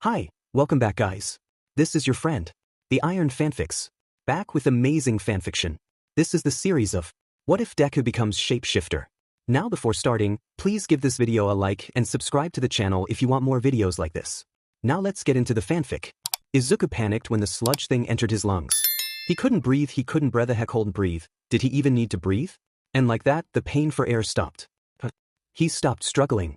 Hi, welcome back guys. This is your friend, the Iron Fanfics, back with amazing fanfiction. This is the series of What If Deku Becomes Shapeshifter. Now before starting, please give this video a like and subscribe to the channel if you want more videos like this. Now let's get into the fanfic. Izuku panicked when the sludge thing entered his lungs. He couldn't breathe, the heck hold and breathe. Did he even need to breathe? And like that, the pain for air stopped. He stopped struggling.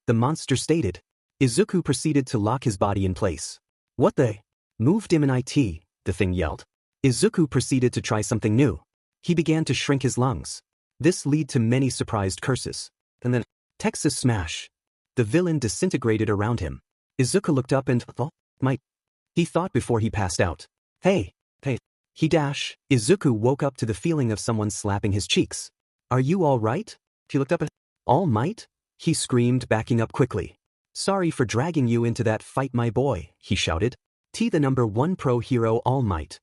The monster stated. Izuku proceeded to lock his body in place. What the? Moved him in IT, the thing yelled. Izuku proceeded to try something new. He began to shrink his lungs. This led to many surprised curses. And then, Texas smash. The villain disintegrated around him. Izuku looked up and he thought before he passed out. Hey. Izuku woke up to the feeling of someone slapping his cheeks. Are you all right? He looked up at All Might? He screamed, backing up quickly. Sorry for dragging you into that fight, my boy, he shouted. The number 1 pro hero All Might.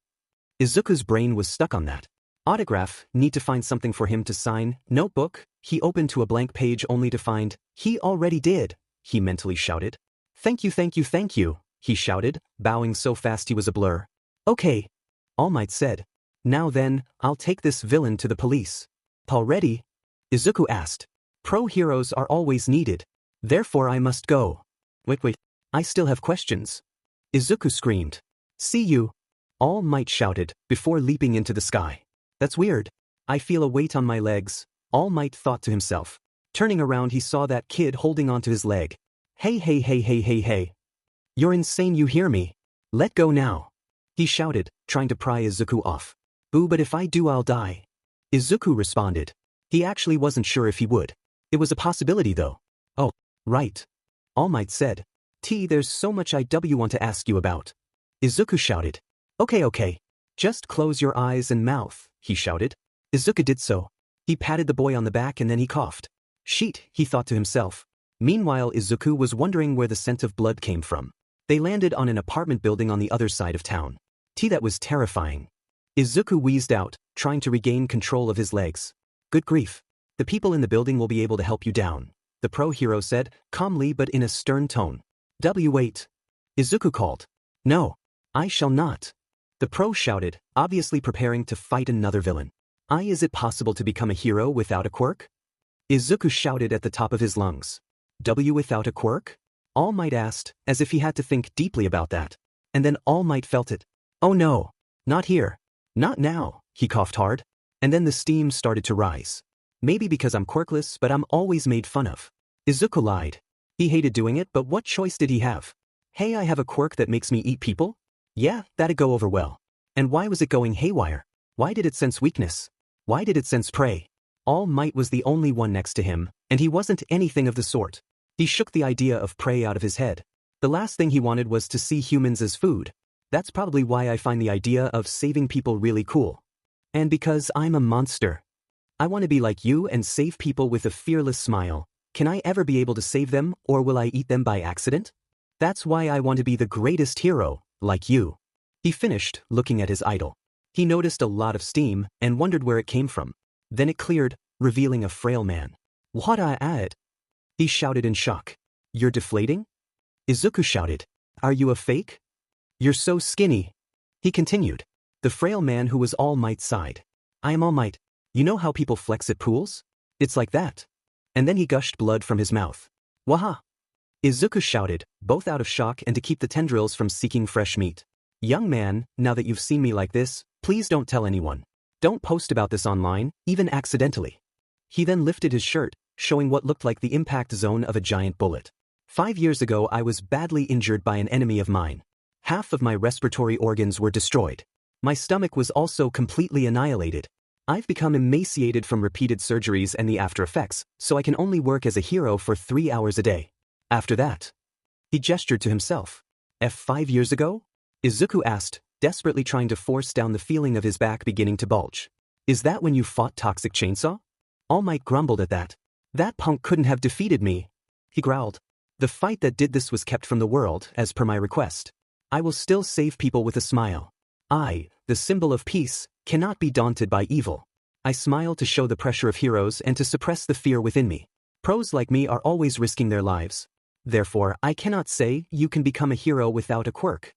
Izuku's brain was stuck on that. Autograph, need to find something for him to sign. Notebook, he opened to a blank page only to find, he already did, he mentally shouted. Thank you, he shouted, bowing so fast he was a blur. Okay, All Might said. Now then, I'll take this villain to the police. Already? Izuku asked. Pro heroes are always needed. Therefore I must go. Wait, I still have questions. Izuku screamed. See you. All Might shouted, before leaping into the sky. That's weird. I feel a weight on my legs, All Might thought to himself. Turning around he saw that kid holding onto his leg. Hey. You're insane, you hear me? Let go now. He shouted, trying to pry Izuku off. Boo, but if I do I'll die. Izuku responded. He actually wasn't sure if he would. It was a possibility though. Oh, right. All Might said. There's so much I want to ask you about. Izuku shouted. Okay. Just close your eyes and mouth, he shouted. Izuku did so. He patted the boy on the back and then he coughed. Sheet, he thought to himself. Meanwhile Izuku was wondering where the scent of blood came from. They landed on an apartment building on the other side of town. That was terrifying. Izuku wheezed out, trying to regain control of his legs. Good grief. The people in the building will be able to help you down, the pro hero said, calmly but in a stern tone. Wait. Izuku called. No, I shall not. The pro shouted, obviously preparing to fight another villain. Is it possible to become a hero without a quirk? Izuku shouted at the top of his lungs. Without a quirk? All Might asked, as if he had to think deeply about that. And then All Might felt it. Oh no, not here. Not now, he coughed hard. And then the steam started to rise. Maybe because I'm quirkless, but I'm always made fun of. Izuku lied. He hated doing it, but what choice did he have? Hey, I have a quirk that makes me eat people? Yeah, that'd go over well. And why was it going haywire? Why did it sense weakness? Why did it sense prey? All Might was the only one next to him, and he wasn't anything of the sort. He shook the idea of prey out of his head. The last thing he wanted was to see humans as food. That's probably why I find the idea of saving people really cool. And because I'm a monster. I want to be like you and save people with a fearless smile. Can I ever be able to save them, or will I eat them by accident? That's why I want to be the greatest hero, like you. He finished, looking at his idol. He noticed a lot of steam, and wondered where it came from. Then it cleared, revealing a frail man. What I? He shouted in shock. You're deflating? Izuku shouted. Are you a fake? You're so skinny. He continued. The frail man who was All Might sighed. I am All Might. You know how people flex at pools? It's like that. And then he gushed blood from his mouth. Waha! Izuku shouted, both out of shock and to keep the tendrils from seeking fresh meat. Young man, now that you've seen me like this, please don't tell anyone. Don't post about this online, even accidentally. He then lifted his shirt, showing what looked like the impact zone of a giant bullet. 5 years ago I was badly injured by an enemy of mine. Half of my respiratory organs were destroyed. My stomach was also completely annihilated. I've become emaciated from repeated surgeries and the after effects, so I can only work as a hero for 3 hours a day. After that. He gestured to himself. 5 years ago? Izuku asked, desperately trying to force down the feeling of his back beginning to bulge. Is that when you fought Toxic Chainsaw? All Might grumbled at that. That punk couldn't have defeated me. He growled. The fight that did this was kept from the world, as per my request. I will still save people with a smile. I, the symbol of peace, cannot be daunted by evil. I smile to show the pressure of heroes and to suppress the fear within me. Pros like me are always risking their lives. Therefore, I cannot say you can become a hero without a quirk.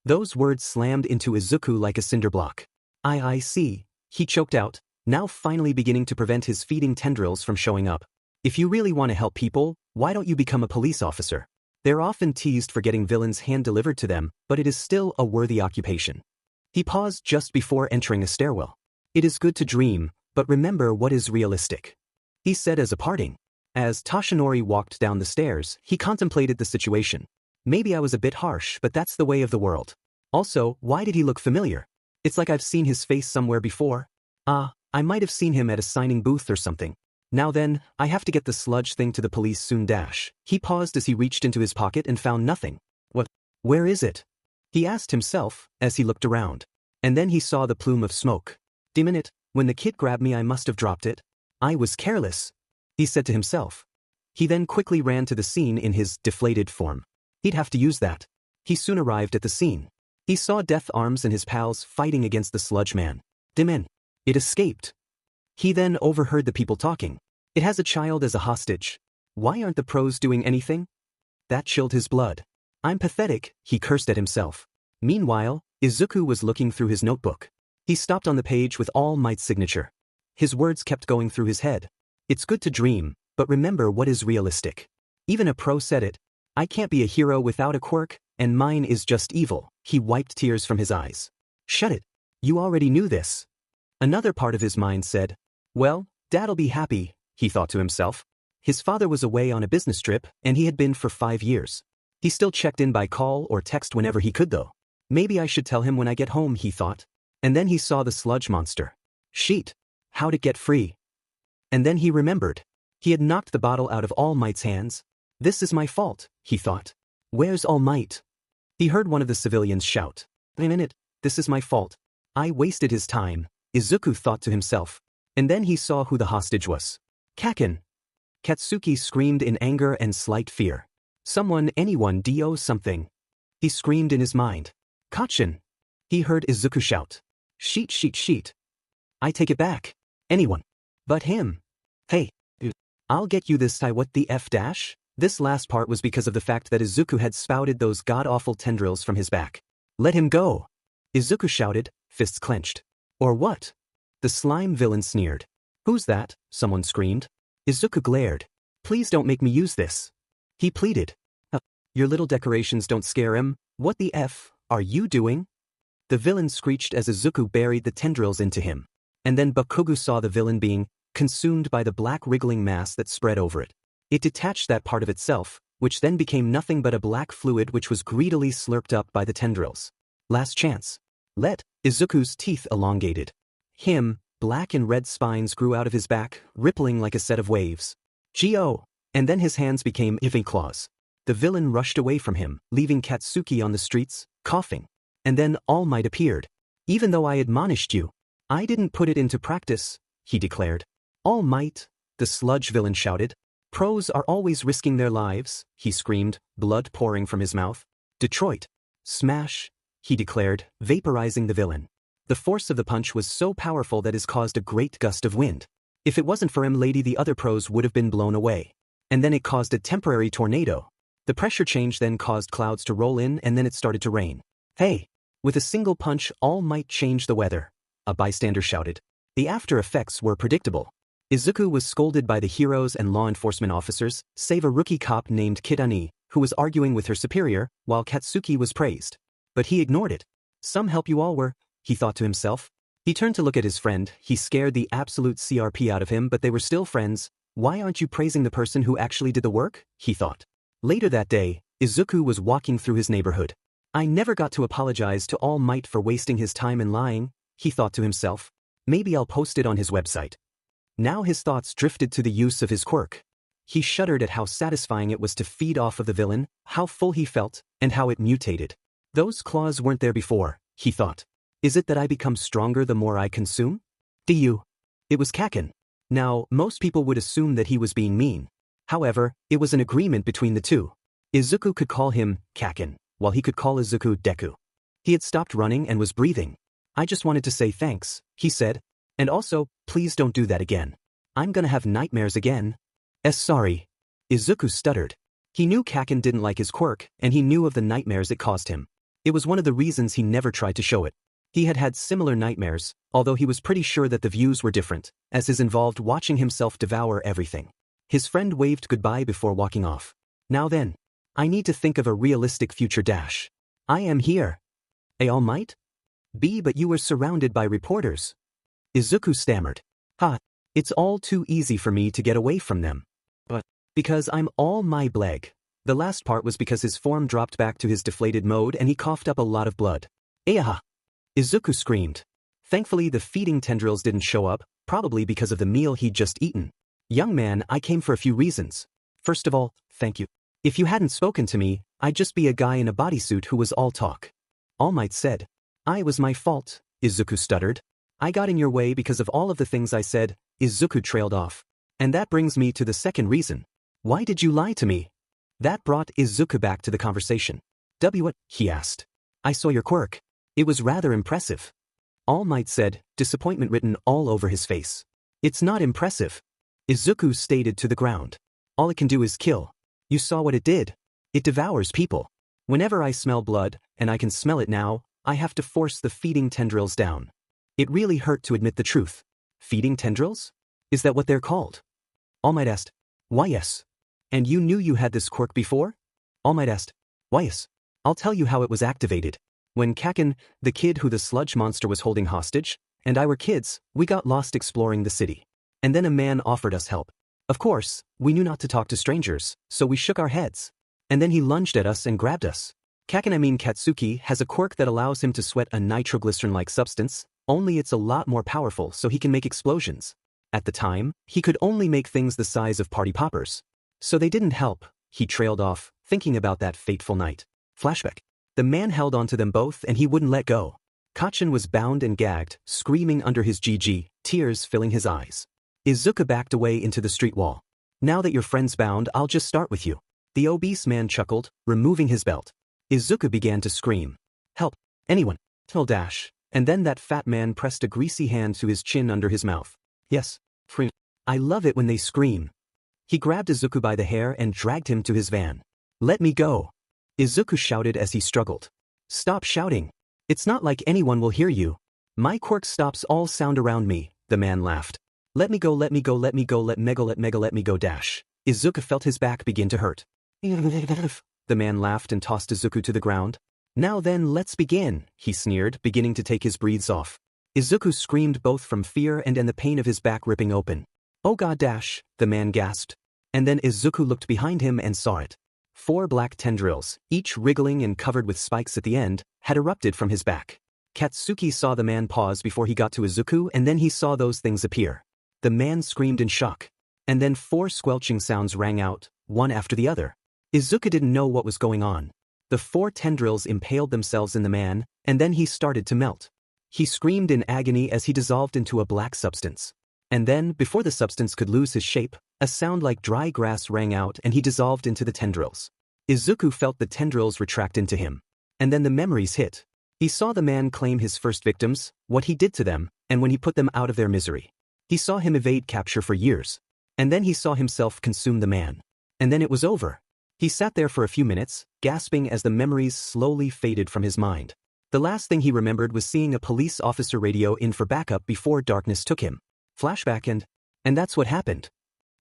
Those words slammed into Izuku like a cinder block. I see, he choked out, now finally beginning to prevent his feeding tendrils from showing up. If you really want to help people, why don't you become a police officer? They're often teased for getting villains hand-delivered to them, but it is still a worthy occupation. He paused just before entering a stairwell. It is good to dream, but remember what is realistic, he said as a parting. As Toshinori walked down the stairs, he contemplated the situation. Maybe I was a bit harsh, but that's the way of the world. Also, why did he look familiar? It's like I've seen his face somewhere before. I might have seen him at a signing booth or something. Now then, I have to get the sludge thing to the police soon dash. He paused as he reached into his pocket and found nothing. What? Where is it? He asked himself, as he looked around. And then he saw the plume of smoke. Damn it, when the kid grabbed me I must have dropped it. I was careless, he said to himself. He then quickly ran to the scene in his deflated form. He'd have to use that. He soon arrived at the scene. He saw Death Arms and his pals fighting against the sludge man. Dimin. It escaped. He then overheard the people talking. It has a child as a hostage. Why aren't the pros doing anything? That chilled his blood. I'm pathetic, he cursed at himself. Meanwhile, Izuku was looking through his notebook. He stopped on the page with All Might's signature. His words kept going through his head. It's good to dream, but remember what is realistic. Even a pro said it. I can't be a hero without a quirk, and mine is just evil. He wiped tears from his eyes. Shut it. You already knew this. Another part of his mind said, well, Dad'll be happy, he thought to himself. His father was away on a business trip, and he had been for 5 years. He still checked in by call or text whenever he could though. Maybe I should tell him when I get home, he thought. And then he saw the sludge monster. Sheet. How'd it get free? And then he remembered. He had knocked the bottle out of All Might's hands. This is my fault, he thought. Where's All Might? He heard one of the civilians shout. Wait a minute, this is my fault. I wasted his time, Izuku thought to himself. And then he saw who the hostage was. Kaken. Katsuki screamed in anger and slight fear. Someone, anyone, do something. He screamed in his mind. Kachin. He heard Izuku shout. Sheet. I take it back. Anyone. But him. Hey. I'll get you this time. What the F dash? This last part was because of the fact that Izuku had spouted those god-awful tendrils from his back. Let him go. Izuku shouted, fists clenched. Or what? The slime villain sneered. Who's that? Someone screamed. Izuku glared. Please don't make me use this. He pleaded. Your little decorations don't scare him. What the F are you doing? The villain screeched as Izuku buried the tendrils into him. And then Bakugou saw the villain being consumed by the black wriggling mass that spread over it. It detached that part of itself, which then became nothing but a black fluid which was greedily slurped up by the tendrils. Last chance. Let. Izuku's teeth elongated. Black and red spines grew out of his back, rippling like a set of waves. G.O. And then his hands became Ivy claws. The villain rushed away from him, leaving Katsuki on the streets, coughing. And then All Might appeared. Even though I admonished you, I didn't put it into practice, he declared. All Might, the sludge villain shouted. Pros are always risking their lives, he screamed, blood pouring from his mouth. Detroit. Smash, he declared, vaporizing the villain. The force of the punch was so powerful that it caused a great gust of wind. If it wasn't for him, the other pros would have been blown away. And then it caused a temporary tornado. The pressure change then caused clouds to roll in and then it started to rain. Hey! With a single punch, All Might change the weather, a bystander shouted. The after effects were predictable. Izuku was scolded by the heroes and law enforcement officers, save a rookie cop named Kidani, who was arguing with her superior, while Katsuki was praised. But he ignored it. Some help you all were, he thought to himself. He turned to look at his friend. He scared the absolute CRP out of him, but they were still friends. Why aren't you praising the person who actually did the work? He thought. Later that day, Izuku was walking through his neighborhood. I never got to apologize to All Might for wasting his time and lying, he thought to himself. Maybe I'll post it on his website. Now his thoughts drifted to the use of his quirk. He shuddered at how satisfying it was to feed off of the villain, how full he felt, and how it mutated. Those claws weren't there before, he thought. Is it that I become stronger the more I consume? It was Kaken. Now, most people would assume that he was being mean. However, it was an agreement between the two. Izuku could call him Kaken, while he could call Izuku Deku. He had stopped running and was breathing. I just wanted to say thanks, he said. And also, please don't do that again. I'm gonna have nightmares again. Sorry. Izuku stuttered. He knew Kakin didn't like his quirk, and he knew of the nightmares it caused him. It was one of the reasons he never tried to show it. He had had similar nightmares, although he was pretty sure that the views were different, as his involved watching himself devour everything. His friend waved goodbye before walking off. Now then, I need to think of a realistic future dash. I am here. A All Might? B, but you were surrounded by reporters. Izuku stammered. Ha, it's all too easy for me to get away from them. But, because I'm all my bleg. The last part was because his form dropped back to his deflated mode and he coughed up a lot of blood. Ayaha! Izuku screamed. Thankfully the feeding tendrils didn't show up, probably because of the meal he'd just eaten. Young man, I came for a few reasons. First of all, thank you. If you hadn't spoken to me, I'd just be a guy in a bodysuit who was all talk. All Might said. It was my fault, Izuku stuttered. I got in your way because of all of the things I said. Izuku trailed off. And that brings me to the second reason. Why did you lie to me? That brought Izuku back to the conversation. What? He asked. I saw your quirk. It was rather impressive. All Might said, disappointment written all over his face. It's not impressive. Izuku stated to the ground. All it can do is kill. You saw what it did. It devours people. Whenever I smell blood, and I can smell it now, I have to force the feeding tendrils down. It really hurt to admit the truth. Feeding tendrils? Is that what they're called? All Might asked. Why yes. And you knew you had this quirk before? All Might asked. Why yes. I'll tell you how it was activated. When Kakin, the kid who the sludge monster was holding hostage, and I were kids, we got lost exploring the city. And then a man offered us help. Of course, we knew not to talk to strangers, so we shook our heads. And then he lunged at us and grabbed us. Katsuki has a quirk that allows him to sweat a nitroglycerin-like substance, only it's a lot more powerful so he can make explosions. At the time, he could only make things the size of party poppers. So they didn't help. He trailed off, thinking about that fateful night. Flashback. The man held onto them both and he wouldn't let go. Kacchan was bound and gagged, screaming under his GG, tears filling his eyes. Izuku backed away into the street wall. Now that your friend's bound, I'll just start with you. The obese man chuckled, removing his belt. Izuku began to scream. Help! Anyone! Till dash. And then that fat man pressed a greasy hand to his chin under his mouth. Yes. Free. I love it when they scream. He grabbed Izuku by the hair and dragged him to his van. Let me go. Izuku shouted as he struggled. Stop shouting. It's not like anyone will hear you. My quirk stops all sound around me, the man laughed. Let me go, let me go, let me go, let me go dash. Izuku felt his back begin to hurt. The man laughed and tossed Izuku to the ground. Now then, let's begin, he sneered, beginning to take his breathes off. Izuku screamed both from fear and the pain of his back ripping open. Oh god dash, the man gasped. And then Izuku looked behind him and saw it. 4 black tendrils, each wriggling and covered with spikes at the end, had erupted from his back. Katsuki saw the man pause before he got to Izuku and then he saw those things appear. The man screamed in shock. And then 4 squelching sounds rang out, one after the other. Izuku didn't know what was going on. The 4 tendrils impaled themselves in the man, and then he started to melt. He screamed in agony as he dissolved into a black substance. And then, before the substance could lose his shape, a sound like dry grass rang out and he dissolved into the tendrils. Izuku felt the tendrils retract into him. And then the memories hit. He saw the man claim his first victims, what he did to them, and when he put them out of their misery. He saw him evade capture for years. And then he saw himself consume the man. And then it was over. He sat there for a few minutes, gasping as the memories slowly faded from his mind. The last thing he remembered was seeing a police officer radio in for backup before darkness took him. Flashback and that's what happened.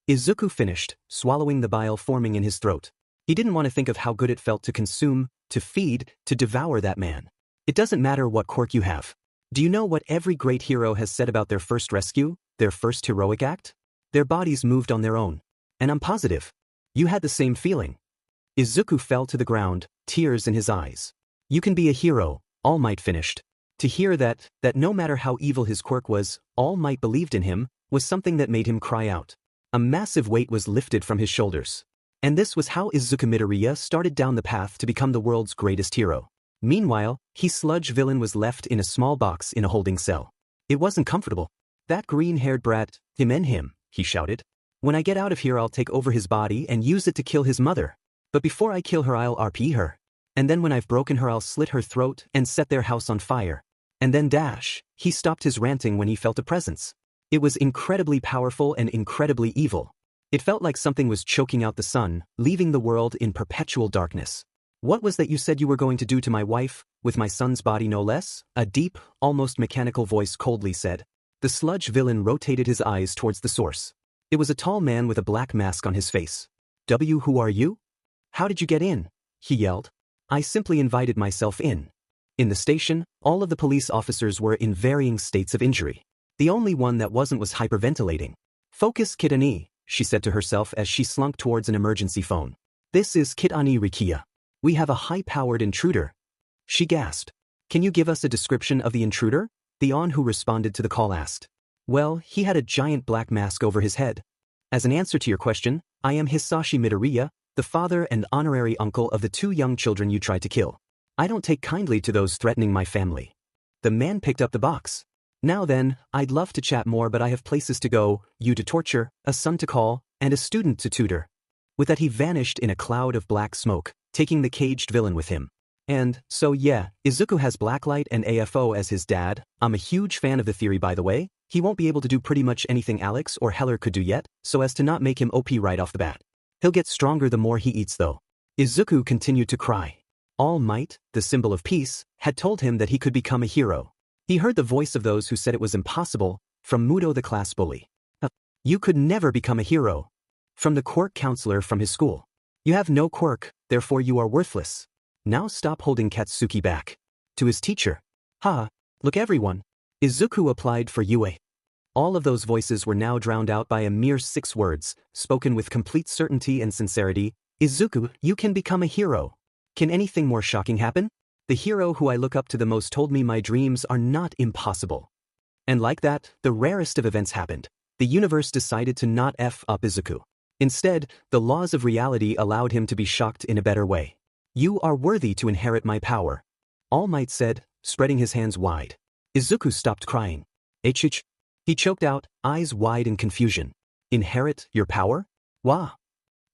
Izuku finished, swallowing the bile forming in his throat. He didn't want to think of how good it felt to consume, to feed, to devour that man. It doesn't matter what quirk you have. Do you know what every great hero has said about their first rescue, their first heroic act? Their bodies moved on their own. And I'm positive. You had the same feeling. Izuku fell to the ground, tears in his eyes. You can be a hero, All Might finished. To hear that no matter how evil his quirk was, All Might believed in him, was something that made him cry out. A massive weight was lifted from his shoulders. And this was how Izuku Midoriya started down the path to become the world's greatest hero. Meanwhile, he sludge villain was left in a small box in a holding cell. It wasn't comfortable. That green-haired brat, him, he shouted. When I get out of here I'll take over his body and use it to kill his mother. But before I kill her I'll RP her. And then when I've broken her I'll slit her throat and set their house on fire. And then dash, he stopped his ranting when he felt a presence. It was incredibly powerful and incredibly evil. It felt like something was choking out the sun, leaving the world in perpetual darkness. What was that you said you were going to do to my wife, with my son's body no less? A deep, almost mechanical voice coldly said. The sludge villain rotated his eyes towards the source. It was a tall man with a black mask on his face. Who are you? How did you get in? He yelled. I simply invited myself in. In the station, all of the police officers were in varying states of injury. The only one that wasn't was hyperventilating. Focus Kid Ani, she said to herself as she slunk towards an emergency phone. This is Kid Ani Rikia. We have a high-powered intruder. She gasped. Can you give us a description of the intruder? The on who responded to the call asked. Well, he had a giant black mask over his head. As an answer to your question, I am Hisashi Midoriya, the father and honorary uncle of the 2 young children you tried to kill. I don't take kindly to those threatening my family. The man picked up the box. Now then, I'd love to chat more, but I have places to go, you to torture, a son to call, and a student to tutor. With that he vanished in a cloud of black smoke, taking the caged villain with him. And, so yeah, Izuku has Blacklight and AFO as his dad. I'm a huge fan of the theory, by the way. He won't be able to do pretty much anything Alex or Heller could do yet, so as to not make him OP right off the bat. He'll get stronger the more he eats though. Izuku continued to cry. All Might, the symbol of peace, had told him that he could become a hero. He heard the voice of those who said it was impossible, from Mudo the class bully. You could never become a hero. From the quirk counselor from his school. You have no quirk, therefore you are worthless. Now stop holding Katsuki back. To his teacher. Look everyone. Izuku applied for UA. All of those voices were now drowned out by a mere 6 words, spoken with complete certainty and sincerity. Izuku, you can become a hero. Can anything more shocking happen? The hero who I look up to the most told me my dreams are not impossible. And like that, the rarest of events happened. The universe decided to not F up Izuku. Instead, the laws of reality allowed him to be shocked in a better way. You are worthy to inherit my power. All Might said, spreading his hands wide. Izuku stopped crying. H. He choked out, eyes wide in confusion. Inherit your power? Wah.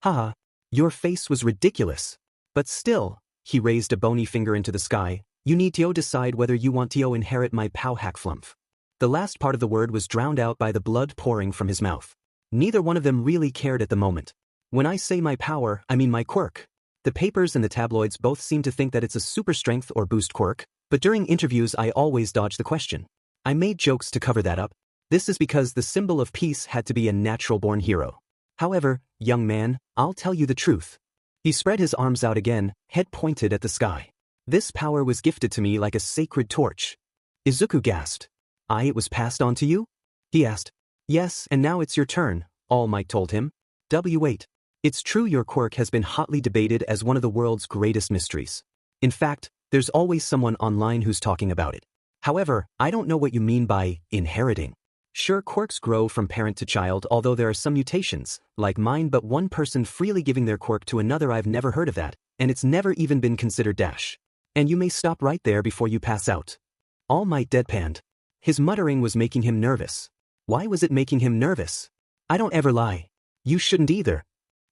Haha. Your face was ridiculous. But still, he raised a bony finger into the sky, you need to decide whether you want to inherit my pow hack flumph. The last part of the word was drowned out by the blood pouring from his mouth. Neither one of them really cared at the moment. When I say my power, I mean my quirk. The papers and the tabloids both seem to think that it's a super strength or boost quirk, but during interviews I always dodge the question. I made jokes to cover that up. This is because the symbol of peace had to be a natural-born hero. However, young man, I'll tell you the truth. He spread his arms out again, head pointed at the sky. This power was gifted to me like a sacred torch. Izuku gasped. It was passed on to you? He asked. Yes, and now it's your turn, All Might told him. W8. It's true your quirk has been hotly debated as one of the world's greatest mysteries. In fact, there's always someone online who's talking about it. However, I don't know what you mean by inheriting. Sure, quirks grow from parent to child, although there are some mutations, like mine, but one person freely giving their quirk to another, I've never heard of that, and it's never even been considered dash. And you may stop right there before you pass out. All Might deadpanned. His muttering was making him nervous. Why was it making him nervous? I don't ever lie. You shouldn't either.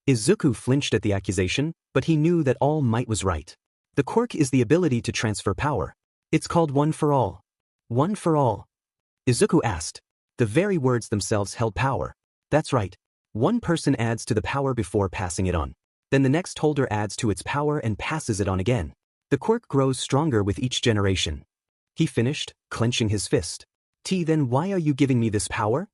Izuku flinched at the accusation, but he knew that All Might was right. The quirk is the ability to transfer power. It's called one for all. One for all. Izuku asked. The very words themselves held power. That's right. One person adds to the power before passing it on. Then the next holder adds to its power and passes it on again. The quirk grows stronger with each generation. He finished, clenching his fist. Then why are you giving me this power?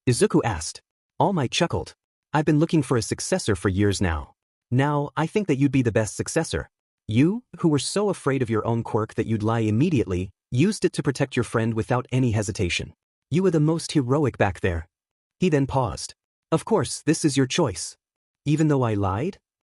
Izuku asked. All Might chuckled. I've been looking for a successor for years now. Now, I think that you'd be the best successor. You, who were so afraid of your own quirk that you'd lie immediately, used it to protect your friend without any hesitation. You were the most heroic back there. He then paused. Of course, this is your choice. Even though I lied?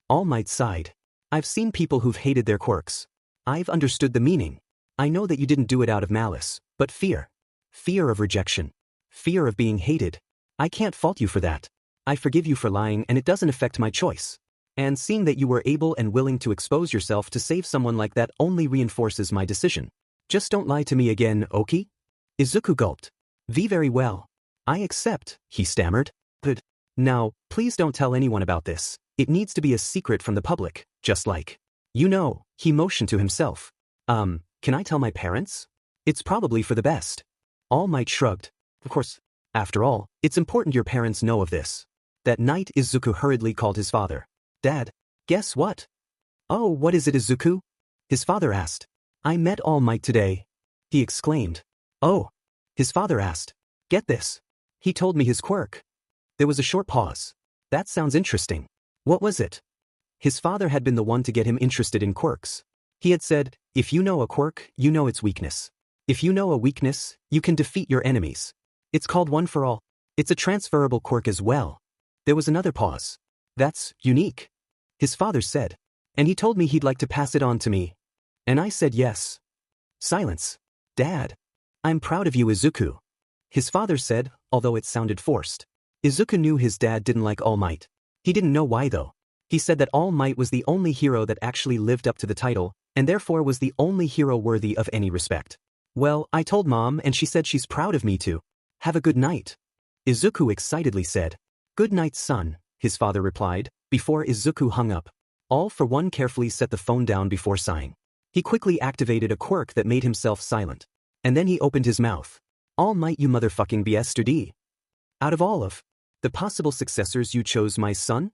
All Might sighed. I've seen people who've hated their quirks. I've understood the meaning. I know that you didn't do it out of malice, but fear. Fear of rejection. Fear of being hated. I can't fault you for that. I forgive you for lying, and it doesn't affect my choice. And seeing that you were able and willing to expose yourself to save someone like that only reinforces my decision. Just don't lie to me again, Oki? Izuku gulped. Very well. I accept, he stammered. But now, please don't tell anyone about this. It needs to be a secret from the public, just like. You know, he motioned to himself. Can I tell my parents? It's probably for the best. All Might shrugged. Of course. After all, it's important your parents know of this. That night Izuku hurriedly called his father. Dad, guess what? Oh, what is it, Izuku? His father asked. I met All Might today. He exclaimed. Oh. His father asked. Get this. He told me his quirk. There was a short pause. That sounds interesting. What was it? His father had been the one to get him interested in quirks. He had said, if you know a quirk, you know its weakness. If you know a weakness, you can defeat your enemies. It's called One for All. It's a transferable quirk as well. There was another pause. That's unique. His father said. And he told me he'd like to pass it on to me. And I said yes. Silence. Dad. I'm proud of you, Izuku. His father said, although it sounded forced. Izuku knew his dad didn't like All Might. He didn't know why though. He said that All Might was the only hero that actually lived up to the title, and therefore was the only hero worthy of any respect. Well, I told Mom and she said she's proud of me too. Have a good night. Izuku excitedly said. Good night, son, his father replied, before Izuku hung up. All for One carefully set the phone down before sighing. He quickly activated a quirk that made himself silent. And then he opened his mouth. All Might, you motherfucking bastard. Out of all of the possible successors you chose my son?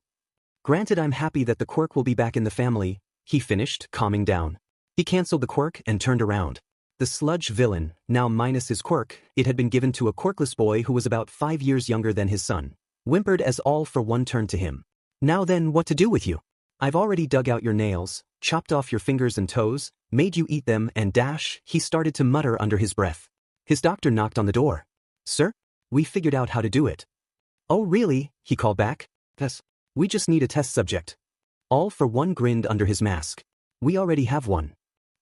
Granted, I'm happy that the quirk will be back in the family, he finished, calming down. He cancelled the quirk and turned around. The sludge villain, now minus his quirk, it had been given to a quirkless boy who was about 5 years younger than his son, whimpered as All for One turned to him. Now then, what to do with you? I've already dug out your nails, chopped off your fingers and toes, made you eat them and dash, he started to mutter under his breath. His doctor knocked on the door. Sir? We figured out how to do it. Oh really? He called back. Yes. We just need a test subject. All for One grinned under his mask. We already have one.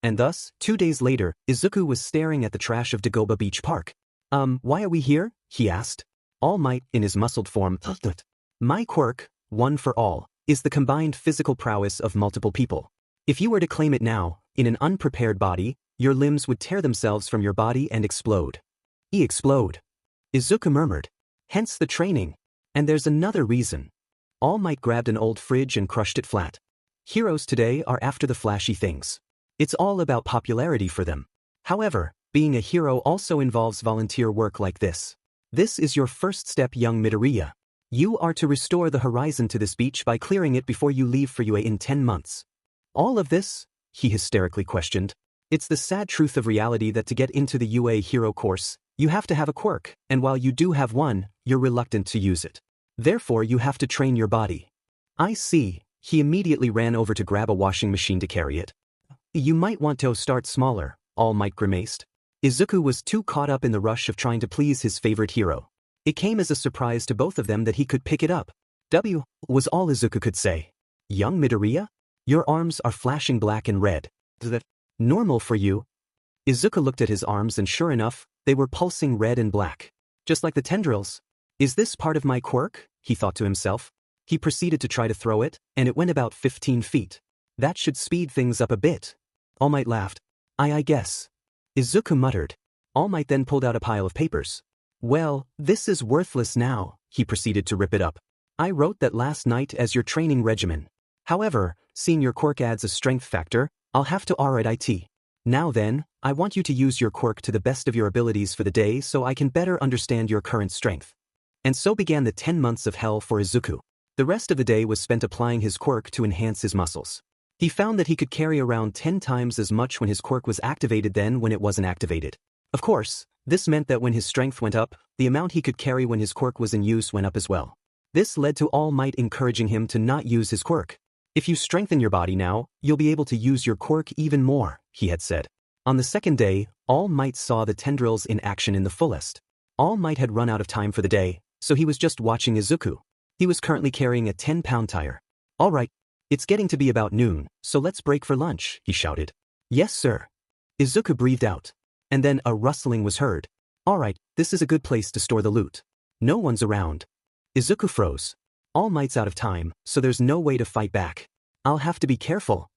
And thus, 2 days later, Izuku was staring at the trash of Dagoba Beach Park. Why are we here? He asked. All Might, in his muscled form, my quirk, One for All, is the combined physical prowess of multiple people. If you were to claim it now, in an unprepared body, your limbs would tear themselves from your body and explode. Explode. Izuku murmured. Hence the training. And there's another reason. All Might grabbed an old fridge and crushed it flat. Heroes today are after the flashy things. It's all about popularity for them. However, being a hero also involves volunteer work like this. This is your first step, young Midoriya. You are to restore the horizon to this beach by clearing it before you leave for UA in 10 months. All of this? He hysterically questioned. It's the sad truth of reality that to get into the UA hero course, you have to have a quirk, and while you do have one, you're reluctant to use it. Therefore you have to train your body. I see. He immediately ran over to grab a washing machine to carry it. You might want to start smaller, All Might grimaced. Izuku was too caught up in the rush of trying to please his favorite hero. It came as a surprise to both of them that he could pick it up. Was all Izuku could say. Young Midoriya? Your arms are flashing black and red. Is that normal for you? Izuku looked at his arms and sure enough, they were pulsing red and black. Just like the tendrils. Is this part of my quirk? He thought to himself. He proceeded to try to throw it, and it went about 15 feet. That should speed things up a bit. All Might laughed. I guess. Izuku muttered. All Might then pulled out a pile of papers. Well, this is worthless now, he proceeded to rip it up. I wrote that last night as your training regimen. However, seeing your quirk adds a strength factor, I'll have to R.I.T. Now then, I want you to use your quirk to the best of your abilities for the day so I can better understand your current strength. And so began the 10 months of hell for Izuku. The rest of the day was spent applying his quirk to enhance his muscles. He found that he could carry around 10 times as much when his quirk was activated than when it wasn't activated. Of course, this meant that when his strength went up, the amount he could carry when his quirk was in use went up as well. This led to All Might encouraging him to not use his quirk. If you strengthen your body now, you'll be able to use your quirk even more, he had said. On the second day, All Might saw the tendrils in action in the fullest. All Might had run out of time for the day, so he was just watching Izuku. He was currently carrying a 10-pound tire. All right, it's getting to be about noon, so let's break for lunch, he shouted. Yes, sir. Izuku breathed out. And then a rustling was heard. All right, this is a good place to store the loot. No one's around. Izuku froze. All Might's out of time, so there's no way to fight back. I'll have to be careful.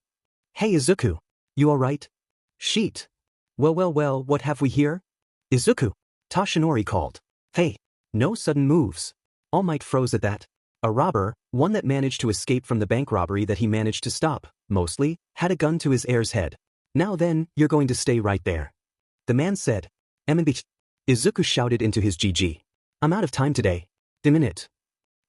Hey Izuku. You alright? Sheet. Well, what have we here? Izuku. Toshinori called. Hey. No sudden moves. All Might froze at that. A robber, one that managed to escape from the bank robbery that he managed to stop, mostly, had a gun to his heir's head. Now then, you're going to stay right there. The man said. Izuku shouted into his GG. I'm out of time today. The minute.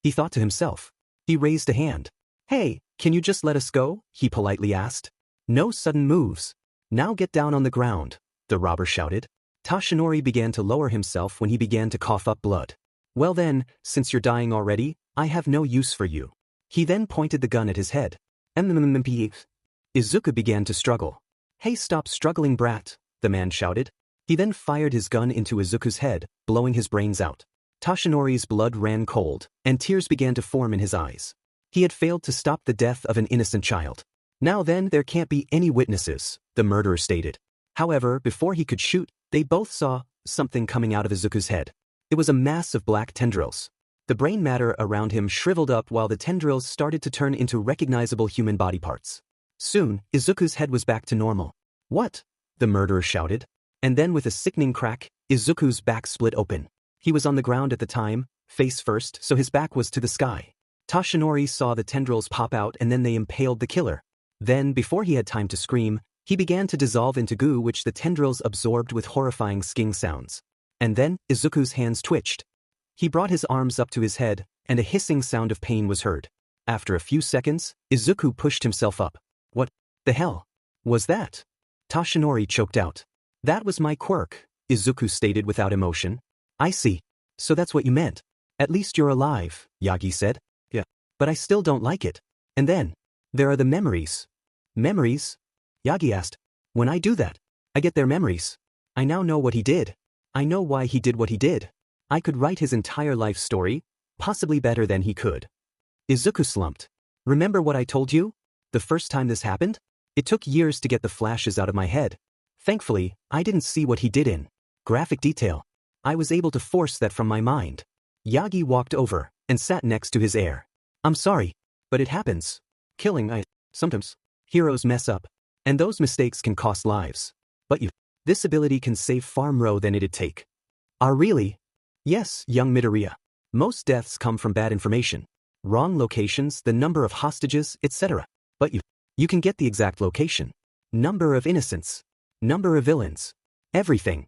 he thought to himself. He raised a hand. Hey, can you just let us go? He politely asked. No sudden moves. Now get down on the ground, the robber shouted. Tashinori began to lower himself when he began to cough up blood. Well then, since you're dying already, I have no use for you. He then pointed the gun at his head. Izuku began to struggle. Hey, stop struggling, brat, the man shouted. He then fired his gun into Izuku's head, blowing his brains out. Tashinori's blood ran cold, and tears began to form in his eyes. He had failed to stop the death of an innocent child. Now then, there can't be any witnesses, the murderer stated. However, before he could shoot, they both saw something coming out of Izuku's head. It was a mass of black tendrils. The brain matter around him shriveled up while the tendrils started to turn into recognizable human body parts. Soon, Izuku's head was back to normal. What? The murderer shouted. And then with a sickening crack, Izuku's back split open. He was on the ground at the time, face first, so his back was to the sky. Tashinori saw the tendrils pop out and then they impaled the killer. Then, before he had time to scream, he began to dissolve into goo which the tendrils absorbed with horrifying sking sounds. And then, Izuku's hands twitched. He brought his arms up to his head, and a hissing sound of pain was heard. After a few seconds, Izuku pushed himself up. What the hell was that? Tashinori choked out. That was my quirk, Izuku stated without emotion. I see. So that's what you meant. At least you're alive, Yagi said. Yeah. But I still don't like it. And then, there are the memories. Memories? Yagi asked. When I do that, I get their memories. I now know what he did. I know why he did what he did. I could write his entire life story, possibly better than he could. Izuku slumped. Remember what I told you? The first time this happened? It took years to get the flashes out of my head. Thankfully, I didn't see what he did in graphic detail. I was able to force that from my mind. Yagi walked over and sat next to his heir. I'm sorry, but it happens. Sometimes. Heroes mess up. And those mistakes can cost lives. But this ability can save far more than it'd take. Really? Yes, young Midoriya. Most deaths come from bad information. Wrong locations, the number of hostages, etc. But you can get the exact location. Number of innocents. Number of villains. Everything.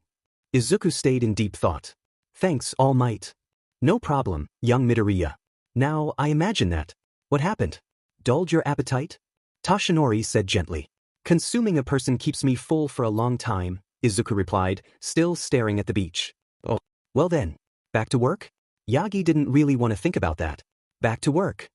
Izuku stayed in deep thought. Thanks, All Might. No problem, young Midoriya. Now, I imagine that. What happened? Dulled your appetite? Tashinori said gently. Consuming a person keeps me full for a long time, Izuku replied, still staring at the beach. Oh, well then. Back to work? Yagi didn't really want to think about that. Back to work.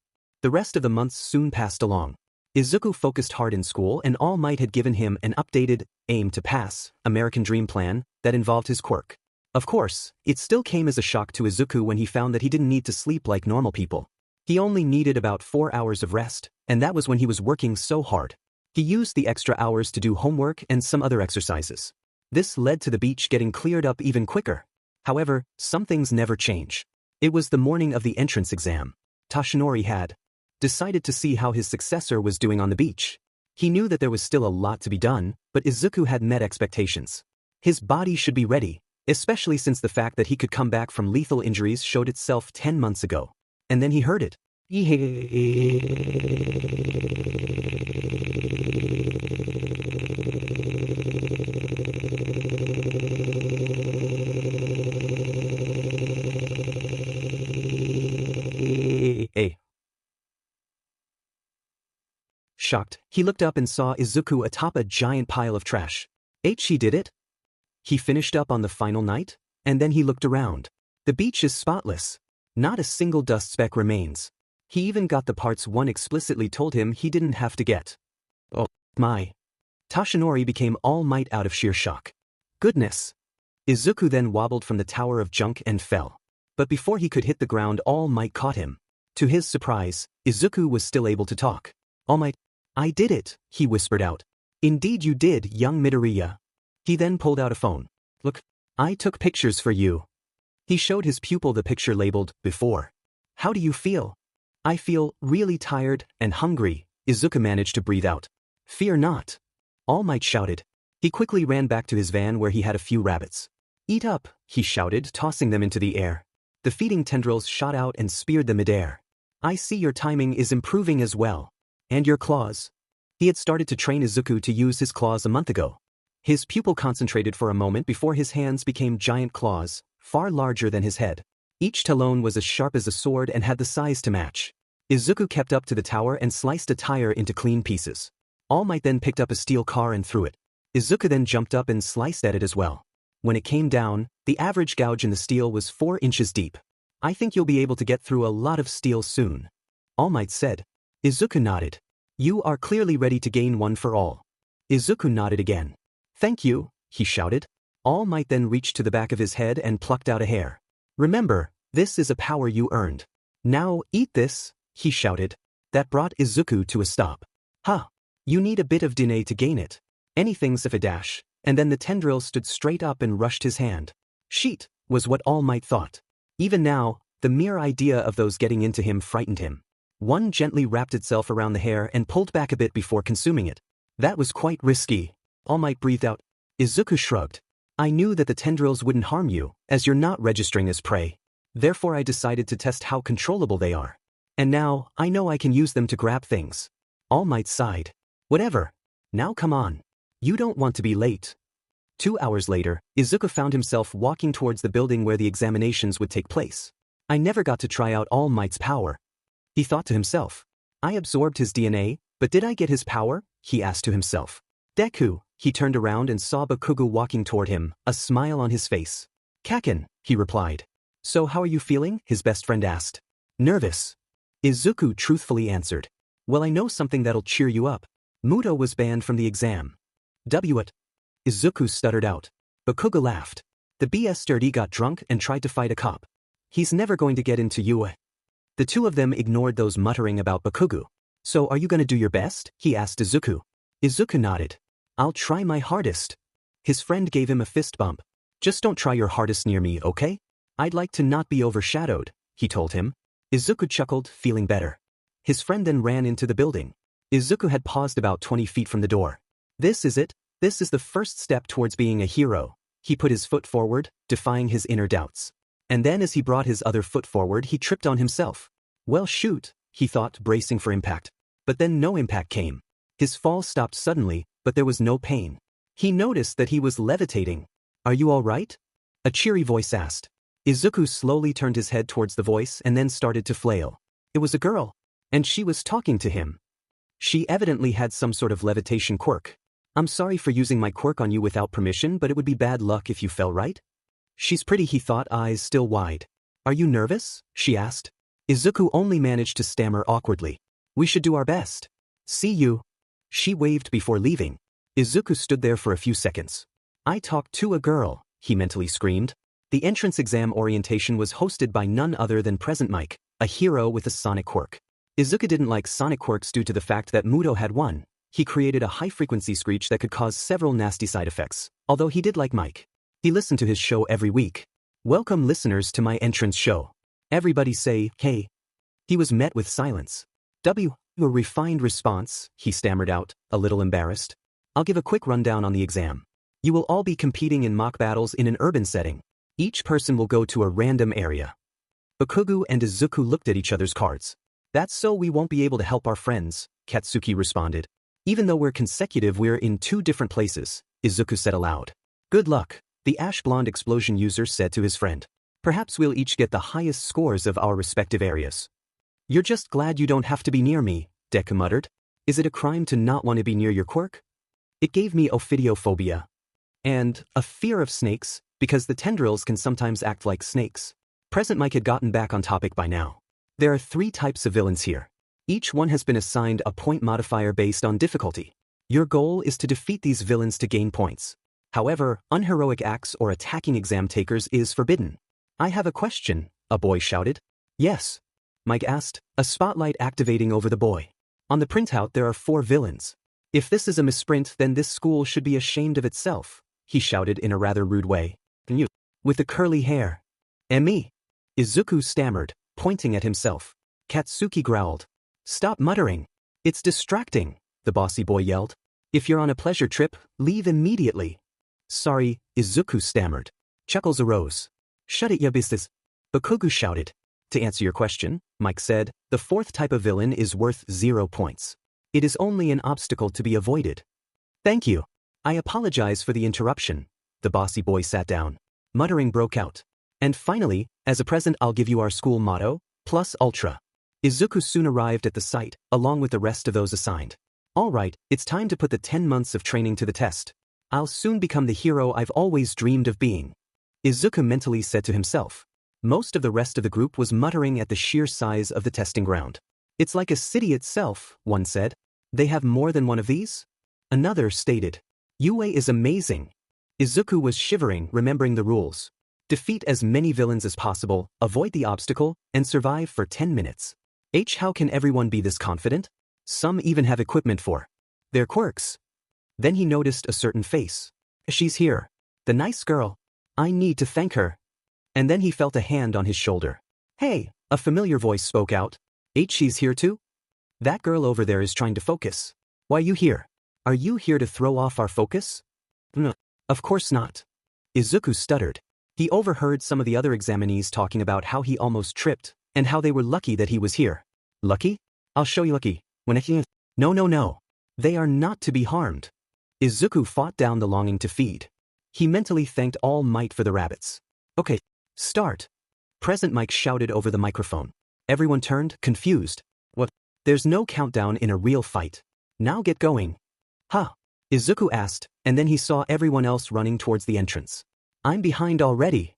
The rest of the months soon passed along. Izuku focused hard in school and All Might had given him an updated, aim-to-pass, American Dream plan that involved his quirk. Of course, it still came as a shock to Izuku when he found that he didn't need to sleep like normal people. He only needed about 4 hours of rest, and that was when he was working so hard. He used the extra hours to do homework and some other exercises. This led to the beach getting cleared up even quicker. However, some things never change. It was the morning of the entrance exam. Tashinori had decided to see how his successor was doing on the beach. He knew that there was still a lot to be done, but Izuku had met expectations. His body should be ready, especially since the fact that he could come back from lethal injuries showed itself 10 months ago. And then he heard it. Shocked, he looked up and saw Izuku atop a giant pile of trash. He did it? He finished up on the final night? And then he looked around. The beach is spotless. Not a single dust speck remains. He even got the parts one explicitly told him he didn't have to get. Oh my. Tashinori became All Might out of sheer shock. Goodness. Izuku then wobbled from the tower of junk and fell. But before he could hit the ground, All Might caught him. To his surprise, Izuku was still able to talk. All Might, I did it, he whispered out. Indeed you did, young Midoriya. He then pulled out a phone. Look, I took pictures for you. He showed his pupil the picture labeled, before. How do you feel? I feel really tired and hungry, Izuku managed to breathe out. Fear not. All Might shouted. He quickly ran back to his van where he had a few rabbits. Eat up, he shouted, tossing them into the air. The feeding tendrils shot out and speared them midair. I see your timing is improving as well. And your claws. He had started to train Izuku to use his claws a month ago. His pupil concentrated for a moment before his hands became giant claws, far larger than his head. Each talon was as sharp as a sword and had the size to match. Izuku kept up to the tower and sliced a tire into clean pieces. All Might then picked up a steel car and threw it. Izuku then jumped up and sliced at it as well. When it came down, the average gouge in the steel was 4 inches deep. I think you'll be able to get through a lot of steel soon, All Might said. Izuku nodded. You are clearly ready to gain one for all. Izuku nodded again. Thank you, he shouted. All Might then reached to the back of his head and plucked out a hair. Remember, this is a power you earned. Now eat this, he shouted. That brought Izuku to a stop. Ha! You need a bit of DNA to gain it. Anything's if a dash, and then the tendril stood straight up and rushed his hand. Sheet, was what All Might thought. Even now, the mere idea of those getting into him frightened him. One gently wrapped itself around the hair and pulled back a bit before consuming it. That was quite risky, All Might breathed out. Izuku shrugged. I knew that the tendrils wouldn't harm you, as you're not registering as prey. Therefore I decided to test how controllable they are. And now, I know I can use them to grab things. All Might sighed. Whatever. Now come on. You don't want to be late. 2 hours later, Izuku found himself walking towards the building where the examinations would take place. I never got to try out All Might's power, he thought to himself. I absorbed his DNA, but did I get his power? He asked to himself. Deku, he turned around and saw Bakugou walking toward him, a smile on his face. Kaken, he replied. So how are you feeling? His best friend asked. Nervous. Izuku truthfully answered. Well, I know something that'll cheer you up. Muto was banned from the exam. What? Izuku stuttered out. Bakugou laughed. The BS sturdy got drunk and tried to fight a cop. He's never going to get into you. The two of them ignored those muttering about Bakugou. So are you going to do your best? He asked Izuku. Izuku nodded. I'll try my hardest. His friend gave him a fist bump. Just don't try your hardest near me, okay? I'd like to not be overshadowed, he told him. Izuku chuckled, feeling better. His friend then ran into the building. Izuku had paused about 20 feet from the door. This is it. This is the first step towards being a hero. He put his foot forward, defying his inner doubts. And then as he brought his other foot forward, he tripped on himself. Well, shoot, he thought, bracing for impact. But then no impact came. His fall stopped suddenly, but there was no pain. He noticed that he was levitating. Are you all right? A cheery voice asked. Izuku slowly turned his head towards the voice and then started to flail. It was a girl. And she was talking to him. She evidently had some sort of levitation quirk. I'm sorry for using my quirk on you without permission, but it would be bad luck if you fell, right? She's pretty, he thought, eyes still wide. Are you nervous? She asked. Izuku only managed to stammer awkwardly. We should do our best. See you. She waved before leaving. Izuku stood there for a few seconds. I talked to a girl, he mentally screamed. The entrance exam orientation was hosted by none other than Present Mike, a hero with a sonic quirk. Izuku didn't like sonic quirks due to the fact that Muto had one. He created a high-frequency screech that could cause several nasty side effects, although he did like Mike. He listened to his show every week. Welcome listeners to my entrance show. Everybody say, hey. He was met with silence. A refined response, he stammered out, a little embarrassed. I'll give a quick rundown on the exam. You will all be competing in mock battles in an urban setting. Each person will go to a random area. Bakugou and Izuku looked at each other's cards. That's so we won't be able to help our friends, Katsuki responded. Even though we're consecutive, we're in 2 different places, Izuku said aloud. Good luck, the ash blonde explosion user said to his friend. Perhaps we'll each get the highest scores of our respective areas. You're just glad you don't have to be near me, Deku muttered. Is it a crime to not want to be near your quirk? It gave me ophidiophobia. And a fear of snakes, because the tendrils can sometimes act like snakes. Present Mike had gotten back on topic by now. There are 3 types of villains here. Each one has been assigned a point modifier based on difficulty. Your goal is to defeat these villains to gain points. However, unheroic acts or attacking exam takers is forbidden. I have a question, a boy shouted. Yes, Mike asked, a spotlight activating over the boy. On the printout there are 4 villains. If this is a misprint, then this school should be ashamed of itself, he shouted in a rather rude way. You, with the curly hair. And me? Izuku stammered, pointing at himself. Katsuki growled. Stop muttering. It's distracting, the bossy boy yelled. If you're on a pleasure trip, leave immediately. Sorry, Izuku stammered. Chuckles arose. Shut it, yabistas. Bakugou shouted. To answer your question, Mike said, the 4th type of villain is worth 0 points. It is only an obstacle to be avoided. Thank you. I apologize for the interruption. The bossy boy sat down. Muttering broke out. And finally, As a present I'll give you our school motto, plus ultra. Izuku soon arrived at the site, along with the rest of those assigned. Alright, it's time to put the 10 months of training to the test. I'll soon become the hero I've always dreamed of being. Izuku mentally said to himself. Most of the rest of the group was muttering at the sheer size of the testing ground. It's like a city itself, one said. They have more than one of these? Another stated. UA is amazing. Izuku was shivering, remembering the rules. Defeat as many villains as possible, avoid the obstacle, and survive for 10 minutes. How can everyone be this confident? Some even have equipment for their quirks. Then he noticed a certain face. She's here. The nice girl. I need to thank her. And then he felt a hand on his shoulder. Hey, a familiar voice spoke out. She's here too? That girl over there is trying to focus. Why you here? Are you here to throw off our focus? No, of course not. Izuku stuttered. He overheard some of the other examinees talking about how he almost tripped, and how they were lucky that he was here. Lucky? I'll show you lucky. No. They are not to be harmed. Izuku fought down the longing to feed. He mentally thanked All Might for the rabbits. Okay, start. Present Mike shouted over the microphone. Everyone turned, confused. What? There's no countdown in a real fight. Now get going. Huh? Izuku asked, and then he saw everyone else running towards the entrance. I'm behind already.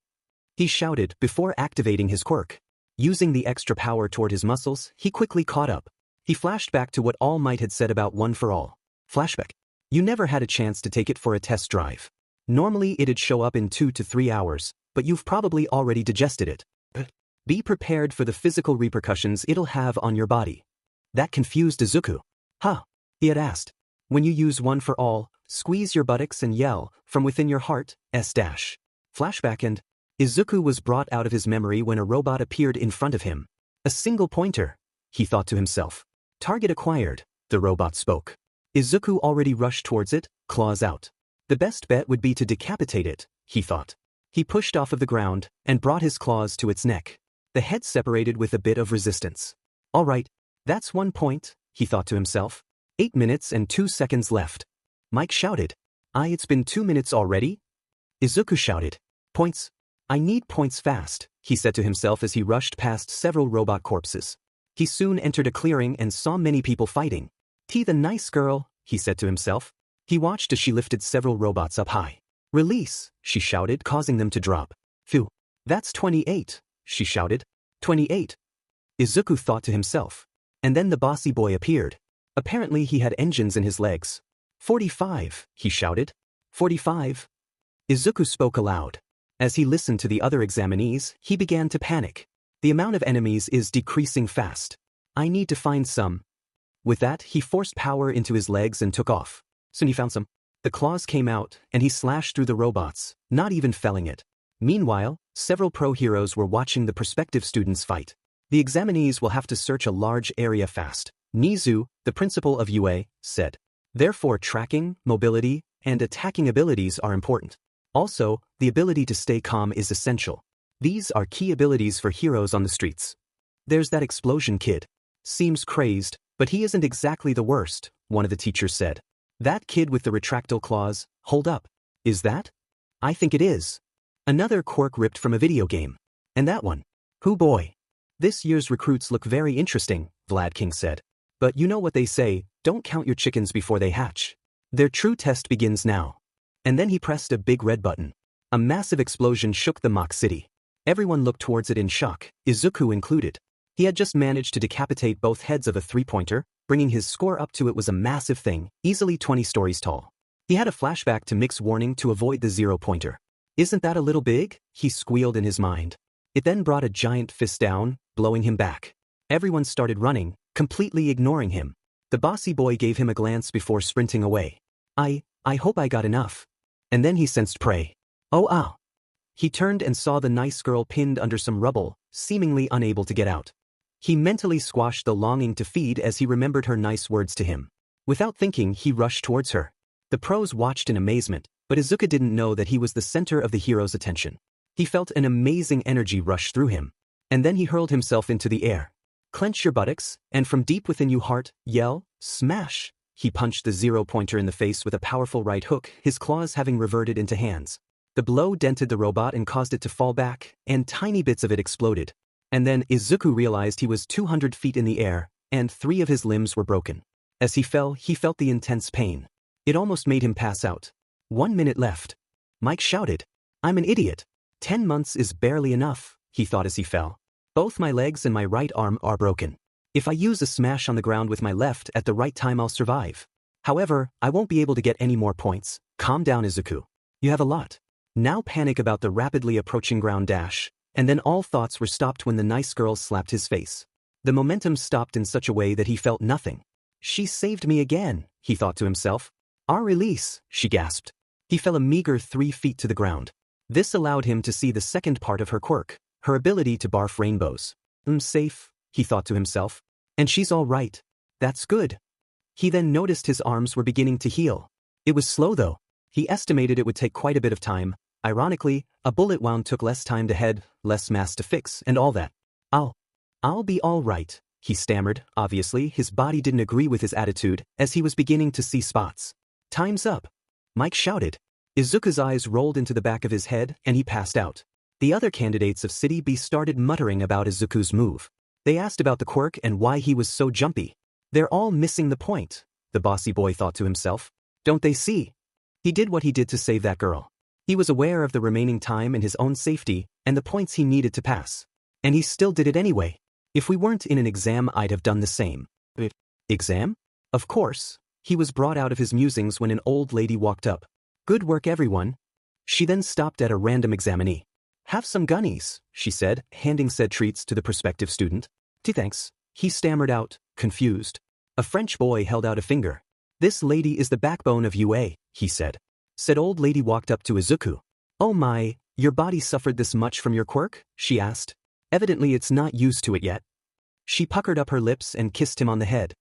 He shouted before activating his quirk. Using the extra power toward his muscles, he quickly caught up. He flashed back to what All Might had said about One for All. Flashback. You never had a chance to take it for a test drive. Normally it'd show up in 2 to 3 hours, but you've probably already digested it. Be prepared for the physical repercussions it'll have on your body. That confused Izuku. Huh? He had asked. When you use One for All, squeeze your buttocks and yell, from within your heart, S-. Flashback and Izuku was brought out of his memory when a robot appeared in front of him. A single pointer, he thought to himself. Target acquired, the robot spoke. Izuku already rushed towards it, claws out. The best bet would be to decapitate it, he thought. He pushed off of the ground and brought his claws to its neck. The head separated with a bit of resistance. Alright, that's 1 point, he thought to himself. 8 minutes and 2 seconds left. Mike shouted. It's been 2 minutes already? Izuku shouted. Points. I need points fast, he said to himself as he rushed past several robot corpses. He soon entered a clearing and saw many people fighting. The nice girl, he said to himself. He watched as she lifted several robots up high. Release, she shouted, causing them to drop. Phew. That's 28, she shouted. 28. Izuku thought to himself. And then the bossy boy appeared. Apparently he had engines in his legs. 45, he shouted. 45. Izuku spoke aloud. As he listened to the other examinees, he began to panic. The amount of enemies is decreasing fast. I need to find some. With that, he forced power into his legs and took off. Soon he found some. The claws came out, and he slashed through the robots, not even felling it. Meanwhile, several pro heroes were watching the prospective students fight. The examinees will have to search a large area fast. Nizu, the principal of UA, said. Therefore tracking, mobility, and attacking abilities are important. Also, the ability to stay calm is essential. These are key abilities for heroes on the streets. There's that explosion kid. Seems crazed, but he isn't exactly the worst, one of the teachers said. That kid with the retractile claws, hold up. Is that? I think it is. Another quirk ripped from a video game. And that one. Hoo boy. This year's recruits look very interesting, Vlad King said. But you know what they say, don't count your chickens before they hatch. Their true test begins now. And then he pressed a big red button. A massive explosion shook the mock city. Everyone looked towards it in shock, Izuku included. He had just managed to decapitate both heads of a three-pointer, bringing his score up to it was a massive thing, easily 20 stories tall. He had a flashback to Mick's warning to avoid the zero-pointer. Isn't that a little big? He squealed in his mind. It then brought a giant fist down, blowing him back. Everyone started running, completely ignoring him. The bossy boy gave him a glance before sprinting away. I hope I got enough. And then he sensed prey. Oh. He turned and saw the nice girl pinned under some rubble, seemingly unable to get out. He mentally squashed the longing to feed as he remembered her nice words to him. Without thinking, he rushed towards her. The pros watched in amazement, but Izuku didn't know that he was the center of the hero's attention. He felt an amazing energy rush through him. And then he hurled himself into the air. Clench your buttocks, and from deep within you heart, yell, smash. He punched the zero-pointer in the face with a powerful right hook, his claws having reverted into hands. The blow dented the robot and caused it to fall back, and tiny bits of it exploded. And then Izuku realized he was 200 feet in the air, and 3 of his limbs were broken. As he fell, he felt the intense pain. It almost made him pass out. 1 minute left. Mike shouted, "I'm an idiot. 10 months is barely enough," he thought as he fell. "Both my legs and my right arm are broken. If I use a smash on the ground with my left at the right time, I'll survive. However, I won't be able to get any more points." "Calm down, Izuku. You have a lot." Now panic about the rapidly approaching ground dash, and then all thoughts were stopped when the nice girl slapped his face. The momentum stopped in such a way that he felt nothing. "She saved me again," he thought to himself. "Our release," she gasped. He fell a meager 3 feet to the ground. This allowed him to see the second part of her quirk, her ability to barf rainbows. Safe," he thought to himself. "And she's all right. That's good." He then noticed his arms were beginning to heal. It was slow though. He estimated it would take quite a bit of time. Ironically, a bullet wound took less time to head, less mass to fix, and all that. I'll be all right," he stammered. Obviously, his body didn't agree with his attitude, as he was beginning to see spots. "Time's up," Mike shouted. Izuku's eyes rolled into the back of his head, and he passed out. The other candidates of City B started muttering about Izuku's move. They asked about the quirk and why he was so jumpy. "They're all missing the point," the bossy boy thought to himself. "Don't they see? He did what he did to save that girl. He was aware of the remaining time and his own safety, and the points he needed to pass. And he still did it anyway. If we weren't in an exam, I'd have done the same." Exam? Of course. He was brought out of his musings when an old lady walked up. "Good work, everyone." She then stopped at a random examinee. "Have some gunnies," she said, handing said treats to the prospective student. "Thanks," he stammered out, confused. A French boy held out a finger. "This lady is the backbone of UA," he said. Said old lady walked up to Izuku. "Oh my, your body suffered this much from your quirk?" she asked. "Evidently it's not used to it yet." She puckered up her lips and kissed him on the head.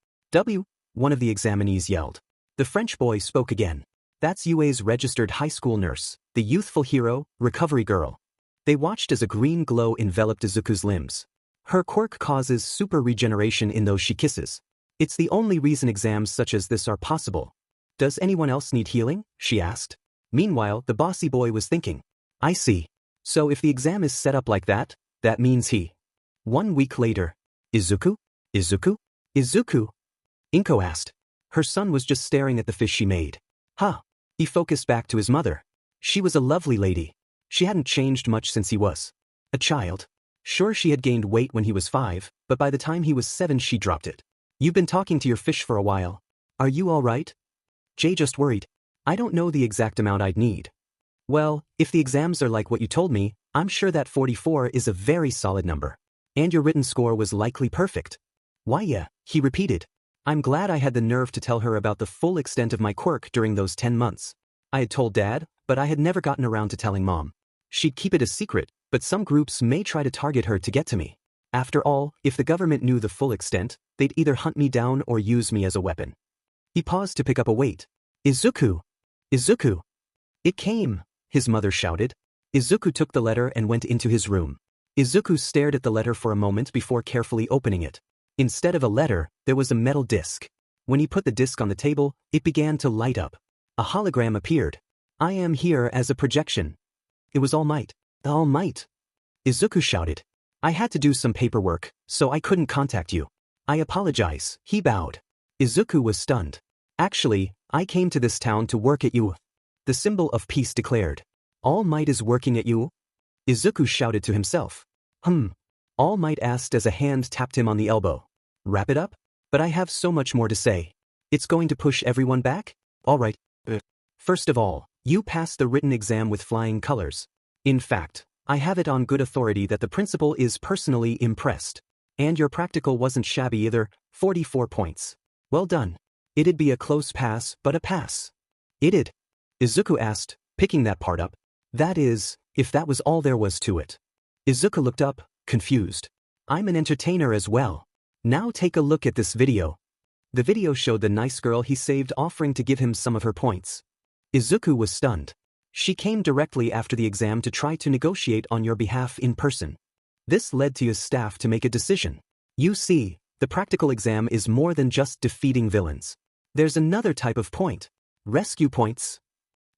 One of the examinees yelled. The French boy spoke again. "That's UA's registered high school nurse, the youthful hero, recovery girl." They watched as a green glow enveloped Izuku's limbs. Her quirk causes super regeneration in those she kisses. It's the only reason exams such as this are possible. "Does anyone else need healing?" she asked. Meanwhile, the bossy boy was thinking. "I see. So if the exam is set up like that, that means he." 1 week later. "Izuku? Izuku? Izuku?" Inko asked. Her son was just staring at the fish she made. "Huh." He focused back to his mother. She was a lovely lady. She hadn't changed much since he was a child. Sure, she had gained weight when he was 5, but by the time he was 7 she dropped it. "You've been talking to your fish for a while. Are you all right?" Jay just worried. "I don't know the exact amount I'd need." "Well, if the exams are like what you told me, I'm sure that 44 is a very solid number. And your written score was likely perfect." "Why yeah," he repeated. I'm glad I had the nerve to tell her about the full extent of my quirk during those 10 months. I had told Dad, but I had never gotten around to telling Mom. She'd keep it a secret, but some groups may try to target her to get to me. After all, if the government knew the full extent, they'd either hunt me down or use me as a weapon. He paused to pick up a weight. "Izuku! Izuku!" "It came," his mother shouted. Izuku took the letter and went into his room. Izuku stared at the letter for a moment before carefully opening it. Instead of a letter, there was a metal disc. When he put the disc on the table, it began to light up. A hologram appeared. "I am here as a projection." It was All Might. The All Might. Izuku shouted. "I had to do some paperwork, so I couldn't contact you. I apologize," he bowed. Izuku was stunned. "Actually, I came to this town to work at you." The symbol of peace declared. "All Might is working at you?" Izuku shouted to himself. All Might asked as a hand tapped him on the elbow. "Wrap it up? But I have so much more to say. It's going to push everyone back? All right. First of all, you passed the written exam with flying colors. In fact, I have it on good authority that the principal is personally impressed. And your practical wasn't shabby either, 44 points. Well done. It'd be a close pass, but a pass." "It'd?" Izuku asked, picking that part up. "That is, if that was all there was to it." Izuku looked up, confused. "I'm an entertainer as well. Now take a look at this video." The video showed the nice girl he saved offering to give him some of her points. Izuku was stunned. She came directly after the exam to try to negotiate on your behalf in person. This led to his staff to make a decision. You see, the practical exam is more than just defeating villains. There's another type of point. Rescue points.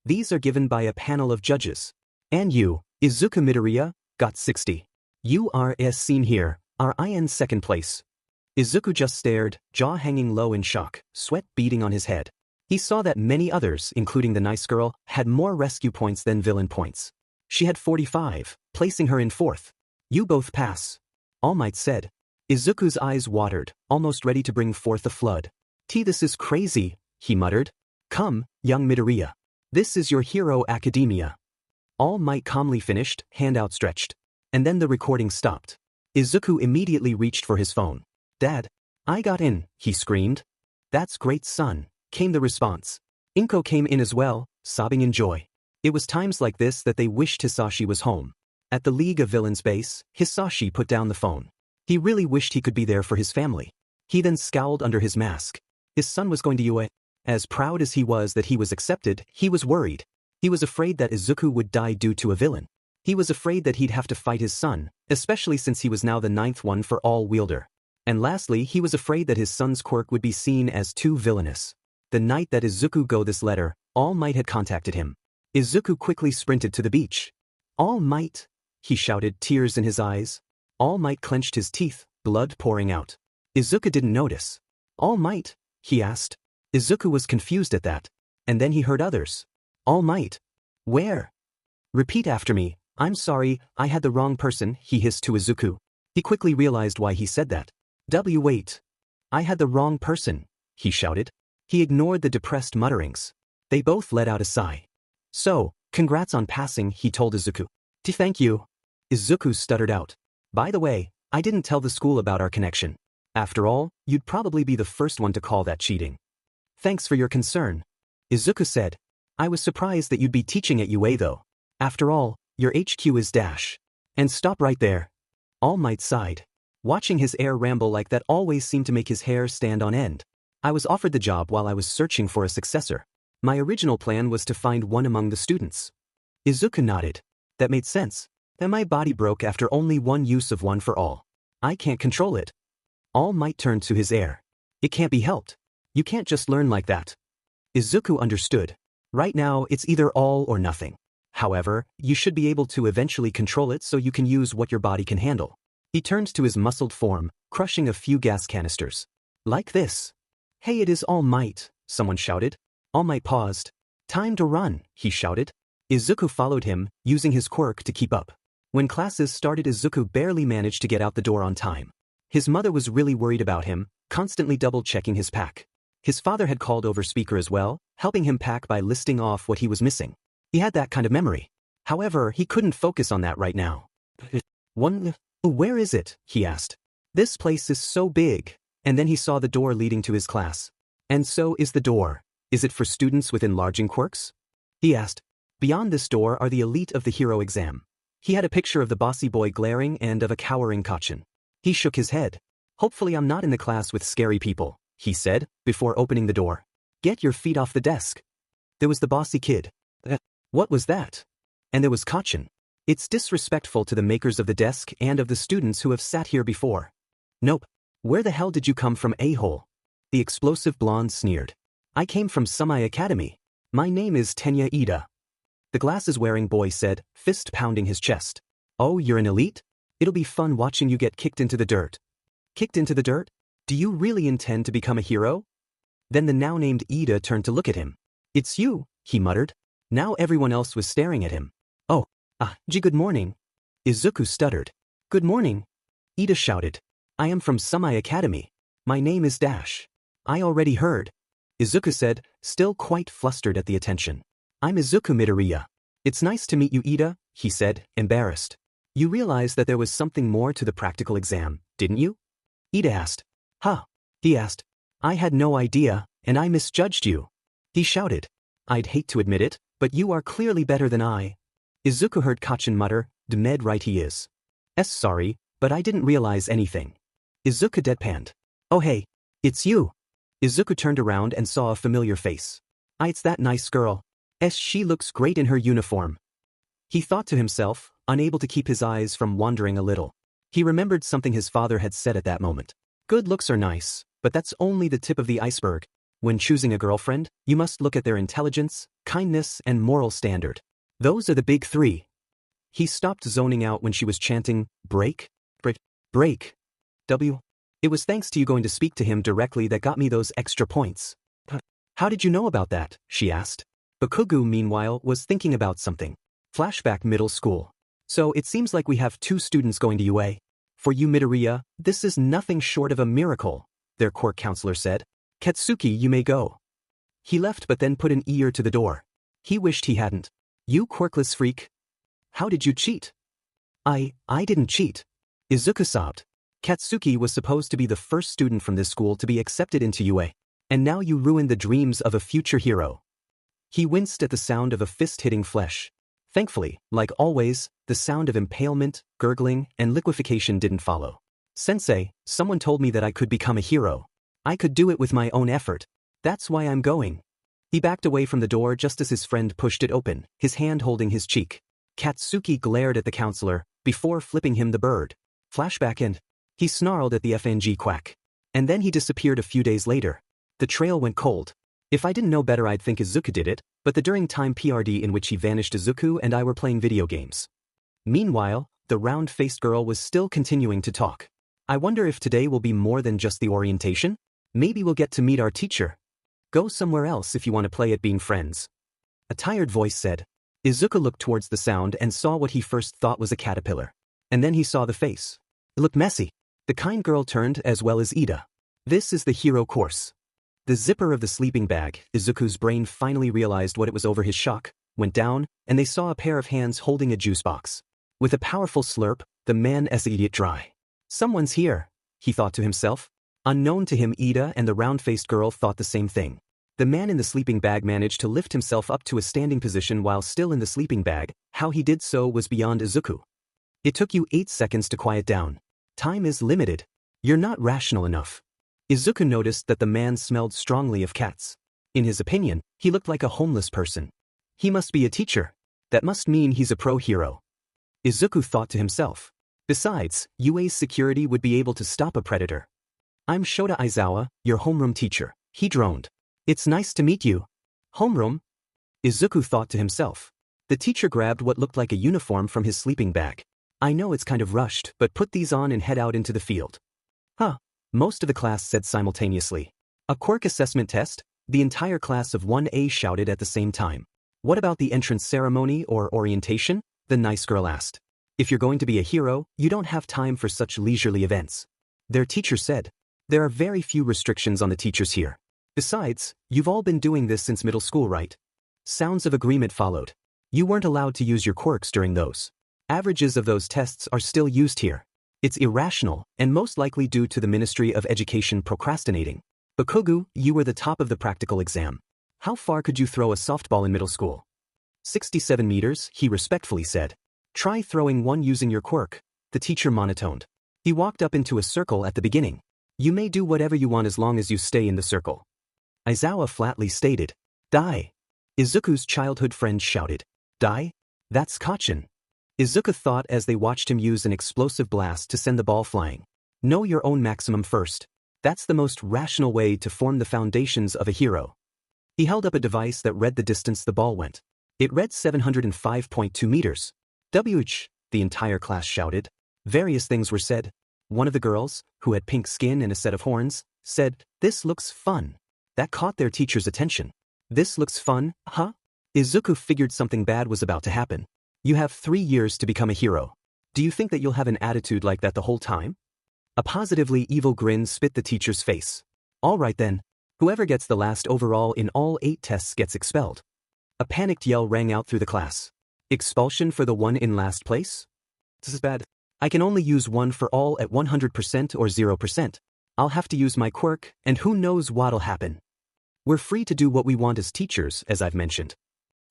These are given by a panel of judges. And you, Izuku Midoriya, got 60. You are as seen here, are in second place. Izuku just stared, jaw hanging low in shock, sweat beading on his head. He saw that many others, including the nice girl, had more rescue points than villain points. She had 45, placing her in fourth. You both pass. All Might said. Izuku's eyes watered, almost ready to bring forth a flood. This is crazy, he muttered. Come, young Midoriya. This is your hero academia. All Might calmly finished, hand outstretched. And then the recording stopped. Izuku immediately reached for his phone. Dad, I got in, he screamed. That's great, son, came the response. Inko came in as well, sobbing in joy. It was times like this that they wished Hisashi was home. At the League of Villains base, Hisashi put down the phone. He really wished he could be there for his family. He then scowled under his mask. His son was going to UA. As proud as he was that he was accepted, he was worried. He was afraid that Izuku would die due to a villain. He was afraid that he'd have to fight his son, especially since he was now the 9th one for all wielder. And lastly, he was afraid that his son's quirk would be seen as too villainous. The night that Izuku got this letter, All Might had contacted him. Izuku quickly sprinted to the beach. All Might, he shouted, tears in his eyes. All Might clenched his teeth, blood pouring out. Izuku didn't notice. All Might, he asked. Izuku was confused at that. And then he heard others. All Might. Where? Repeat after me. I'm sorry, I had the wrong person, he hissed to Izuku. He quickly realized why he said that. Wait. I had the wrong person, he shouted. He ignored the depressed mutterings. They both let out a sigh. So, congrats on passing, he told Izuku. Thank you. Izuku stuttered out. By the way, I didn't tell the school about our connection. After all, you'd probably be the first one to call that cheating. Thanks for your concern. Izuku said. I was surprised that you'd be teaching at UA though. After all, your HQ is Dash. And stop right there. All Might sighed. Watching his air ramble like that always seemed to make his hair stand on end. I was offered the job while I was searching for a successor. My original plan was to find one among the students. Izuku nodded. That made sense. Then my body broke after only one use of One for All. I can't control it. All Might turned to his heir. It can't be helped. You can't just learn like that. Izuku understood. Right now it's either all or nothing. However, you should be able to eventually control it so you can use what your body can handle. He turned to his muscled form, crushing a few gas canisters. Like this. Hey, it is All Might, someone shouted. All Might paused. Time to run, he shouted. Izuku followed him, using his quirk to keep up. When classes started, Izuku barely managed to get out the door on time. His mother was really worried about him, constantly double-checking his pack. His father had called over speaker as well, helping him pack by listing off what he was missing. He had that kind of memory. However, he couldn't focus on that right now. Where is it? He asked. This place is so big. And then he saw the door leading to his class. And so is the door. Is it for students with enlarging quirks? He asked. Beyond this door are the elite of the hero exam. He had a picture of the bossy boy glaring and of a cowering Kachin. He shook his head. Hopefully I'm not in the class with scary people, he said, before opening the door. Get your feet off the desk. There was the bossy kid. What was that? And there was Kachin. It's disrespectful to the makers of the desk and of the students who have sat here before. Nope. Where the hell did you come from, a-hole? The explosive blonde sneered. I came from Sumai Academy. My name is Tenya Ida. The glasses-wearing boy said, fist pounding his chest. Oh, you're an elite? It'll be fun watching you get kicked into the dirt. Kicked into the dirt? Do you really intend to become a hero? Then the now-named Ida turned to look at him. It's you, he muttered. Now everyone else was staring at him. Oh, good morning. Izuku stuttered. Good morning. Ida shouted. I am from Sumai Academy. My name is Dash. I already heard. Izuku said, still quite flustered at the attention. I'm Izuku Midoriya. It's nice to meet you, Ida, he said, embarrassed. You realized that there was something more to the practical exam, didn't you? Ida asked. Huh? He asked. I had no idea, and I misjudged you. He shouted. I'd hate to admit it, but you are clearly better than I. Izuku heard Kachin mutter, Demed right he is. Sorry, but I didn't realize anything. Izuku deadpanned. Oh hey, it's you. Izuku turned around and saw a familiar face. It's that nice girl. She looks great in her uniform. He thought to himself, unable to keep his eyes from wandering a little. He remembered something his father had said at that moment. Good looks are nice, but that's only the tip of the iceberg. When choosing a girlfriend, you must look at their intelligence, kindness, and moral standard. Those are the big three. He stopped zoning out when she was chanting, break, break, break. It was thanks to you going to speak to him directly that got me those extra points. How did you know about that? She asked. Bakugou, meanwhile, was thinking about something. Flashback middle school. So it seems like we have 2 students going to UA. For you Midoriya, this is nothing short of a miracle, their Quirk counselor said. Katsuki, you may go. He left but then put an ear to the door. He wished he hadn't. You Quirkless freak. How did you cheat? I didn't cheat. Izuku sobbed. Katsuki was supposed to be the first student from this school to be accepted into UA. And now you ruined the dreams of a future hero. He winced at the sound of a fist hitting flesh. Thankfully, like always, the sound of impalement, gurgling, and liquefaction didn't follow. Sensei, someone told me that I could become a hero. I could do it with my own effort. That's why I'm going. He backed away from the door just as his friend pushed it open, his hand holding his cheek. Katsuki glared at the counselor, before flipping him the bird. Flashback and he snarled at the FNG quack. And then he disappeared a few days later. The trail went cold. If I didn't know better I'd think Izuku did it, but the during time PRD in which he vanished Izuku and I were playing video games. Meanwhile, the round-faced girl was still continuing to talk. I wonder if today will be more than just the orientation? Maybe we'll get to meet our teacher. Go somewhere else if you want to play at being friends. A tired voice said. Izuku looked towards the sound and saw what he first thought was a caterpillar. And then he saw the face. It looked messy. The kind girl turned as well as Ida. This is the hero course. The zipper of the sleeping bag, Izuku's brain finally realized what it was over his shock, went down, and they saw a pair of hands holding a juice box. With a powerful slurp, the man essayed it dry. Someone's here, he thought to himself. Unknown to him, Ida and the round-faced girl thought the same thing. The man in the sleeping bag managed to lift himself up to a standing position while still in the sleeping bag. How he did so was beyond Izuku. It took you 8 seconds to quiet down. Time is limited. You're not rational enough. Izuku noticed that the man smelled strongly of cats. In his opinion, he looked like a homeless person. He must be a teacher. That must mean he's a pro-hero. Izuku thought to himself. Besides, UA's security would be able to stop a predator. I'm Shota Aizawa, your homeroom teacher, he droned. It's nice to meet you. Homeroom? Izuku thought to himself. The teacher grabbed what looked like a uniform from his sleeping bag. I know it's kind of rushed, but put these on and head out into the field. Huh. Most of the class said simultaneously. A Quirk assessment test? The entire class of 1A shouted at the same time. What about the entrance ceremony or orientation? The nice girl asked. If you're going to be a hero, you don't have time for such leisurely events. Their teacher said. There are very few restrictions on the teachers here. Besides, you've all been doing this since middle school, right? Sounds of agreement followed. You weren't allowed to use your quirks during those. Averages of those tests are still used here. It's irrational, and most likely due to the Ministry of Education procrastinating. Bakugou, you were the top of the practical exam. How far could you throw a softball in middle school? 67 meters, he respectfully said. Try throwing one using your quirk, the teacher monotoned. He walked up into a circle at the beginning. You may do whatever you want as long as you stay in the circle. Aizawa flatly stated. Die. Izuku's childhood friend shouted. Die? That's Kachin. Izuku thought as they watched him use an explosive blast to send the ball flying. Know your own maximum first. That's the most rational way to form the foundations of a hero. He held up a device that read the distance the ball went. It read 705.2 meters. WH, the entire class shouted. Various things were said. One of the girls, who had pink skin and a set of horns, said, "This looks fun." That caught their teacher's attention. This looks fun, huh? Izuku figured something bad was about to happen. You have 3 years to become a hero. Do you think that you'll have an attitude like that the whole time? A positively evil grin spit the teacher's face. All right then. Whoever gets the last overall in all 8 tests gets expelled. A panicked yell rang out through the class. Expulsion for the one in last place? This is bad. I can only use one for all at 100% or 0%. I'll have to use my quirk, and who knows what'll happen. We're free to do what we want as teachers, as I've mentioned.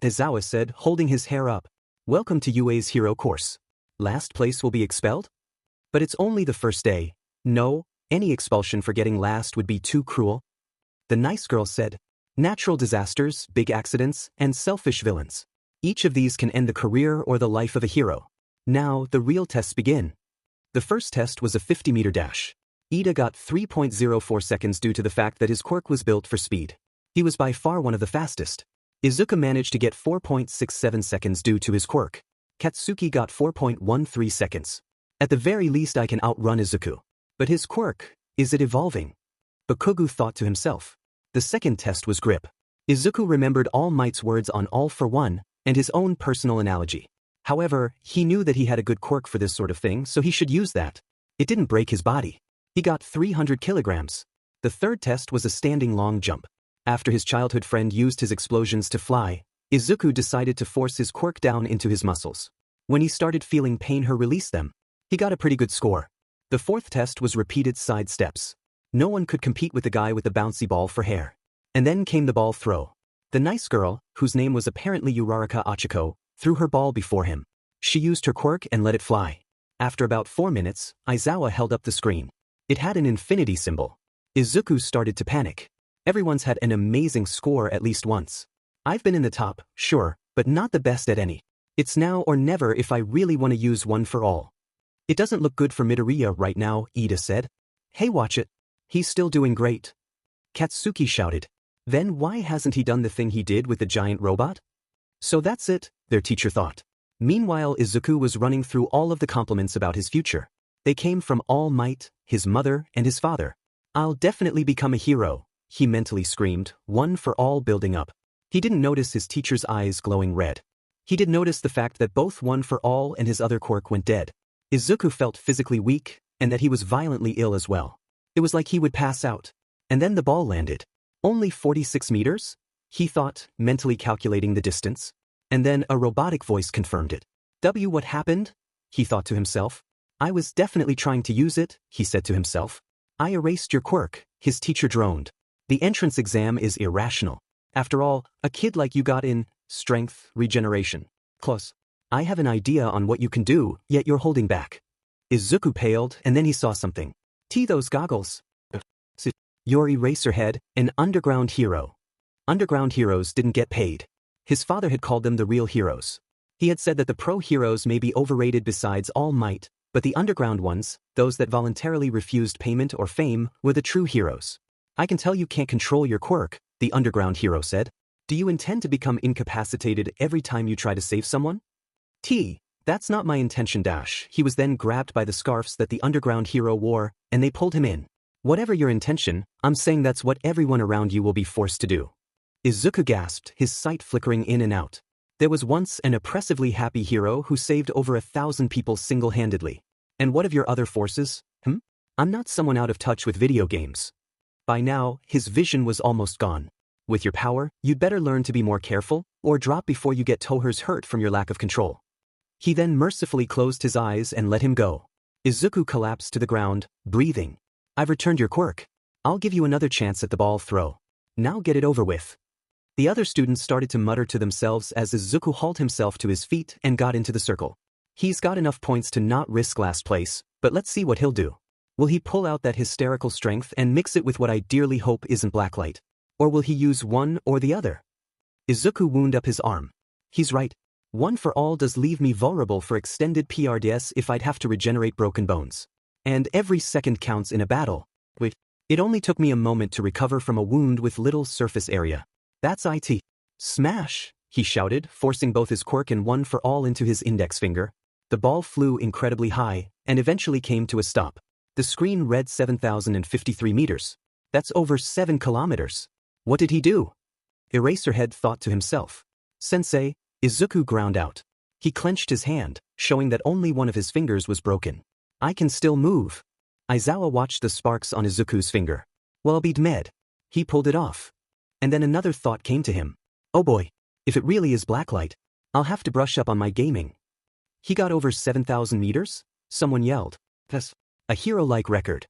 Aizawa said, holding his hair up. Welcome to UA's hero course. Last place will be expelled? But it's only the first day. No, any expulsion for getting last would be too cruel. The nice girl said, natural disasters, big accidents, and selfish villains. Each of these can end the career or the life of a hero. Now, the real tests begin. The first test was a 50-meter dash. Ida got 3.04 seconds due to the fact that his quirk was built for speed. He was by far one of the fastest. Izuku managed to get 4.67 seconds due to his quirk. Katsuki got 4.13 seconds. At the very least I can outrun Izuku. But his quirk, is it evolving? Bakugou thought to himself. The second test was grip. Izuku remembered All Might's words on All for One, and his own personal analogy. However, he knew that he had a good quirk for this sort of thing, so he should use that. It didn't break his body. He got 300 kilograms. The third test was a standing long jump. After his childhood friend used his explosions to fly, Izuku decided to force his quirk down into his muscles. When he started feeling pain, he released them. He got a pretty good score. The fourth test was repeated side steps. No one could compete with the guy with the bouncy ball for hair. And then came the ball throw. The nice girl, whose name was apparently Uraraka Achiko, threw her ball before him. She used her quirk and let it fly. After about 4 minutes, Aizawa held up the screen. It had an infinity symbol. Izuku started to panic. Everyone's had an amazing score at least once. I've been in the top, sure, but not the best at any. It's now or never if I really want to use one for all. It doesn't look good for Midoriya right now, Ida said. Hey, watch it. He's still doing great. Katsuki shouted. Then why hasn't he done the thing he did with the giant robot? So that's it, their teacher thought. Meanwhile, Izuku was running through all of the compliments about his future. They came from All Might, his mother, and his father. I'll definitely become a hero, he mentally screamed, one for all building up. He didn't notice his teacher's eyes glowing red. He did notice the fact that both one for all and his other quirk went dead. Izuku felt physically weak, and that he was violently ill as well. It was like he would pass out. And then the ball landed. Only 46 meters? He thought, mentally calculating the distance. And then a robotic voice confirmed it. What happened? He thought to himself. I was definitely trying to use it, he said to himself. I erased your quirk, his teacher droned. The entrance exam is irrational. After all, a kid like you got in, strength, regeneration. Close. I have an idea on what you can do, yet you're holding back. Izuku paled, and then he saw something. Those goggles. Your Eraserhead, an underground hero. Underground heroes didn't get paid. His father had called them the real heroes. He had said that the pro heroes may be overrated besides All Might, but the underground ones, those that voluntarily refused payment or fame, were the true heroes. I can tell you can't control your quirk, the underground hero said. Do you intend to become incapacitated every time you try to save someone? That's not my intention. He was then grabbed by the scarves that the underground hero wore, and they pulled him in. Whatever your intention, I'm saying that's what everyone around you will be forced to do. Izuku gasped, his sight flickering in and out. There was once an oppressively happy hero who saved over 1,000 people single-handedly. And what of your other forces? I'm not someone out of touch with video games. By now, his vision was almost gone. With your power, you'd better learn to be more careful, or drop before you get Toher's hurt from your lack of control. He then mercifully closed his eyes and let him go. Izuku collapsed to the ground, breathing. I've returned your quirk. I'll give you another chance at the ball throw. Now get it over with. The other students started to mutter to themselves as Izuku hauled himself to his feet and got into the circle. He's got enough points to not risk last place, but let's see what he'll do. Will he pull out that hysterical strength and mix it with what I dearly hope isn't blacklight? Or will he use one or the other? Izuku wound up his arm. He's right. One for all does leave me vulnerable for extended PRDS if I'd have to regenerate broken bones. And every second counts in a battle. Wait, it only took me a moment to recover from a wound with little surface area. That's it. Smash, he shouted, forcing both his quirk and one for all into his index finger. The ball flew incredibly high, and eventually came to a stop. The screen read 7,053 meters. That's over 7 kilometers. What did he do? Eraserhead thought to himself. Sensei, Izuku ground out. He clenched his hand, showing that only one of his fingers was broken. I can still move. Aizawa watched the sparks on Izuku's finger. Well, be med. He pulled it off. And then another thought came to him. Oh boy, if it really is blacklight, I'll have to brush up on my gaming. He got over 7,000 meters? Someone yelled. That's a hero-like record.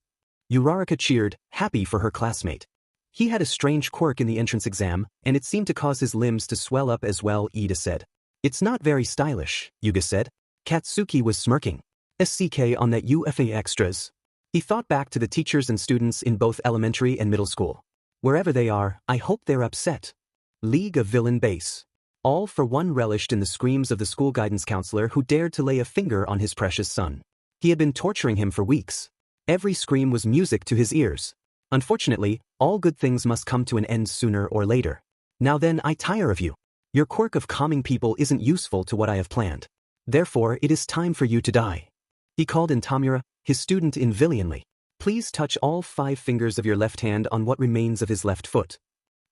Uraraka cheered, happy for her classmate. He had a strange quirk in the entrance exam, and it seemed to cause his limbs to swell up as well, Ida said. It's not very stylish, Yuga said. Katsuki was smirking. SCK on that UFA extras. He thought back to the teachers and students in both elementary and middle school. Wherever they are, I hope they're upset. League of Villain Base. All for one relished in the screams of the school guidance counselor who dared to lay a finger on his precious son. He had been torturing him for weeks. Every scream was music to his ears. Unfortunately, all good things must come to an end sooner or later. Now then, I tire of you. Your quirk of calming people isn't useful to what I have planned. Therefore, it is time for you to die. He called in Tamura, his student in villainly. Please touch all 5 fingers of your left hand on what remains of his left foot.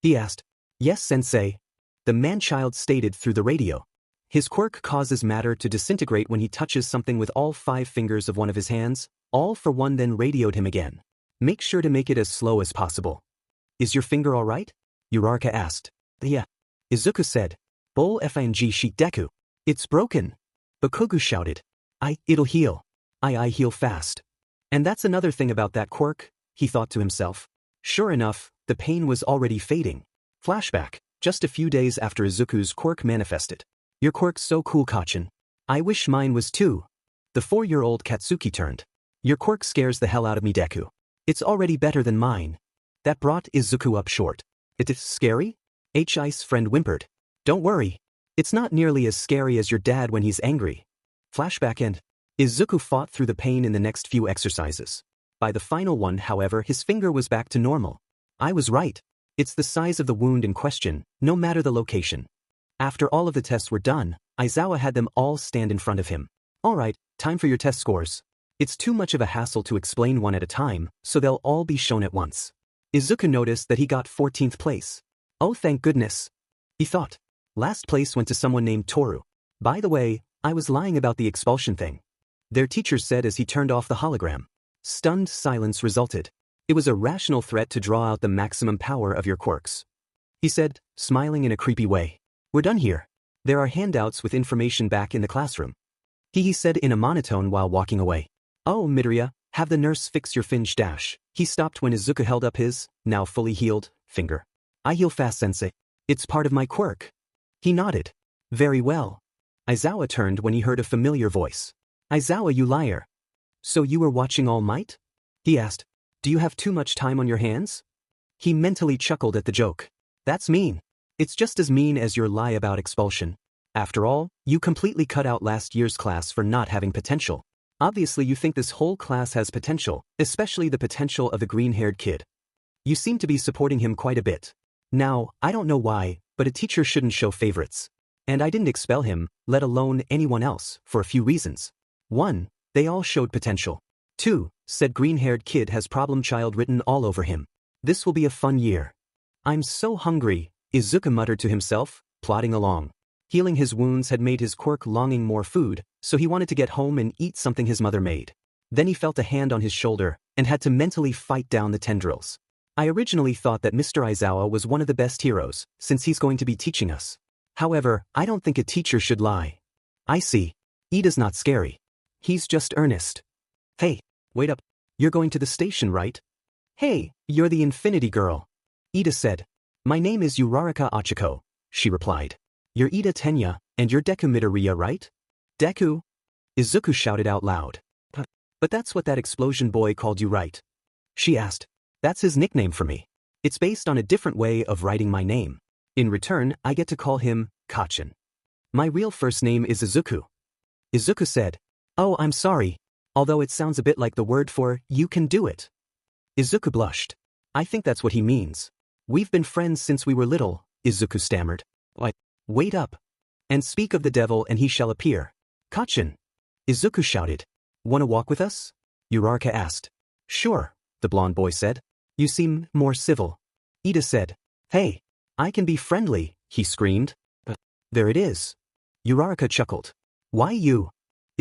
He asked. Yes, sensei. The man-child stated through the radio. His quirk causes matter to disintegrate when he touches something with all 5 fingers of one of his hands. All for one then radioed him again. Make sure to make it as slow as possible. Is your finger alright? Uraraka asked. Yeah. Izuku said. Bol fing sheet Deku. It's broken. Bakugou shouted. It'll heal. I heal fast. And that's another thing about that quirk, he thought to himself. Sure enough, the pain was already fading. Flashback, just a few days after Izuku's quirk manifested. Your quirk's so cool, Kachin. I wish mine was too. The 4-year-old Katsuki turned. Your quirk scares the hell out of me, Deku. It's already better than mine. That brought Izuku up short. It's scary? I's friend whimpered. Don't worry. It's not nearly as scary as your dad when he's angry. Flashback and Izuku fought through the pain in the next few exercises. By the final one, however, his finger was back to normal. I was right. It's the size of the wound in question, no matter the location. After all of the tests were done, Aizawa had them all stand in front of him. Alright, time for your test scores. It's too much of a hassle to explain one at a time, so they'll all be shown at once. Izuku noticed that he got 14th place. Oh, thank goodness. He thought. Last place went to someone named Toru. By the way, I was lying about the expulsion thing. Their teacher said as he turned off the hologram. Stunned silence resulted. It was a rational threat to draw out the maximum power of your quirks. He said, smiling in a creepy way. We're done here. There are handouts with information back in the classroom. He said in a monotone while walking away. Oh, Midoriya, have the nurse fix your finge dash. He stopped when Izuku held up his, now fully healed, finger. I heal fast, sensei. It's part of my quirk. He nodded. Very well. Aizawa turned when he heard a familiar voice. Aizawa, you liar. So you were watching All Might? He asked. Do you have too much time on your hands? He mentally chuckled at the joke. That's mean. It's just as mean as your lie about expulsion. After all, you completely cut out last year's class for not having potential. Obviously you think this whole class has potential, especially the potential of the green-haired kid. You seem to be supporting him quite a bit. Now, I don't know why, but a teacher shouldn't show favorites. And I didn't expel him, let alone anyone else, for a few reasons. 1. They all showed potential. 2. Said green-haired kid has problem child written all over him. This will be a fun year. I'm so hungry, Izuku muttered to himself, plodding along. Healing his wounds had made his quirk longing more food, so he wanted to get home and eat something his mother made. Then he felt a hand on his shoulder, and had to mentally fight down the tendrils. I originally thought that Mr. Aizawa was one of the best heroes, since he's going to be teaching us. However, I don't think a teacher should lie. I see. Ida's not scary. He's just earnest. Hey, wait up. You're going to the station, right? Hey, you're the Infinity Girl. Ida said. My name is Uraraka Achiko, she replied. You're Ida Tenya, and you're Deku Midoriya, right? Deku? Izuku shouted out loud. But that's what that explosion boy called you, right? She asked. That's his nickname for me. It's based on a different way of writing my name. In return, I get to call him Kachin. My real first name is Izuku. Izuku said. Oh, I'm sorry. Although it sounds a bit like the word for, you can do it. Izuku blushed. I think that's what he means. We've been friends since we were little, Izuku stammered. Wait up. And speak of the devil and he shall appear. Kachin. Izuku shouted. Wanna walk with us? Uraraka asked. Sure, the blonde boy said. You seem more civil. Ida said. Hey, I can be friendly, he screamed. There it is. Uraraka chuckled. Why you?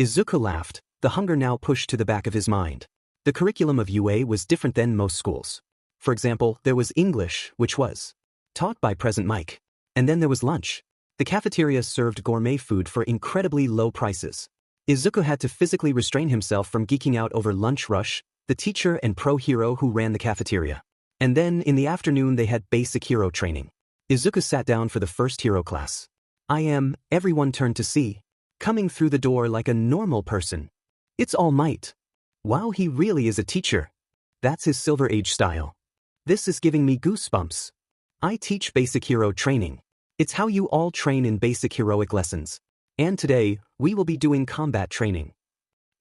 Izuku laughed, the hunger now pushed to the back of his mind. The curriculum of UA was different than most schools. For example, there was English, which was taught by Present Mike. And then there was lunch. The cafeteria served gourmet food for incredibly low prices. Izuku had to physically restrain himself from geeking out over Lunch Rush, the teacher and pro-hero who ran the cafeteria. And then, in the afternoon they had basic hero training. Izuku sat down for the first hero class. Everyone turned to see. Coming through the door like a normal person. It's All Might. Wow, he really is a teacher. That's his Silver Age style. This is giving me goosebumps. I teach basic hero training. It's how you all train in basic heroic lessons. And today, we will be doing combat training.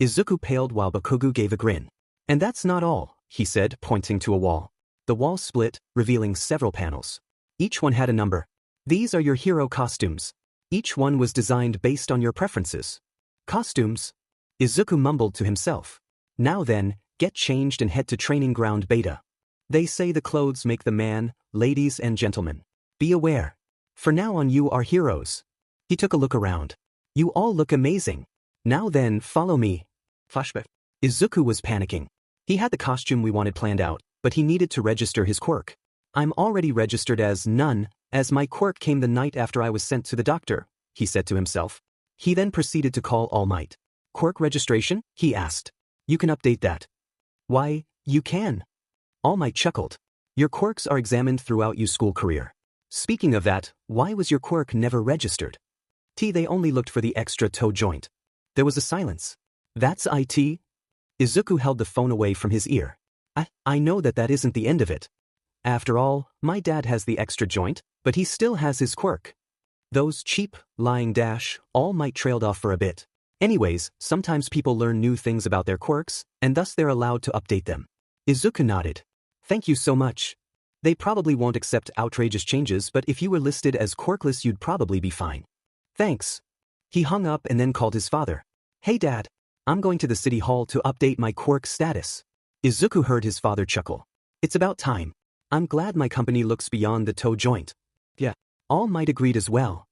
Izuku paled while Bakugou gave a grin. And that's not all, he said, pointing to a wall. The wall split, revealing several panels. Each one had a number. These are your hero costumes. Each one was designed based on your preferences. Costumes? Izuku mumbled to himself. Now then, get changed and head to training ground beta. They say the clothes make the man, ladies and gentlemen. Be aware. For now on you are heroes. He took a look around. You all look amazing. Now then, follow me. Flashback. Izuku was panicking. He had the costume we wanted planned out, but he needed to register his quirk. I'm already registered as none, as my quirk came the night after I was sent to the doctor, he said to himself. He then proceeded to call All Might. Quirk registration? He asked. You can update that. Why, you can. All Might chuckled. Your quirks are examined throughout your school career. Speaking of that, why was your quirk never registered? They only looked for the extra toe joint. There was a silence. That's it? Izuku held the phone away from his ear. I know that isn't the end of it. After all, my dad has the extra joint, but he still has his quirk. Those cheap, lying dash, All Might trailed off for a bit. Anyways, sometimes people learn new things about their quirks, and thus they're allowed to update them. Izuku nodded. Thank you so much. They probably won't accept outrageous changes, but if you were listed as Quirkless you'd probably be fine. Thanks. He hung up and then called his father. Hey Dad, I'm going to the city hall to update my quirk status. Izuku heard his father chuckle. It's about time. I'm glad my company looks beyond the toe joint. Yeah. All Might agreed as well.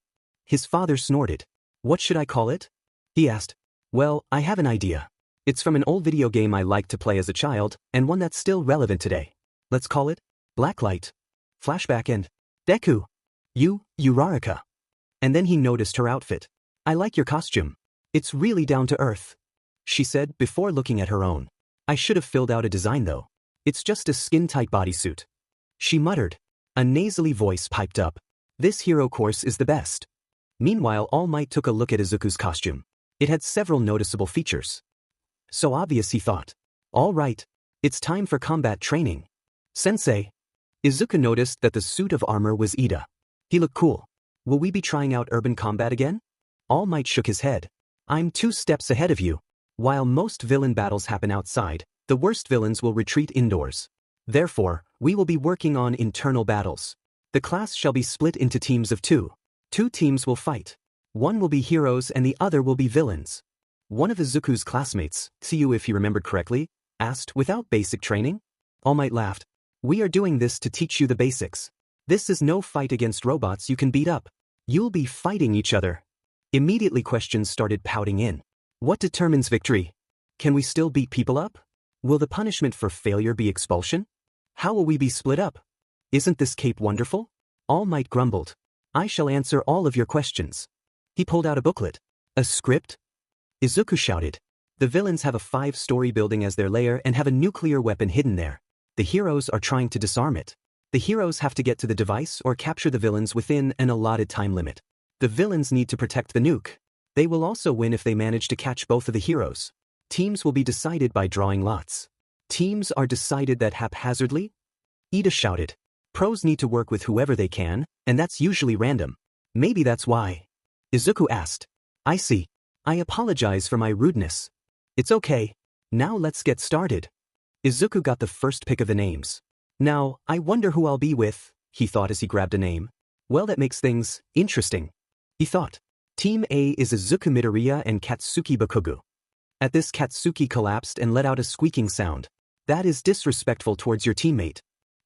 His father snorted. What should I call it? He asked. Well, I have an idea. It's from an old video game I liked to play as a child, and one that's still relevant today. Let's call it Blacklight. Flashback and Deku. Uraraka. And then he noticed her outfit. I like your costume. It's really down to earth. She said before looking at her own. I should have filled out a design though. It's just a skin-tight bodysuit. She muttered. A nasally voice piped up. This hero course is the best. Meanwhile, All Might took a look at Izuku's costume. It had several noticeable features. So obvious, he thought. All right. It's time for combat training. Sensei. Izuku noticed that the suit of armor was Ida. He looked cool. Will we be trying out urban combat again? All Might shook his head. I'm 2 steps ahead of you. While most villain battles happen outside, the worst villains will retreat indoors. Therefore, we will be working on internal battles. The class shall be split into teams of 2. 2 teams will fight. One will be heroes and the other will be villains. One of Izuku's classmates, Tsuyu if he remembered correctly, asked without basic training? All Might laughed. We are doing this to teach you the basics. This is no fight against robots you can beat up. You'll be fighting each other. Immediately questions started pouting in. What determines victory? Can we still beat people up? Will the punishment for failure be expulsion? How will we be split up? Isn't this cape wonderful? All Might grumbled. I shall answer all of your questions. He pulled out a booklet. A script? Izuku shouted. The villains have a 5-story building as their lair and have a nuclear weapon hidden there. The heroes are trying to disarm it. The heroes have to get to the device or capture the villains within an allotted time limit. The villains need to protect the nuke. They will also win if they manage to catch both of the heroes. Teams will be decided by drawing lots. Teams are decided that haphazardly? Ida shouted. Pros need to work with whoever they can, and that's usually random. Maybe that's why. Izuku asked. I see. I apologize for my rudeness. It's okay. Now let's get started. Izuku got the first pick of the names. Now, I wonder who I'll be with, he thought as he grabbed a name. Well, that makes things interesting. He thought. Team A is Izuku Midoriya and Katsuki Bakugou. At this, Katsuki collapsed and let out a squeaking sound. That is disrespectful towards your teammate.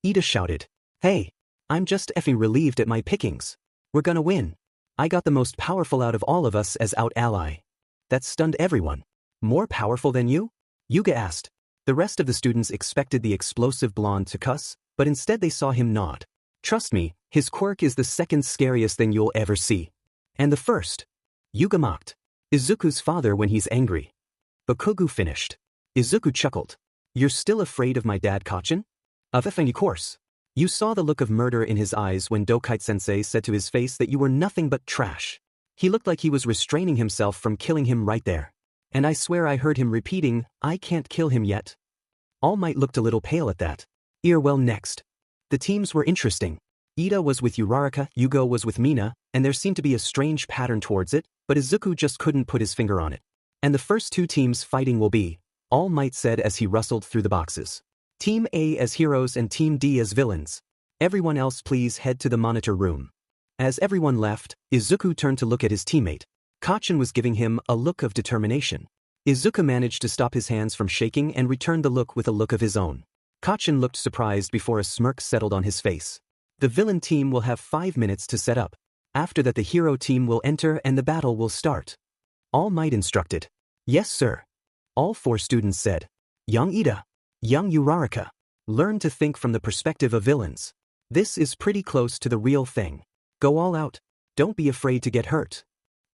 Ida shouted. Hey, I'm just effing relieved at my pickings. We're gonna win. I got the most powerful out of all of us as out ally. That stunned everyone. More powerful than you? Yuga asked. The rest of the students expected the explosive blonde to cuss, but instead they saw him nod. Trust me, his quirk is the second scariest thing you'll ever see. And the first. Yuga mocked. Izuku's father when he's angry. Bakugou finished. Izuku chuckled. You're still afraid of my dad Kachin? Of effing course. You saw the look of murder in his eyes when Dokite-sensei said to his face that you were nothing but trash. He looked like he was restraining himself from killing him right there. And I swear I heard him repeating, I can't kill him yet. All Might looked a little pale at that. Well, next. The teams were interesting. Ida was with Uraraka, Yugo was with Mina, and there seemed to be a strange pattern towards it, but Izuku just couldn't put his finger on it. And the first 2 teams fighting will be, All Might said as he rustled through the boxes. Team A as heroes and Team D as villains. Everyone else please head to the monitor room. As everyone left, Izuku turned to look at his teammate. Kacchan was giving him a look of determination. Izuku managed to stop his hands from shaking and returned the look with a look of his own. Kacchan looked surprised before a smirk settled on his face. The villain team will have 5 minutes to set up. After that the hero team will enter and the battle will start. All Might instructed. Yes sir. All 4 students said. Young Ida. Young Uraraka. Learn to think from the perspective of villains. This is pretty close to the real thing. Go all out. Don't be afraid to get hurt.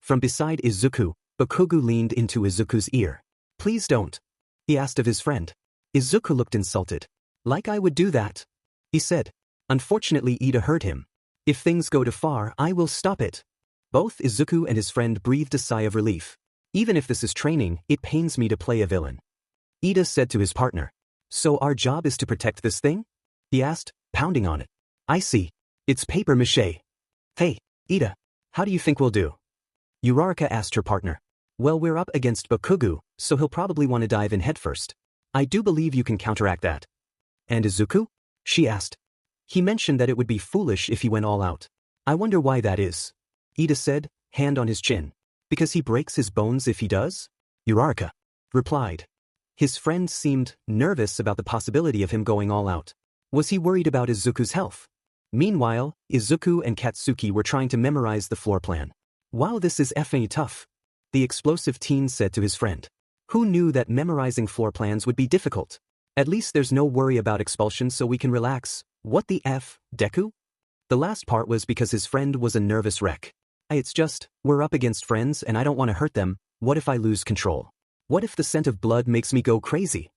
From beside Izuku, Bakugou leaned into Izuku's ear. Please don't. He asked of his friend. Izuku looked insulted. Like I would do that. He said. Unfortunately Ida heard him. If things go too far, I will stop it. Both Izuku and his friend breathed a sigh of relief. Even if this is training, it pains me to play a villain. Ida said to his partner. So our job is to protect this thing? He asked, pounding on it. I see. It's paper mache. Hey, Ida, how do you think we'll do? Uraraka asked her partner. Well, we're up against Bakugou, so he'll probably want to dive in headfirst. I do believe you can counteract that. And Izuku? She asked. He mentioned that it would be foolish if he went all out. I wonder why that is. Ida said, hand on his chin. Because he breaks his bones if he does? Uraraka replied. His friend seemed nervous about the possibility of him going all out. Was he worried about Izuku's health? Meanwhile, Izuku and Katsuki were trying to memorize the floor plan. Wow, this is effing tough. The explosive teen said to his friend. Who knew that memorizing floor plans would be difficult? At least there's no worry about expulsion so we can relax. What the F, Deku? The last part was because his friend was a nervous wreck. It's just, we're up against friends and I don't want to hurt them. What if I lose control? What if the scent of blood makes me go crazy?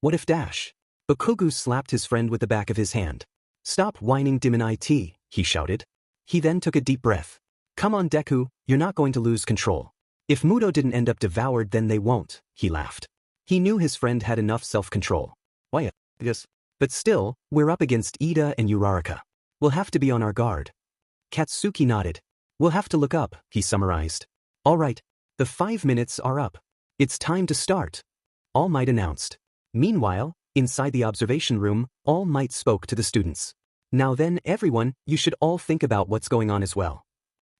What if dash? Bakugou slapped his friend with the back of his hand. Stop whining Demon IT, he shouted. He then took a deep breath. Come on Deku, you're not going to lose control. If Mudo didn't end up devoured then they won't, he laughed. He knew his friend had enough self-control. Why, yes. But still, we're up against Ida and Uraraka. We'll have to be on our guard. Katsuki nodded. We'll have to look up, he summarized. All right, the 5 minutes are up. It's time to start. All Might announced. Meanwhile, inside the observation room, All Might spoke to the students. Now then, everyone, you should all think about what's going on as well.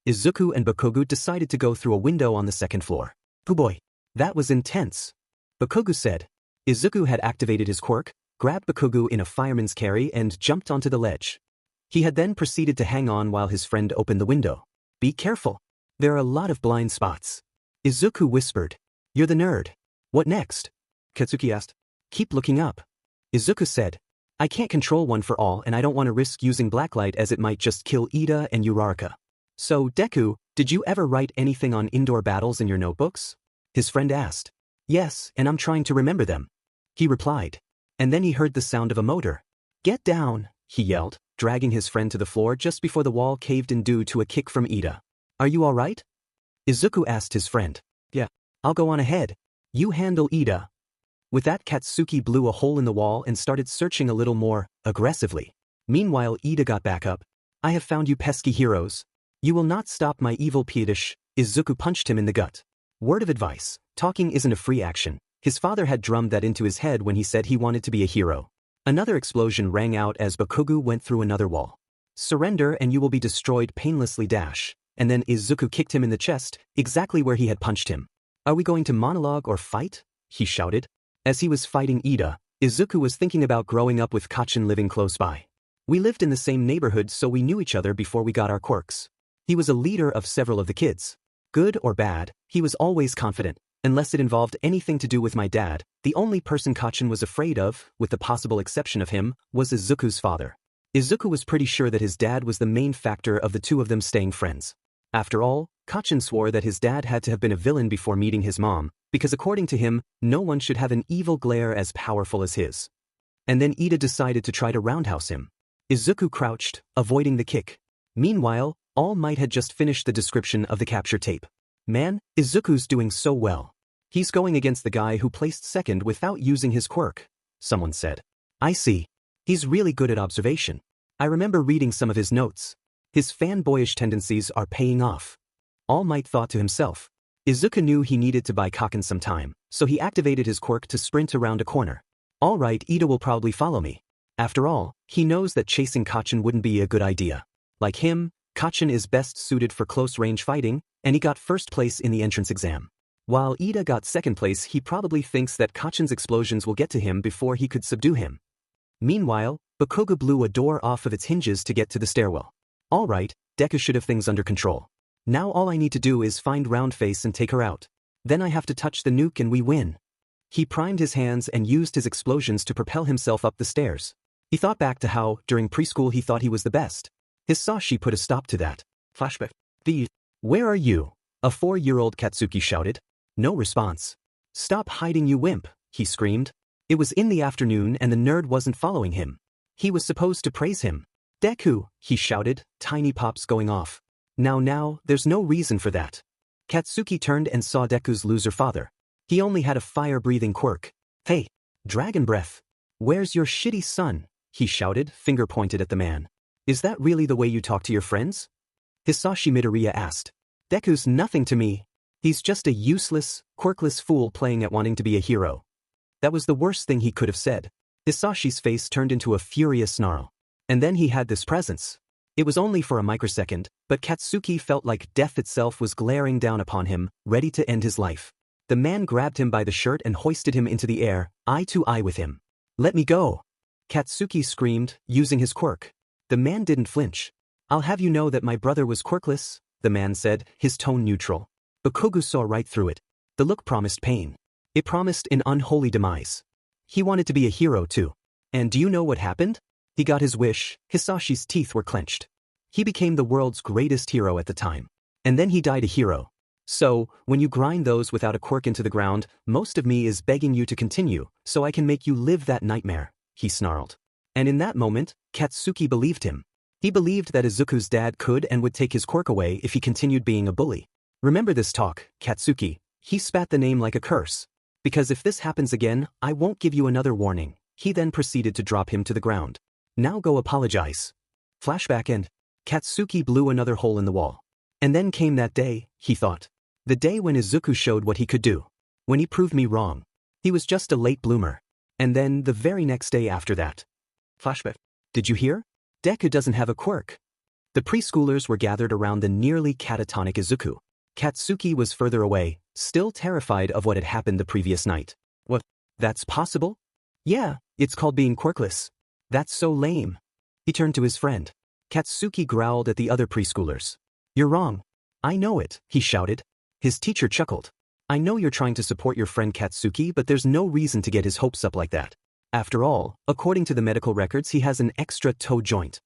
Izuku and Bakugou decided to go through a window on the 2nd floor. Oh boy, that was intense. Bakugou said. Izuku had activated his quirk, grabbed Bakugou in a fireman's carry and jumped onto the ledge. He had then proceeded to hang on while his friend opened the window. Be careful. There are a lot of blind spots. Izuku whispered. You're the nerd. What next? Katsuki asked. Keep looking up. Izuku said. I can't control one for all and I don't want to risk using blacklight as it might just kill Ida and Uraraka. So, Deku, did you ever write anything on indoor battles in your notebooks? His friend asked. Yes, and I'm trying to remember them. He replied. And then he heard the sound of a motor. Get down, he yelled, dragging his friend to the floor just before the wall caved in due to a kick from Ida. Are you all right? Izuku asked his friend. Yeah, I'll go on ahead. You handle Ida. With that, Katsuki blew a hole in the wall and started searching a little more aggressively. Meanwhile, Ida got back up. I have found you pesky heroes. You will not stop my evil Piedish. Izuku punched him in the gut. Word of advice, talking isn't a free action. His father had drummed that into his head when he said he wanted to be a hero. Another explosion rang out as Bakugou went through another wall. Surrender and you will be destroyed painlessly dash. And then Izuku kicked him in the chest, exactly where he had punched him. Are we going to monologue or fight? He shouted. As he was fighting Ida, Izuku was thinking about growing up with Kacchan living close by. We lived in the same neighborhood so we knew each other before we got our quirks. He was a leader of several of the kids. Good or bad, he was always confident. Unless it involved anything to do with my dad, the only person Kacchan was afraid of, with the possible exception of him, was Izuku's father. Izuku was pretty sure that his dad was the main factor of the two of them staying friends. After all, Kacchan swore that his dad had to have been a villain before meeting his mom, because according to him, no one should have an evil glare as powerful as his. And then Ida decided to try to roundhouse him. Izuku crouched, avoiding the kick. Meanwhile, All Might had just finished the description of the capture tape. Man, Izuku's doing so well. He's going against the guy who placed second without using his quirk, someone said. I see. He's really good at observation. I remember reading some of his notes. His fanboyish tendencies are paying off. All Might thought to himself. Izuku knew he needed to buy Kacchan some time, so he activated his quirk to sprint around a corner. All right, Ida will probably follow me. After all, he knows that chasing Kacchan wouldn't be a good idea. Like him, Kacchan is best suited for close-range fighting, and he got first place in the entrance exam. While Ida got second place, he probably thinks that Kacchan's explosions will get to him before he could subdue him. Meanwhile, Bakugou blew a door off of its hinges to get to the stairwell. Alright, Deku should have things under control. Now all I need to do is find Roundface and take her out. Then I have to touch the nuke and we win. He primed his hands and used his explosions to propel himself up the stairs. He thought back to how, during preschool, he thought he was the best. His Sashi put a stop to that. Flashback. Where are you? A 4-year-old Katsuki shouted. No response. Stop hiding, you wimp, he screamed. It was in the afternoon and the nerd wasn't following him. He was supposed to praise him. Deku, he shouted, tiny pops going off. Now, there's no reason for that. Katsuki turned and saw Deku's loser father. He only had a fire-breathing quirk. Hey, dragon breath. Where's your shitty son? He shouted, finger pointed at the man. Is that really the way you talk to your friends? Izuku Midoriya asked. Deku's nothing to me. He's just a useless, quirkless fool playing at wanting to be a hero. That was the worst thing he could have said. Isagi's face turned into a furious snarl. And then he had this presence. It was only for a microsecond, but Katsuki felt like death itself was glaring down upon him, ready to end his life. The man grabbed him by the shirt and hoisted him into the air, eye to eye with him. Let me go! Katsuki screamed, using his quirk. The man didn't flinch. I'll have you know that my brother was quirkless, the man said, his tone neutral. Bakugou saw right through it. The look promised pain. It promised an unholy demise. He wanted to be a hero too. And do you know what happened? He got his wish. Hisagi's teeth were clenched. He became the world's greatest hero at the time. And then he died a hero. So, when you grind those without a quirk into the ground, most of me is begging you to continue, so I can make you live that nightmare, he snarled. And in that moment, Katsuki believed him. He believed that Izuku's dad could and would take his quirk away if he continued being a bully. Remember this talk, Katsuki, he spat the name like a curse. Because if this happens again, I won't give you another warning. He then proceeded to drop him to the ground. Now go apologize. Flashback and Katsuki blew another hole in the wall. And then came that day, he thought. The day when Izuku showed what he could do. When he proved me wrong. He was just a late bloomer. And then the very next day after that. Flashback. Did you hear? Deku doesn't have a quirk. The preschoolers were gathered around the nearly catatonic Izuku. Katsuki was further away, still terrified of what had happened the previous night. What? That's possible? Yeah, it's called being quirkless. That's so lame. He turned to his friend. Katsuki growled at the other preschoolers. You're wrong. I know it, he shouted. His teacher chuckled. I know you're trying to support your friend Katsuki, but there's no reason to get his hopes up like that. After all, according to the medical records, he has an extra toe joint.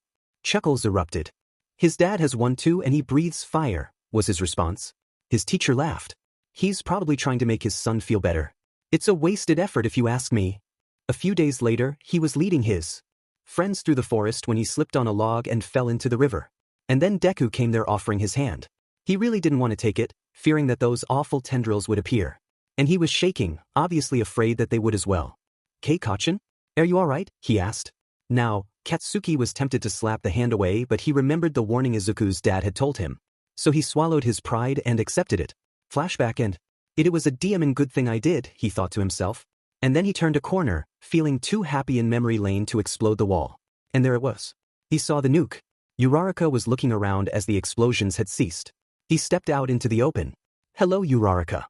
Chuckles erupted. His dad has one too and he breathes fire, was his response. His teacher laughed. He's probably trying to make his son feel better. It's a wasted effort if you ask me. A few days later, he was leading his friends through the forest when he slipped on a log and fell into the river. And then Deku came there offering his hand. He really didn't want to take it, fearing that those awful tendrils would appear. And he was shaking, obviously afraid that they would as well. Kacchan? Are you alright? He asked. Now, Katsuki was tempted to slap the hand away, but he remembered the warning Izuku's dad had told him. So he swallowed his pride and accepted it. Flashback and it was a damn good thing I did, he thought to himself. And then he turned a corner, feeling too happy in memory lane to explode the wall. And there it was. He saw the nuke. Uraraka was looking around as the explosions had ceased. He stepped out into the open. Hello, Uraraka.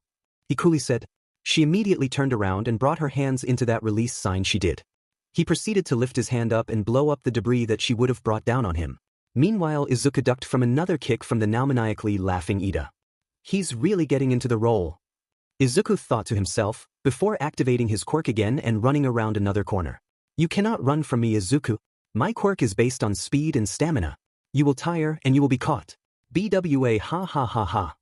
He coolly said. She immediately turned around and brought her hands into that release sign she did. He proceeded to lift his hand up and blow up the debris that she would have brought down on him. Meanwhile, Izuku ducked from another kick from the now maniacally laughing Ida. He's really getting into the role. Izuku thought to himself, before activating his quirk again and running around another corner. You cannot run from me, Izuku. My quirk is based on speed and stamina. You will tire and you will be caught. BWA ha ha ha ha.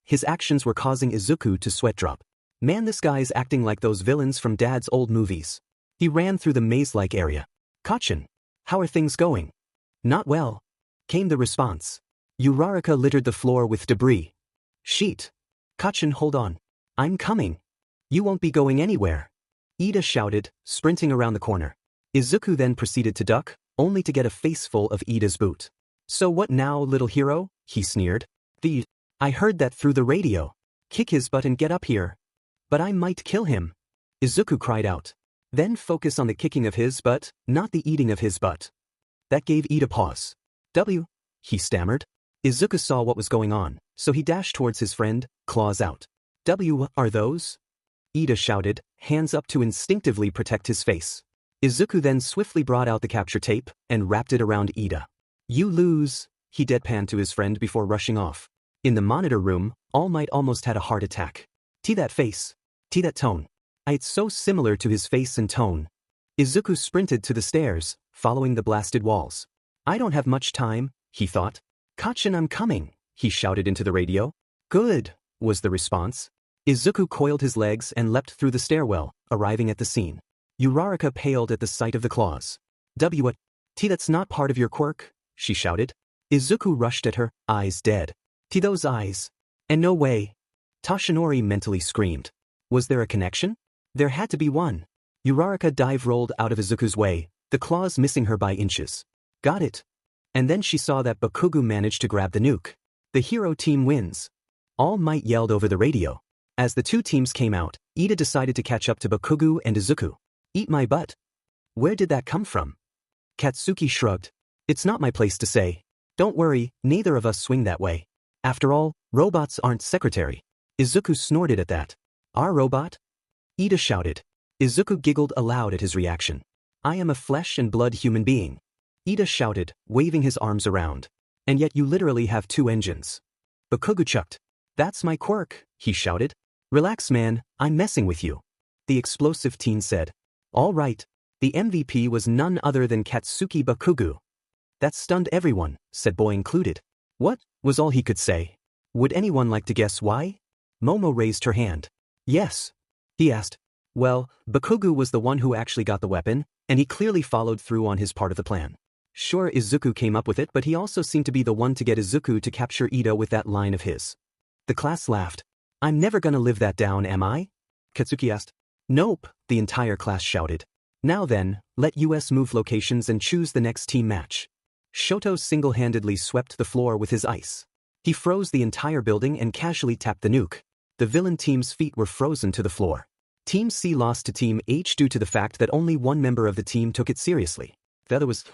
His actions were causing Izuku to sweat drop. Man, this guy's acting like those villains from Dad's old movies. He ran through the maze-like area. Kacchan, how are things going? Not well, came the response. Uraraka littered the floor with debris. Sheet. Kacchan, hold on. I'm coming. You won't be going anywhere. Ida shouted, sprinting around the corner. Izuku then proceeded to duck, only to get a faceful of Ida's boot. So what now, little hero? He sneered. I heard that through the radio. Kick his butt and get up here. But I might kill him. Izuku cried out. Then focus on the kicking of his butt, not the eating of his butt. That gave Ida pause. He stammered. Izuku saw what was going on, so he dashed towards his friend, claws out. Are those? Ida shouted, hands up to instinctively protect his face. Izuku then swiftly brought out the capture tape and wrapped it around Ida. You lose, he deadpanned to his friend before rushing off. In the monitor room, All Might almost had a heart attack. That face. That tone. It's so similar to his face and tone. Izuku sprinted to the stairs, following the blasted walls. I don't have much time, he thought. Kachin, I'm coming, he shouted into the radio. Good, was the response. Izuku coiled his legs and leapt through the stairwell, arriving at the scene. Uraraka paled at the sight of the claws. That's not part of your quirk, she shouted. Izuku rushed at her, eyes dead. Those eyes. And no way. Toshinori mentally screamed. Was there a connection? There had to be one. Uraraka dive-rolled out of Izuku's way, the claws missing her by inches. Got it. And then she saw that Bakugou managed to grab the nuke. The hero team wins. All Might yelled over the radio. As the two teams came out, Ida decided to catch up to Bakugou and Izuku. Eat my butt. Where did that come from? Katsuki shrugged. It's not my place to say. Don't worry, neither of us swing that way. After all, robots aren't secretary. Izuku snorted at that. Our robot? Ida shouted. Izuku giggled aloud at his reaction. I am a flesh and blood human being. Ida shouted, waving his arms around. And yet you literally have two engines. Bakugou chucked. That's my quirk, he shouted. Relax, man, I'm messing with you. The explosive teen said. All right. The MVP was none other than Katsuki Bakugou. That stunned everyone, said Boy included. What, was all he could say. Would anyone like to guess why? Momo raised her hand. Yes. He asked. Well, Bakugou was the one who actually got the weapon, and he clearly followed through on his part of the plan. Sure, Izuku came up with it, but he also seemed to be the one to get Izuku to capture Ida with that line of his. The class laughed. I'm never gonna live that down, am I? Katsuki asked. Nope, the entire class shouted. Now then, let US move locations and choose the next team match. Shoto single-handedly swept the floor with his ice. He froze the entire building and casually tapped the nuke. The villain team's feet were frozen to the floor. Team C lost to Team H due to the fact that only one member of the team took it seriously. The other was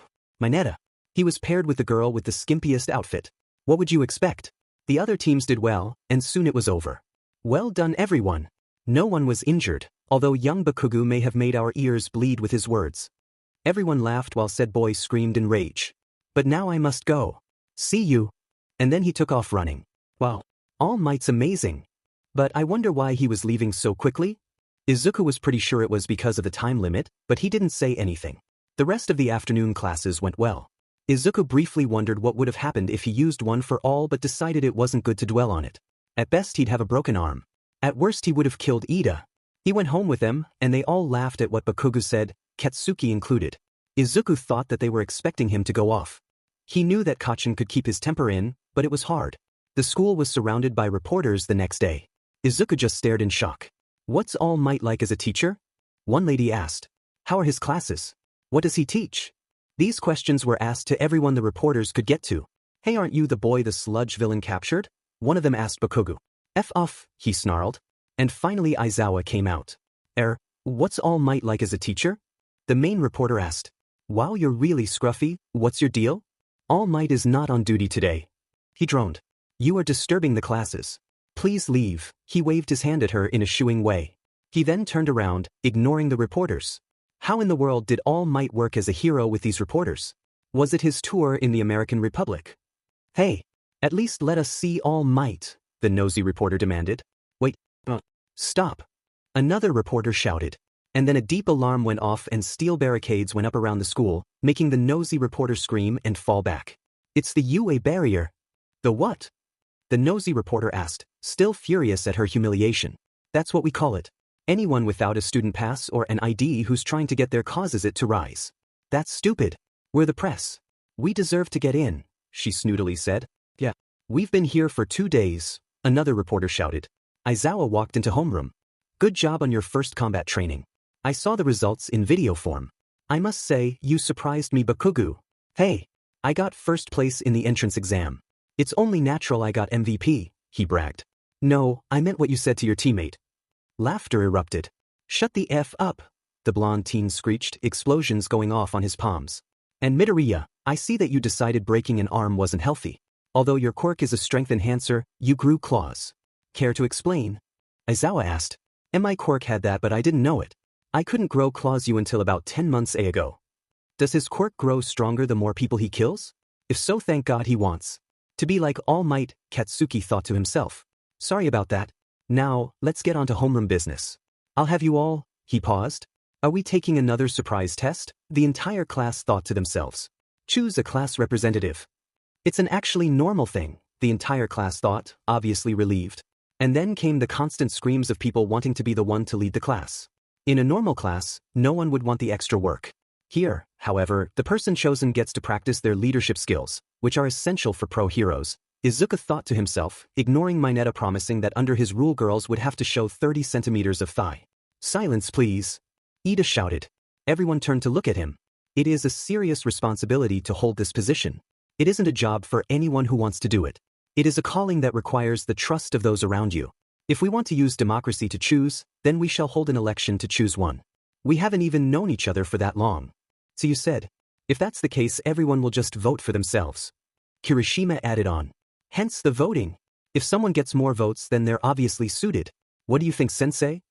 Mineta. He was paired with the girl with the skimpiest outfit. What would you expect? The other teams did well, and soon it was over. Well done, everyone. No one was injured, although young Bakugou may have made our ears bleed with his words. Everyone laughed while said boy screamed in rage. But now I must go. See you. And then he took off running. Wow. All Might's amazing. But I wonder why he was leaving so quickly? Izuku was pretty sure it was because of the time limit, but he didn't say anything. The rest of the afternoon classes went well. Izuku briefly wondered what would have happened if he used one for all but decided it wasn't good to dwell on it. At best he'd have a broken arm. At worst he would have killed Ida. He went home with them, and they all laughed at what Bakugou said, Katsuki included. Izuku thought that they were expecting him to go off. He knew that Kachin could keep his temper in, but it was hard. The school was surrounded by reporters the next day. Izuku just stared in shock. What's All Might like as a teacher? One lady asked. How are his classes? What does he teach? These questions were asked to everyone the reporters could get to. Hey, aren't you the boy the sludge villain captured? One of them asked Bakugou. F off, he snarled. And finally Aizawa came out. What's All Might like as a teacher? The main reporter asked. Wow, you're really scruffy, what's your deal? All Might is not on duty today. He droned. You are disturbing the classes. Please leave, he waved his hand at her in a shooing way. He then turned around, ignoring the reporters. How in the world did All Might work as a hero with these reporters? Was it his tour in the American Republic? Hey, at least let us see All Might, the nosy reporter demanded. Wait, stop. Another reporter shouted. And then a deep alarm went off and steel barricades went up around the school, making the nosy reporter scream and fall back. It's the UA barrier. The what? The nosy reporter asked, still furious at her humiliation. That's what we call it. Anyone without a student pass or an ID who's trying to get there causes it to rise. That's stupid. We're the press. We deserve to get in, she snootily said. Yeah. We've been here for 2 days, another reporter shouted. Aizawa walked into homeroom. Good job on your first combat training. I saw the results in video form. I must say, you surprised me, Bakugou. Hey, I got first place in the entrance exam. It's only natural I got MVP, he bragged. No, I meant what you said to your teammate. Laughter erupted. Shut the F up, the blonde teen screeched, explosions going off on his palms. And Midoriya, I see that you decided breaking an arm wasn't healthy. Although your quirk is a strength enhancer, you grew claws. Care to explain? Aizawa asked. My quirk had that, but I didn't know it. I couldn't grow claws you until about 10 months ago. Does his quirk grow stronger the more people he kills? If so, thank God he wants to be like All Might, Katsuki thought to himself. Sorry about that. Now, let's get on to homeroom business. I'll have you all, he paused. Are we taking another surprise test? The entire class thought to themselves. Choose a class representative. It's an actually normal thing, the entire class thought, obviously relieved. And then came the constant screams of people wanting to be the one to lead the class. In a normal class, no one would want the extra work. Here, however, the person chosen gets to practice their leadership skills, which are essential for pro heroes. Izuku thought to himself, ignoring Mineta promising that under his rule girls would have to show 30 centimeters of thigh. Silence please. Ida shouted. Everyone turned to look at him. It is a serious responsibility to hold this position. It isn't a job for anyone who wants to do it. It is a calling that requires the trust of those around you. If we want to use democracy to choose, then we shall hold an election to choose one. We haven't even known each other for that long. So you said, if that's the case, everyone will just vote for themselves. Kirishima added on. Hence the voting. If someone gets more votes, then they're obviously suited. What do you think, sensei?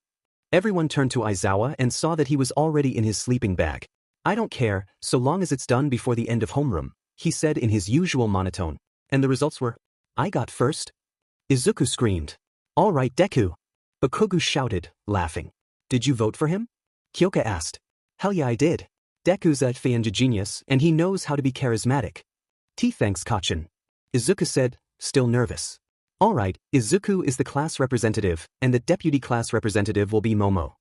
Everyone turned to Aizawa and saw that he was already in his sleeping bag. I don't care, so long as it's done before the end of homeroom, he said in his usual monotone. And the results were, I got first. Izuku screamed. All right, Deku. Bakugou shouted, laughing. Did you vote for him? Kyoka asked. Hell yeah, I did. Deku's a fan genius, and he knows how to be charismatic. Thanks, Kachin. Izuku said, still nervous. All right, Izuku is the class representative, and the deputy class representative will be Momo.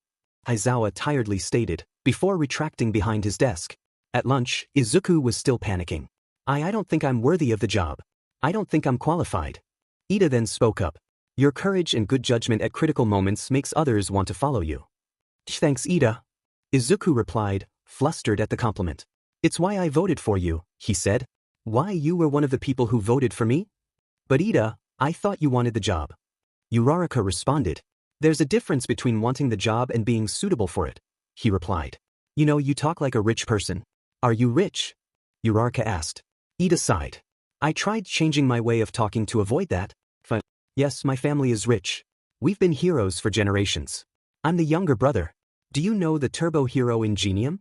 Aizawa tiredly stated, before retracting behind his desk. At lunch, Izuku was still panicking. I don't think I'm worthy of the job. I don't think I'm qualified. Ida then spoke up. Your courage and good judgment at critical moments makes others want to follow you. Thanks, Ida. Izuku replied, flustered at the compliment. It's why I voted for you, he said. Why you were one of the people who voted for me? But Ida, I thought you wanted the job. Uraraka responded. There's a difference between wanting the job and being suitable for it, he replied. You know, you talk like a rich person. Are you rich? Uraraka asked. Ida sighed. I tried changing my way of talking to avoid that. Yes, my family is rich. We've been heroes for generations. I'm the younger brother. Do you know the turbo hero Ingenium?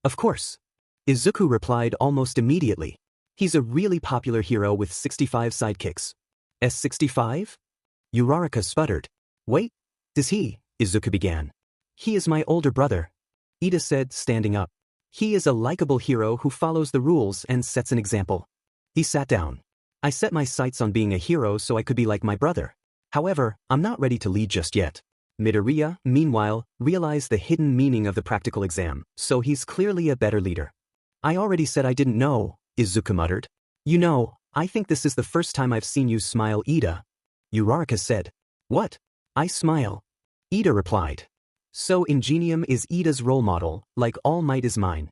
Of course. Izuku replied almost immediately. He's a really popular hero with 65 sidekicks. S65? Uraraka sputtered. Wait, does he? Izuku began. He is my older brother. Ida said, standing up. He is a likable hero who follows the rules and sets an example. He sat down. I set my sights on being a hero so I could be like my brother. However, I'm not ready to lead just yet. Midoriya, meanwhile, realized the hidden meaning of the practical exam, so he's clearly a better leader. I already said I didn't know, Izuku muttered. You know, I think this is the first time I've seen you smile, Ida. Uraraka said. What? I smile. Ida replied. So Ingenium is Ida's role model, like All Might is mine.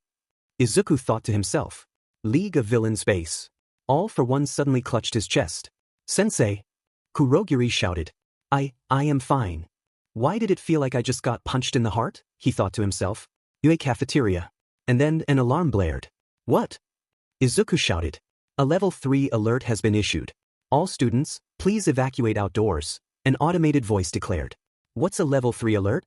Izuku thought to himself. League of Villains base. All for one suddenly clutched his chest. Sensei. Kurogiri shouted. I am fine. Why did it feel like I just got punched in the heart? He thought to himself. Yue cafeteria. And then an alarm blared. What? Izuku shouted. A level 3 alert has been issued. All students, please evacuate outdoors, an automated voice declared. What's a level 3 alert?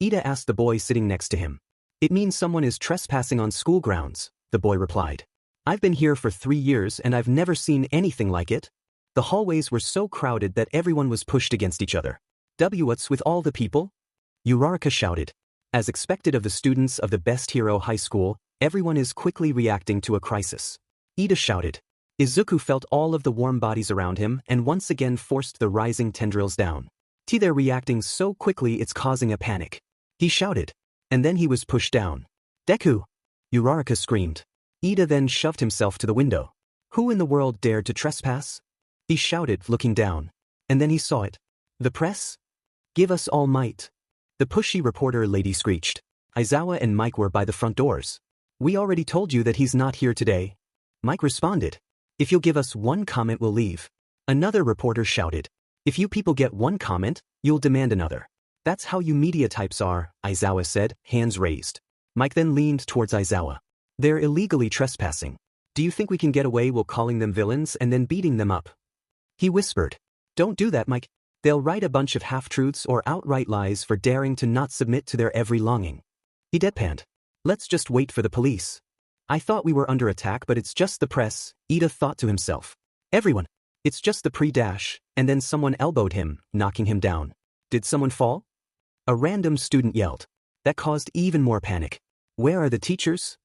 Ida asked the boy sitting next to him. It means someone is trespassing on school grounds, the boy replied. I've been here for 3 years and I've never seen anything like it. The hallways were so crowded that everyone was pushed against each other. What's with all the people? Uraraka shouted. As expected of the students of the best hero high school, everyone is quickly reacting to a crisis. Ida shouted. Izuku felt all of the warm bodies around him and once again forced the rising tendrils down. They're reacting so quickly it's causing a panic. He shouted. And then he was pushed down. Deku! Uraraka screamed. Ida then shoved himself to the window. Who in the world dared to trespass? He shouted, looking down. And then he saw it. The press? Give us All Might. The pushy reporter lady screeched. Aizawa and Mike were by the front doors. We already told you that he's not here today. Mike responded. If you'll give us one comment, we'll leave. Another reporter shouted. If you people get one comment, you'll demand another. That's how you media types are, Aizawa said, hands raised. Mike then leaned towards Aizawa. They're illegally trespassing. Do you think we can get away while calling them villains and then beating them up? He whispered. Don't do that, Mike. They'll write a bunch of half-truths or outright lies for daring to not submit to their every longing. He deadpanned. Let's just wait for the police. I thought we were under attack, but it's just the press, Ida thought to himself. Everyone. It's just the pre-dash, and then someone elbowed him, knocking him down. Did someone fall? A random student yelled. That caused even more panic. Where are the teachers?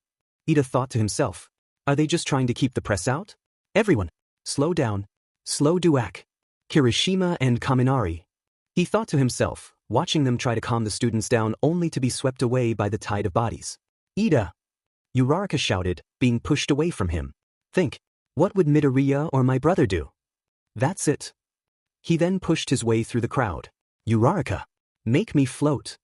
Ida thought to himself. Are they just trying to keep the press out? Everyone. Slow down. Slow duak. Kirishima and Kaminari. He thought to himself, watching them try to calm the students down only to be swept away by the tide of bodies. Ida! Uraraka shouted, being pushed away from him. Think. What would Midoriya or my brother do? That's it. He then pushed his way through the crowd. Uraraka! Make me float!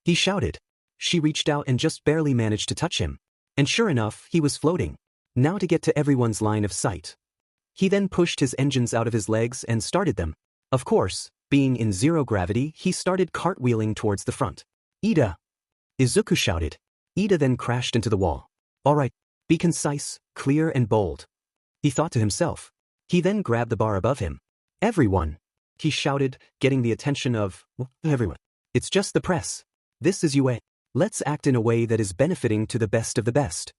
He shouted. She reached out and just barely managed to touch him. And sure enough, he was floating. Now to get to everyone's line of sight. He then pushed his engines out of his legs and started them. Of course, being in zero gravity, he started cartwheeling towards the front. Ida! Izuku shouted. Ida then crashed into the wall. Alright, be concise, clear and bold. He thought to himself. He then grabbed the bar above him. Everyone! He shouted, getting the attention of everyone. It's just the press. This is UA. Let's act in a way that is benefiting to the best of the best.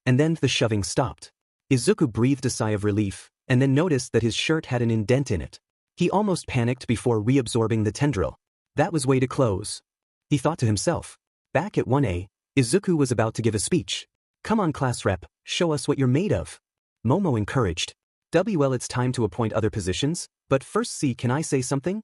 And then the shoving stopped. Izuku breathed a sigh of relief, and then noticed that his shirt had an indent in it. He almost panicked before reabsorbing the tendril. That was way to close. He thought to himself. Back at 1A, Izuku was about to give a speech. Come on class rep, show us what you're made of. Momo encouraged. Well, it's time to appoint other positions, but first see, can I say something?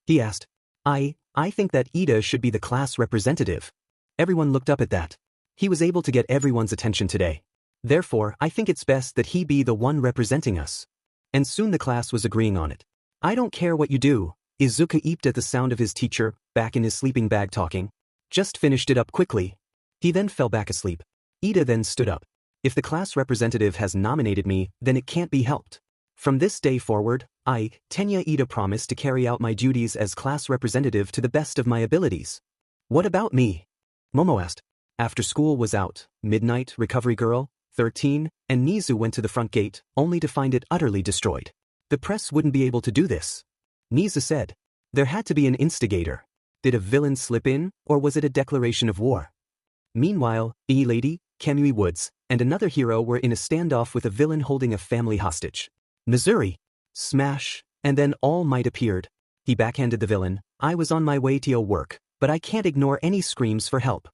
He asked. I think that Ida should be the class representative. Everyone looked up at that. He was able to get everyone's attention today. Therefore, I think it's best that he be the one representing us. And soon the class was agreeing on it. I don't care what you do, Izuku eeped at the sound of his teacher, back in his sleeping bag talking. Just finished it up quickly. He then fell back asleep. Ida then stood up. If the class representative has nominated me, then it can't be helped. From this day forward, I, Tenya Ida, promise to carry out my duties as class representative to the best of my abilities. What about me? Momo asked. After school was out, Midnight, Recovery Girl, 13, and Nizu went to the front gate, only to find it utterly destroyed. The press wouldn't be able to do this. Nizu said. There had to be an instigator. Did a villain slip in, or was it a declaration of war? Meanwhile, E-Lady, Kamui Woods, and another hero were in a standoff with a villain holding a family hostage. Missouri. Smash, and then All Might appeared. He backhanded the villain. I was on my way to your work, but I can't ignore any screams for help.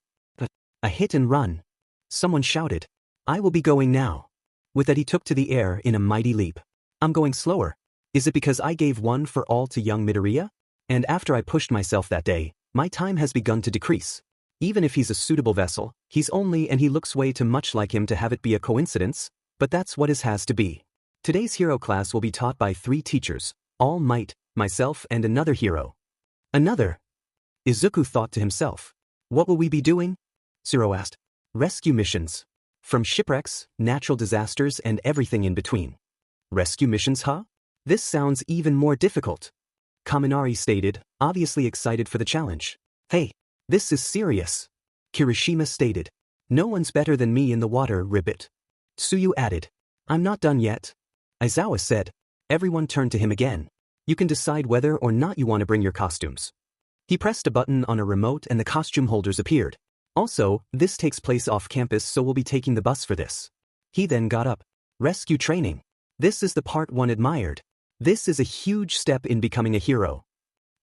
A hit and run. Someone shouted. I will be going now. With that he took to the air in a mighty leap. I'm going slower. Is it because I gave one for all to young Midoriya? And after I pushed myself that day, my time has begun to decrease. Even if he's a suitable vessel, he's only and he looks way too much like him to have it be a coincidence, but that's what it has to be. Today's hero class will be taught by 3 teachers, All Might, myself and another hero. Another? Izuku thought to himself. What will we be doing? Zero asked. Rescue missions. From shipwrecks, natural disasters and everything in between. Rescue missions, huh? This sounds even more difficult. Kaminari stated, obviously excited for the challenge. Hey, this is serious. Kirishima stated. No one's better than me in the water, Ribbit. Tsuyu added. I'm not done yet. Aizawa said. Everyone turned to him again. You can decide whether or not you want to bring your costumes. He pressed a button on a remote and the costume holders appeared. Also, this takes place off campus, so we'll be taking the bus for this. He then got up. Rescue training. This is the part one admired. This is a huge step in becoming a hero.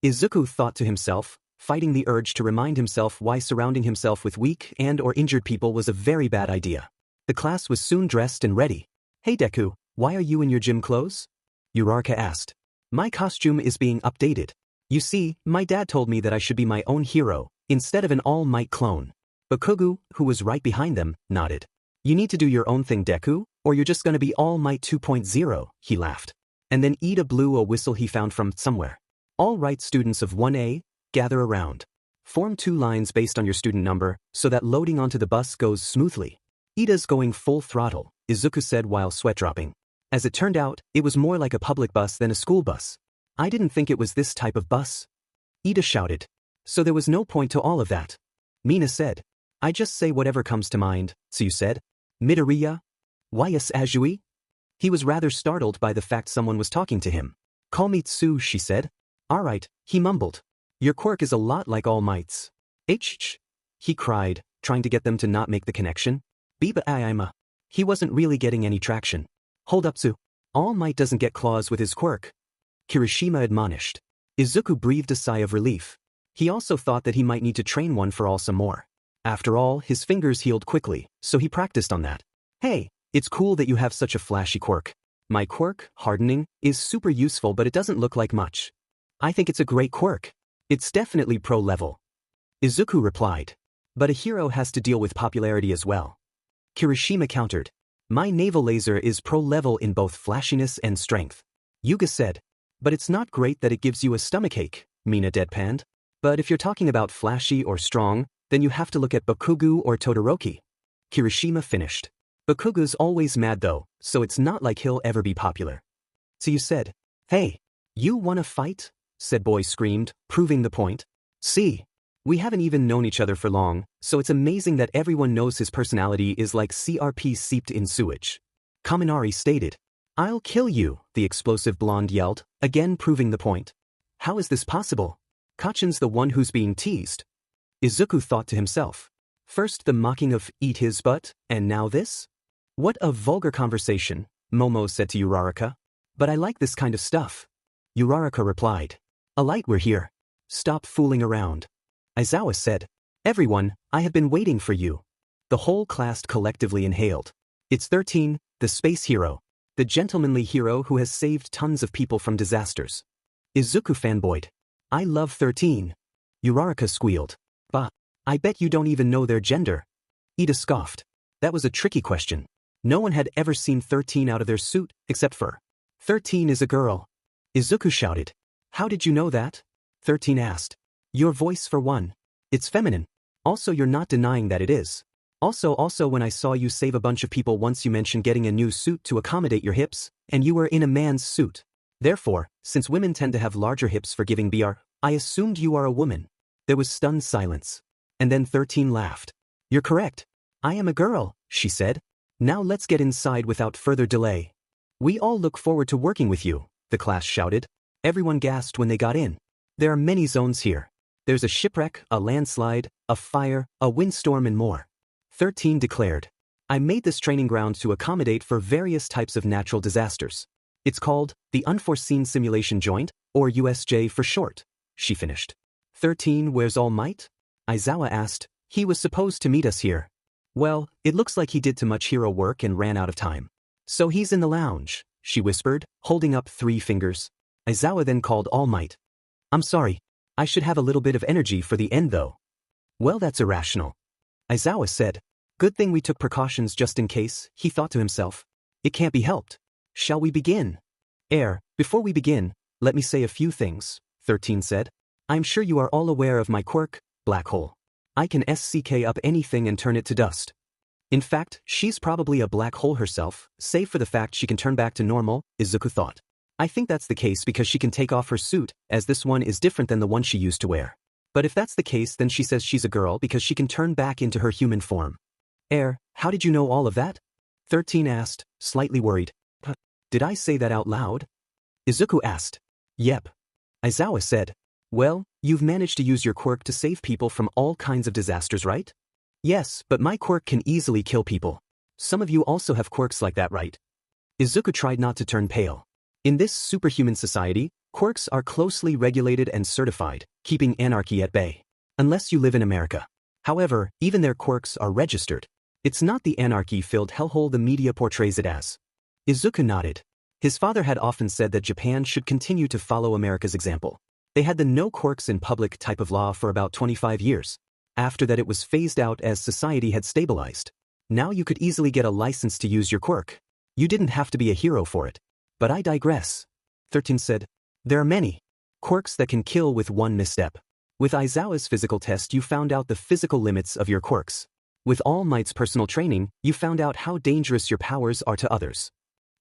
Izuku thought to himself, fighting the urge to remind himself why surrounding himself with weak and or injured people was a very bad idea. The class was soon dressed and ready. Hey Deku, why are you in your gym clothes? Uraraka asked. My costume is being updated. You see, my dad told me that I should be my own hero, instead of an All Might clone. Bakugou, who was right behind them, nodded. You need to do your own thing, Deku, or you're just gonna be All Might 2.0, he laughed. And then Ida blew a whistle he found from somewhere. All right, students of 1A, gather around. Form 2 lines based on your student number, so that loading onto the bus goes smoothly. Ida's going full throttle, Izuku said while sweat dropping. As it turned out, it was more like a public bus than a school bus. I didn't think it was this type of bus. Ida shouted. So there was no point to all of that. Mina said. I just say whatever comes to mind, Tsuyu said. Midoriya? Why yes Azui? He was rather startled by the fact someone was talking to him. Call me Tsu, she said. Alright, he mumbled. Your quirk is a lot like All Might's. H. He cried, trying to get them to not make the connection. Biba. He wasn't really getting any traction. Hold up, Tsu. All Might doesn't get claws with his quirk. Kirishima admonished. Izuku breathed a sigh of relief. He also thought that he might need to train one for all some more. After all, his fingers healed quickly, so he practiced on that. Hey, it's cool that you have such a flashy quirk. My quirk, hardening, is super useful but it doesn't look like much. I think it's a great quirk. It's definitely pro level. Izuku replied. But a hero has to deal with popularity as well. Kirishima countered. My naval laser is pro level in both flashiness and strength. Yuga said. But it's not great that it gives you a stomachache, Mina deadpanned. But if you're talking about flashy or strong, then you have to look at Bakugou or Todoroki. Kirishima finished. Bakugou's always mad though, so it's not like he'll ever be popular. So you said, hey, you wanna fight? Said boy screamed, proving the point. See, we haven't even known each other for long, so it's amazing that everyone knows his personality is like CRP seeped in sewage. Kaminari stated. I'll kill you, the explosive blonde yelled, again proving the point. How is this possible? Kachan's the one who's being teased. Izuku thought to himself. First the mocking of eat his butt, and now this? What a vulgar conversation, Momo said to Uraraka. But I like this kind of stuff. Uraraka replied. Alight, we're here. Stop fooling around. Aizawa said. Everyone, I have been waiting for you. The whole class collectively inhaled. It's 13, the space hero. The gentlemanly hero who has saved tons of people from disasters. Izuku fanboyed. I love 13. Uraraka squealed. Bah, I bet you don't even know their gender. Ida scoffed. That was a tricky question. No one had ever seen 13 out of their suit, except for 13 is a girl. Izuku shouted. How did you know that? 13 asked. Your voice for one. It's feminine. Also you're not denying that it is. Also when I saw you save a bunch of people once you mentioned getting a new suit to accommodate your hips, and you were in a man's suit. Therefore, since women tend to have larger hips for giving BR, I assumed you are a woman. There was stunned silence. And then 13 laughed. You're correct. I am a girl, she said. Now let's get inside without further delay. We all look forward to working with you, the class shouted. Everyone gasped when they got in. There are many zones here. There's a shipwreck, a landslide, a fire, a windstorm and more. 13 declared. I made this training ground to accommodate for various types of natural disasters. It's called the Unforeseen Simulation Joint, or USJ for short, she finished. 13, where's All Might? Aizawa asked. He was supposed to meet us here. Well, it looks like he did too much hero work and ran out of time. So he's in the lounge, she whispered, holding up 3 fingers. Aizawa then called All Might. I'm sorry. I should have a little bit of energy for the end though. Well, that's irrational. Aizawa said. Good thing we took precautions just in case, he thought to himself. It can't be helped. Shall we begin? Before we begin, let me say a few things, 13 said. I'm sure you are all aware of my quirk, Black Hole. I can SCK up anything and turn it to dust. In fact, she's probably a black hole herself, save for the fact she can turn back to normal, Izuku thought. I think that's the case because she can take off her suit, as this one is different than the one she used to wear. But if that's the case, then she says she's a girl because she can turn back into her human form. How did you know all of that? 13 asked, slightly worried. Did I say that out loud? Izuku asked. Yep. Aizawa said. Well, you've managed to use your quirk to save people from all kinds of disasters, right? Yes, but my quirk can easily kill people. Some of you also have quirks like that, right? Izuku tried not to turn pale. In this superhuman society, quirks are closely regulated and certified, keeping anarchy at bay. Unless you live in America. However, even their quirks are registered. It's not the anarchy-filled hellhole the media portrays it as. Izuku nodded. His father had often said that Japan should continue to follow America's example. They had the no quirks in public type of law for about 25 years. After that it was phased out as society had stabilized. Now you could easily get a license to use your quirk. You didn't have to be a hero for it. But I digress. 13 said. There are many quirks that can kill with one misstep. With Aizawa's physical test you found out the physical limits of your quirks. With All Might's personal training, you found out how dangerous your powers are to others.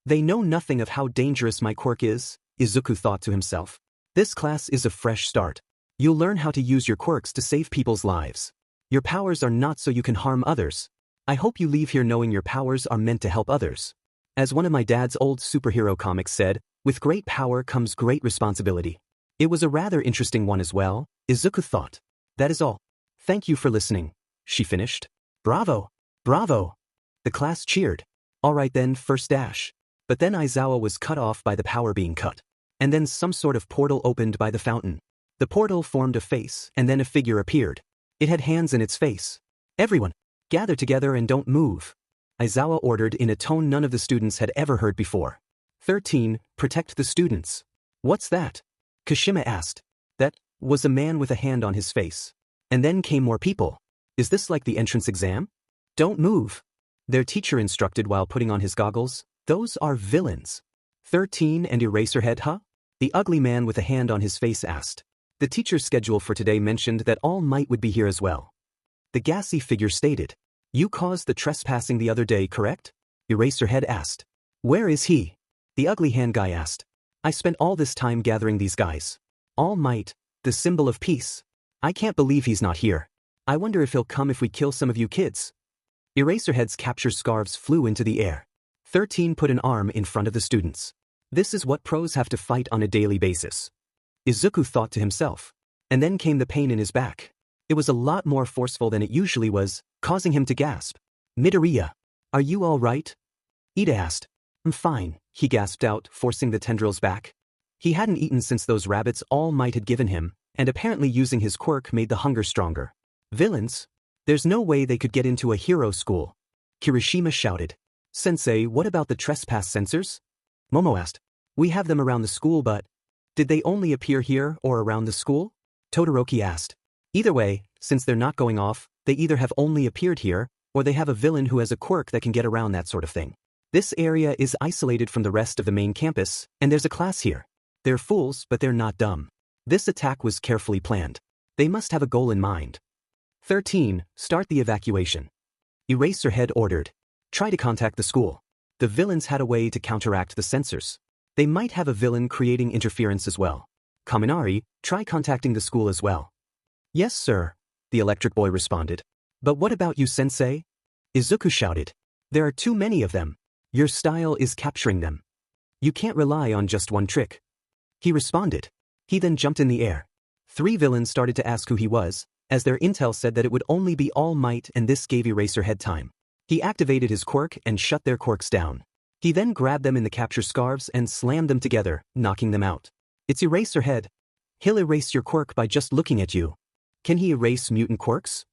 They know nothing of how dangerous my quirk is, Izuku thought to himself. This class is a fresh start. You'll learn how to use your quirks to save people's lives. Your powers are not so you can harm others. I hope you leave here knowing your powers are meant to help others. As one of my dad's old superhero comics said, with great power comes great responsibility. It was a rather interesting one as well, Izuku thought. That is all. Thank you for listening, she finished. Bravo! Bravo! The class cheered. Alright then, first dash. But then Aizawa was cut off by the power being cut. And then some sort of portal opened by the fountain. The portal formed a face, and then a figure appeared. It had hands in its face. Everyone, gather together and don't move. Aizawa ordered in a tone none of the students had ever heard before. 13. Protect the students. What's that? Kashima asked. That was a man with a hand on his face. And then came more people. Is this like the entrance exam? Don't move. Their teacher instructed while putting on his goggles. Those are villains. 13 and Eraserhead, huh? The ugly man with a hand on his face asked. The teacher's schedule for today mentioned that All Might would be here as well. The gassy figure stated. You caused the trespassing the other day, correct? Eraserhead asked. Where is he? The ugly hand guy asked. I spent all this time gathering these guys. All Might, the symbol of peace. I can't believe he's not here. I wonder if he'll come if we kill some of you kids. Eraserhead's capture scarves flew into the air. 13 put an arm in front of the students. This is what pros have to fight on a daily basis. Izuku thought to himself. And then came the pain in his back. It was a lot more forceful than it usually was, causing him to gasp. Midoriya, are you all right? Ida asked. I'm fine, he gasped out, forcing the tendrils back. He hadn't eaten since those rabbits All Might had given him, and apparently using his quirk made the hunger stronger. Villains? There's no way they could get into a hero school. Kirishima shouted. Sensei, what about the trespass sensors? Momo asked. We have them around the school, but did they only appear here or around the school? Todoroki asked. Either way, since they're not going off, they either have only appeared here, or they have a villain who has a quirk that can get around that sort of thing. This area is isolated from the rest of the main campus, and there's a class here. They're fools, but they're not dumb. This attack was carefully planned. They must have a goal in mind. 13. Start the evacuation. Eraserhead ordered. Try to contact the school. The villains had a way to counteract the sensors. They might have a villain creating interference as well. Kaminari, try contacting the school as well. Yes, sir, the electric boy responded. But what about you, Sensei? Izuku shouted. There are too many of them. Your style is capturing them. You can't rely on just one trick. He responded. He then jumped in the air. 3 villains started to ask who he was, as their intel said that it would only be All Might, and this gave Eraserhead time. He activated his quirk and shut their quirks down. He then grabbed them in the capture scarves and slammed them together, knocking them out. It's Eraserhead. He'll erase your quirk by just looking at you. Can he erase mutant quirks?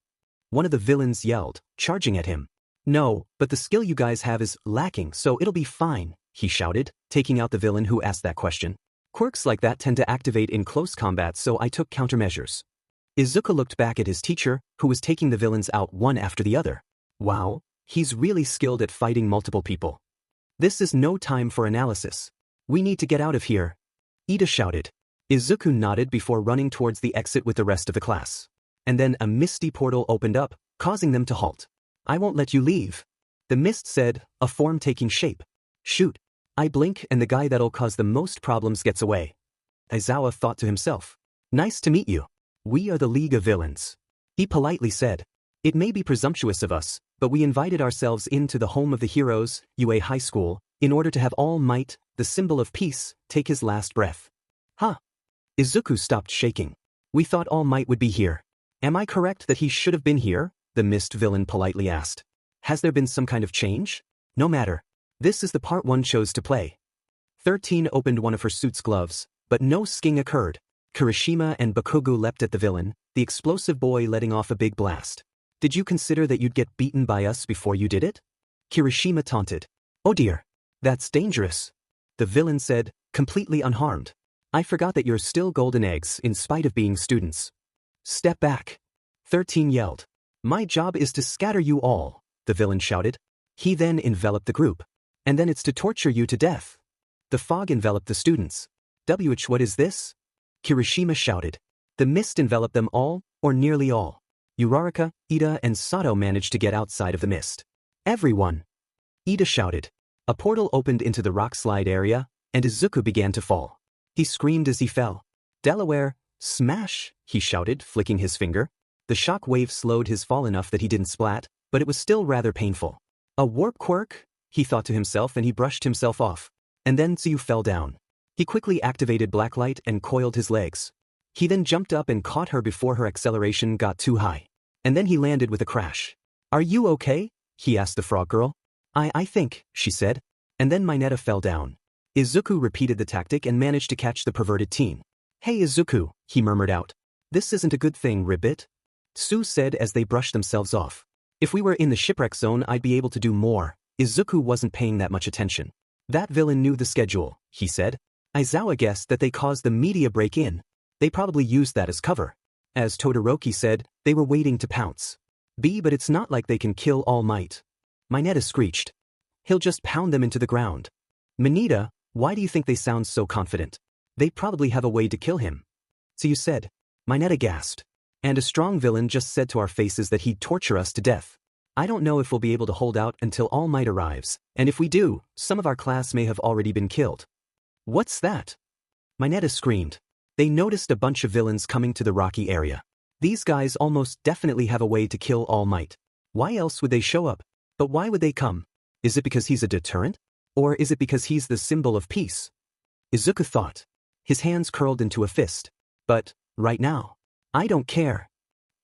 One of the villains yelled, charging at him. No, but the skill you guys have is lacking, so it'll be fine, he shouted, taking out the villain who asked that question. Quirks like that tend to activate in close combat, so I took countermeasures. Izuku looked back at his teacher, who was taking the villains out one after the other. Wow, he's really skilled at fighting multiple people. This is no time for analysis. We need to get out of here. Ida shouted. Izuku nodded before running towards the exit with the rest of the class. And then a misty portal opened up, causing them to halt. I won't let you leave. The mist said, a form taking shape. Shoot. I blink and the guy that'll cause the most problems gets away. Aizawa thought to himself. Nice to meet you. We are the League of Villains. He politely said. It may be presumptuous of us, but we invited ourselves into the home of the heroes, UA High School, in order to have All Might, the symbol of peace, take his last breath. Huh? Izuku stopped shaking. We thought All Might would be here. Am I correct that he should have been here? The mist villain politely asked. Has there been some kind of change? No matter. This is the part one chose to play. 13 opened one of her suit's gloves, but no sking occurred. Kirishima and Bakugou leapt at the villain, the explosive boy letting off a big blast. Did you consider that you'd get beaten by us before you did it? Kirishima taunted. Oh dear. That's dangerous. The villain said, completely unharmed. I forgot that you're still golden eggs in spite of being students. Step back. 13 yelled. My job is to scatter you all, the villain shouted. He then enveloped the group. And then it's to torture you to death. The fog enveloped the students. What is this? Kirishima shouted. The mist enveloped them all, or nearly all. Uraraka, Ida and Sato managed to get outside of the mist. Everyone! Ida shouted. A portal opened into the rock slide area, and Izuku began to fall. He screamed as he fell. Delaware, smash, he shouted, flicking his finger. The shock wave slowed his fall enough that he didn't splat, but it was still rather painful. A warp quirk? He thought to himself, and he brushed himself off. And then Tsuyu fell down. He quickly activated blacklight and coiled his legs. He then jumped up and caught her before her acceleration got too high. And then he landed with a crash. "Are you okay?" he asked the frog girl. I think, she said. And then Mineta fell down. Izuku repeated the tactic and managed to catch the perverted teen. "Hey Izuku," he murmured out. "This isn't a good thing, Ribbit," Tsu said as they brushed themselves off. "If we were in the shipwreck zone, I'd be able to do more." Izuku wasn't paying that much attention. "That villain knew the schedule," he said. "Aizawa guessed that they caused the media break-in. They probably used that as cover." As Todoroki said, they were waiting to pounce. But it's not like they can kill All Might." Mineta screeched. "He'll just pound them into the ground." "Mineta, why do you think they sound so confident? They probably have a way to kill him." Tsuyu said. Mineta gasped. "And a strong villain just said to our faces that he'd torture us to death. I don't know if we'll be able to hold out until All Might arrives, and if we do, some of our class may have already been killed." "What's that?" Mineta screamed. They noticed a bunch of villains coming to the rocky area. These guys almost definitely have a way to kill All Might. Why else would they show up? But why would they come? Is it because he's a deterrent? Or is it because he's the symbol of peace? Izuku thought. His hands curled into a fist. But, right now, I don't care.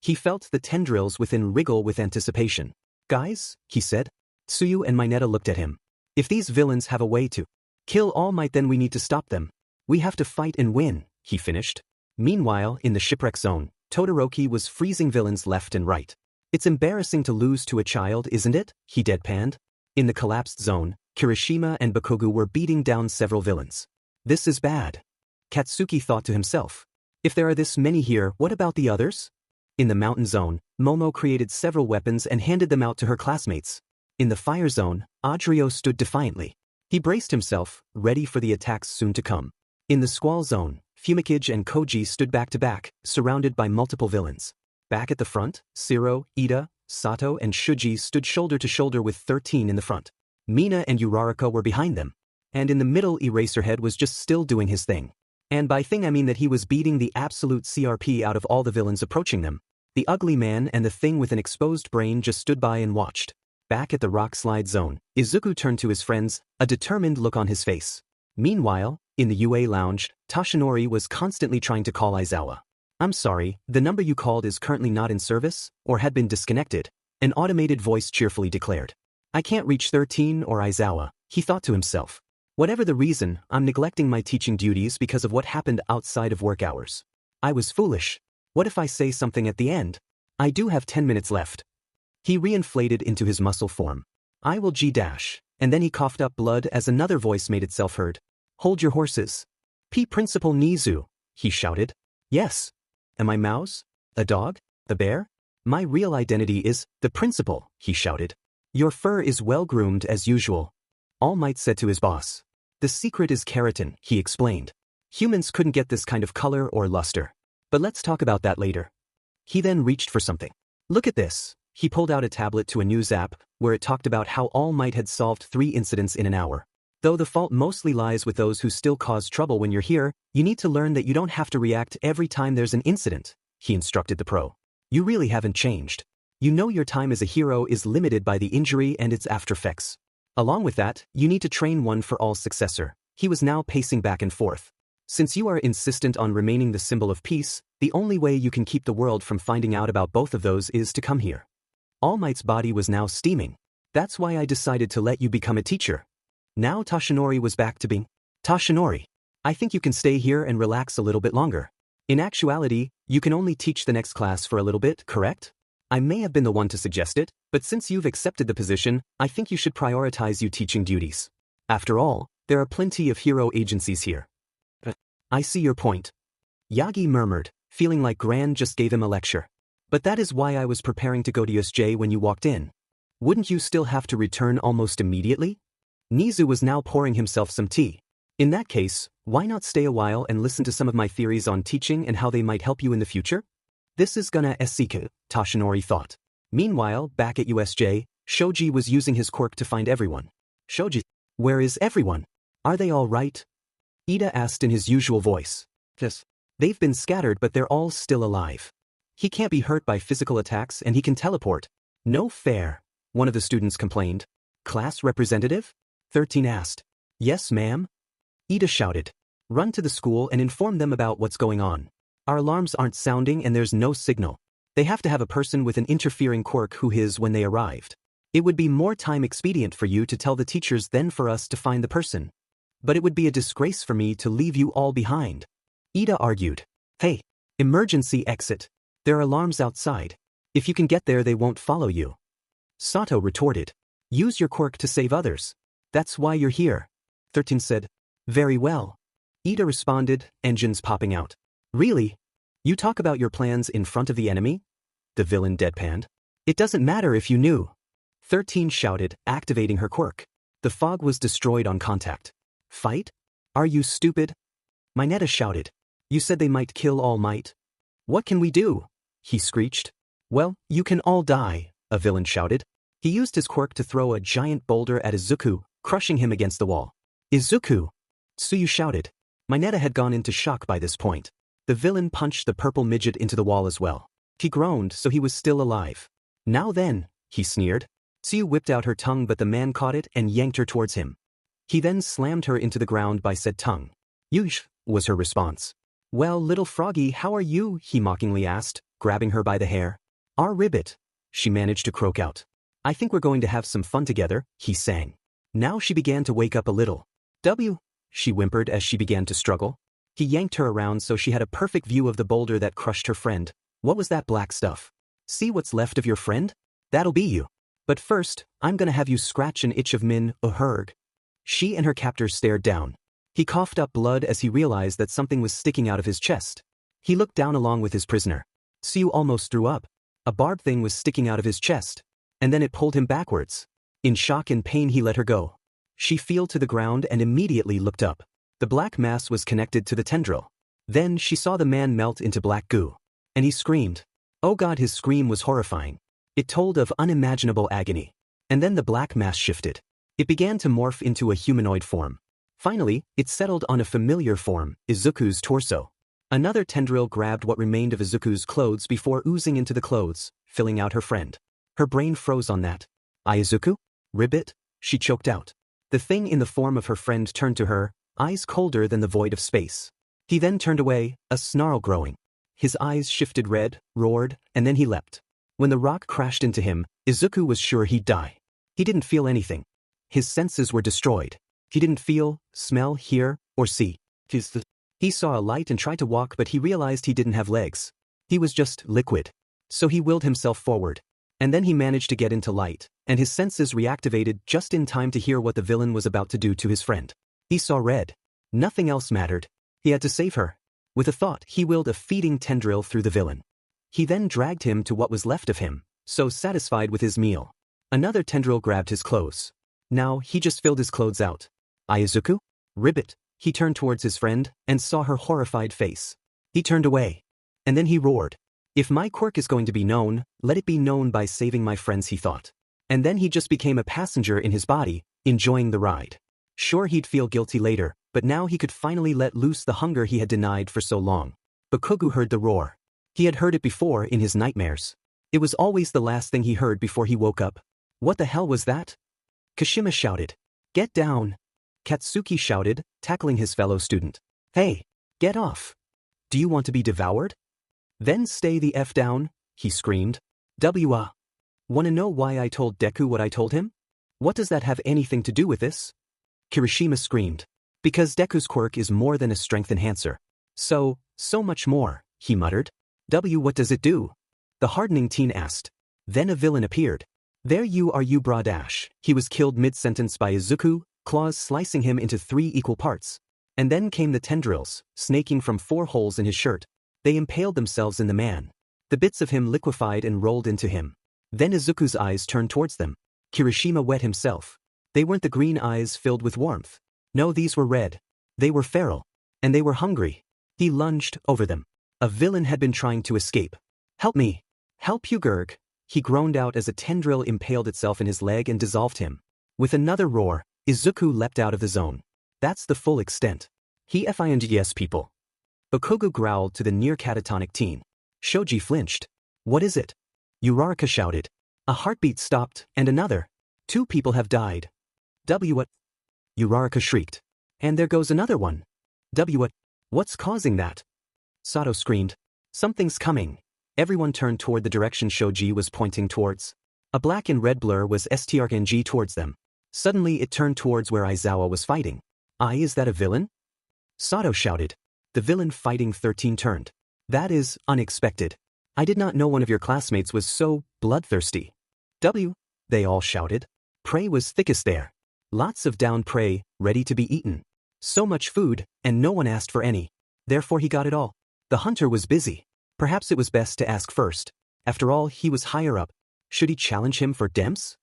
He felt the tendrils within wriggle with anticipation. "Guys," he said. Tsuyu and Mineta looked at him. "If these villains have a way to kill All Might, then we need to stop them. We have to fight and win," he finished. Meanwhile, in the shipwreck zone, Todoroki was freezing villains left and right. "It's embarrassing to lose to a child, isn't it?" he deadpanned. In the collapsed zone, Kirishima and Bakugou were beating down several villains. "This is bad." Katsuki thought to himself. "If there are this many here, what about the others?" In the mountain zone, Momo created several weapons and handed them out to her classmates. In the fire zone, Adrio stood defiantly. He braced himself, ready for the attacks soon to come. In the squall zone, Fumikage and Koji stood back to back, surrounded by multiple villains. Back at the front, Siro, Ida, Sato and Shuji stood shoulder to shoulder with 13 in the front. Mina and Uraraka were behind them. And in the middle, Eraserhead was just still doing his thing. And by thing I mean that he was beating the absolute CRP out of all the villains approaching them. The ugly man and the thing with an exposed brain just stood by and watched. Back at the rock slide zone, Izuku turned to his friends, a determined look on his face. Meanwhile, in the UA lounge, Toshinori was constantly trying to call Aizawa. "I'm sorry, the number you called is currently not in service, or had been disconnected," an automated voice cheerfully declared. "I can't reach 13 or Aizawa," he thought to himself. "Whatever the reason, I'm neglecting my teaching duties because of what happened outside of work hours. I was foolish. What if I say something at the end? I do have 10 minutes left." He reinflated into his muscle form. "I will G-dash," and then he coughed up blood as another voice made itself heard. "Hold your horses. Principal Nizu," he shouted. "Yes. Am I Mouse? A dog? A bear? My real identity is the principal," he shouted. "Your fur is well groomed as usual," All Might said to his boss. "The secret is keratin," he explained. "Humans couldn't get this kind of color or luster. But let's talk about that later." He then reached for something. "Look at this." He pulled out a tablet to a news app, where it talked about how All Might had solved 3 incidents in an hour. "Though the fault mostly lies with those who still cause trouble when you're here, you need to learn that you don't have to react every time there's an incident," he instructed the pro. "You really haven't changed. You know your time as a hero is limited by the injury and its aftereffects. Along with that, you need to train one for all successor." He was now pacing back and forth. "Since you are insistent on remaining the symbol of peace, the only way you can keep the world from finding out about both of those is to come here." All Might's body was now steaming. "That's why I decided to let you become a teacher." Now Toshinori was back to being Toshinori. "I think you can stay here and relax a little bit longer. In actuality, you can only teach the next class for a little bit, correct? I may have been the one to suggest it, but since you've accepted the position, I think you should prioritize your teaching duties. After all, there are plenty of hero agencies here." "I see your point," Yagi murmured, feeling like Gran just gave him a lecture. "But that is why I was preparing to go to USJ when you walked in. Wouldn't you still have to return almost immediately?" Nizu was now pouring himself some tea. "In that case, why not stay a while and listen to some of my theories on teaching and how they might help you in the future?" "This is gonna SCK," Toshinori thought. Meanwhile, back at USJ, Shoji was using his quirk to find everyone. "Shoji, where is everyone? Are they all right?" Ida asked in his usual voice. "Yes. They've been scattered but they're all still alive. He can't be hurt by physical attacks and he can teleport." No fair, one of the students complained. Class representative? 13 asked. Yes, ma'am. Ida shouted. Run to the school and inform them about what's going on. Our alarms aren't sounding and there's no signal. They have to have a person with an interfering quirk who is when they arrived. It would be more time expedient for you to tell the teachers than for us to find the person. But it would be a disgrace for me to leave you all behind. Ida argued. Hey, emergency exit. There are alarms outside. If you can get there, they won't follow you. Sato retorted. Use your quirk to save others. That's why you're here. 13 said. Very well. Ida responded, engines popping out. Really? You talk about your plans in front of the enemy? The villain deadpanned. It doesn't matter if you knew. 13 shouted, activating her quirk. The fog was destroyed on contact. Fight? Are you stupid? Mineta shouted. You said they might kill All Might. What can we do? He screeched. Well, you can all die, a villain shouted. He used his quirk to throw a giant boulder at Izuku, crushing him against the wall. Izuku! Tsuyu shouted. Mineta had gone into shock by this point. The villain punched the purple midget into the wall as well. He groaned, so he was still alive. Now then, he sneered. Tsuyu whipped out her tongue, but the man caught it and yanked her towards him. He then slammed her into the ground by said tongue. Yush, was her response. Well, little froggy, how are you? He mockingly asked, grabbing her by the hair. Our ribbit, she managed to croak out. I think we're going to have some fun together, he sang. Now she began to wake up a little. She whimpered as she began to struggle. He yanked her around so she had a perfect view of the boulder that crushed her friend. What was that black stuff? See what's left of your friend? That'll be you. But first, I'm gonna have you scratch an itch of Min Uherg. She and her captors stared down. He coughed up blood as he realized that something was sticking out of his chest. He looked down along with his prisoner. Tsuyu almost threw up. A barbed thing was sticking out of his chest. And then it pulled him backwards. In shock and pain he let her go. She fell to the ground and immediately looked up. The black mass was connected to the tendril. Then she saw the man melt into black goo. And he screamed. Oh God, his scream was horrifying. It told of unimaginable agony. And then the black mass shifted. It began to morph into a humanoid form. Finally, it settled on a familiar form, Izuku's torso. Another tendril grabbed what remained of Izuku's clothes before oozing into the clothes, filling out her friend. Her brain froze on that. Izuku? Ribbit? She choked out. The thing in the form of her friend turned to her, eyes colder than the void of space. He then turned away, a snarl growing. His eyes shifted red, roared, and then he leapt. When the rock crashed into him, Izuku was sure he'd die. He didn't feel anything. His senses were destroyed. He didn't feel, smell, hear, or see. He saw a light and tried to walk, but he realized he didn't have legs. He was just liquid. So he willed himself forward. And then he managed to get into light, and his senses reactivated just in time to hear what the villain was about to do to his friend. He saw red. Nothing else mattered. He had to save her. With a thought, he willed a feeding tendril through the villain. He then dragged him to what was left of him, so satisfied with his meal. Another tendril grabbed his clothes. Now he just filled his clothes out. Izuku? Ribbit. He turned towards his friend and saw her horrified face. He turned away. And then he roared. If my quirk is going to be known, let it be known by saving my friends, he thought. And then he just became a passenger in his body, enjoying the ride. Sure, he'd feel guilty later, but now he could finally let loose the hunger he had denied for so long. Bakugou heard the roar. He had heard it before in his nightmares. It was always the last thing he heard before he woke up. What the hell was that? Kashima shouted. Get down. Katsuki shouted, tackling his fellow student. Hey, get off. Do you want to be devoured? Then stay the F down, he screamed. Wanna know why I told Deku what I told him? What does that have anything to do with this? Kirishima screamed. Because Deku's quirk is more than a strength enhancer. So much more, he muttered. What does it do? The hardening teen asked. Then a villain appeared. There you are, you Bradash. He was killed mid-sentence by Izuku, claws slicing him into 3 equal parts. And then came the tendrils, snaking from 4 holes in his shirt. They impaled themselves in the man. The bits of him liquefied and rolled into him. Then Izuku's eyes turned towards them. Kirishima wet himself. They weren't the green eyes filled with warmth. No, these were red. They were feral. And they were hungry. He lunged over them. A villain had been trying to escape. Help me. Help you, Gurg. He groaned out as a tendril impaled itself in his leg and dissolved him. With another roar, Izuku leapt out of the zone. That's the full extent. He finds people. Bakugou growled to the near catatonic teen. Shoji flinched. What is it? Uraraka shouted. A heartbeat stopped, and another. 2 people have died. What? Uraraka shrieked. And there goes another one. What? What's causing that? Sato screamed. Something's coming. Everyone turned toward the direction Shoji was pointing towards. A black and red blur was strng towards them. Suddenly it turned towards where Aizawa was fighting. Is that a villain? Sato shouted. The villain fighting 13 turned. That is unexpected. I did not know one of your classmates was so bloodthirsty. They all shouted. Prey was thickest there. Lots of down prey, ready to be eaten. So much food, and no one asked for any. Therefore he got it all. The hunter was busy. Perhaps it was best to ask first. After all, he was higher up. Should he challenge him for demps?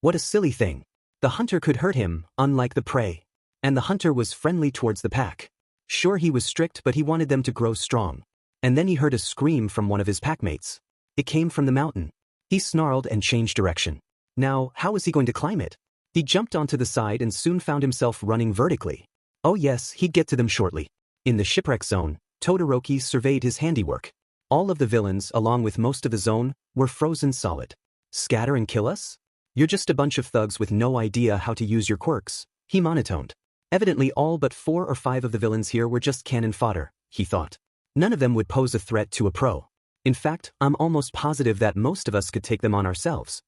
What a silly thing. The hunter could hurt him, unlike the prey. And the hunter was friendly towards the pack. Sure, he was strict, but he wanted them to grow strong. And then he heard a scream from one of his packmates. It came from the mountain. He snarled and changed direction. Now, how was he going to climb it? He jumped onto the side and soon found himself running vertically. Oh yes, he'd get to them shortly. In the shipwreck zone, Todoroki surveyed his handiwork. All of the villains, along with most of the zone, were frozen solid. Scatter and kill us? You're just a bunch of thugs with no idea how to use your quirks, he monotoned. Evidently all but 4 or 5 of the villains here were just cannon fodder, he thought. None of them would pose a threat to a pro. In fact, I'm almost positive that most of us could take them on ourselves.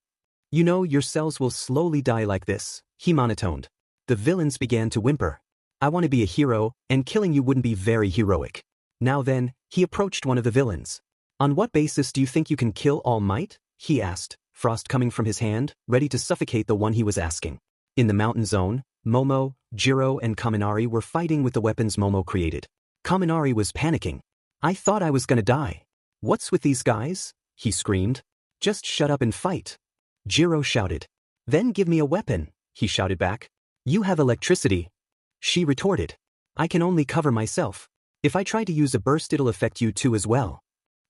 You know, your cells will slowly die like this, he monotoned. The villains began to whimper. I want to be a hero, and killing you wouldn't be very heroic. Now then, he approached one of the villains. On what basis do you think you can kill All Might? He asked, frost coming from his hand, ready to suffocate the one he was asking. In the mountain zone, Momo, Jiro and Kaminari were fighting with the weapons Momo created. Kaminari was panicking. I thought I was gonna die. What's with these guys? He screamed. Just shut up and fight. Jiro shouted. Then give me a weapon, he shouted back. You have electricity. She retorted. I can only cover myself. If I try to use a burst it'll affect you too as well.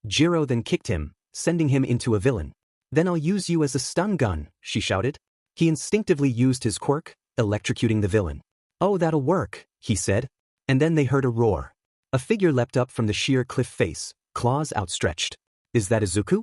Jiro then kicked him, sending him into a villain. Then I'll use you as a stun gun, she shouted. He instinctively used his quirk, electrocuting the villain. Oh, that'll work, he said. And then they heard a roar. A figure leapt up from the sheer cliff face, claws outstretched. Is that Izuku?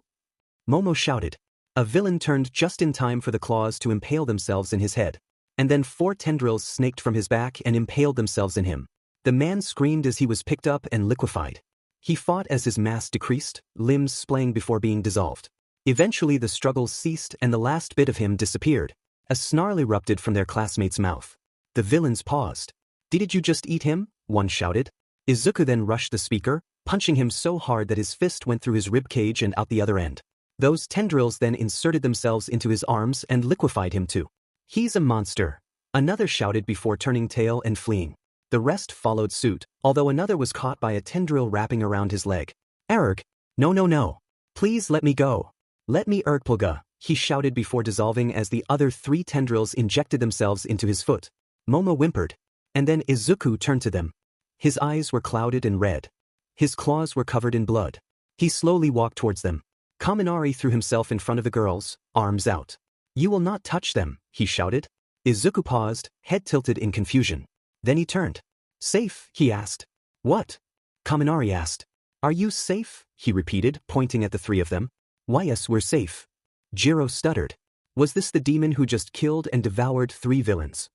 Momo shouted. A villain turned just in time for the claws to impale themselves in his head. And then 4 tendrils snaked from his back and impaled themselves in him. The man screamed as he was picked up and liquefied. He fought as his mass decreased, limbs splaying before being dissolved. Eventually the struggle ceased and the last bit of him disappeared. A snarl erupted from their classmate's mouth. The villains paused. Did you just eat him? One shouted. Izuku then rushed the speaker, punching him so hard that his fist went through his ribcage and out the other end. Those tendrils then inserted themselves into his arms and liquefied him too. He's a monster. Another shouted before turning tail and fleeing. The rest followed suit, although another was caught by a tendril wrapping around his leg. Erg, no. Please let me go. Let me Ergpulga, he shouted before dissolving as the other 3 tendrils injected themselves into his foot. Momo whimpered. And then Izuku turned to them. His eyes were clouded and red. His claws were covered in blood. He slowly walked towards them. Kaminari threw himself in front of the girls, arms out. You will not touch them, he shouted. Izuku paused, head tilted in confusion. Then he turned. Safe, he asked. What? Kaminari asked. Are you safe? He repeated, pointing at the 3 of them. Why yes, we're safe. Jiro stuttered. Was this the demon who just killed and devoured 3 villains?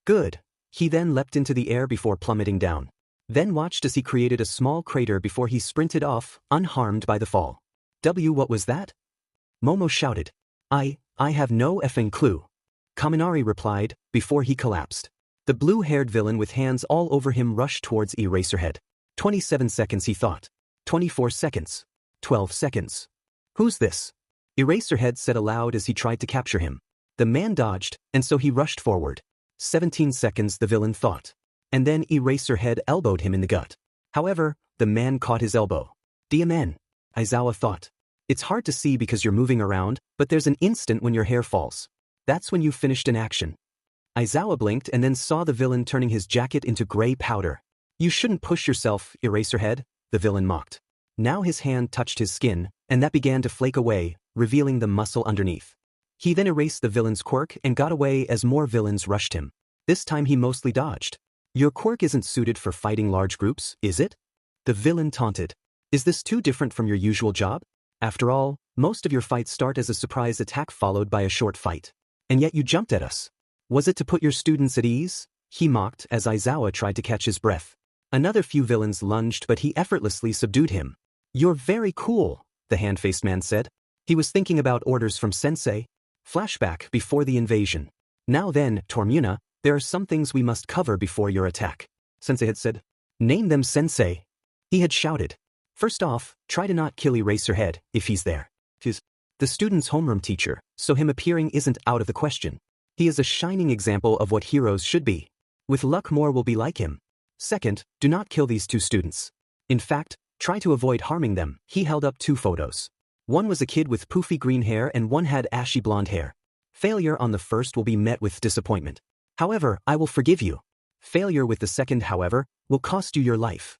Good. He then leapt into the air before plummeting down. Then watched as he created a small crater before he sprinted off, unharmed by the fall. What was that? Momo shouted. I have no effing clue. Kaminari replied, before he collapsed. The blue-haired villain with hands all over him rushed towards Eraserhead. 27 seconds he thought. 24 seconds. 12 seconds. Who's this? Eraserhead said aloud as he tried to capture him. The man dodged, and so he rushed forward. 17 seconds the villain thought. And then Eraserhead elbowed him in the gut. However, the man caught his elbow. DMN. Aizawa thought. It's hard to see because you're moving around, but there's an instant when your hair falls. That's when you've finished an action. Aizawa blinked and then saw the villain turning his jacket into gray powder. You shouldn't push yourself, Eraserhead, the villain mocked. Now his hand touched his skin, and that began to flake away, revealing the muscle underneath. He then erased the villain's quirk and got away as more villains rushed him. This time he mostly dodged. Your quirk isn't suited for fighting large groups, is it? The villain taunted. Is this too different from your usual job? After all, Most of your fights start as a surprise attack followed by a short fight. And yet you jumped at us. Was it to put your students at ease? He mocked as Aizawa tried to catch his breath. Another few villains lunged but he effortlessly subdued him. You're very cool, the hand-faced man said. He was thinking about orders from Sensei. Flashback before the invasion. Now then, Tormuna, there are some things we must cover before your attack. Sensei had said. Name them, Sensei. He had shouted. First off, try to not kill Eraserhead, if he's there. He's the student's homeroom teacher, so him appearing isn't out of the question. He is a shining example of what heroes should be. With luck more will be like him. Second, do not kill these two students. In fact, try to avoid harming them. He held up 2 photos. One was a kid with poofy green hair and one had ashy blonde hair. Failure on the first will be met with disappointment. However, I will forgive you. Failure with the second, however, will cost you your life.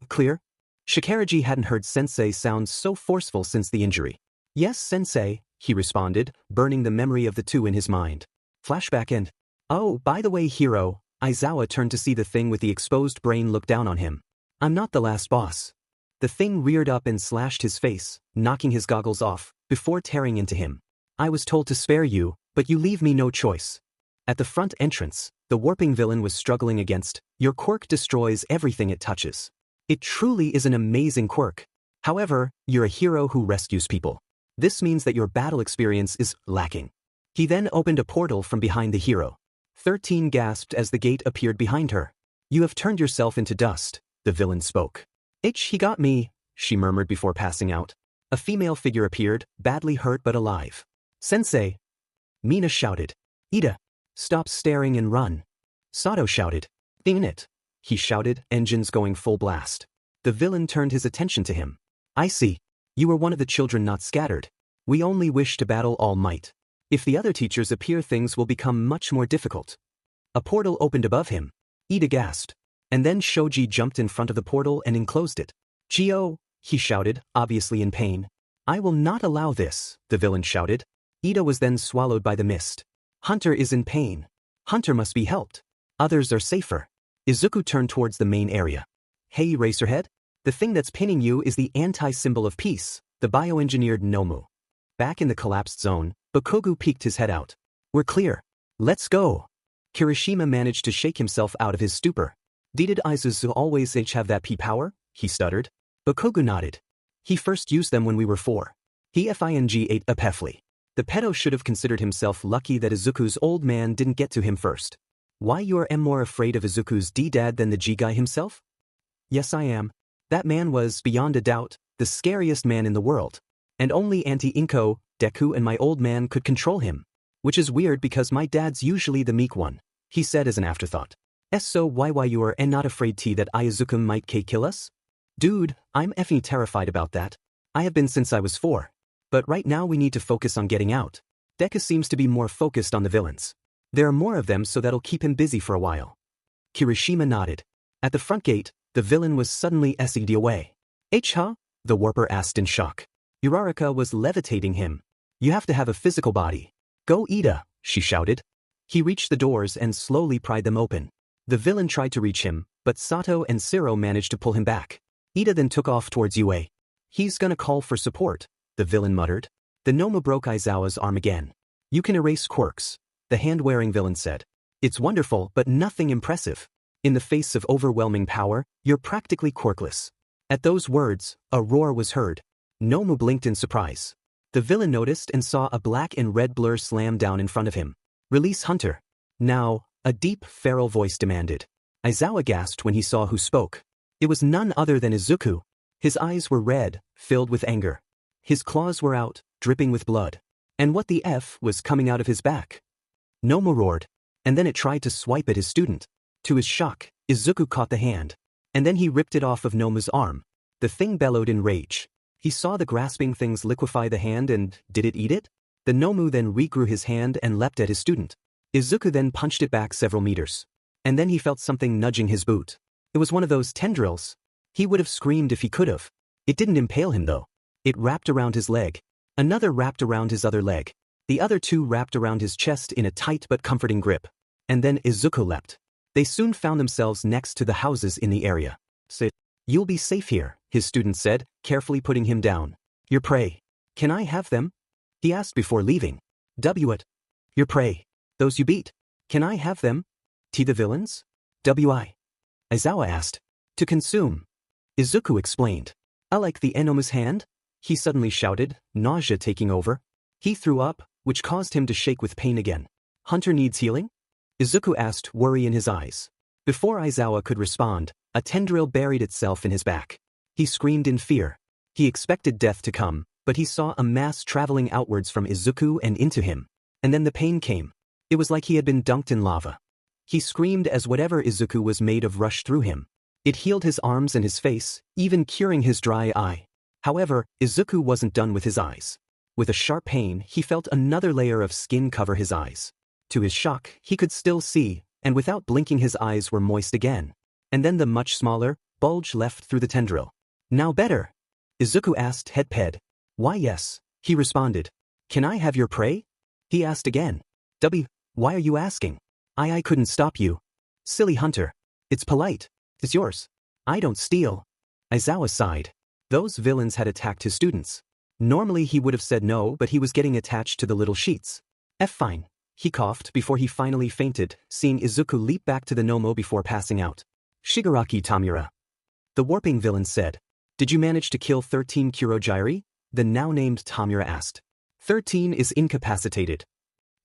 Clear? Shikaraji hadn't heard Sensei sound so forceful since the injury. Yes, Sensei, he responded, burning the memory of the two in his mind. Flashback and, oh, by the way, hero, Aizawa turned to see the thing with the exposed brain look down on him. I'm not the last boss. The thing reared up and slashed his face, knocking his goggles off, before tearing into him. I was told to spare you, but you leave me no choice. At the front entrance, the warping villain was struggling against, your quirk destroys everything it touches. It truly is an amazing quirk. However, you're a hero who rescues people. This means that your battle experience is lacking. He then opened a portal from behind the hero. 13 gasped as the gate appeared behind her. You have turned yourself into dust, the villain spoke. He got me, she murmured before passing out. A female figure appeared, badly hurt but alive. Sensei. Mina shouted. Ida. Stop staring and run. Sato shouted. Ding it. He shouted, engines going full blast. The villain turned his attention to him. I see. You were one of the children not scattered. We only wish to battle all might. If the other teachers appear, things will become much more difficult. A portal opened above him. Ida gasped. And then Shoji jumped in front of the portal and enclosed it. Gio, he shouted, obviously in pain. I will not allow this, the villain shouted. Ida was then swallowed by the mist. Hunter is in pain. Hunter must be helped. Others are safer. Izuku turned towards the main area. Hey Eraserhead, the thing that's pinning you is the anti-symbol of peace, the bioengineered Nomu. Back in the collapsed zone, Bakugou peeked his head out. We're clear. Let's go. Kirishima managed to shake himself out of his stupor. Did Izuku always have that P-power? He stuttered. Bakugou nodded. He first used them when we were 4. He ate a pefly. The pedo should have considered himself lucky that Izuku's old man didn't get to him first. Why you are more afraid of Izuku's D-dad than the G-guy himself? Yes I am. That man was, beyond a doubt, the scariest man in the world. And only Auntie Inko, Deku and my old man could control him. Which is weird because my dad's usually the meek one, he said as an afterthought. So why you are not afraid that Izuku might kill us? Dude, I'm effing terrified about that. I have been since I was 4. But right now we need to focus on getting out. Deku seems to be more focused on the villains. There are more of them so that'll keep him busy for a while. Kirishima nodded. At the front gate, the villain was suddenly essayed away. Huh? The warper asked in shock. Uraraka was levitating him. You have to have a physical body. Go Ida, she shouted. He reached the doors and slowly pried them open. The villain tried to reach him, but Sato and Siro managed to pull him back. Ida then took off towards Yue. He's gonna call for support, the villain muttered. The Nomu broke Aizawa's arm again. You can erase quirks, the hand-wearing villain said. It's wonderful but nothing impressive. In the face of overwhelming power, you're practically quirkless. At those words, a roar was heard. Nomu blinked in surprise. The villain noticed and saw a black and red blur slam down in front of him. Release Hunter. Now, a deep, feral voice demanded. Aizawa gasped when he saw who spoke. It was none other than Izuku. His eyes were red, filled with anger. His claws were out, dripping with blood. And what the F was coming out of his back? Nomu roared, and then it tried to swipe at his student. To his shock, Izuku caught the hand. And then he ripped it off of Nomu's arm. The thing bellowed in rage. He saw the grasping things liquefy the hand and did it eat it? The Nomu then regrew his hand and leapt at his student. Izuku then punched it back several meters. And then he felt something nudging his boot. It was one of those tendrils. He would have screamed if he could have. It didn't impale him though. It wrapped around his leg. Another wrapped around his other leg. The other two wrapped around his chest in a tight but comforting grip. And then Izuku leapt. They soon found themselves next to the houses in the area. Sit. You'll be safe here, his student said, carefully putting him down. Your prey. Can I have them? He asked before leaving. What? Your prey. Those you beat. Can I have them? The villains? Aizawa asked. To consume. Izuku explained. Like the Enomu's hand? He suddenly shouted, nausea taking over. He threw up, which caused him to shake with pain again. Hunter needs healing? Izuku asked, worry in his eyes. Before Aizawa could respond, a tendril buried itself in his back. He screamed in fear. He expected death to come, but he saw a mass traveling outwards from Izuku and into him. And then the pain came. It was like he had been dunked in lava. He screamed as whatever Izuku was made of rushed through him. It healed his arms and his face, even curing his dry eye. However, Izuku wasn't done with his eyes. With a sharp pain, he felt another layer of skin cover his eyes. To his shock, he could still see, and without blinking his eyes were moist again. And then the much smaller bulge left through the tendril. Now better? Izuku asked head-ped. Why yes, he responded. Can I have your prey? He asked again. Why are you asking? I couldn't stop you. Silly hunter. It's polite. It's yours. I don't steal. Aizawa sighed. Those villains had attacked his students. Normally he would have said no, but he was getting attached to the little sheets. Fine. He coughed before he finally fainted, seeing Izuku leap back to the Nomo before passing out. Shigaraki Tamura. The warping villain said. Did you manage to kill 13 Kurogyri? The now named Tamura asked. 13 is incapacitated.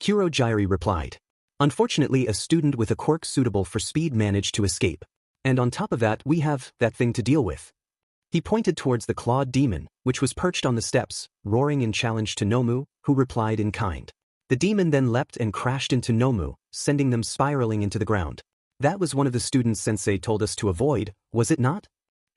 Kurogyri replied. Unfortunately, a student with a quirk suitable for speed managed to escape. And on top of that, we have that thing to deal with. He pointed towards the clawed demon, which was perched on the steps, roaring in challenge to Nomu, who replied in kind. The demon then leapt and crashed into Nomu, sending them spiraling into the ground. That was one of the students Sensei told us to avoid, was it not?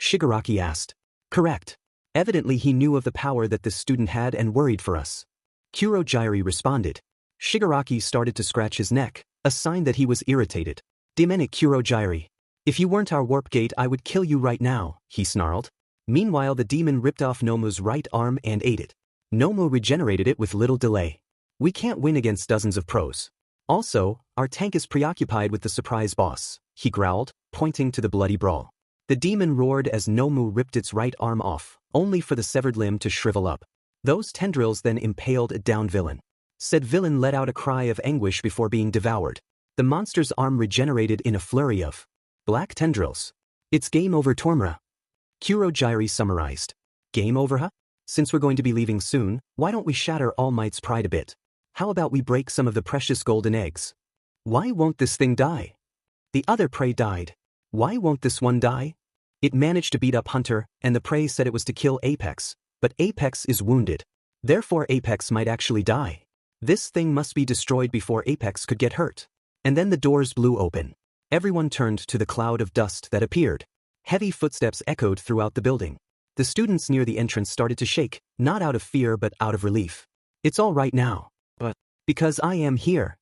Shigaraki asked. Correct. Evidently he knew of the power that this student had and worried for us. Kurogyri responded. Shigaraki started to scratch his neck, a sign that he was irritated. Demonic Kurogyri. If you weren't our warp gate I would kill you right now, he snarled. Meanwhile the demon ripped off Nomu's right arm and ate it. Nomu regenerated it with little delay. We can't win against dozens of pros. Also, our tank is preoccupied with the surprise boss, he growled, pointing to the bloody brawl. The demon roared as Nomu ripped its right arm off, only for the severed limb to shrivel up. Those tendrils then impaled a downed villain. Said villain let out a cry of anguish before being devoured. The monster's arm regenerated in a flurry of black tendrils. It's game over, Tormura. Kurogyri summarized. Game over, huh? Since we're going to be leaving soon, why don't we shatter All Might's pride a bit? How about we break some of the precious golden eggs? Why won't this thing die? The other prey died. Why won't this one die? It managed to beat up Hunter, and the prey said it was to kill Apex, but Apex is wounded. Therefore Apex might actually die. This thing must be destroyed before Apex could get hurt. And then the doors blew open. Everyone turned to the cloud of dust that appeared. Heavy footsteps echoed throughout the building. The students near the entrance started to shake, not out of fear but out of relief. It's all right now. But because I am here.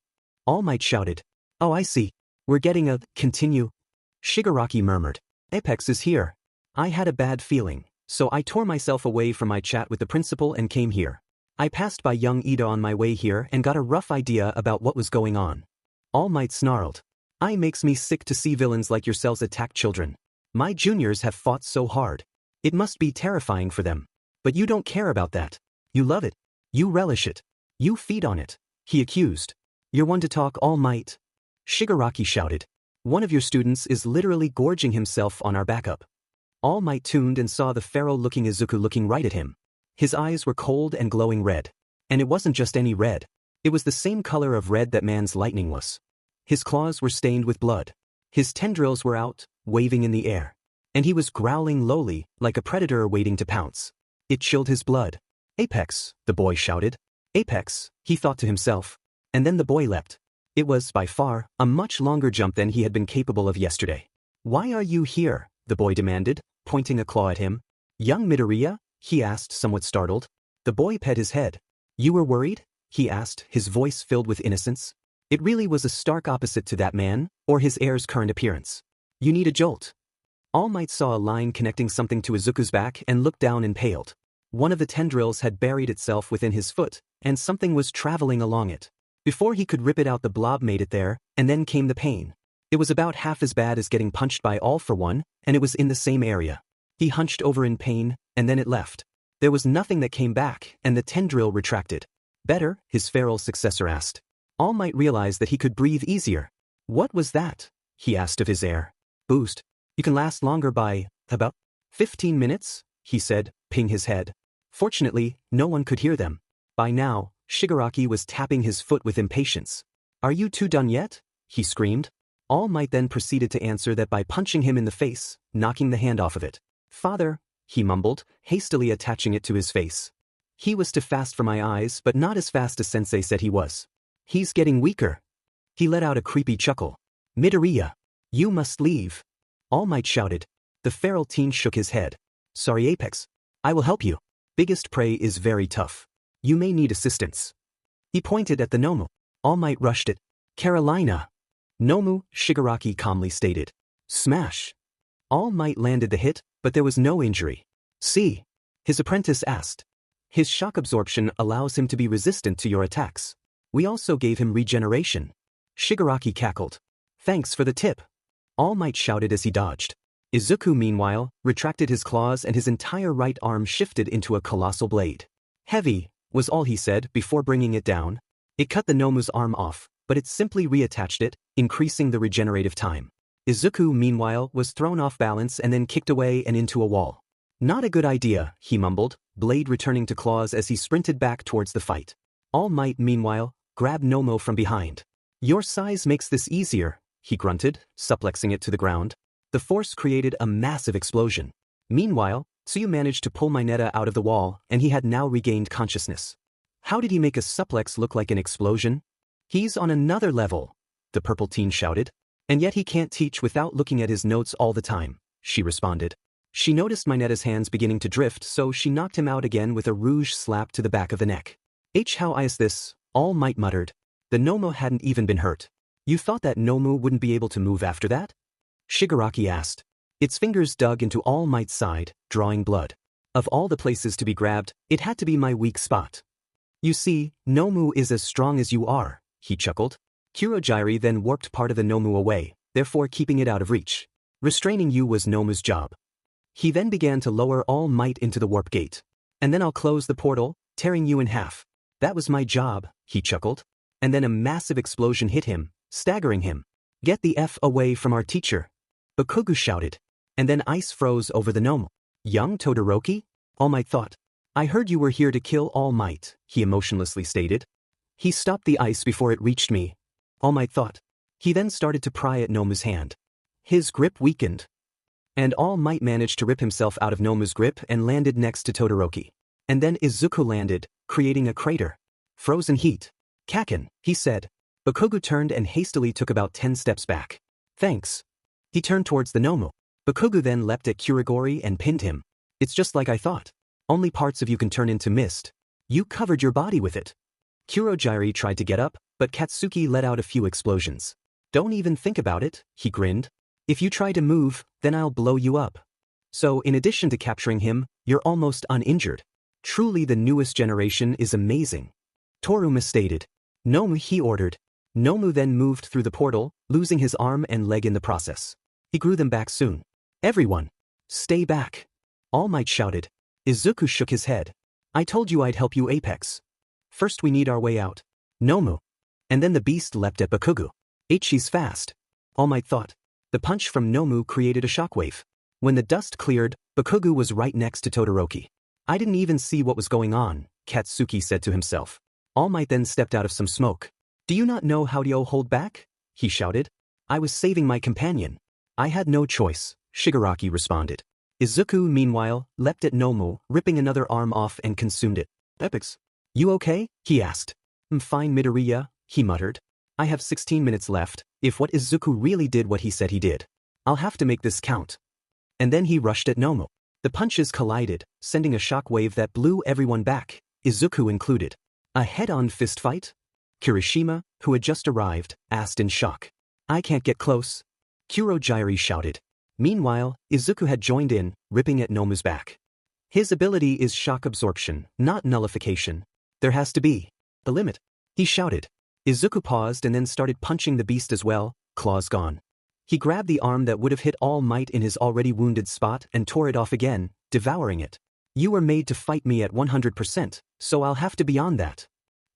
All Might shouted. Oh, I see. We're getting a continue. Shigaraki murmured. Apex is here. I had a bad feeling, so I tore myself away from my chat with the principal and came here. I passed by young Ida on my way here and got a rough idea about what was going on. All Might snarled. I makes me sick to see villains like yourselves attack children. My juniors have fought so hard. It must be terrifying for them. But you don't care about that. You love it. You relish it. You feed on it. He accused. You're one to talk, All Might. Shigaraki shouted. One of your students is literally gorging himself on our backup. All Might tuned and saw the pharaoh-looking Izuku looking right at him. His eyes were cold and glowing red. And it wasn't just any red. It was the same color of red that man's lightning was. His claws were stained with blood. His tendrils were out, waving in the air. And he was growling lowly, like a predator waiting to pounce. It chilled his blood. Apex, the boy shouted. Apex, he thought to himself. And then the boy leapt. It was, by far, a much longer jump than he had been capable of yesterday. Why are you here? The boy demanded, pointing a claw at him. Young Midoriya? He asked, somewhat startled. The boy pet his head. You were worried? He asked, his voice filled with innocence. It really was a stark opposite to that man, or his heir's current appearance. You need a jolt. All Might saw a line connecting something to Izuku's back and looked down impaled. One of the tendrils had buried itself within his foot, and something was traveling along it. Before he could rip it out, the blob made it there, and then came the pain. It was about half as bad as getting punched by All for One, and it was in the same area. He hunched over in pain, and then it left. There was nothing that came back, and the tendril retracted. Better, his feral successor asked. All Might realized that he could breathe easier. What was that? He asked of his heir. Boost. You can last longer by, about 15 minutes, he said, ping his head. Fortunately, no one could hear them. By now, Shigaraki was tapping his foot with impatience. Are you two done yet? He screamed. All Might then proceeded to answer that by punching him in the face, knocking the hand off of it. Father, he mumbled, hastily attaching it to his face. He was too fast for my eyes, but not as fast as Sensei said he was. He's getting weaker. He let out a creepy chuckle. Midoriya, you must leave. All Might shouted. The feral teen shook his head. Sorry Apex. I will help you. Biggest prey is very tough. You may need assistance. He pointed at the Nomu. All Might rushed it. Carolina. Nomu, Shigaraki calmly stated. Smash. All Might landed the hit, but there was no injury. See? His apprentice asked. His shock absorption allows him to be resistant to your attacks. We also gave him regeneration. Shigaraki cackled. Thanks for the tip. All Might shouted as he dodged. Izuku meanwhile, retracted his claws and his entire right arm shifted into a colossal blade. Heavy, was all he said before bringing it down. It cut the Nomu's arm off, but it simply reattached it, increasing the regenerative time. Izuku meanwhile was thrown off balance and then kicked away and into a wall. Not a good idea, he mumbled, blade returning to claws as he sprinted back towards the fight. All Might meanwhile, grabbed Nomu from behind. Your size makes this easier, he grunted, suplexing it to the ground. The force created a massive explosion. Meanwhile, Tsuyu managed to pull Mineta out of the wall and he had now regained consciousness. How did he make a suplex look like an explosion? He's on another level, the purple teen shouted. And yet he can't teach without looking at his notes all the time, she responded. She noticed Mineta's hands beginning to drift, so she knocked him out again with a rouge slap to the back of the neck. How is this? All Might muttered. The Nomu hadn't even been hurt. You thought that Nomu wouldn't be able to move after that? Shigaraki asked. Its fingers dug into All Might's side, drawing blood. Of all the places to be grabbed, it had to be my weak spot. You see, Nomu is as strong as you are, he chuckled. Kurogyri then warped part of the Nomu away, therefore keeping it out of reach. Restraining you was Nomu's job. He then began to lower All Might into the warp gate. And then I'll close the portal, tearing you in half. That was my job, he chuckled. And then a massive explosion hit him, staggering him. Get the F away from our teacher. Bakugou shouted. And then ice froze over the Nomu. Young Todoroki? All Might thought. I heard you were here to kill All Might, he emotionlessly stated. He stopped the ice before it reached me. All Might thought. He then started to pry at Nomu's hand. His grip weakened. And All Might managed to rip himself out of Nomu's grip and landed next to Todoroki. And then Izuku landed, creating a crater. Frozen heat. Kaken, he said. Bakugou turned and hastily took about 10 steps back. Thanks. He turned towards the Nomu. Bakugou then leapt at Kurogori and pinned him. It's just like I thought. Only parts of you can turn into mist. You covered your body with it. Kurogyri tried to get up, but Katsuki let out a few explosions. Don't even think about it, he grinned. If you try to move, then I'll blow you up. So in addition to capturing him, you're almost uninjured. Truly the newest generation is amazing. Toruma stated. Nomu, he ordered. Nomu then moved through the portal, losing his arm and leg in the process. He grew them back soon. Everyone, stay back. All Might shouted. Izuku shook his head. I told you I'd help you, Apex. First we need our way out. Nomu. And then the beast leapt at Bakugou. She's fast. All Might thought. The punch from Nomu created a shockwave. When the dust cleared, Bakugou was right next to Todoroki. I didn't even see what was going on, Katsuki said to himself. All Might then stepped out of some smoke. Do you not know how to hold back? He shouted. I was saving my companion. I had no choice, Shigaraki responded. Izuku, meanwhile, leapt at Nomu, ripping another arm off and consumed it. Epics. You okay? He asked. I'm fine, Midoriya, he muttered. I have 16 minutes left, if what Izuku really did what he said he did. I'll have to make this count. And then he rushed at Nomu. The punches collided, sending a shockwave that blew everyone back, Izuku included. A head-on fist fight? Kirishima, who had just arrived, asked in shock. I can't get close. Kurogyri shouted. Meanwhile, Izuku had joined in, ripping at Nomu's back. His ability is shock absorption, not nullification. There has to be a limit, he shouted. Izuku paused and then started punching the beast as well, claws gone. He grabbed the arm that would have hit All Might in his already wounded spot and tore it off again, devouring it. You were made to fight me at 100%, so I'll have to be on that.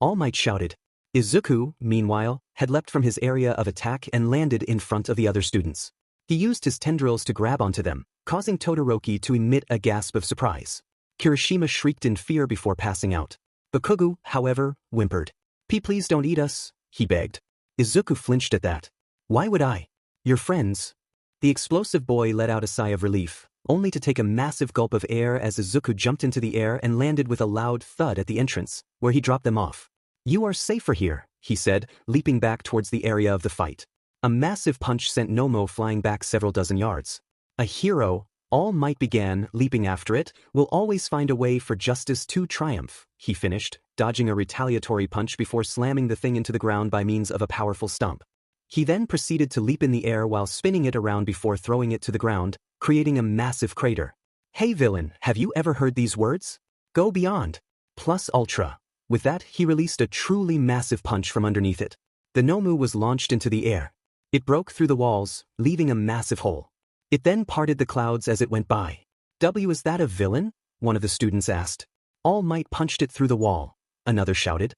All Might shouted. Izuku, meanwhile, had leapt from his area of attack and landed in front of the other students. He used his tendrils to grab onto them, causing Todoroki to emit a gasp of surprise. Kirishima shrieked in fear before passing out. Bakugou, however, whimpered. Please don't eat us, he begged. Izuku flinched at that. Why would I? Your friends. The explosive boy let out a sigh of relief, only to take a massive gulp of air as Izuku jumped into the air and landed with a loud thud at the entrance, where he dropped them off. You are safer here, he said, leaping back towards the area of the fight. A massive punch sent Nomo flying back several dozen yards. A hero, All Might began, leaping after it, will always find a way for justice to triumph, he finished, dodging a retaliatory punch before slamming the thing into the ground by means of a powerful stomp. He then proceeded to leap in the air while spinning it around before throwing it to the ground, creating a massive crater. Hey villain, have you ever heard these words? Go beyond. Plus ultra. With that, he released a truly massive punch from underneath it. The Nomu was launched into the air. It broke through the walls, leaving a massive hole. It then parted the clouds as it went by. Is that a villain? One of the students asked. All Might punched it through the wall. Another shouted.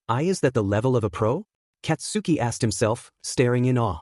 Is that the level of a pro? Katsuki asked himself, staring in awe.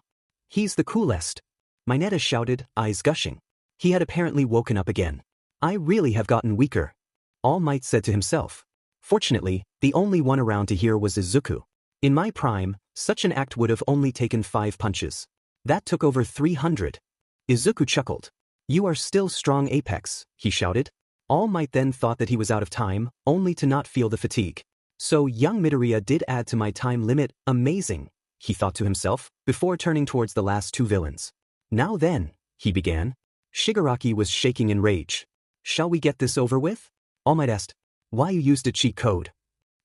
He's the coolest. Mineta shouted, eyes gushing. He had apparently woken up again. I really have gotten weaker. All Might said to himself. Fortunately, the only one around to hear was Izuku. In my prime, such an act would have only taken 5 punches. That took over 300. Izuku chuckled. You are still strong Apex, he shouted. All Might then thought that he was out of time, only to not feel the fatigue. So young Midoriya did add to my time limit, amazing, he thought to himself, before turning towards the last 2 villains. Now then, he began. Shigaraki was shaking in rage. Shall we get this over with? All Might asked. Why you used a cheat code?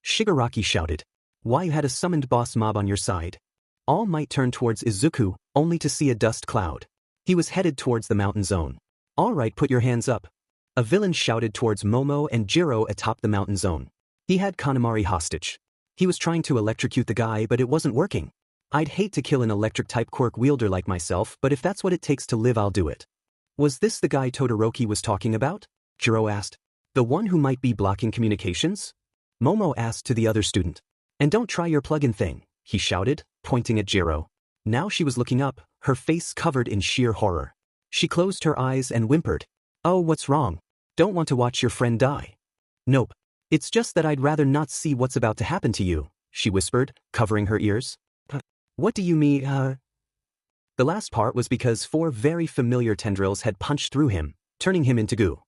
Shigaraki shouted. Why you had a summoned boss mob on your side? All Might turned towards Izuku, only to see a dust cloud. He was headed towards the mountain zone. All right, put your hands up. A villain shouted towards Momo and Jiro atop the mountain zone. He had Kanamari hostage. He was trying to electrocute the guy, but it wasn't working. I'd hate to kill an electric-type quirk wielder like myself, but if that's what it takes to live, I'll do it. Was this the guy Todoroki was talking about? Jiro asked. The one who might be blocking communications? Momo asked to the other student. And don't try your plug-in thing, he shouted, pointing at Jiro. Now she was looking up, her face covered in sheer horror. She closed her eyes and whimpered. Oh, what's wrong? Don't want to watch your friend die. Nope. It's just that I'd rather not see what's about to happen to you, she whispered, covering her ears. What do you mean, The last part was because 4 very familiar tendrils had punched through him, turning him into goo.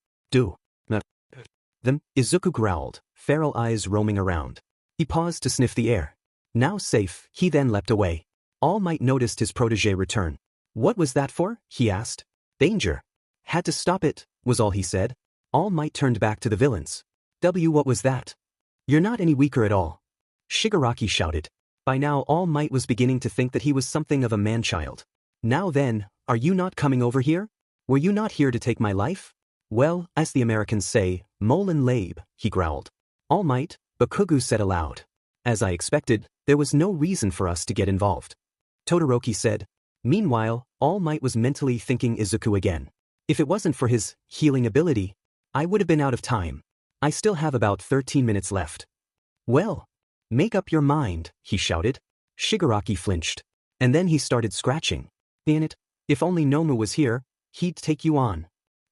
Them, Izuku growled, feral eyes roaming around. He paused to sniff the air. Now safe, he then leapt away. All Might noticed his protégé return. What was that for? He asked. Danger. Had to stop it, was all he said. All Might turned back to the villains. What was that? You're not any weaker at all. Shigaraki shouted. By now All Might was beginning to think that he was something of a man-child. Now then, are you not coming over here? Were you not here to take my life? Well, as the Americans say, Molin Labe, he growled. All Might, Bakugou said aloud. As I expected, there was no reason for us to get involved. Todoroki said. Meanwhile, All Might was mentally thinking Izuku again. If it wasn't for his healing ability, I would have been out of time. I still have about 13 minutes left. Well, make up your mind, he shouted. Shigaraki flinched. And then he started scratching. Damn it, if only Nomu was here, he'd take you on.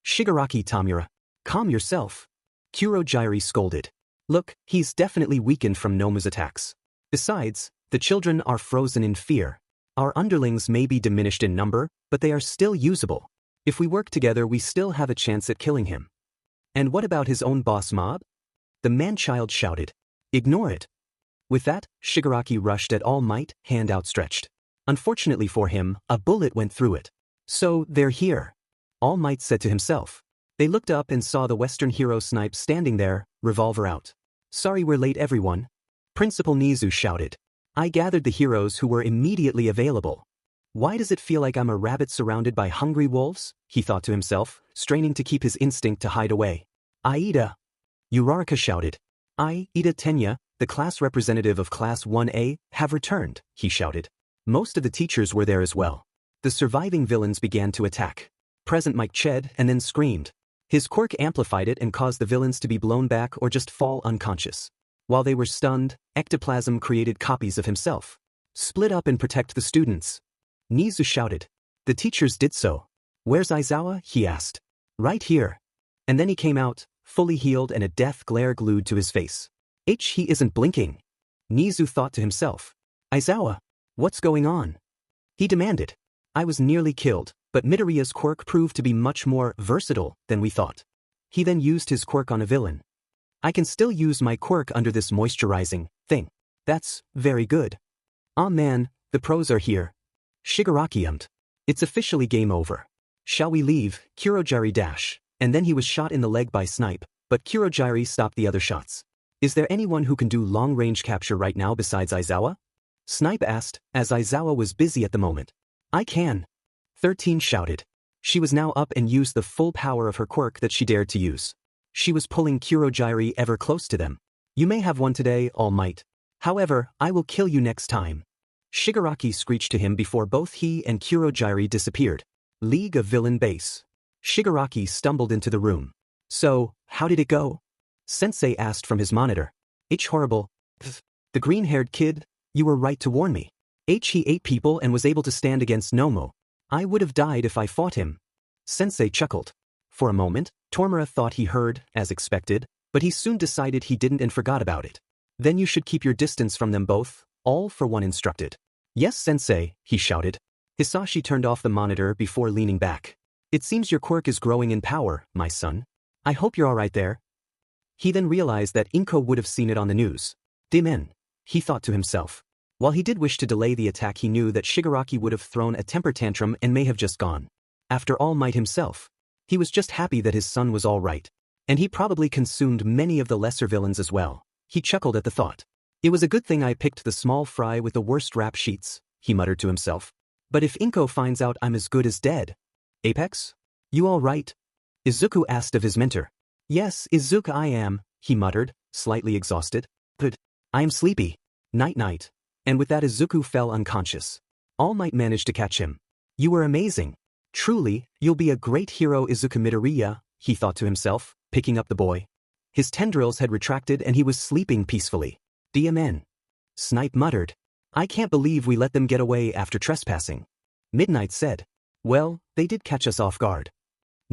Shigaraki Tamura. Calm yourself. Kurojiiri scolded. Look, he's definitely weakened from Nomu's attacks. Besides, the children are frozen in fear. Our underlings may be diminished in number, but they are still usable. If we work together, we still have a chance at killing him. And what about his own boss mob? The man-child shouted. Ignore it. With that, Shigaraki rushed at All Might, hand outstretched. Unfortunately for him, a bullet went through it. So, they're here. All Might said to himself. They looked up and saw the Western hero Snipe standing there, revolver out. Sorry we're late everyone. Principal Nizu shouted. I gathered the heroes who were immediately available. Why does it feel like I'm a rabbit surrounded by hungry wolves? He thought to himself, straining to keep his instinct to hide away. Aida. Uraraka shouted. Ida Tenya, the class representative of Class 1A, have returned, he shouted. Most of the teachers were there as well. The surviving villains began to attack. Present Mike Ched and then screamed. His quirk amplified it and caused the villains to be blown back or just fall unconscious. While they were stunned, ectoplasm created copies of himself. Split up and protect the students. Nizu shouted. The teachers did so. Where's Aizawa? He asked. Right here. And then he came out, fully healed and a death glare glued to his face. He isn't blinking. Nizu thought to himself. Aizawa, what's going on? He demanded. I was nearly killed, but Midoriya's quirk proved to be much more versatile than we thought. He then used his quirk on a villain. I can still use my quirk under this moisturizing thing. That's very good. Aw man, the pros are here. Shigaraki ummed. It's officially game over. Shall we leave? Kurogiri dash. And then he was shot in the leg by Snipe, but Kurogiri stopped the other shots. Is there anyone who can do long-range capture right now besides Aizawa? Snipe asked, as Aizawa was busy at the moment. I can. 13 shouted. She was now up and used the full power of her quirk that she dared to use. She was pulling Kurogiri ever close to them. You may have won today, All Might. However, I will kill you next time. Shigaraki screeched to him before both he and Kurogiri disappeared. League of Villain Base. Shigaraki stumbled into the room. So, how did it go? Sensei asked from his monitor. Horrible. The green-haired kid, you were right to warn me. He ate people and was able to stand against Nomo. I would have died if I fought him. Sensei chuckled. For a moment, Tormura thought he heard, as expected, but he soon decided he didn't and forgot about it. Then you should keep your distance from them both, all for one instructed. Yes, Sensei, he shouted. Hisashi turned off the monitor before leaning back. It seems your quirk is growing in power, my son. I hope you're alright there. He then realized that Inko would have seen it on the news. Dimen, he thought to himself. While he did wish to delay the attack, he knew that Shigaraki would have thrown a temper tantrum and may have just gone. After All Might himself, he was just happy that his son was all right. And he probably consumed many of the lesser villains as well. He chuckled at the thought. It was a good thing I picked the small fry with the worst rap sheets, he muttered to himself. But if Inko finds out I'm as good as dead. Apex? You all right? Izuku asked of his mentor. Yes, Izuku I am, he muttered, slightly exhausted. But I am sleepy. Night-night. And with that Izuku fell unconscious. All Might managed to catch him. You were amazing. Truly, you'll be a great hero Izuku Midoriya, he thought to himself, picking up the boy. His tendrils had retracted and he was sleeping peacefully. DMN. Snipe muttered. I can't believe we let them get away after trespassing. Midnight said. Well, they did catch us off guard.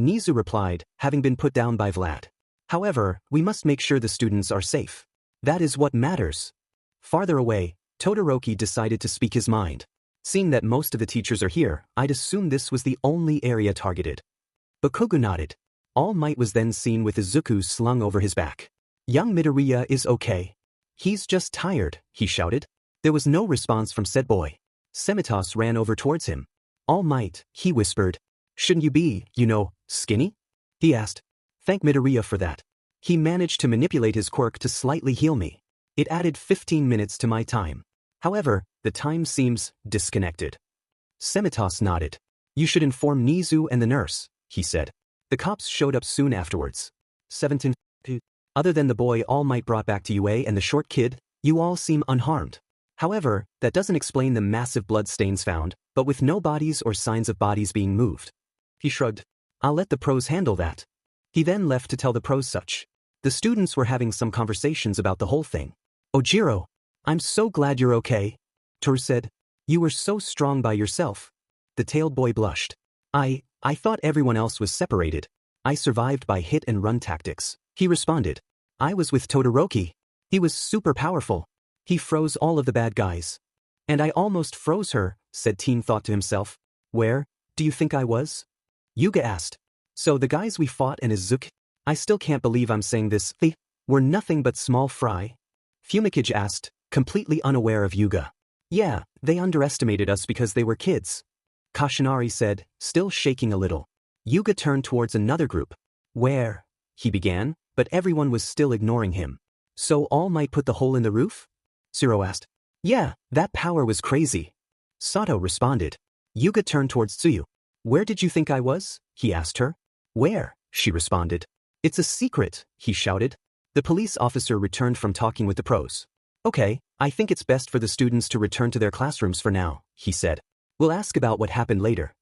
Nizu replied, having been put down by Vlad. However, we must make sure the students are safe. That is what matters. Farther away, Todoroki decided to speak his mind. Seeing that most of the teachers are here, I'd assume this was the only area targeted. Bakugou nodded. All Might was then seen with Izuku slung over his back. Young Midoriya is okay. He's just tired, he shouted. There was no response from said boy. Semitos ran over towards him. All Might, he whispered. Shouldn't you be, skinny? He asked. Thank Midoriya for that. He managed to manipulate his quirk to slightly heal me. It added 15 minutes to my time. However, the time seems disconnected. Semitos nodded. You should inform Nizu and the nurse, he said. The cops showed up soon afterwards. 17. Other than the boy All Might brought back to UA and the short kid, you all seem unharmed. However, that doesn't explain the massive blood stains found, but with no bodies or signs of bodies being moved. He shrugged. I'll let the pros handle that. He then left to tell the pros such. The students were having some conversations about the whole thing. Ojiro, I'm so glad you're okay. Toru said. You were so strong by yourself. The tailed boy blushed. I thought everyone else was separated. I survived by hit and run tactics. He responded. I was with Todoroki. He was super powerful. He froze all of the bad guys. And I almost froze her, said Teen thought to himself. Where do you think I was? Yuga asked. So the guys we fought and Izuku? I still can't believe I'm saying this. They were nothing but small fry. Fumikage asked, completely unaware of Yuga. Yeah, they underestimated us because they were kids. Kashinari said, still shaking a little. Yuga turned towards another group. Where? He began, but everyone was still ignoring him. So All Might put the hole in the roof? Zero asked. Yeah, that power was crazy. Sato responded. Yuga turned towards Tsuyu. Where did you think I was? He asked her. Where? She responded. It's a secret, he shouted. The police officer returned from talking with the pros. Okay, I think it's best for the students to return to their classrooms for now, he said. We'll ask about what happened later.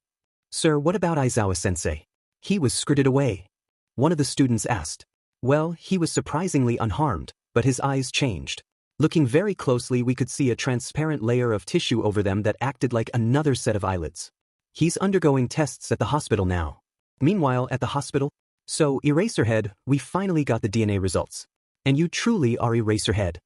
Sir, what about Aizawa-sensei? He was skirted away. One of the students asked. Well, he was surprisingly unharmed, but his eyes changed. Looking very closely, we could see a transparent layer of tissue over them that acted like another set of eyelids. He's undergoing tests at the hospital now. Meanwhile, at the hospital, so Eraserhead, we finally got the DNA results. And you truly are Eraserhead.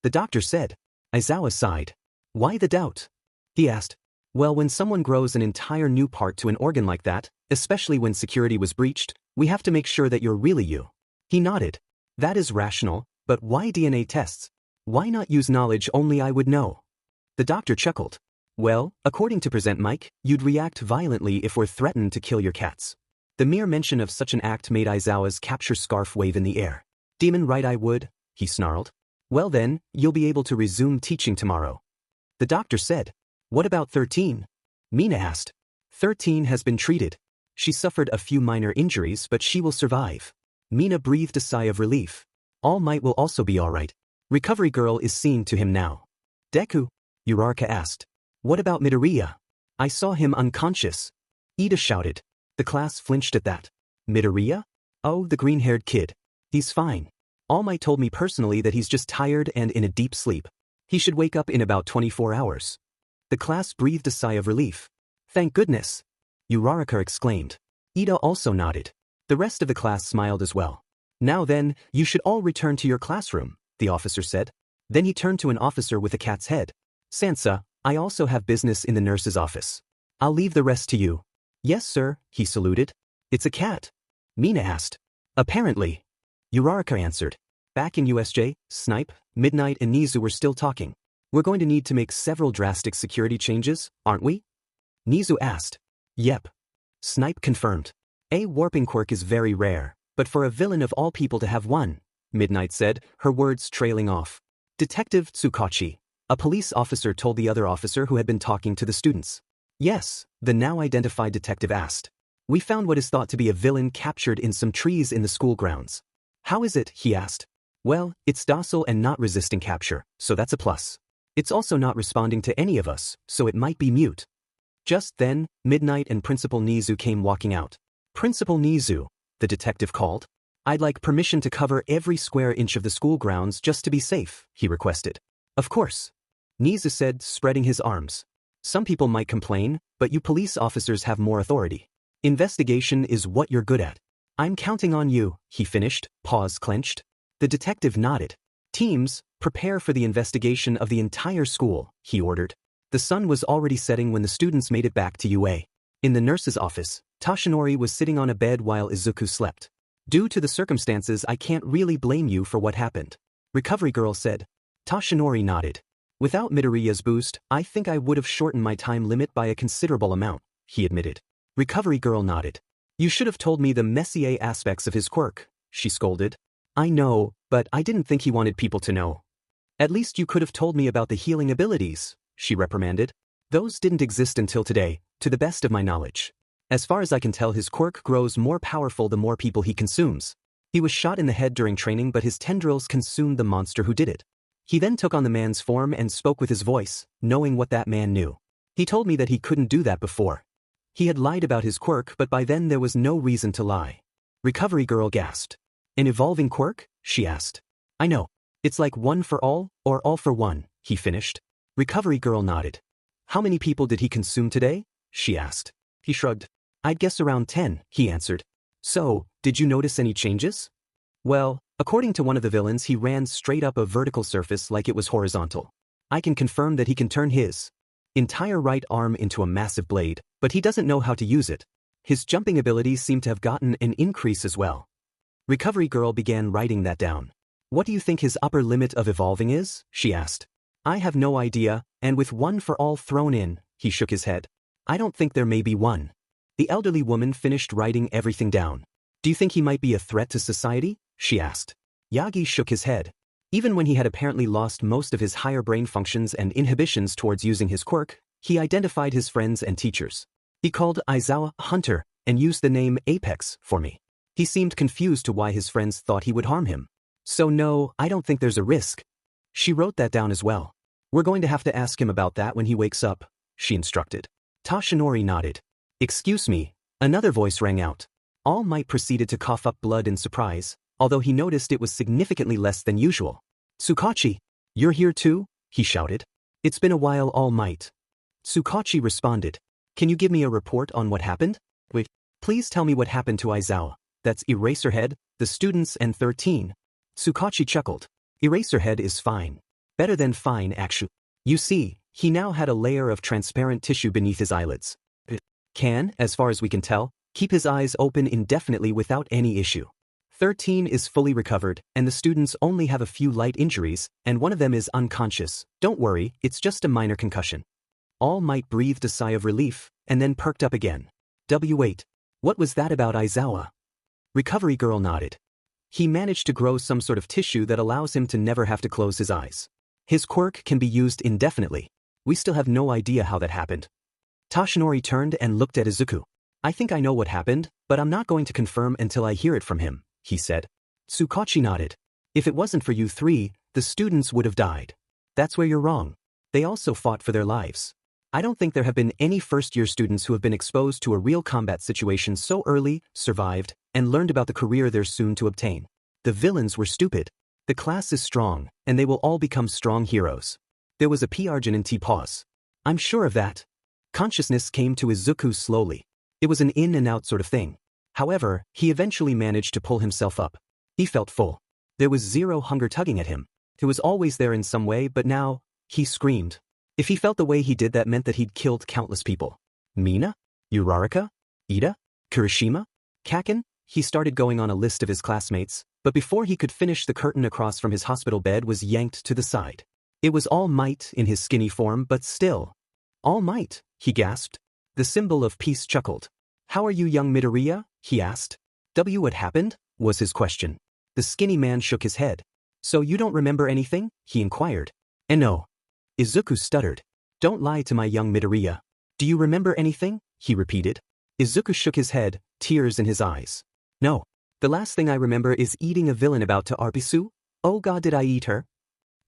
The doctor said. Aizawa sighed. Why the doubt? He asked. Well, when someone grows an entire new part to an organ like that, especially when security was breached, we have to make sure that you're really you. He nodded. That is rational, but why DNA tests? Why not use knowledge only I would know? The doctor chuckled. Well, according to Present Mike, you'd react violently if we're threatened to kill your cats. The mere mention of such an act made Aizawa's capture scarf wave in the air. Demon right I would, he snarled. Well then, you'll be able to resume teaching tomorrow. The doctor said. What about 13? Mina asked. 13 has been treated. She suffered a few minor injuries, but she will survive. Mina breathed a sigh of relief. All Might will also be alright. Recovery Girl is seeing to him now. Deku? Uraraka asked. What about Midoriya? I saw him unconscious. Ida shouted. The class flinched at that. Midoriya? Oh, the green-haired kid. He's fine. All Might told me personally that he's just tired and in a deep sleep. He should wake up in about 24 hours. The class breathed a sigh of relief. Thank goodness. Uraraka exclaimed. Ida also nodded. The rest of the class smiled as well. Now then, you should all return to your classroom, the officer said. Then he turned to an officer with a cat's head. Sansa, I also have business in the nurse's office. I'll leave the rest to you. Yes, sir, he saluted. It's a cat. Mina asked. Apparently. Uraraka answered. Back in USJ, Snipe, Midnight and Nizu were still talking. We're going to need to make several drastic security changes, aren't we? Nizu asked. Yep. Snipe confirmed. A warping quirk is very rare, but for a villain of all people to have one, Midnight said, her words trailing off. Detective Tsukachi, a police officer, told the other officer who had been talking to the students. Yes, the now identified detective asked. We found what is thought to be a villain captured in some trees in the school grounds. How is it? He asked. Well, it's docile and not resisting capture, so that's a plus. It's also not responding to any of us, so it might be mute. Just then, Midnight and Principal Nizu came walking out. Principal Nizu, the detective called. I'd like permission to cover every square inch of the school grounds just to be safe, he requested. Of course. Nizu said, spreading his arms. Some people might complain, but you police officers have more authority. Investigation is what you're good at. I'm counting on you, he finished, paws clenched. The detective nodded. Teams, prepare for the investigation of the entire school, he ordered. The sun was already setting when the students made it back to UA. In the nurse's office, Toshinori was sitting on a bed while Izuku slept. Due to the circumstances, I can't really blame you for what happened. Recovery Girl said. Toshinori nodded. Without Midoriya's boost, I think I would have shortened my time limit by a considerable amount, he admitted. Recovery Girl nodded. You should have told me the messier aspects of his quirk, she scolded. I know, but I didn't think he wanted people to know. At least you could have told me about the healing abilities, she reprimanded. Those didn't exist until today, to the best of my knowledge. As far as I can tell, his quirk grows more powerful the more people he consumes. He was shot in the head during training, but his tendrils consumed the monster who did it. He then took on the man's form and spoke with his voice, knowing what that man knew. He told me that he couldn't do that before. He had lied about his quirk, but by then there was no reason to lie. Recovery Girl gasped. An evolving quirk? She asked. I know. It's like one for all, or all for one, he finished. Recovery Girl nodded. How many people did he consume today? She asked. He shrugged. I'd guess around 10, he answered. So, did you notice any changes? Well, according to one of the villains, he ran straight up a vertical surface like it was horizontal. I can confirm that he can turn his entire right arm into a massive blade, but he doesn't know how to use it. His jumping abilities seem to have gotten an increase as well. Recovery Girl began writing that down. What do you think his upper limit of evolving is? She asked. I have no idea, and with one for all thrown in, he shook his head. I don't think there may be one. The elderly woman finished writing everything down. Do you think he might be a threat to society? She asked. Yagi shook his head. Even when he had apparently lost most of his higher brain functions and inhibitions towards using his quirk, he identified his friends and teachers. He called Aizawa Hunter and used the name Apex for me. He seemed confused to why his friends thought he would harm him. So no, I don't think there's a risk. She wrote that down as well. We're going to have to ask him about that when he wakes up, she instructed. Toshinori nodded. Excuse me, another voice rang out. All Might proceeded to cough up blood in surprise, although he noticed it was significantly less than usual. Tsukachi, you're here too? He shouted. It's been a while, All Might. Tsukachi responded. Can you give me a report on what happened? Wait, please tell me what happened to Aizawa. That's Eraserhead, the students, and 13. Tsukachi chuckled. Eraserhead is fine. Better than fine, actually. You see, he now had a layer of transparent tissue beneath his eyelids. It can, as far as we can tell, keep his eyes open indefinitely without any issue. 13 is fully recovered, and the students only have a few light injuries, and one of them is unconscious. Don't worry, it's just a minor concussion. All Might breathed a sigh of relief, and then perked up again. W8. What was that about Aizawa? Recovery Girl nodded. He managed to grow some sort of tissue that allows him to never have to close his eyes. His quirk can be used indefinitely. We still have no idea how that happened. Toshinori turned and looked at Izuku. I think I know what happened, but I'm not going to confirm until I hear it from him, he said. Tsukachi nodded. If it wasn't for you three, the students would have died. That's where you're wrong. They also fought for their lives. I don't think there have been any first-year students who have been exposed to a real combat situation so early, survived, and learned about the career they're soon to obtain. The villains were stupid. The class is strong, and they will all become strong heroes. There was a P-Arginin-T pause. I'm sure of that. Consciousness came to Izuku slowly. It was an in-and-out sort of thing. However, he eventually managed to pull himself up. He felt full. There was zero hunger tugging at him. It was always there in some way, but now, he screamed. If he felt the way he did, that meant that he'd killed countless people. Mina? Uraraka? Ida? Kirishima? Kaken? He started going on a list of his classmates, but before he could finish, the curtain across from his hospital bed was yanked to the side. It was All Might in his skinny form, but still. All Might, he gasped. The symbol of peace chuckled. How are you, young Midoriya? He asked. What happened? Was his question. The skinny man shook his head. So you don't remember anything? He inquired. No. Izuku stuttered. Don't lie to my young Midoriya. Do you remember anything? He repeated. Izuku shook his head, tears in his eyes. No. The last thing I remember is eating a villain about to Arbisu. Oh god, did I eat her?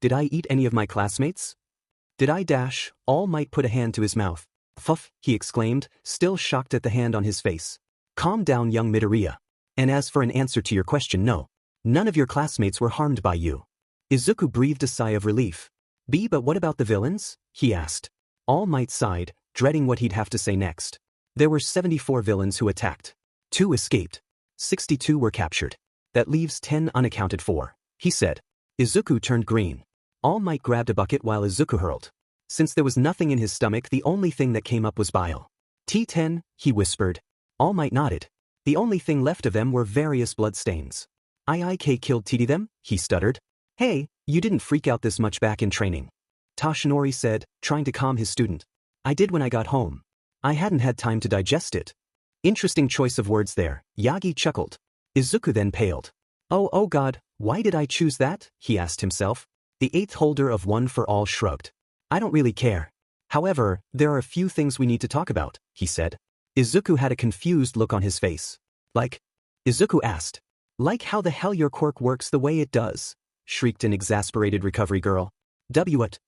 Did I eat any of my classmates? Did I dash? All Might put a hand to his mouth. Fuff, he exclaimed, still shocked at the hand on his face. Calm down, young Midoriya. And as for an answer to your question, no. None of your classmates were harmed by you. Izuku breathed a sigh of relief. But what about the villains? He asked. All Might sighed, dreading what he'd have to say next. There were 74 villains who attacked. 2 escaped. 62 were captured. That leaves 10 unaccounted for, he said. Izuku turned green. All Might grabbed a bucket while Izuku hurled. Since there was nothing in his stomach, the only thing that came up was bile. T10, he whispered. All Might nodded. The only thing left of them were various bloodstains. IIK killed TD them, he stuttered. Hey, you didn't freak out this much back in training. Toshinori said, trying to calm his student. I did when I got home. I hadn't had time to digest it. Interesting choice of words there, Yagi chuckled. Izuku then paled. Oh god, why did I choose that? He asked himself. The 8th holder of One for All shrugged. I don't really care. However, there are a few things we need to talk about, he said. Izuku had a confused look on his face. Like? Izuku asked. Like how the hell your quirk works the way it does? Shrieked an exasperated recovery girl. What?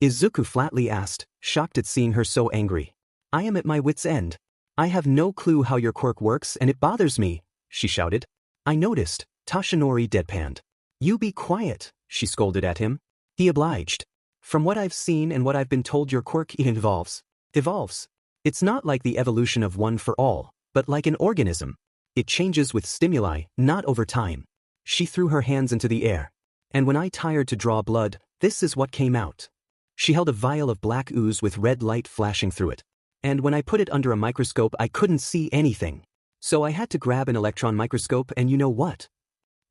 Izuku flatly asked, shocked at seeing her so angry. I am at my wit's end. I have no clue how your quirk works and it bothers me, she shouted. I noticed, Toshinori deadpanned. You be quiet, she scolded at him. He obliged. From what I've seen and what I've been told, your quirk evolves. Evolves. It's not like the evolution of One for All, but like an organism. It changes with stimuli, not over time. She threw her hands into the air. And when I tired to draw blood, this is what came out. She held a vial of black ooze with red light flashing through it. And when I put it under a microscope, I couldn't see anything. So I had to grab an electron microscope, and you know what?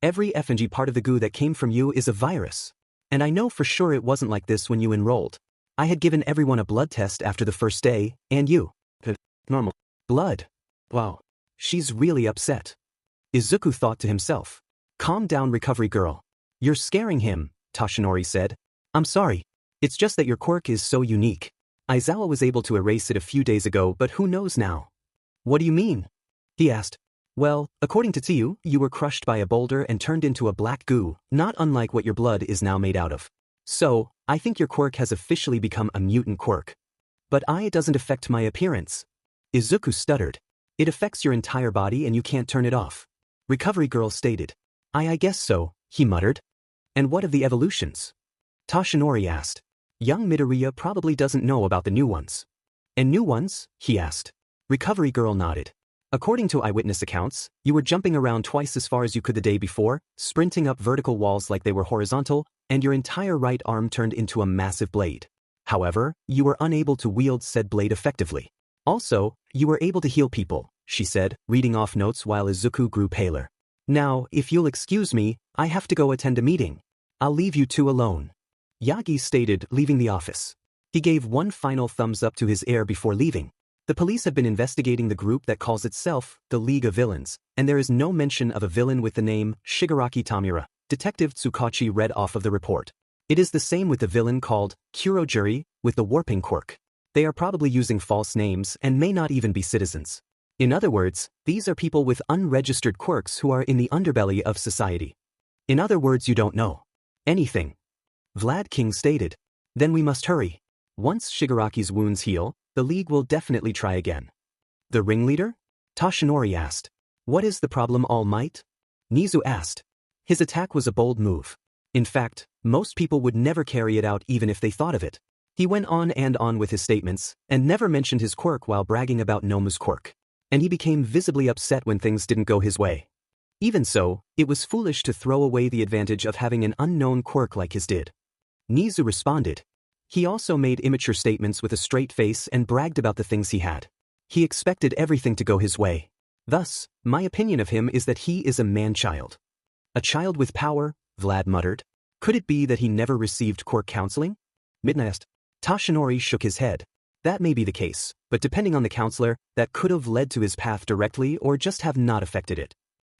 Every FNG part of the goo that came from you is a virus. And I know for sure it wasn't like this when you enrolled. I had given everyone a blood test after the first day, and you. Normal. Blood. Wow. She's really upset. Izuku thought to himself. Calm down, recovery girl. You're scaring him, Toshinori said. I'm sorry. It's just that your quirk is so unique. Aizawa was able to erase it a few days ago, but who knows now? What do you mean? He asked. Well, according to Tsu, you were crushed by a boulder and turned into a black goo, not unlike what your blood is now made out of. So, I think your quirk has officially become a mutant quirk. But it doesn't affect my appearance. Izuku stuttered. It affects your entire body and you can't turn it off. Recovery Girl stated. I guess so, he muttered. And what of the evolutions? Toshinori asked. Young Midoriya probably doesn't know about the new ones. And new ones? He asked. Recovery Girl nodded. According to eyewitness accounts, you were jumping around twice as far as you could the day before, sprinting up vertical walls like they were horizontal, and your entire right arm turned into a massive blade. However, you were unable to wield said blade effectively. Also, you were able to heal people, she said, reading off notes while Izuku grew paler. Now, if you'll excuse me, I have to go attend a meeting. I'll leave you two alone. Yagi stated, leaving the office. He gave one final thumbs up to his heir before leaving. The police have been investigating the group that calls itself the League of Villains, and there is no mention of a villain with the name Shigaraki Tamura, Detective Tsukachi read off of the report. It is the same with the villain called Kurojuri, with the warping quirk. They are probably using false names and may not even be citizens. In other words, these are people with unregistered quirks who are in the underbelly of society. In other words, you don't know anything. Vlad King stated. Then we must hurry. Once Shigaraki's wounds heal, the League will definitely try again. The ringleader? Toshinori asked. What is the problem, All Might? Nizu asked. His attack was a bold move. In fact, most people would never carry it out even if they thought of it. He went on and on with his statements, and never mentioned his quirk while bragging about Nomu's quirk. And he became visibly upset when things didn't go his way. Even so, it was foolish to throw away the advantage of having an unknown quirk like his did. Nizu responded. He also made immature statements with a straight face and bragged about the things he had. He expected everything to go his way. Thus, my opinion of him is that he is a man-child. A child with power, Vlad muttered. Could it be that he never received quirk counseling? Midnight. Toshinori shook his head. That may be the case, but depending on the counselor, that could have led to his path directly or just have not affected it.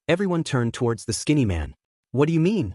Everyone turned towards the skinny man. What do you mean?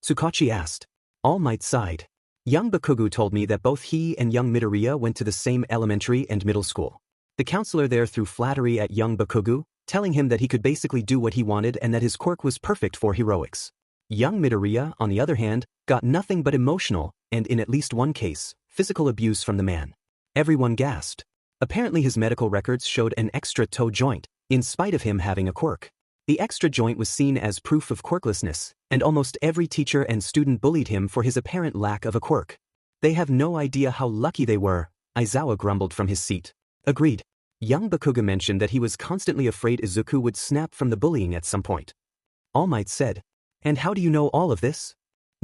Tsukachi asked. All Might sighed. Young Bakugou told me that both he and young Midoriya went to the same elementary and middle school. The counselor there threw flattery at young Bakugou, telling him that he could basically do what he wanted and that his quirk was perfect for heroics. Young Midoriya, on the other hand, got nothing but emotional, and in at least one case, physical abuse from the man. Everyone gasped. Apparently his medical records showed an extra toe joint, in spite of him having a quirk. The extra joint was seen as proof of quirklessness, and almost every teacher and student bullied him for his apparent lack of a quirk. They have no idea how lucky they were, Aizawa grumbled from his seat. Agreed. Young Bakugou mentioned that he was constantly afraid Izuku would snap from the bullying at some point. All Might said. And how do you know all of this?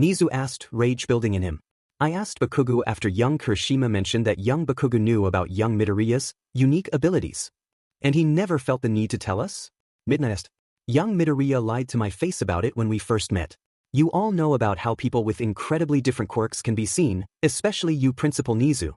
Nizu asked, rage building in him. I asked Bakugou after young Kirishima mentioned that young Bakugou knew about young Midoriya's unique abilities. And he never felt the need to tell us? Midnight. Young Midoriya lied to my face about it when we first met. You all know about how people with incredibly different quirks can be seen, especially you Principal Nizu.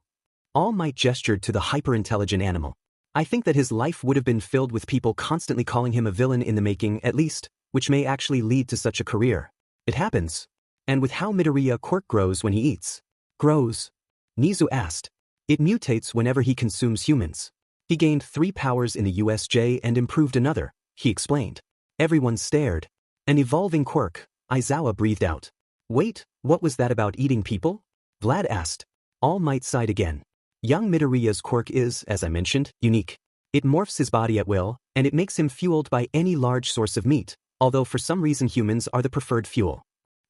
All Might gestured to the hyper-intelligent animal. I think that his life would have been filled with people constantly calling him a villain in the making at least, which may actually lead to such a career. It happens. And with how Midoriya quirk grows when he eats. Grows? Nizu asked. It mutates whenever he consumes humans. He gained 3 powers in the USJ and improved another, he explained. Everyone stared. An evolving quirk, Aizawa breathed out. Wait, what was that about eating people? Vlad asked. All Might sighed again. Young Midoriya's quirk is, as I mentioned, unique. It morphs his body at will, and it makes him fueled by any large source of meat, although for some reason humans are the preferred fuel.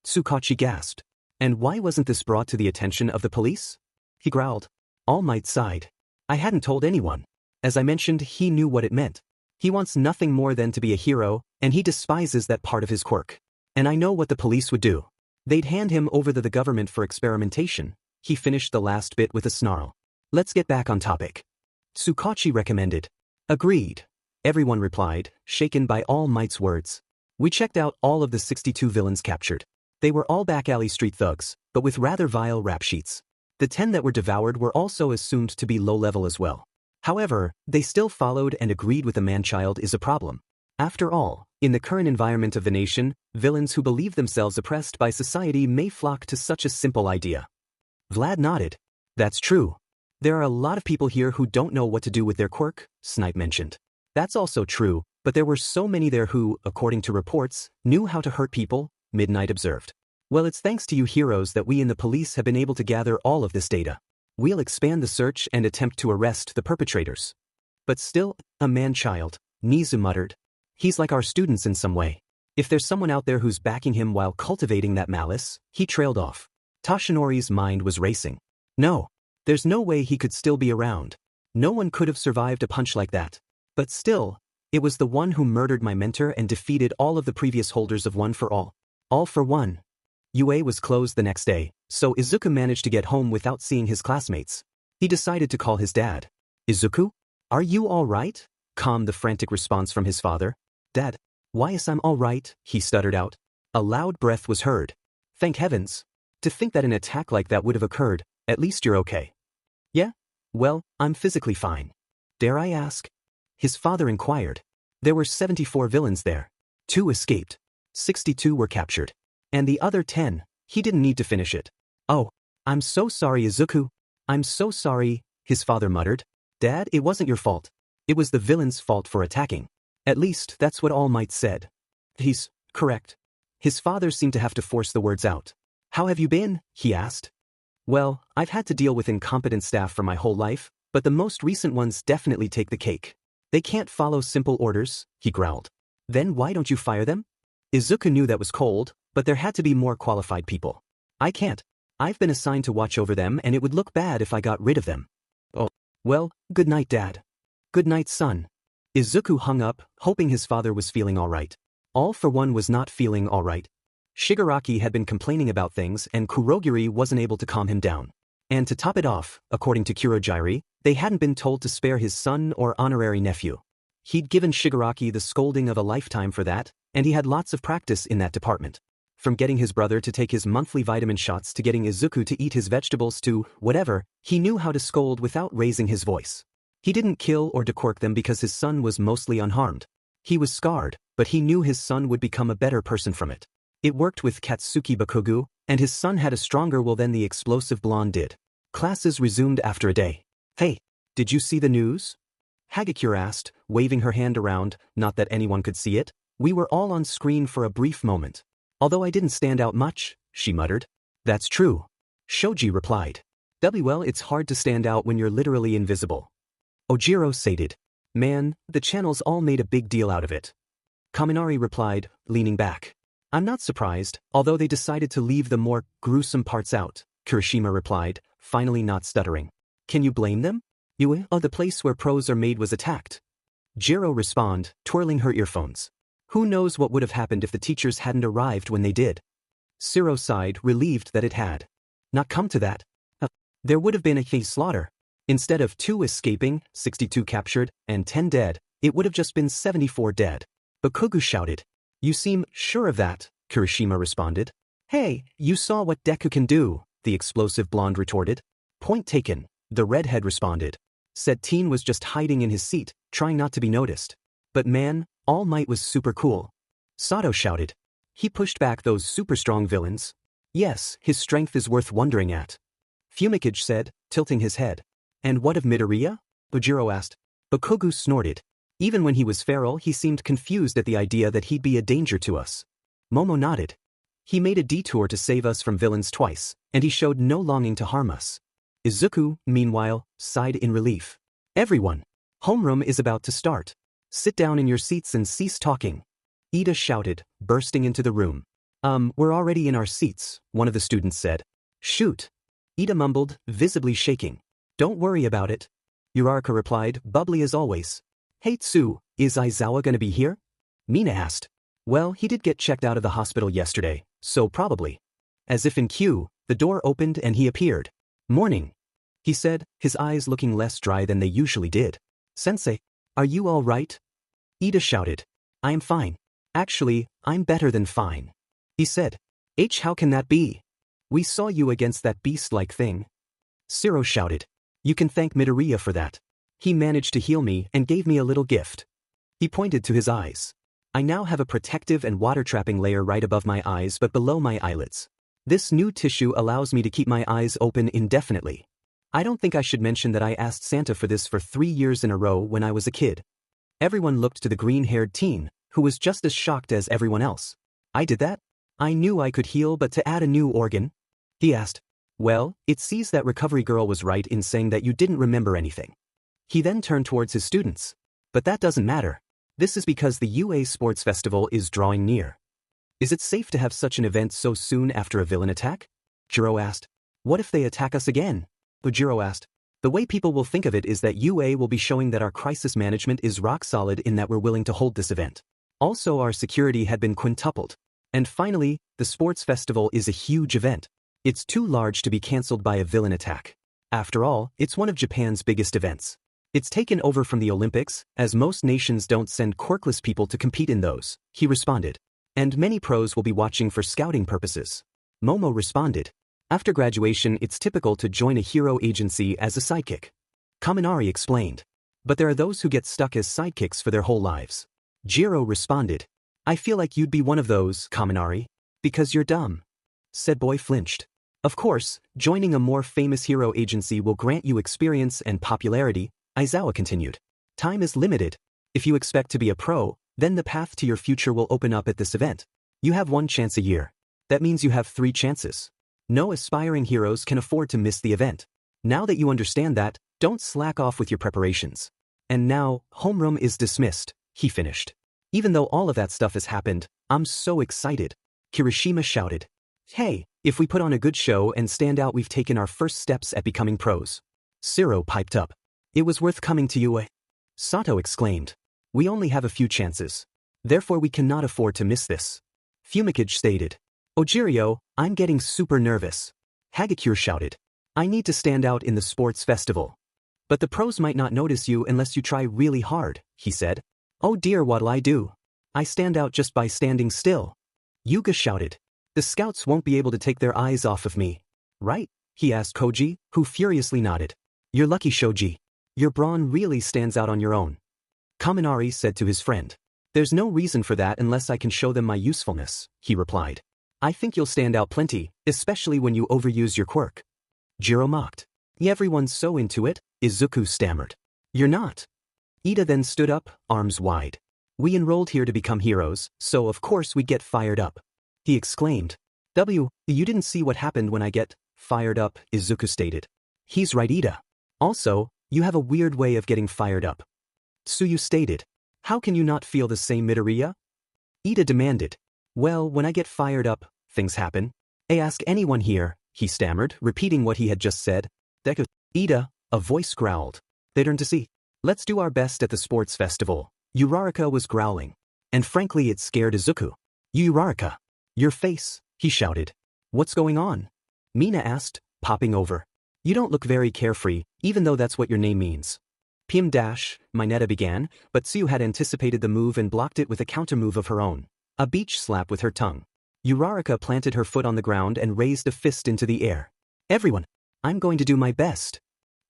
Tsukachi gasped. And why wasn't this brought to the attention of the police? He growled. All Might sighed. I hadn't told anyone. As I mentioned, he knew what it meant. He wants nothing more than to be a hero, and he despises that part of his quirk. And I know what the police would do. They'd hand him over to the government for experimentation. He finished the last bit with a snarl. Let's get back on topic. Tsukachi recommended. Agreed. Everyone replied, shaken by All Might's words. We checked out all of the 62 villains captured. They were all back alley street thugs, but with rather vile rap sheets. The 10 that were devoured were also assumed to be low level as well. However, they still followed and agreed with the man-child is a problem. After all, in the current environment of the nation, villains who believe themselves oppressed by society may flock to such a simple idea. Vlad nodded. That's true. There are a lot of people here who don't know what to do with their quirk, Snipe mentioned. That's also true, but there were so many there who, according to reports, knew how to hurt people, Midnight observed. Well, it's thanks to you heroes that we in the police have been able to gather all of this data. We'll expand the search and attempt to arrest the perpetrators. But still, a man-child. Nizu muttered. He's like our students in some way. If there's someone out there who's backing him while cultivating that malice, he trailed off. Toshinori's mind was racing. No. There's no way he could still be around. No one could have survived a punch like that. But still, it was the one who murdered my mentor and defeated all of the previous holders of One for All. All for One. UA was closed the next day, so Izuku managed to get home without seeing his classmates. He decided to call his dad. Izuku? Are you all right? Calmed the frantic response from his father. Dad, why is I'm all right? He stuttered out. A loud breath was heard. Thank heavens. To think that an attack like that would have occurred, at least you're okay. Yeah? Well, I'm physically fine. Dare I ask? His father inquired. There were 74 villains there. 2 escaped. 62 were captured. And the other 10, he didn't need to finish it. Oh, I'm so sorry, Izuku. I'm so sorry, his father muttered. Dad, it wasn't your fault. It was the villain's fault for attacking. At least, that's what All Might said. He's correct. His father seemed to have to force the words out. How have you been? He asked. Well, I've had to deal with incompetent staff for my whole life, but the most recent ones definitely take the cake. They can't follow simple orders, he growled. Then why don't you fire them? Izuku knew that was cold, but there had to be more qualified people. I can't. I've been assigned to watch over them and it would look bad if I got rid of them. Oh, well, good night, Dad. Good night, son. Izuku hung up, hoping his father was feeling all right. All for One was not feeling all right. Shigaraki had been complaining about things and Kurogiri wasn't able to calm him down. And to top it off, according to Kurogiri, they hadn't been told to spare his son or honorary nephew. He'd given Shigaraki the scolding of a lifetime for that, and he had lots of practice in that department. From getting his brother to take his monthly vitamin shots to getting Izuku to eat his vegetables to whatever, he knew how to scold without raising his voice. He didn't kill or dequirk them because his son was mostly unharmed. He was scarred, but he knew his son would become a better person from it. It worked with Katsuki Bakugou, and his son had a stronger will than the explosive blonde did. Classes resumed after a day. Hey, did you see the news? Hagakure asked, waving her hand around, not that anyone could see it. We were all on screen for a brief moment. Although I didn't stand out much, she muttered. That's true. Shoji replied. Well, it's hard to stand out when you're literally invisible. Ojiro sated. Man, the channels all made a big deal out of it. Kaminari replied, leaning back. I'm not surprised, although they decided to leave the more gruesome parts out, Kirishima replied, finally not stuttering. Can you blame them? The place where pros are made was attacked. Jiro responded, twirling her earphones. Who knows what would have happened if the teachers hadn't arrived when they did? Siro sighed, relieved that it had not come to that. There would have been a slaughter. Instead of 2 escaping, 62 captured, and 10 dead, it would have just been 74 dead. Bakugou shouted. You seem sure of that, Kirishima responded. Hey, you saw what Deku can do, the explosive blonde retorted. Point taken, the redhead responded. Said teen was just hiding in his seat, trying not to be noticed. But man, All Might was super cool. Sato shouted. He pushed back those super strong villains. Yes, his strength is worth wondering at. Fumikage said, tilting his head. And what of Midoriya? Ojiro asked. Bakugou snorted. Even when he was feral, he seemed confused at the idea that he'd be a danger to us. Momo nodded. He made a detour to save us from villains twice, and he showed no longing to harm us. Izuku, meanwhile, sighed in relief. Everyone. Homeroom is about to start. Sit down in your seats and cease talking. Ida shouted, bursting into the room. We're already in our seats, one of the students said. Shoot. Ida mumbled, visibly shaking. Don't worry about it. Uraraka replied, bubbly as always. Hey Tsu, is Aizawa gonna be here? Mina asked. Well, he did get checked out of the hospital yesterday, so probably. As if in cue, the door opened and he appeared. Morning, he said, his eyes looking less dry than they usually did. Sensei, are you all right? Ida shouted. I am fine. Actually, I'm better than fine. He said. How can that be? We saw you against that beast-like thing. Siro shouted. You can thank Midoriya for that. He managed to heal me and gave me a little gift. He pointed to his eyes. I now have a protective and water-trapping layer right above my eyes but below my eyelids. This new tissue allows me to keep my eyes open indefinitely. I don't think I should mention that I asked Santa for this for 3 years in a row when I was a kid. Everyone looked to the green-haired teen, who was just as shocked as everyone else. I did that? I knew I could heal but to add a new organ? He asked. Well, it sees that recovery girl was right in saying that you didn't remember anything. He then turned towards his students. But that doesn't matter. This is because the UA Sports Festival is drawing near. Is it safe to have such an event so soon after a villain attack? Jiro asked. What if they attack us again? Ujiro asked. The way people will think of it is that UA will be showing that our crisis management is rock solid in that we're willing to hold this event. Also, our security had been quintupled. And finally, the sports festival is a huge event. It's too large to be cancelled by a villain attack. After all, it's one of Japan's biggest events. It's taken over from the Olympics, as most nations don't send quirkless people to compete in those, he responded. And many pros will be watching for scouting purposes. Momo responded. After graduation, it's typical to join a hero agency as a sidekick. Kaminari explained. But there are those who get stuck as sidekicks for their whole lives. Jiro responded. I feel like you'd be one of those, Kaminari. Because you're dumb. Said boy flinched. Of course, joining a more famous hero agency will grant you experience and popularity, Aizawa continued. Time is limited. If you expect to be a pro, then the path to your future will open up at this event. You have 1 chance a year. That means you have 3 chances. No aspiring heroes can afford to miss the event. Now that you understand that, don't slack off with your preparations. And now, homeroom is dismissed, he finished. Even though all of that stuff has happened, I'm so excited. Kirishima shouted. Hey, if we put on a good show and stand out, we've taken our first steps at becoming pros. Siro piped up. It was worth coming to UA. Sato exclaimed. We only have a few chances. Therefore we cannot afford to miss this. Fumikage stated. Ojirio, I'm getting super nervous. Hagakure shouted. I need to stand out in the sports festival. But the pros might not notice you unless you try really hard, he said. Oh dear, what'll I do? I stand out just by standing still. Yuga shouted. The scouts won't be able to take their eyes off of me. Right? He asked Koji, who furiously nodded. You're lucky, Shoji. Your brawn really stands out on your own. Kaminari said to his friend. There's no reason for that unless I can show them my usefulness, he replied. I think you'll stand out plenty, especially when you overuse your quirk. Jiro mocked. Everyone's so into it, Izuku stammered. You're not. Ida then stood up, arms wide. We enrolled here to become heroes, so of course we get fired up. He exclaimed. You didn't see what happened when I get fired up, Izuku stated. He's right, Ida. Also, you have a weird way of getting fired up. Tsuyu stated. How can you not feel the same, Midoriya? Ida demanded. Well, when I get fired up, things happen. Ask anyone here, he stammered, repeating what he had just said. Deku. Ida, a voice growled. They turned to see. Let's do our best at the sports festival. Uraraka was growling. And frankly it scared Izuku. Uraraka. Your face, he shouted. What's going on? Mina asked, popping over. You don't look very carefree, even though that's what your name means. Mineta began, but Tsuyu had anticipated the move and blocked it with a counter-move of her own. A beach slap with her tongue. Uraraka planted her foot on the ground and raised a fist into the air. Everyone, I'm going to do my best.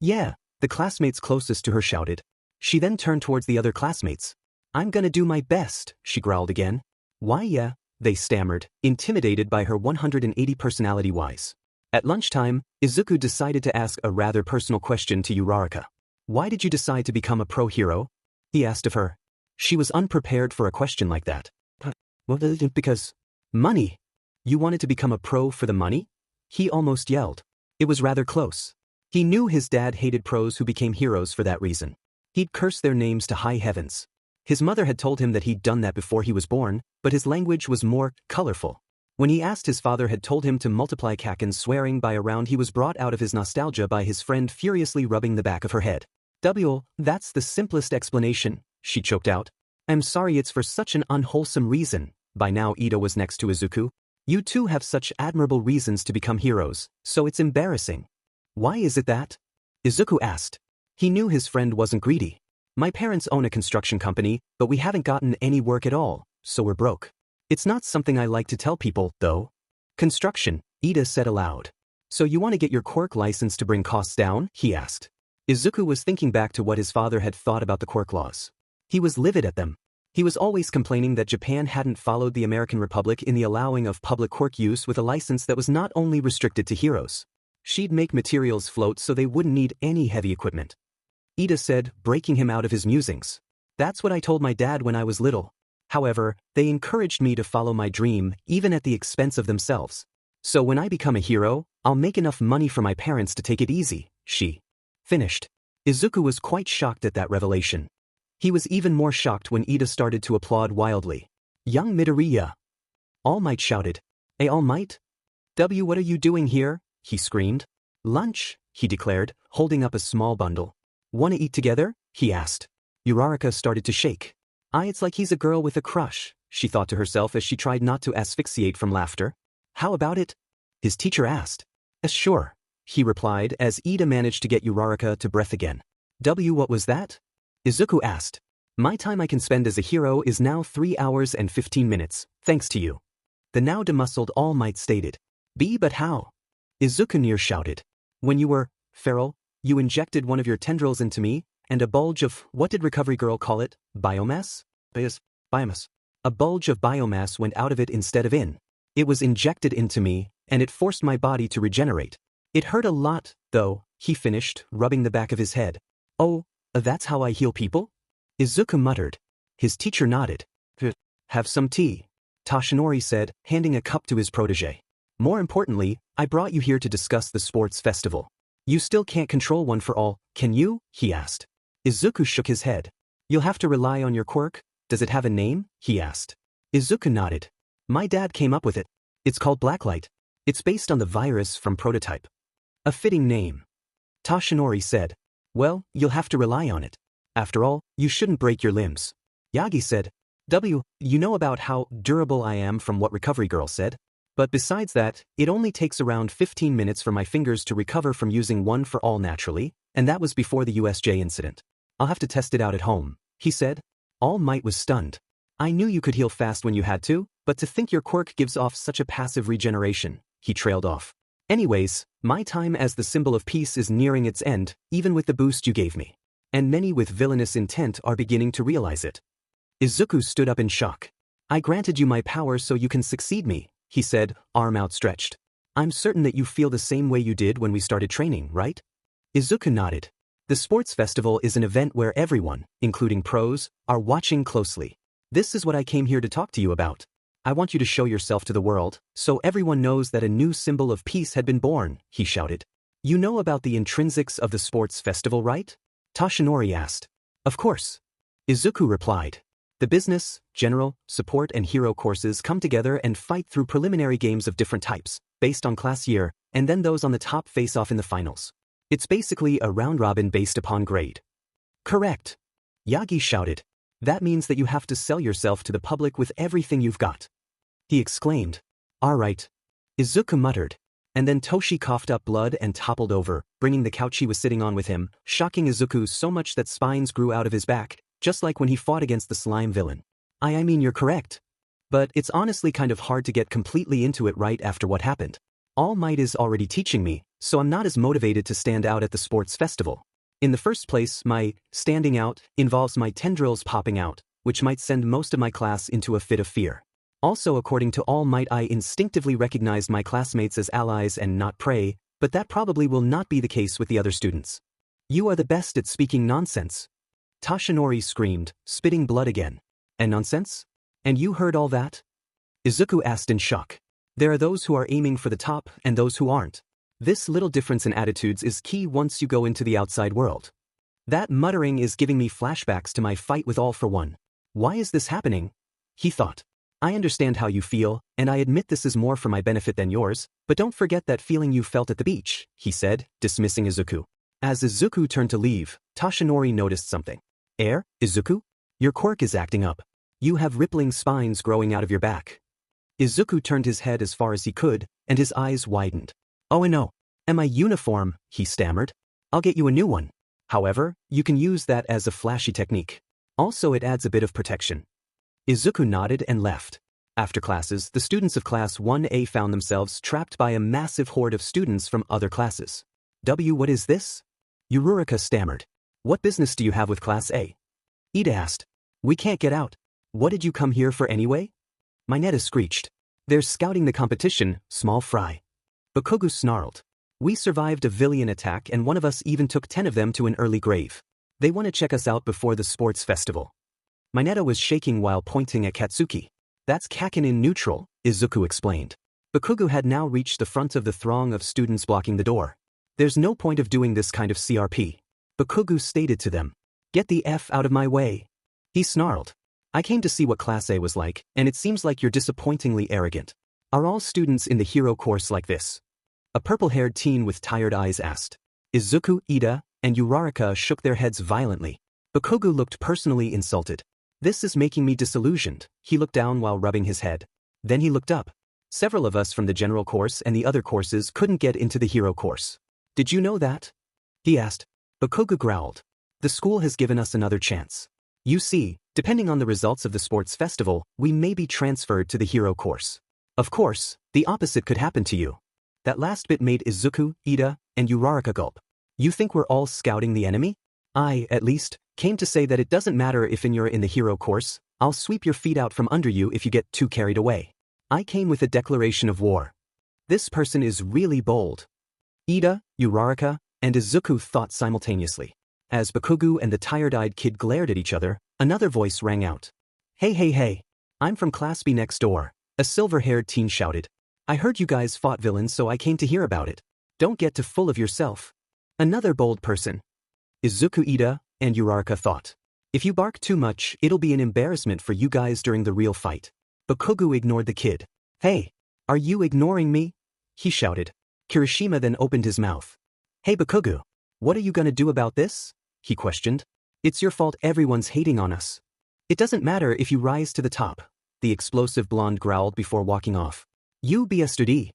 Yeah, the classmates closest to her shouted. She then turned towards the other classmates. I'm gonna do my best, she growled again. Why yeah, they stammered, intimidated by her 180 personality-wise. At lunchtime, Izuku decided to ask a rather personal question to Uraraka. Why did you decide to become a pro hero? He asked of her. She was unprepared for a question like that. Well, because money. You wanted to become a pro for the money? He almost yelled. It was rather close. He knew his dad hated pros who became heroes for that reason. He'd cursed their names to high heavens. His mother had told him that he'd done that before he was born, but his language was more colorful. When he asked, his father had told him to multiply Kaken's swearing by a round. He was brought out of his nostalgia by his friend furiously rubbing the back of her head. That's the simplest explanation, she choked out. I'm sorry, it's for such an unwholesome reason. By now Ida was next to Izuku. You two have such admirable reasons to become heroes, so it's embarrassing. Why is it that? Izuku asked. He knew his friend wasn't greedy. My parents own a construction company, but we haven't gotten any work at all, so we're broke. It's not something I like to tell people, though. Construction, Ida said aloud. So you want to get your quirk license to bring costs down? He asked. Izuku was thinking back to what his father had thought about the quirk laws. He was livid at them. He was always complaining that Japan hadn't followed the American Republic in the allowing of public quirk use with a license that was not only restricted to heroes. She'd make materials float so they wouldn't need any heavy equipment. Ida said, breaking him out of his musings. That's what I told my dad when I was little. However, they encouraged me to follow my dream, even at the expense of themselves. So when I become a hero, I'll make enough money for my parents to take it easy, she finished. Izuku was quite shocked at that revelation. He was even more shocked when Ida started to applaud wildly. Young Midoriya! All Might shouted. Hey All Might? What are you doing here? He screamed. Lunch, he declared, holding up a small bundle. Wanna eat together? He asked. Uraraka started to shake. It's like he's a girl with a crush, she thought to herself as she tried not to asphyxiate from laughter. How about it? His teacher asked. Sure, he replied as Ida managed to get Uraraka to breath again. What was that? Izuku asked. My time I can spend as a hero is now 3 hours and 15 minutes, thanks to you. The now demuscled All Might stated. But how? Izuku near shouted. When you were feral, you injected one of your tendrils into me, and a bulge of, what did Recovery Girl call it, biomass? Biomass. A bulge of biomass went out of it instead of in. It was injected into me, and it forced my body to regenerate. It hurt a lot, though, he finished, rubbing the back of his head. Oh, that's how I heal people? Izuku muttered. His teacher nodded. Have some tea, Toshinori said, handing a cup to his protege. More importantly, I brought you here to discuss the sports festival. You still can't control one for all, can you? He asked. Izuku shook his head. You'll have to rely on your quirk. Does it have a name? He asked. Izuku nodded. My dad came up with it. It's called Blacklight. It's based on the virus from Prototype. A fitting name. Toshinori said. Well, you'll have to rely on it. After all, you shouldn't break your limbs. Yagi said. You know about how durable I am from what Recovery Girl said? But besides that, it only takes around 15 minutes for my fingers to recover from using one for all naturally, and that was before the USJ incident. I'll have to test it out at home, he said. All Might was stunned. I knew you could heal fast when you had to, but to think your quirk gives off such a passive regeneration, he trailed off. Anyways, my time as the symbol of peace is nearing its end, even with the boost you gave me. And many with villainous intent are beginning to realize it. Izuku stood up in shock. I granted you my power so you can succeed me, he said, arm outstretched. I'm certain that you feel the same way you did when we started training, right? Izuku nodded. The sports festival is an event where everyone, including pros, are watching closely. This is what I came here to talk to you about. I want you to show yourself to the world, so everyone knows that a new symbol of peace had been born, he shouted. You know about the intrinsics of the sports festival, right? Toshinori asked. Of course. Izuku replied. The business, general, support and hero courses come together and fight through preliminary games of different types, based on class year, and then those on the top face off in the finals. It's basically a round robin based upon grade. Correct. Yagi shouted. That means that you have to sell yourself to the public with everything you've got. He exclaimed. Alright. Izuku muttered. And then Toshi coughed up blood and toppled over, bringing the couch he was sitting on with him, shocking Izuku so much that spines grew out of his back, just like when he fought against the slime villain. I mean you're correct. But it's honestly kind of hard to get completely into it right after what happened. All Might is already teaching me, so I'm not as motivated to stand out at the sports festival. In the first place, my standing out involves my tendrils popping out, which might send most of my class into a fit of fear. Also, according to All Might, I instinctively recognized my classmates as allies and not prey, but that probably will not be the case with the other students. You are the best at speaking nonsense. Toshinori screamed, spitting blood again. And nonsense? And you heard all that? Izuku asked in shock. There are those who are aiming for the top and those who aren't. This little difference in attitudes is key once you go into the outside world. That muttering is giving me flashbacks to my fight with All for One. Why is this happening? He thought. I understand how you feel, and I admit this is more for my benefit than yours, but don't forget that feeling you felt at the beach, he said, dismissing Izuku. As Izuku turned to leave, Toshinori noticed something. Izuku? Your quirk is acting up. You have rippling spines growing out of your back. Izuku turned his head as far as he could, and his eyes widened. Oh no. Am I uniform? He stammered. I'll get you a new one. However, you can use that as a flashy technique. Also, it adds a bit of protection. Izuku nodded and left. After classes, the students of Class 1A found themselves trapped by a massive horde of students from other classes. What is this? Uraraka stammered. What business do you have with Class A? Ida asked. We can't get out. What did you come here for anyway? Mineta screeched. They're scouting the competition, small fry. Bakugou snarled. We survived a villain attack and one of us even took 10 of them to an early grave. They want to check us out before the sports festival. Mineta was shaking while pointing at Katsuki. That's Kaken in neutral, Izuku explained. Bakugou had now reached the front of the throng of students blocking the door. There's no point of doing this kind of CRP. Bakugou stated to them. Get the F out of my way. He snarled. I came to see what Class A was like, and it seems like you're disappointingly arrogant. Are all students in the hero course like this? A purple-haired teen with tired eyes asked. Izuku, Ida, and Uraraka shook their heads violently. Bakugou looked personally insulted. This is making me disillusioned. He looked down while rubbing his head. Then he looked up. Several of us from the general course and the other courses couldn't get into the hero course. Did you know that? He asked. Bakugou growled. The school has given us another chance. You see, depending on the results of the sports festival, we may be transferred to the hero course. Of course, the opposite could happen to you. That last bit made Izuku, Ida, and Uraraka gulp. You think we're all scouting the enemy? I, at least, came to say that it doesn't matter if you're in the hero course, I'll sweep your feet out from under you if you get too carried away. I came with a declaration of war. This person is really bold. Ida, Uraraka, and Izuku thought simultaneously. As Bakugou and the tired-eyed kid glared at each other, another voice rang out. Hey hey hey, I'm from Class B next door, a silver-haired teen shouted. I heard you guys fought villains so I came to hear about it. Don't get too full of yourself. Another bold person. Izuku, Ida, and Uraraka thought. If you bark too much, it'll be an embarrassment for you guys during the real fight. Bakugou ignored the kid. Hey, are you ignoring me? He shouted. Kirishima then opened his mouth. Hey Bakugou, what are you gonna do about this? He questioned. It's your fault everyone's hating on us. It doesn't matter if you rise to the top, the explosive blonde growled before walking off. You be a study.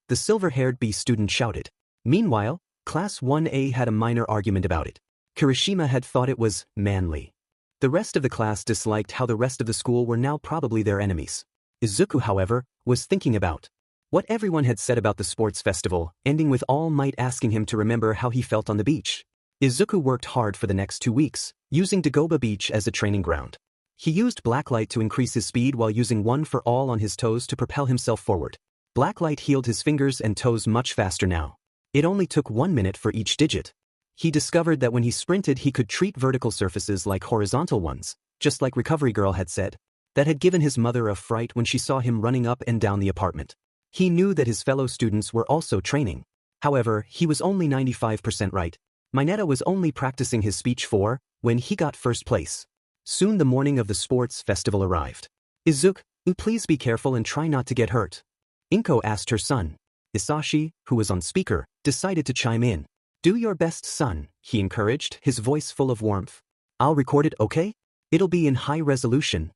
The silver-haired B student shouted. Meanwhile, Class 1A had a minor argument about it. Kirishima had thought it was manly. The rest of the class disliked how the rest of the school were now probably their enemies. Izuku, however, was thinking about what everyone had said about the sports festival, ending with All Might asking him to remember how he felt on the beach. Izuku worked hard for the next 2 weeks, using Dagoba Beach as a training ground. He used Blacklight to increase his speed while using One for All on his toes to propel himself forward. Blacklight healed his fingers and toes much faster now. It only took 1 minute for each digit. He discovered that when he sprinted he could treat vertical surfaces like horizontal ones, just like Recovery Girl had said. That had given his mother a fright when she saw him running up and down the apartment. He knew that his fellow students were also training. However, he was only 95% right. Mineta was only practicing his speech for when he got first place. Soon the morning of the sports festival arrived. Izuku, please be careful and try not to get hurt. Inko asked her son. Isashi, who was on speaker, decided to chime in. Do your best, son, he encouraged, his voice full of warmth. I'll record it, okay? It'll be in high resolution.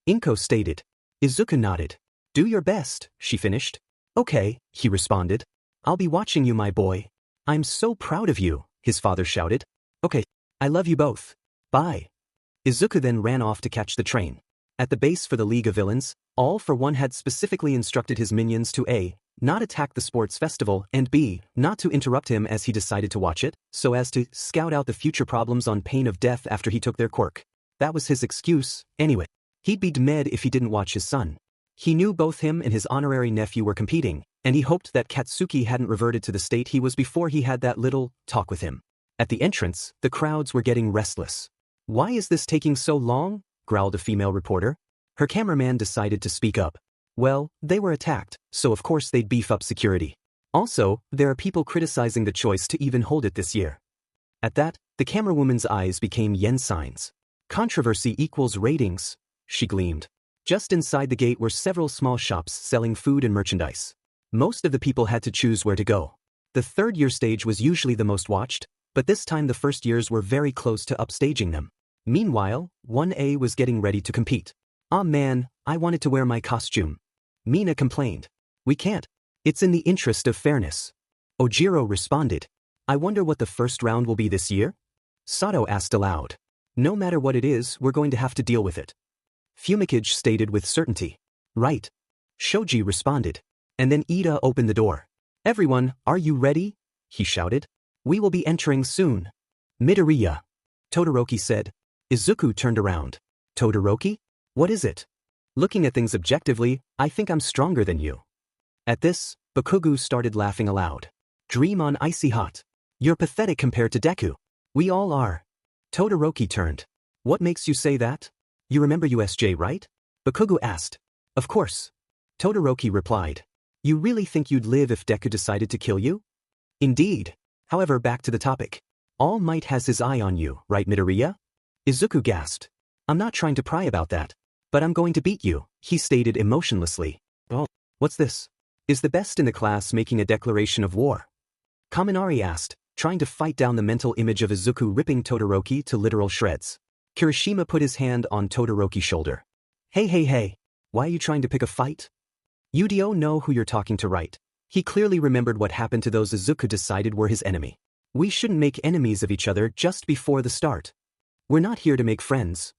Inko stated. Izuku nodded. Do your best, she finished. Okay, he responded. I'll be watching you, my boy. I'm so proud of you, his father shouted. Okay, I love you both. Bye. Izuku then ran off to catch the train. At the base for the League of Villains, All for One had specifically instructed his minions to A. Not attack the sports festival, and B. Not to interrupt him as he decided to watch it, so as to scout out the future problems on pain of death after he took their quirk. That was his excuse, anyway. He'd be dead if he didn't watch his son. He knew both him and his honorary nephew were competing, and he hoped that Katsuki hadn't reverted to the state he was before he had that little talk with him. At the entrance, the crowds were getting restless. Why is this taking so long? Growled a female reporter. Her cameraman decided to speak up. Well, they were attacked, so of course they'd beef up security. Also, there are people criticizing the choice to even hold it this year. At that, the camerawoman's eyes became yen signs. Controversy equals ratings, she gleamed. Just inside the gate were several small shops selling food and merchandise. Most of the people had to choose where to go. The third-year stage was usually the most watched, but this time the first years were very close to upstaging them. Meanwhile, 1A was getting ready to compete. Aw man, I wanted to wear my costume. Mina complained. We can't. It's in the interest of fairness. Ojiro responded. I wonder what the first round will be this year? Sato asked aloud. No matter what it is, we're going to have to deal with it. Fumikage stated with certainty. Right. Shoji responded. And then Ida opened the door. Everyone, are you ready? He shouted. We will be entering soon. Midoriya. Todoroki said. Izuku turned around. Todoroki? What is it? Looking at things objectively, I think I'm stronger than you. At this, Bakugou started laughing aloud. Dream on icy hot. You're pathetic compared to Deku. We all are. Todoroki turned. What makes you say that? You remember USJ, right? Bakugou asked. Of course. Todoroki replied. You really think you'd live if Deku decided to kill you? Indeed. However, back to the topic. All Might has his eye on you, right Midoriya? Izuku gasped. I'm not trying to pry about that. But I'm going to beat you, he stated emotionlessly. Oh, what's this? Is the best in the class making a declaration of war? Kaminari asked, trying to fight down the mental image of Izuku ripping Todoroki to literal shreds. Kirishima put his hand on Todoroki's shoulder. Hey, why are you trying to pick a fight? You don't know who you're talking to, right? He clearly remembered what happened to those Izuku decided were his enemy. We shouldn't make enemies of each other just before the start. We're not here to make friends.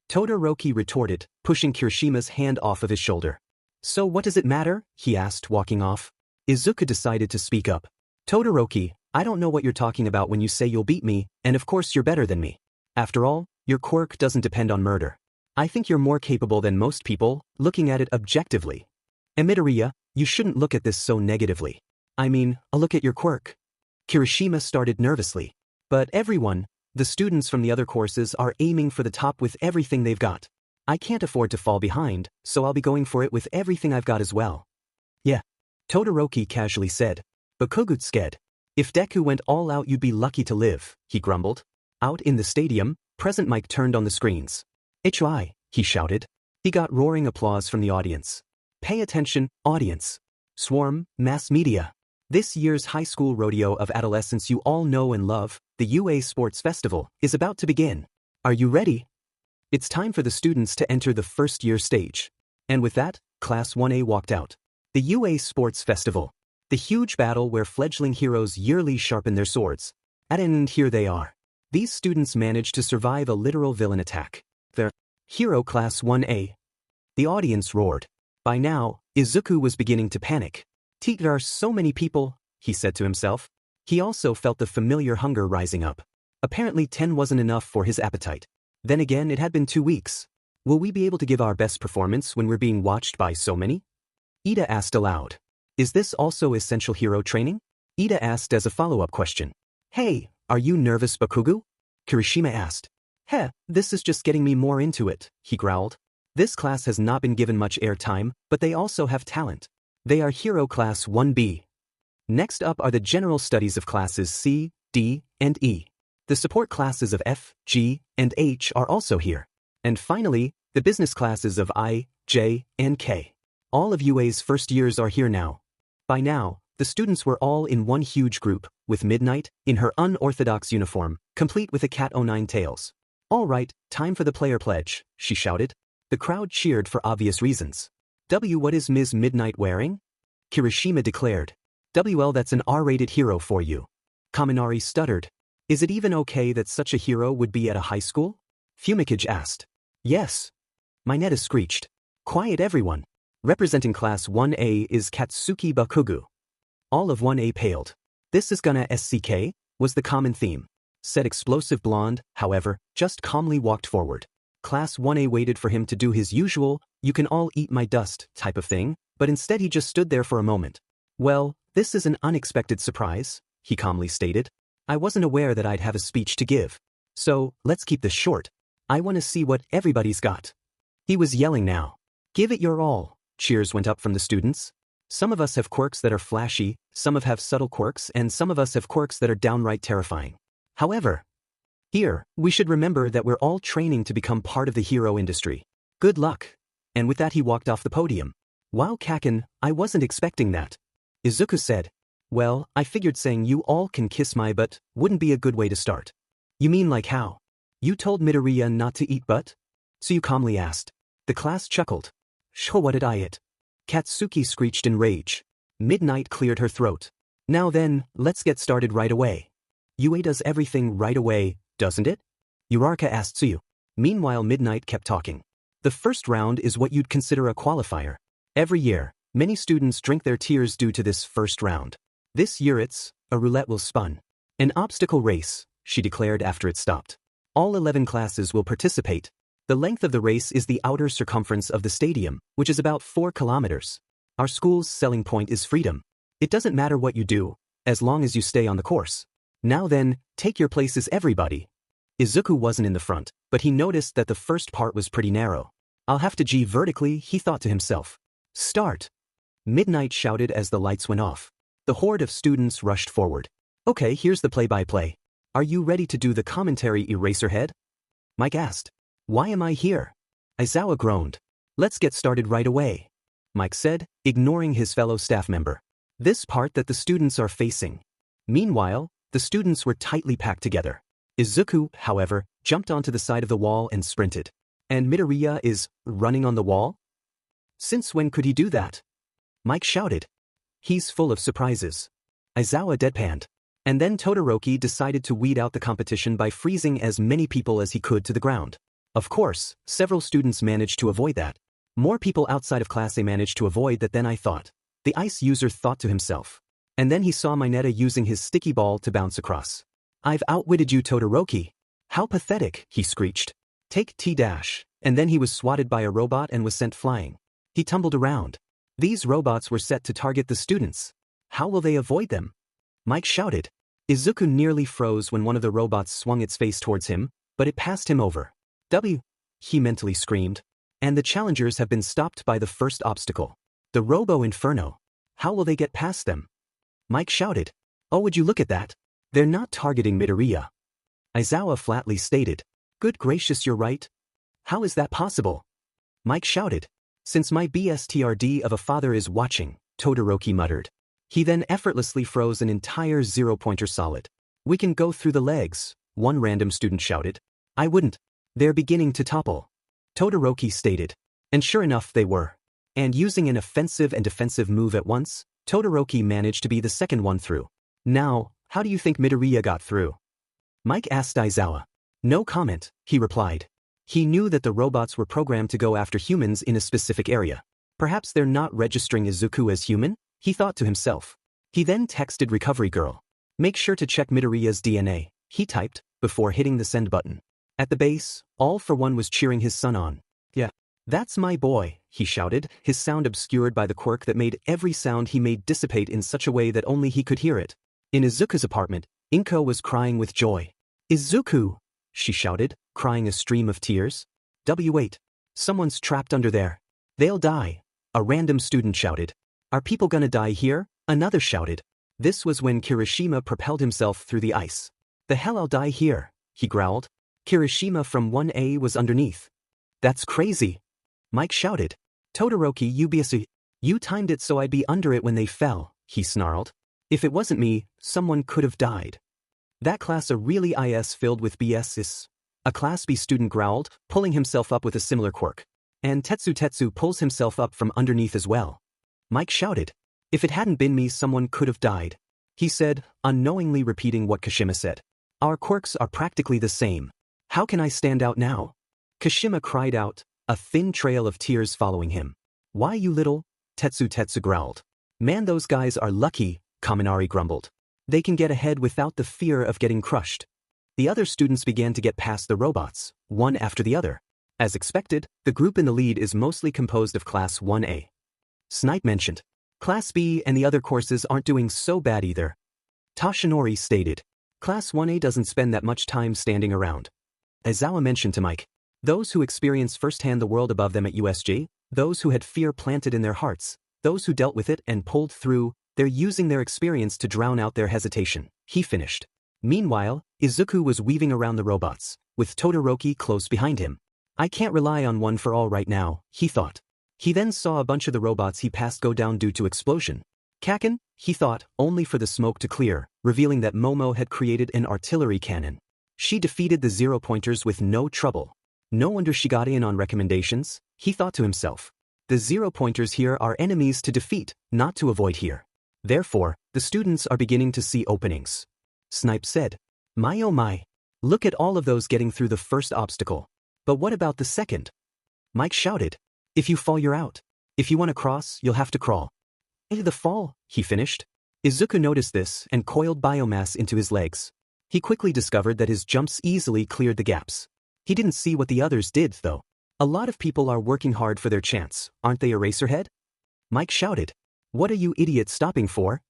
Todoroki retorted, pushing Kirishima's hand off of his shoulder. So what does it matter? He asked, walking off. Izuku decided to speak up. Todoroki, I don't know what you're talking about when you say you'll beat me, and of course you're better than me. After all, your quirk doesn't depend on murder. I think you're more capable than most people, looking at it objectively. And Midoriya, you shouldn't look at this so negatively. I mean, a look at your quirk. Kirishima started nervously. But everyone, the students from the other courses are aiming for the top with everything they've got. I can't afford to fall behind, so I'll be going for it with everything I've got as well. Yeah. Todoroki casually said. Bakugou scared. If Deku went all out you'd be lucky to live, he grumbled. Out in the stadium, Present Mike turned on the screens. HI, he shouted. He got roaring applause from the audience. Pay attention, audience. Swarm, mass media. This year's high school rodeo of adolescence you all know and love, the UA Sports Festival, is about to begin. Are you ready? It's time for the students to enter the first year stage. And with that, Class 1A walked out. The UA Sports Festival. The huge battle where fledgling heroes yearly sharpen their swords. At an end here they are. These students managed to survive a literal villain attack. Their hero Class 1A. The audience roared. By now, Izuku was beginning to panic. There are so many people, he said to himself. He also felt the familiar hunger rising up. Apparently 10 wasn't enough for his appetite. Then again, it had been 2 weeks. Will we be able to give our best performance when we're being watched by so many? Ida asked aloud. Is this also essential hero training? Ida asked as a follow-up question. Hey, are you nervous, Bakugou? Kirishima asked. Heh, this is just getting me more into it, he growled. This class has not been given much airtime, but they also have talent. They are Hero Class 1B. Next up are the general studies of classes C, D, and E. The support classes of F, G, and H are also here. And finally, the business classes of I, J, and K. All of UA's first years are here now. By now, the students were all in one huge group, with Midnight, in her unorthodox uniform, complete with a cat o' nine tails. All right, time for the player pledge, she shouted. The crowd cheered for obvious reasons. What is Ms. Midnight wearing? Kirishima declared. Well, that's an R-rated hero for you. Kaminari stuttered. Is it even okay that such a hero would be at a high school? Fumikage asked. Yes. Mineta screeched. Quiet everyone. Representing Class 1A is Katsuki Bakugou. All of 1A paled. This is gonna SCK, was the common theme. Said explosive blonde, however, just calmly walked forward. Class 1A waited for him to do his usual, you can all eat my dust type of thing, but instead he just stood there for a moment. Well, this is an unexpected surprise, he calmly stated. I wasn't aware that I'd have a speech to give. So, let's keep this short. I want to see what everybody's got. He was yelling now. Give it your all. Cheers went up from the students. Some of us have quirks that are flashy, some have subtle quirks, and some of us have quirks that are downright terrifying. However, here, we should remember that we're all training to become part of the hero industry. Good luck. And with that he walked off the podium. Wow, Kaken, I wasn't expecting that. Izuku said. Well, I figured saying you all can kiss my butt wouldn't be a good way to start. You mean like how? You told Midoriya not to eat butt? So you calmly asked. The class chuckled. Sho, what did I eat? Katsuki screeched in rage. Midnight cleared her throat. Now then, let's get started right away. UA does everything right away, doesn't it? Uraraka asked Tsuyu. Meanwhile Midnight kept talking. The first round is what you'd consider a qualifier. Every year, many students drink their tears due to this first round. This year it's, a roulette will spun. An obstacle race, she declared after it stopped. All 11 classes will participate. The length of the race is the outer circumference of the stadium, which is about 4 kilometers. Our school's selling point is freedom. It doesn't matter what you do, as long as you stay on the course. Now then, take your places everybody. Izuku wasn't in the front, but he noticed that the first part was pretty narrow. I'll have to G vertically, he thought to himself. Start. Midnight shouted as the lights went off. The horde of students rushed forward. Okay, here's the play-by-play. Are you ready to do the commentary, Eraserhead? Mike asked. Why am I here? Aizawa groaned. Let's get started right away, Mike said, ignoring his fellow staff member. This part that the students are facing. Meanwhile, the students were tightly packed together. Izuku, however, jumped onto the side of the wall and sprinted. And Midoriya is running on the wall? Since when could he do that? Mike shouted. He's full of surprises. Aizawa deadpanned. And then Todoroki decided to weed out the competition by freezing as many people as he could to the ground. Of course, several students managed to avoid that. More people outside of class A managed to avoid that than I thought. The ice user thought to himself. And then he saw Mineta using his sticky ball to bounce across. I've outwitted you, Todoroki. How pathetic, he screeched. Take T-dash. And then he was swatted by a robot and was sent flying. He tumbled around. These robots were set to target the students. How will they avoid them? Mike shouted. Izuku nearly froze when one of the robots swung its face towards him, but it passed him over. He mentally screamed. And the challengers have been stopped by the first obstacle. The Robo Inferno. How will they get past them? Mike shouted. Oh, would you look at that? They're not targeting Midoriya. Aizawa flatly stated. Good gracious, you're right. How is that possible? Mike shouted. Since my BSTRD of a father is watching, Todoroki muttered. He then effortlessly froze an entire zero-pointer solid. We can go through the legs, one random student shouted. I wouldn't. They're beginning to topple. Todoroki stated. And sure enough they were. And using an offensive and defensive move at once, Todoroki managed to be the second one through. Now, how do you think Midoriya got through? Mike asked Aizawa. No comment, he replied. He knew that the robots were programmed to go after humans in a specific area. Perhaps they're not registering Izuku as human, he thought to himself. He then texted Recovery Girl. Make sure to check Midoriya's DNA, he typed, before hitting the send button. At the base, All for One was cheering his son on. Yeah. That's my boy, he shouted, his sound obscured by the quirk that made every sound he made dissipate in such a way that only he could hear it. In Izuku's apartment, Inko was crying with joy. Izuku! She shouted, crying a stream of tears. Wait. Someone's trapped under there. They'll die. A random student shouted. Are people gonna die here? Another shouted. This was when Kirishima propelled himself through the ice. The hell, I'll die here, he growled. Kirishima from 1A was underneath. That's crazy. Mike shouted. Todoroki, you timed it so I'd be under it when they fell, he snarled. If it wasn't me, someone could have died. That class A really is filled with BSs. A Class B student growled, pulling himself up with a similar quirk. And Tetsu pulls himself up from underneath as well. Mike shouted. If it hadn't been me, someone could have died. He said, unknowingly repeating what Kashima said. Our quirks are practically the same. How can I stand out now? Kashima cried out, a thin trail of tears following him. Why, you little? Tetsu growled. Man, those guys are lucky, Kaminari grumbled. They can get ahead without the fear of getting crushed. The other students began to get past the robots, one after the other. As expected, the group in the lead is mostly composed of Class 1A. Snipe mentioned. Class B and the other courses aren't doing so bad either. Toshinori stated. Class 1A doesn't spend that much time standing around. Aizawa mentioned to Mike. Those who experienced firsthand the world above them at USG, those who had fear planted in their hearts, those who dealt with it and pulled through, they're using their experience to drown out their hesitation, he finished. Meanwhile, Izuku was weaving around the robots, with Todoroki close behind him. I can't rely on one for all right now, he thought. He then saw a bunch of the robots he passed go down due to explosion. Kaken, he thought, only for the smoke to clear, revealing that Momo had created an artillery cannon. She defeated the zero-pointers with no trouble. No wonder she got in on recommendations, he thought to himself. The zero-pointers here are enemies to defeat, not to avoid here. Therefore, the students are beginning to see openings. Snipe said. My oh my. Look at all of those getting through the first obstacle. But what about the second? Mike shouted. If you fall, you're out. If you want to cross, you'll have to crawl. The fall, he finished. Izuku noticed this and coiled biomass into his legs. He quickly discovered that his jumps easily cleared the gaps. He didn't see what the others did, though. A lot of people are working hard for their chance, aren't they, Eraserhead? Mike shouted. What are you idiots stopping for?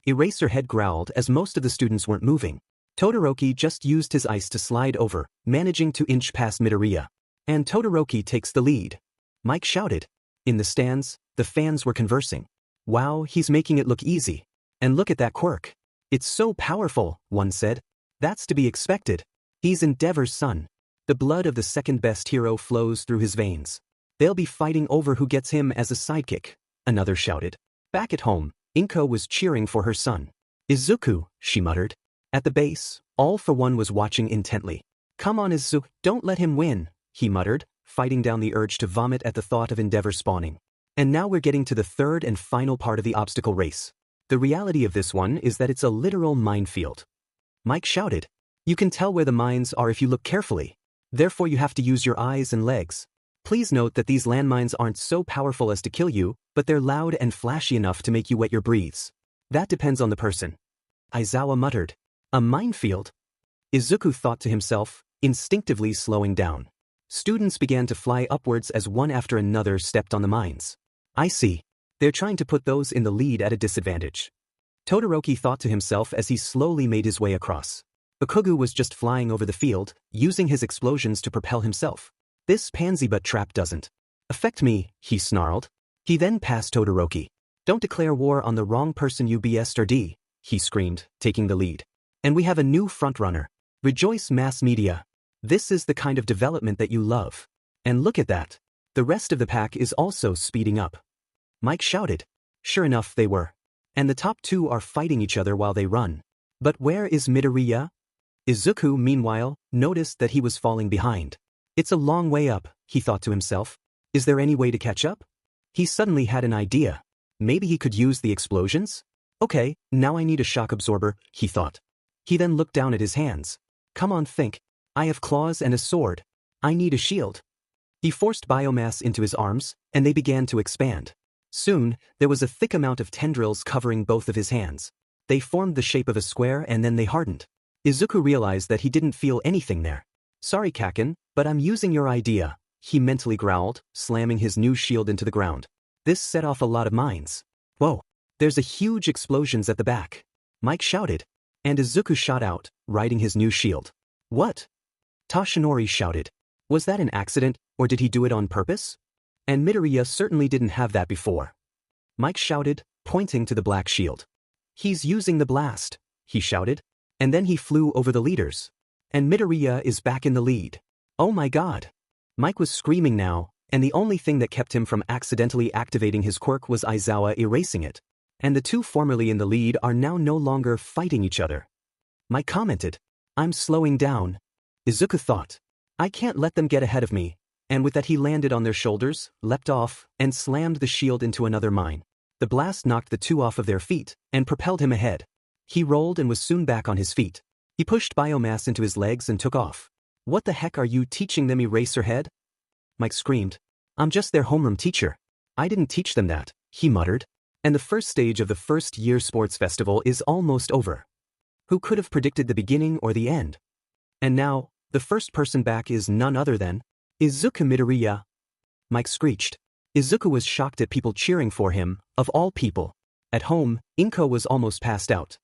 Eraserhead growled as most of the students weren't moving. Todoroki just used his ice to slide over, managing to inch past Midoriya. And Todoroki takes the lead. Mike shouted. In the stands, the fans were conversing. Wow, he's making it look easy. And look at that quirk. It's so powerful, one said. That's to be expected. He's Endeavor's son. The blood of the second-best hero flows through his veins. They'll be fighting over who gets him as a sidekick, another shouted. Back at home, Inko was cheering for her son. Izuku, she muttered. At the base, All for One was watching intently. Come on Izuku, don't let him win, he muttered, fighting down the urge to vomit at the thought of Endeavor spawning. And now we're getting to the third and final part of the obstacle race. The reality of this one is that it's a literal minefield. Mike shouted. You can tell where the mines are if you look carefully. Therefore you have to use your eyes and legs. Please note that these landmines aren't so powerful as to kill you, but they're loud and flashy enough to make you wet your breathes. That depends on the person. Aizawa muttered. A minefield? Izuku thought to himself, instinctively slowing down. Students began to fly upwards as one after another stepped on the mines. I see. They're trying to put those in the lead at a disadvantage. Todoroki thought to himself as he slowly made his way across. Bakugou was just flying over the field, using his explosions to propel himself. This pansy butt trap doesn't affect me, he snarled. He then passed Todoroki. Don't declare war on the wrong person you BS'd, he screamed, taking the lead. And we have a new frontrunner. Rejoice mass media. This is the kind of development that you love. And look at that. The rest of the pack is also speeding up. Mike shouted. Sure enough they were. And the top two are fighting each other while they run. But where is Midoriya? Izuku, meanwhile, noticed that he was falling behind. It's a long way up, he thought to himself. Is there any way to catch up? He suddenly had an idea. Maybe he could use the explosions? Okay, now I need a shock absorber, he thought. He then looked down at his hands. Come on, think. I have claws and a sword. I need a shield. He forced biomass into his arms, and they began to expand. Soon, there was a thick amount of tendrils covering both of his hands. They formed the shape of a square and then they hardened. Izuku realized that he didn't feel anything there. Sorry Kaken, but I'm using your idea, he mentally growled, slamming his new shield into the ground. This set off a lot of mines. Whoa, there's a huge explosions at the back. Mike shouted. And Izuku shot out, riding his new shield. What? Toshinori shouted. Was that an accident, or did he do it on purpose? And Midoriya certainly didn't have that before. Mike shouted, pointing to the black shield. He's using the blast, he shouted. And then he flew over the leaders. And Midoriya is back in the lead. Oh my god. Mike was screaming now, and the only thing that kept him from accidentally activating his quirk was Aizawa erasing it. And the two formerly in the lead are now no longer fighting each other. Mike commented. I'm slowing down. Izuku thought. I can't let them get ahead of me. And with that he landed on their shoulders, leapt off, and slammed the shield into another mine. The blast knocked the two off of their feet, and propelled him ahead. He rolled and was soon back on his feet. He pushed biomass into his legs and took off. What the heck are you teaching them, Eraserhead? Mike screamed. I'm just their homeroom teacher. I didn't teach them that, he muttered. And the first stage of the first year sports festival is almost over. Who could have predicted the beginning or the end? And now, the first person back is none other than Izuku Midoriya. Mike screeched. Izuku was shocked at people cheering for him, of all people. At home, Inko was almost passed out.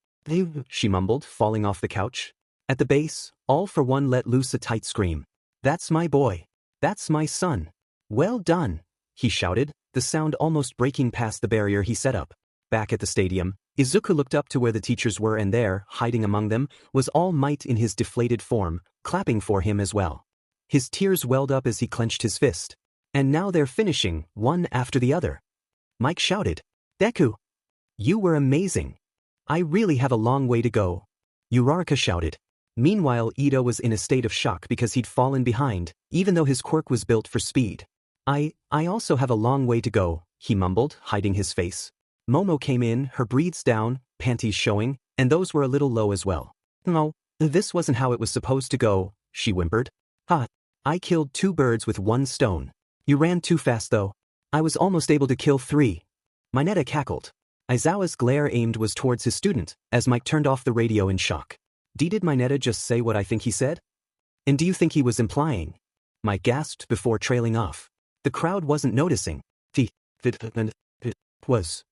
She mumbled, falling off the couch. At the base, All for One let loose a tight scream. That's my boy. That's my son. Well done, he shouted, the sound almost breaking past the barrier he set up. Back at the stadium, Izuku looked up to where the teachers were and there, hiding among them, was All Might in his deflated form, clapping for him as well. His tears welled up as he clenched his fist. And now they're finishing, one after the other. Mike shouted. Deku! You were amazing. I really have a long way to go. Uraraka shouted. Meanwhile, Ito was in a state of shock because he'd fallen behind, even though his quirk was built for speed. I also have a long way to go, he mumbled, hiding his face. Momo came in, her breathes down, panties showing, and those were a little low as well. No, this wasn't how it was supposed to go, she whimpered. Ha! I killed 2 birds with 1 stone. You ran too fast though. I was almost able to kill 3. Mineta cackled. Aizawa's glare aimed was towards his student, as Mike turned off the radio in shock. Did Mineta just say what I think he said? And do you think he was implying? Mike gasped before trailing off. The crowd wasn't noticing. Was.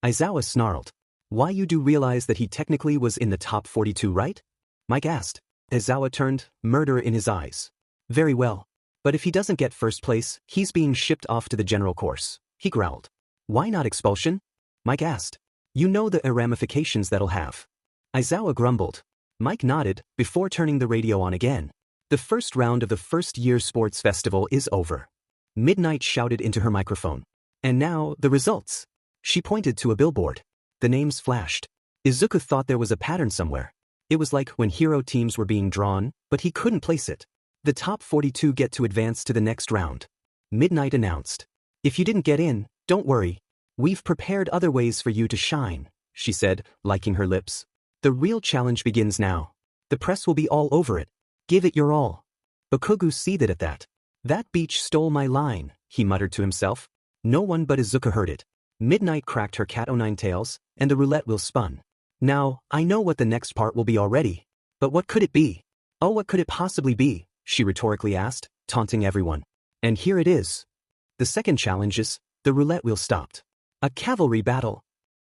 Aizawa snarled. Why you do realize that he technically was in the top 42, right? Mike asked. Aizawa turned, murder in his eyes. Very well. But if he doesn't get first place, he's being shipped off to the general course, he growled. Why not expulsion? Mike asked. You know the ramifications that'll have. Aizawa grumbled. Mike nodded, before turning the radio on again. The first round of the first year sports festival is over. Midnight shouted into her microphone. And now, the results. She pointed to a billboard. The names flashed. Izuku thought there was a pattern somewhere. It was like when hero teams were being drawn, but he couldn't place it. The top 42 get to advance to the next round. Midnight announced. If you didn't get in, don't worry. We've prepared other ways for you to shine, she said, licking her lips. The real challenge begins now. The press will be all over it. Give it your all. Bakugou seethed at that. That beach stole my line, he muttered to himself. No one but Izuku heard it. Midnight cracked her cat-o'-nine tails, and the roulette wheel spun. Now, I know what the next part will be already. But what could it be? Oh, what could it possibly be? She rhetorically asked, taunting everyone. And here it is. The second challenge is, the roulette wheel stopped. A cavalry battle.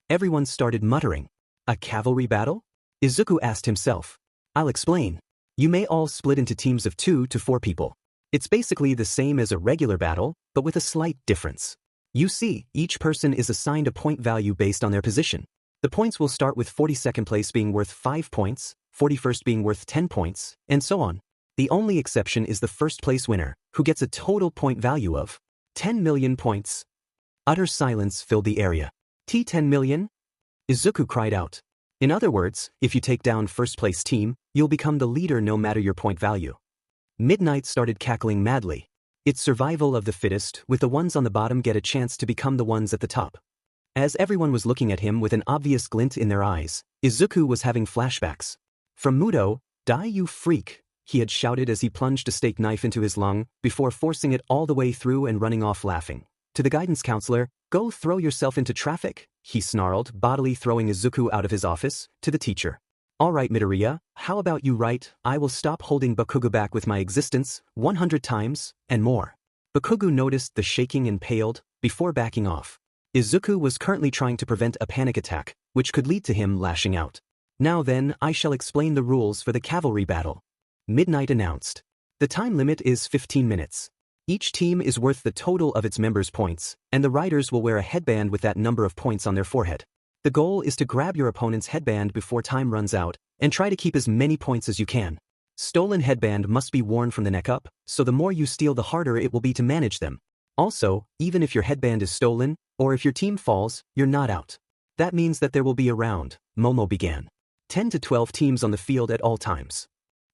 Everyone started muttering. A cavalry battle? Izuku asked himself. I'll explain. You may all split into teams of 2 to 4 people. It's basically the same as a regular battle, but with a slight difference. You see, each person is assigned a point value based on their position. The points will start with 42nd place being worth 5 points, 41st being worth 10 points, and so on. The only exception is the first place winner, who gets a total point value of 10 million points. Utter silence filled the area. 10 million? Izuku cried out. In other words, if you take down first place team, you'll become the leader no matter your point value. Midnight started cackling madly. It's survival of the fittest, with the ones on the bottom get a chance to become the ones at the top. As everyone was looking at him with an obvious glint in their eyes, Izuku was having flashbacks. From Mudo, die you freak, he had shouted as he plunged a steak knife into his lung, before forcing it all the way through and running off laughing. To the guidance counselor, go throw yourself into traffic, he snarled, bodily throwing Izuku out of his office. To the teacher. All right, Midoriya, how about you write, I will stop holding Bakugou back with my existence, 100 times, and more. Bakugou noticed the shaking and paled, before backing off. Izuku was currently trying to prevent a panic attack, which could lead to him lashing out. Now then, I shall explain the rules for the cavalry battle. Midnight announced. The time limit is 15 minutes. Each team is worth the total of its members' points, and the riders will wear a headband with that number of points on their forehead. The goal is to grab your opponent's headband before time runs out, and try to keep as many points as you can. Stolen headband must be worn from the neck up, so the more you steal the harder it will be to manage them. Also, even if your headband is stolen, or if your team falls, you're not out. That means that there will be a round, Momo began. 10 to 12 teams on the field at all times.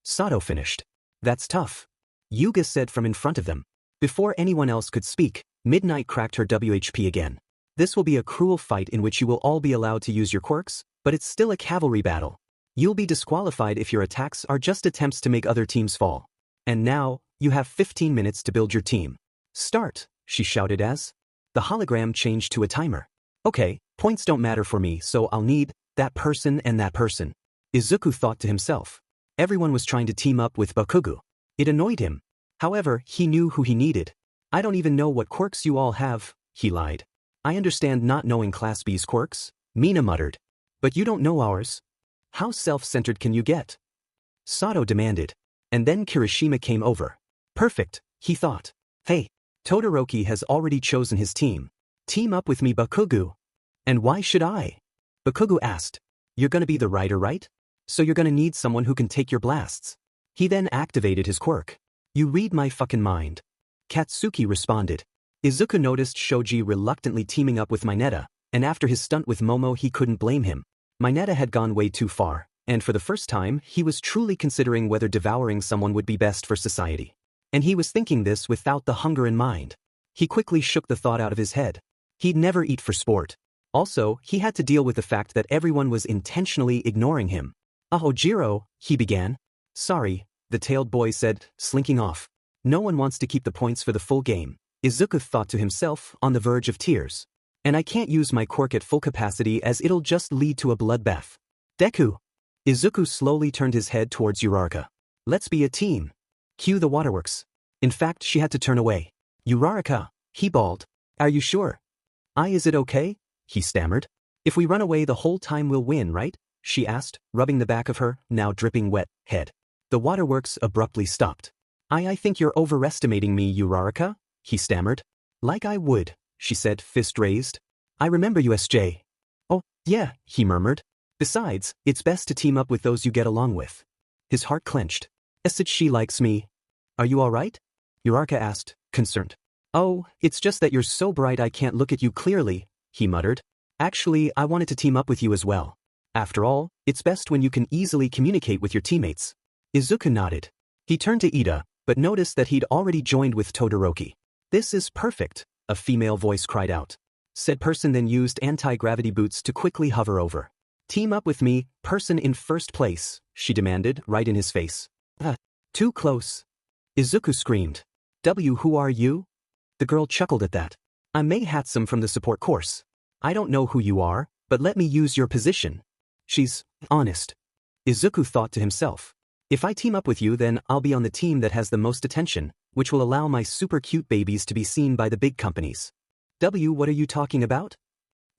Sato finished. That's tough. Yuga said from in front of them. Before anyone else could speak, Midnight cracked her WHP again. This will be a cruel fight in which you will all be allowed to use your quirks, but it's still a cavalry battle. You'll be disqualified if your attacks are just attempts to make other teams fall. And now, you have 15 minutes to build your team. Start, she shouted as the hologram changed to a timer. Okay, points don't matter for me, so I'll need that person and that person. Izuku thought to himself. Everyone was trying to team up with Bakugou. It annoyed him. However, he knew who he needed. I don't even know what quirks you all have, he lied. I understand not knowing Class B's quirks, Mina muttered. But you don't know ours. How self-centered can you get? Sato demanded. And then Kirishima came over. Perfect, he thought. Hey, Todoroki has already chosen his team. Team up with me, Bakugou. And why should I? Bakugou asked. You're gonna be the rider, right? So you're gonna need someone who can take your blasts. He then activated his quirk. You read my fucking mind. Katsuki responded. Izuku noticed Shoji reluctantly teaming up with Mineta, and after his stunt with Momo he couldn't blame him. Mineta had gone way too far, and for the first time he was truly considering whether devouring someone would be best for society. And he was thinking this without the hunger in mind. He quickly shook the thought out of his head. He'd never eat for sport. Also, he had to deal with the fact that everyone was intentionally ignoring him. Ahojiro, he began. Sorry, the tailed boy said, slinking off. No one wants to keep the points for the full game, Izuku thought to himself, on the verge of tears. And I can't use my quirk at full capacity as it'll just lead to a bloodbath. Deku. Izuku slowly turned his head towards Uraraka. Let's be a team. Cue the waterworks. In fact, she had to turn away. Uraraka, he bawled. Are you sure? Is it okay? He stammered. If we run away the whole time we'll win, right? She asked, rubbing the back of her, now dripping wet, head. The waterworks abruptly stopped. I think you're overestimating me, Uraraka, he stammered. Like I would, she said, fist raised. I remember you, SJ. Oh, yeah, he murmured. Besides, it's best to team up with those you get along with. His heart clenched. Said she likes me. Are you alright? Uraraka asked, concerned. Oh, it's just that you're so bright I can't look at you clearly, he muttered. Actually, I wanted to team up with you as well. After all, it's best when you can easily communicate with your teammates. Izuku nodded. He turned to Ida, but noticed that he'd already joined with Todoroki. This is perfect, a female voice cried out. Said person then used anti-gravity boots to quickly hover over. Team up with me, person in first place, she demanded, right in his face. Too close. Izuku screamed. Who are you? The girl chuckled at that. I'm Mei Hatsum from the support course. I don't know who you are, but let me use your position. She's honest. Izuku thought to himself. If I team up with you then I'll be on the team that has the most attention, which will allow my super cute babies to be seen by the big companies. What are you talking about?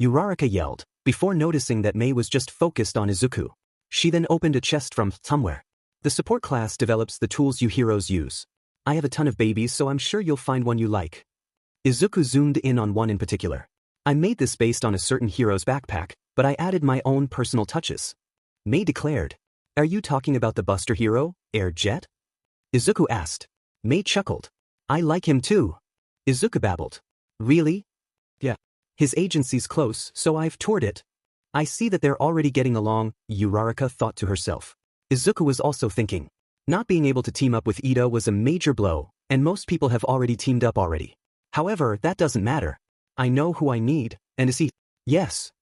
Uraraka yelled, before noticing that Mei was just focused on Izuku. She then opened a chest from somewhere. The support class develops the tools you heroes use. I have a ton of babies so I'm sure you'll find one you like. Izuku zoomed in on one in particular. I made this based on a certain hero's backpack, but I added my own personal touches. Mei declared. Are you talking about the Buster hero, Air Jet? Izuku asked. Mei chuckled. I like him too. Izuku babbled. Really? Yeah. His agency's close, so I've toured it. I see that they're already getting along, Uraraka thought to herself. Izuku was also thinking. Not being able to team up with Ida was a major blow, and most people have already teamed up already. However, that doesn't matter. I know who I need, and is he? Yes.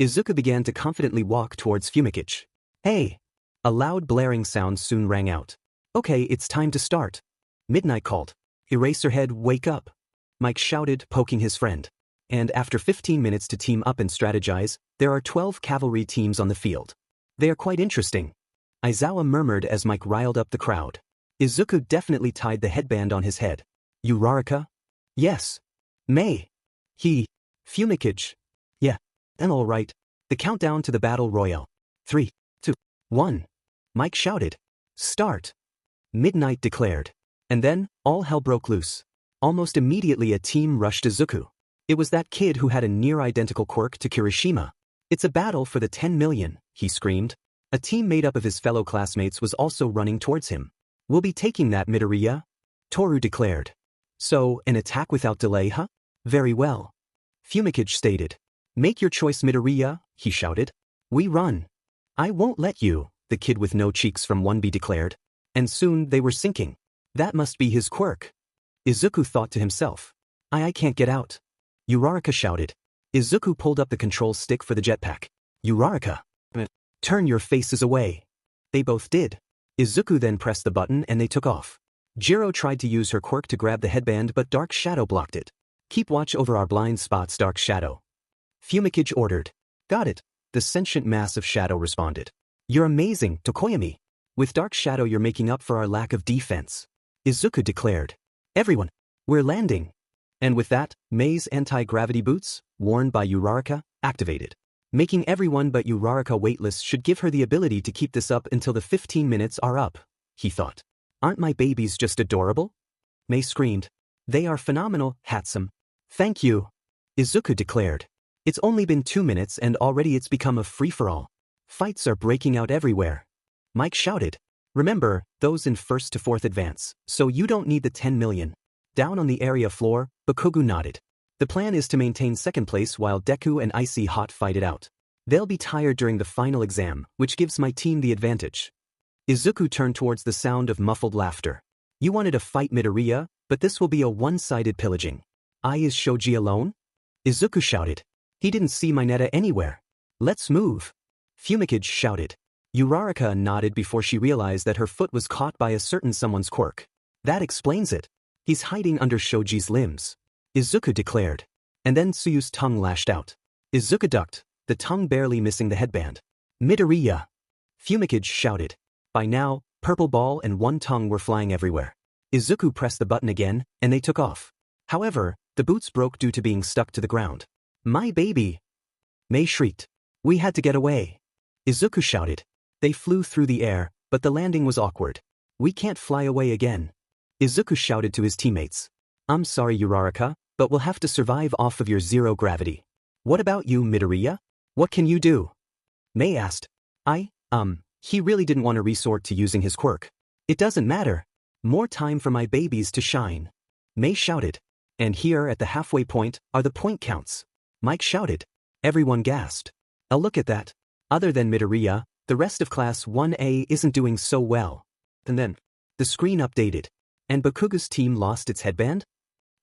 Izuku began to confidently walk towards Fumikage. Hey! A loud blaring sound soon rang out. Okay, it's time to start. Midnight called. Eraserhead, wake up. Mike shouted, poking his friend. And after 15 minutes to team up and strategize, there are 12 cavalry teams on the field. They are quite interesting. Aizawa murmured as Mike riled up the crowd. Izuku definitely tied the headband on his head. Uraraka? Yes. Mei. He. Fumikage. Yeah. Then all right. The countdown to the battle royale. 3, 2, 1. Mike shouted. Start. Midnight declared. And then, all hell broke loose. Almost immediately a team rushed Izuku. It was that kid who had a near-identical quirk to Kirishima. It's a battle for the 10 million, he screamed. A team made up of his fellow classmates was also running towards him. We'll be taking that, Midoriya, Toru declared. So, an attack without delay, huh? Very well. Fumikage stated. Make your choice, Midoriya, he shouted. We run. I won't let you, the kid with no cheeks from 1B declared. And soon they were sinking. That must be his quirk. Izuku thought to himself. I can't get out. Uraraka shouted. Izuku pulled up the control stick for the jetpack. Uraraka. Turn your faces away. They both did. Izuku then pressed the button and they took off. Jiro tried to use her quirk to grab the headband but Dark Shadow blocked it. Keep watch over our blind spots, Dark Shadow. Fumikage ordered. Got it. The sentient mass of Shadow responded. You're amazing, Tokoyami. With Dark Shadow you're making up for our lack of defense. Izuku declared. Everyone. We're landing. And with that, Mei's anti-gravity boots, worn by Uraraka, activated. Making everyone but Uraraka weightless should give her the ability to keep this up until the 15 minutes are up, he thought. Aren't my babies just adorable? Mei screamed. They are phenomenal, Hatsum. Thank you. Izuku declared. It's only been 2 minutes and already it's become a free-for-all. Fights are breaking out everywhere. Mike shouted. Remember, those in 1st to 4th advance, so you don't need the 10 million. Down on the area floor, Bakugou nodded. The plan is to maintain 2nd place while Deku and Icy Hot fight it out. They'll be tired during the final exam, which gives my team the advantage. Izuku turned towards the sound of muffled laughter. You wanted to fight Midoriya, but this will be a one-sided pillaging. Is Shoji alone? Izuku shouted. He didn't see Mineta anywhere. Let's move. Fumikage shouted. Uraraka nodded before she realized that her foot was caught by a certain someone's quirk. That explains it. He's hiding under Shoji's limbs. Izuku declared. And then Tsuyu's tongue lashed out. Izuku ducked, the tongue barely missing the headband. Midoriya. Fumikage shouted. By now, purple ball and one tongue were flying everywhere. Izuku pressed the button again, and they took off. However, the boots broke due to being stuck to the ground. My baby! Mei shrieked. We had to get away. Izuku shouted. They flew through the air, but the landing was awkward. We can't fly away again. Izuku shouted to his teammates. I'm sorry, Uraraka, but we'll have to survive off of your zero gravity. What about you, Midoriya? What can you do? Mei asked. He really didn't want to resort to using his quirk. It doesn't matter. More time for my babies to shine. May shouted. And here at the halfway point are the point counts. Mike shouted. Everyone gasped. A look at that. Other than Midoriya, the rest of Class 1A isn't doing so well. And then, the screen updated. And Bakugou's team lost its headband?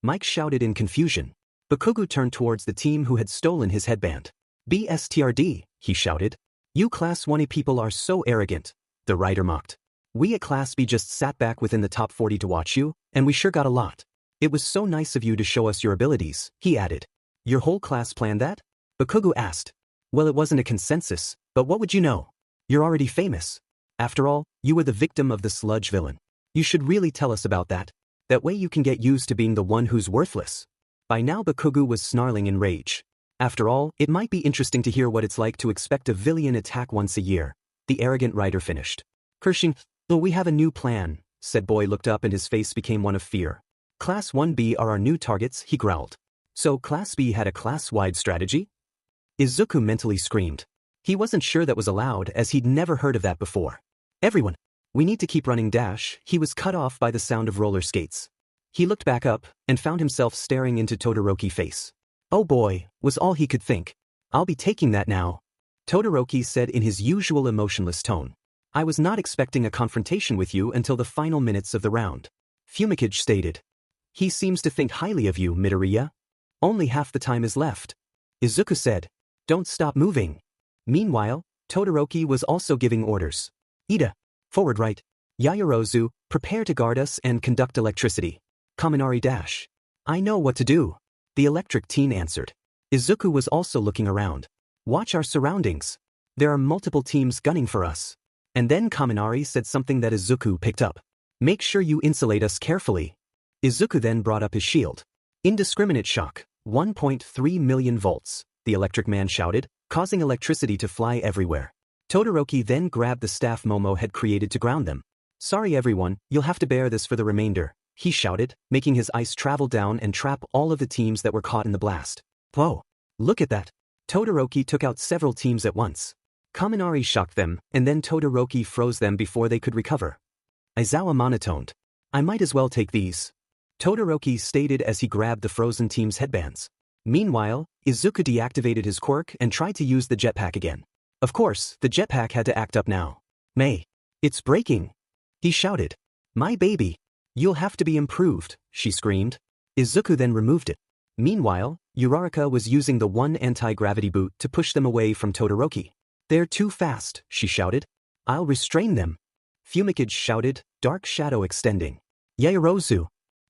Mike shouted in confusion. Bakugou turned towards the team who had stolen his headband. BSTRD, he shouted. You Class 1A people are so arrogant, the writer mocked. We at Class B just sat back within the top 40 to watch you, and we sure got a lot. It was so nice of you to show us your abilities, he added. Your whole class planned that? Bakugou asked. Well, it wasn't a consensus, but what would you know? You're already famous. After all, you were the victim of the sludge villain. You should really tell us about that. That way you can get used to being the one who's worthless. By now Bakugou was snarling in rage. After all, it might be interesting to hear what it's like to expect a villain attack once a year. The arrogant writer finished. Kershing, well, we have a new plan, said Boy looked up and his face became one of fear. Class 1B are our new targets, he growled. So Class B had a class-wide strategy? Izuku mentally screamed. He wasn't sure that was allowed as he'd never heard of that before. Everyone, we need to keep running dash. He was cut off by the sound of roller skates. He looked back up and found himself staring into Todoroki's face. Oh boy, was all he could think. I'll be taking that now. Todoroki said in his usual emotionless tone. I was not expecting a confrontation with you until the final minutes of the round. Fumikage stated. He seems to think highly of you, Midoriya. Only half the time is left. Izuku said. Don't stop moving. Meanwhile, Todoroki was also giving orders. Ida, forward right. Yaoyorozu, prepare to guard us and conduct electricity. Kaminari dash. I know what to do. The electric teen answered. Izuku was also looking around. Watch our surroundings. There are multiple teams gunning for us. And then Kaminari said something that Izuku picked up. Make sure you insulate us carefully. Izuku then brought up his shield. Indiscriminate shock, 1.3 million volts, the electric man shouted, causing electricity to fly everywhere. Todoroki then grabbed the staff Momo had created to ground them. Sorry everyone, you'll have to bear this for the remainder, he shouted, making his ice travel down and trap all of the teams that were caught in the blast. Whoa, look at that. Todoroki took out several teams at once. Kaminari shocked them, and then Todoroki froze them before they could recover. Aizawa monotoned. I might as well take these. Todoroki stated as he grabbed the frozen team's headbands. Meanwhile, Izuku deactivated his quirk and tried to use the jetpack again. Of course, the jetpack had to act up now. May. It's breaking. He shouted. My baby. You'll have to be improved, she screamed. Izuku then removed it. Meanwhile, Uraraka was using the one anti-gravity boot to push them away from Todoroki. They're too fast, she shouted. I'll restrain them. Fumikage shouted, dark shadow extending. Yaoyorozu.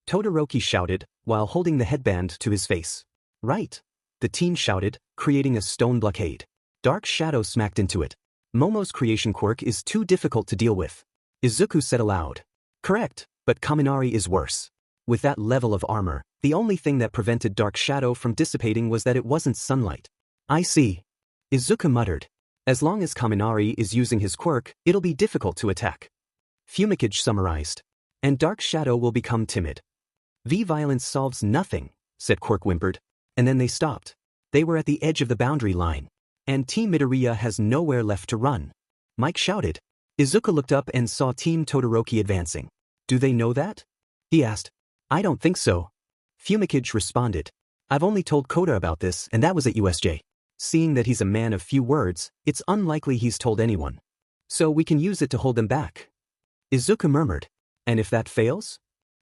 Todoroki shouted, while holding the headband to his face. Right. The teen shouted, creating a stone blockade. Dark shadow smacked into it. Momo's creation quirk is too difficult to deal with. Izuku said aloud. Correct, but Kaminari is worse. With that level of armor, the only thing that prevented dark shadow from dissipating was that it wasn't sunlight. I see. Izuku muttered. As long as Kaminari is using his quirk, it'll be difficult to attack. Fumikage summarized. And dark shadow will become timid. Violence solves nothing, said Quirk whimpered. And then they stopped. They were at the edge of the boundary line. And Team Midoriya has nowhere left to run. Mike shouted. Izuku looked up and saw Team Todoroki advancing. Do they know that? He asked. I don't think so. Fumikage responded. I've only told Koda about this and that was at USJ. Seeing that he's a man of few words, it's unlikely he's told anyone. So we can use it to hold them back. Izuku murmured. And if that fails?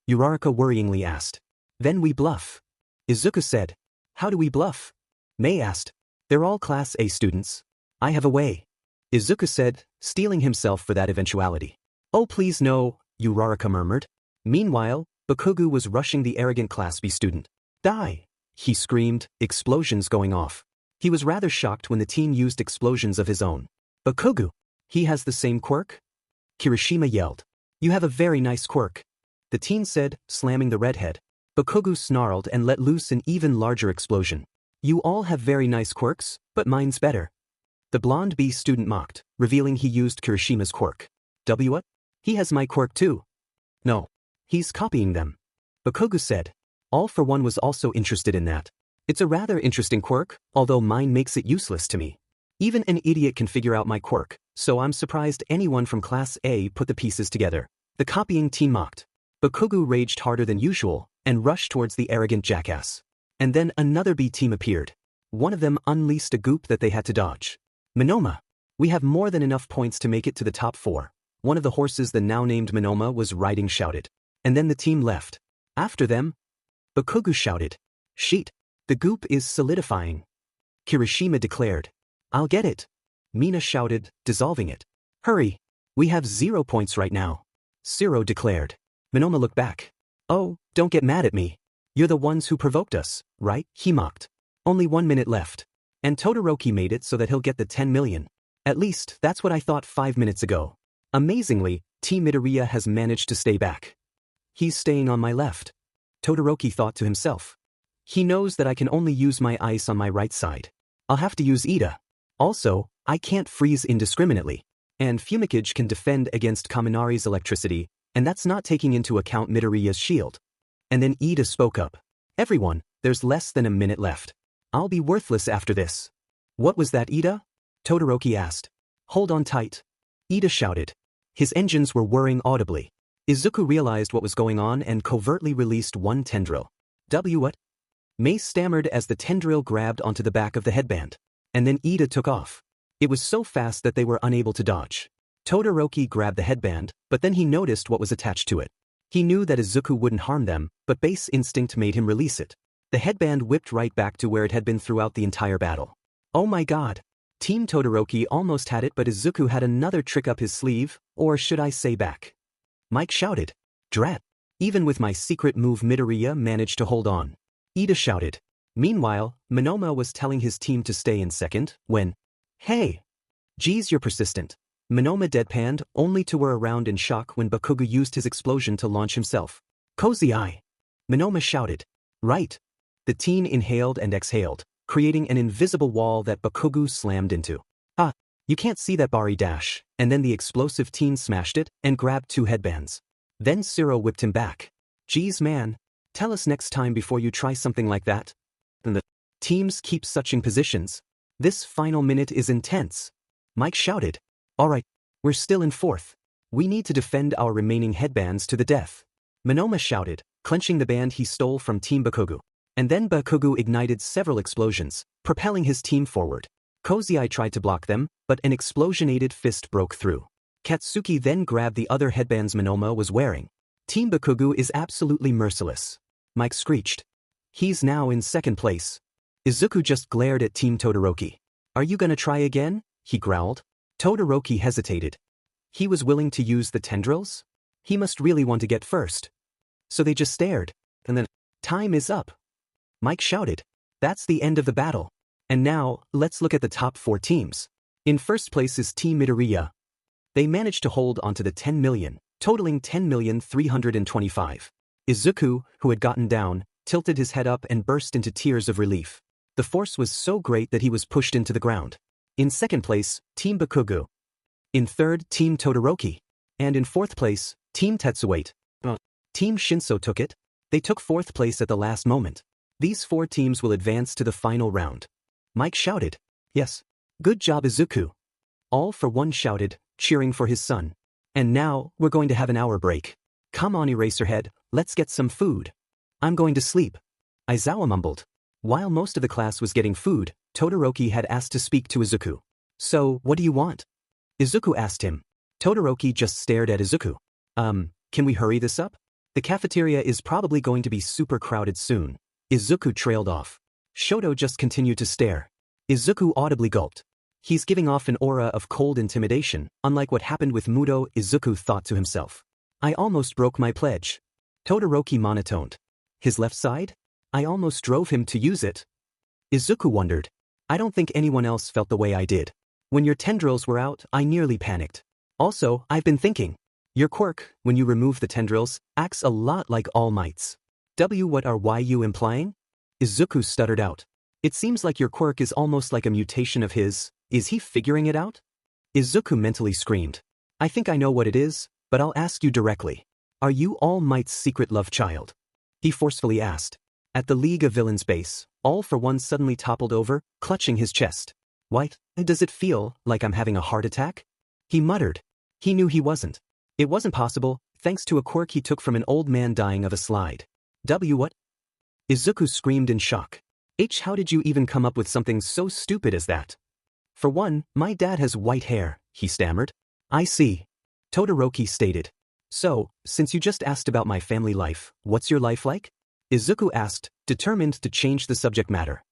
Uraraka worryingly asked. Then we bluff. Izuku said. How do we bluff? May asked. They're all Class A students. I have a way. Izuku said, steeling himself for that eventuality. Oh please no, Uraraka murmured. Meanwhile, Bakugou was rushing the arrogant Class B student. Die! He screamed, explosions going off. He was rather shocked when the teen used explosions of his own. Bakugou! He has the same quirk? Kirishima yelled. You have a very nice quirk. The teen said, slamming the redhead. Bakugou snarled and let loose an even larger explosion. You all have very nice quirks, but mine's better. The blonde B student mocked, revealing he used Kirishima's quirk. What? He has my quirk too. No. He's copying them. Bakugou said. All for One was also interested in that. It's a rather interesting quirk, although mine makes it useless to me. Even an idiot can figure out my quirk, so I'm surprised anyone from Class A put the pieces together. The copying teen mocked. Bakugou raged harder than usual and rushed towards the arrogant jackass. And then another B team appeared. One of them unleashed a goop that they had to dodge. Monoma. We have more than enough points to make it to the top 4. One of the horses the now named Monoma was riding shouted. And then the team left. After them, Bakugou shouted. Sheet. The goop is solidifying. Kirishima declared. I'll get it. Mina shouted, dissolving it. Hurry. We have 0 points right now. Siro declared. Monoma looked back. Oh, don't get mad at me. You're the ones who provoked us, right? He mocked. Only 1 minute left. And Todoroki made it so that he'll get the 10 million. At least, that's what I thought 5 minutes ago. Amazingly, Team Midoriya has managed to stay back. He's staying on my left. Todoroki thought to himself. He knows that I can only use my ice on my right side. I'll have to use Ida. Also, I can't freeze indiscriminately. And Fumikage can defend against Kaminari's electricity, and that's not taking into account Midoriya's shield. And then Ida spoke up. Everyone, there's less than a minute left. I'll be worthless after this. What was that, Ida? Todoroki asked. Hold on tight. Ida shouted. His engines were whirring audibly. Izuku realized what was going on and covertly released one tendril. What? Mei stammered as the tendril grabbed onto the back of the headband. And then Ida took off. It was so fast that they were unable to dodge. Todoroki grabbed the headband, but then he noticed what was attached to it. He knew that Izuku wouldn't harm them, but base instinct made him release it. The headband whipped right back to where it had been throughout the entire battle. Oh my god. Team Todoroki almost had it, but Izuku had another trick up his sleeve, or should I say back. Mike shouted. Drat. Even with my secret move Midoriya managed to hold on. Ida shouted. Meanwhile, Monoma was telling his team to stay in second, when, hey! Geez, you're persistent. Monoma deadpanned, only to whir around in shock when Bakugou used his explosion to launch himself. Cozy eye! Monoma shouted. Right. The teen inhaled and exhaled, creating an invisible wall that Bakugou slammed into. Ah, you can't see that Bari dash, and then the explosive teen smashed it and grabbed 2 headbands. Then Siro whipped him back. Geez man, tell us next time before you try something like that. And the teams keep switching positions. This final minute is intense. Mike shouted. Alright, we're still in 4th. We need to defend our remaining headbands to the death. Monoma shouted, clenching the band he stole from Team Bakugou. And then Bakugou ignited several explosions, propelling his team forward. Kozai tried to block them, but an explosionated fist broke through. Katsuki then grabbed the other headbands Monoma was wearing. Team Bakugou is absolutely merciless. Mike screeched. He's now in 2nd place. Izuku just glared at Team Todoroki. Are you gonna try again? He growled. Todoroki hesitated. He was willing to use the tendrils? He must really want to get first. So they just stared. And then, time is up. Mike shouted. That's the end of the battle. And now, let's look at the top 4 teams. In 1st place is Team Midoriya. They managed to hold onto the 10 million, totaling 10,325,000. Izuku, who had gotten down, tilted his head up and burst into tears of relief. The force was so great that he was pushed into the ground. In 2nd place, Team Bakugou. In 3rd, Team Todoroki. And in 4th place, Team Tetsuwate. Team Shinso took it. They took 4th place at the last moment. These 4 teams will advance to the final round. Mike shouted. Yes. Good job Izuku. All for one shouted, cheering for his son. And now, we're going to have an hour break. Come on Eraserhead, let's get some food. I'm going to sleep. Aizawa mumbled. While most of the class was getting food, Todoroki had asked to speak to Izuku. So, what do you want? Izuku asked him. Todoroki just stared at Izuku. Can we hurry this up? The cafeteria is probably going to be super crowded soon. Izuku trailed off. Shoto just continued to stare. Izuku audibly gulped. He's giving off an aura of cold intimidation, unlike what happened with Muto, Izuku thought to himself. I almost broke my pledge. Todoroki monotoned. His left side? I almost drove him to use it. Izuku wondered. I don't think anyone else felt the way I did. When your tendrils were out, I nearly panicked. Also, I've been thinking. Your quirk, when you remove the tendrils, acts a lot like All Might's. What are you implying? Izuku stuttered out. It seems like your quirk is almost like a mutation of his. Is he figuring it out? Izuku mentally screamed. I think I know what it is, but I'll ask you directly. Are you All Might's secret love child? He forcefully asked. At the League of Villains base, All for One suddenly toppled over, clutching his chest. What? Does it feel like I'm having a heart attack? He muttered. He knew he wasn't. It wasn't possible, thanks to a quirk he took from an old man dying of a slide. What? Izuku screamed in shock. How did you even come up with something so stupid as that? For one, my dad has white hair, he stammered. I see. Todoroki stated. So, since you just asked about my family life, what's your life like? Izuku asked, determined to change the subject matter.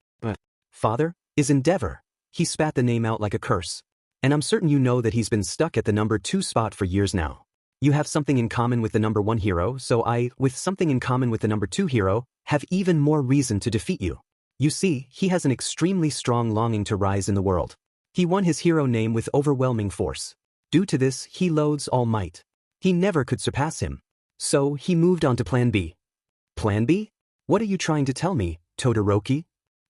Father is Endeavor. He spat the name out like a curse. And I'm certain you know that he's been stuck at the number 2 spot for years now. You have something in common with the number 1 hero, so I, with something in common with the number 2 hero, have even more reason to defeat you. You see, he has an extremely strong longing to rise in the world. He won his hero name with overwhelming force. Due to this, he loathes All Might. He never could surpass him. So, he moved on to Plan B. Plan B? What are you trying to tell me, Todoroki?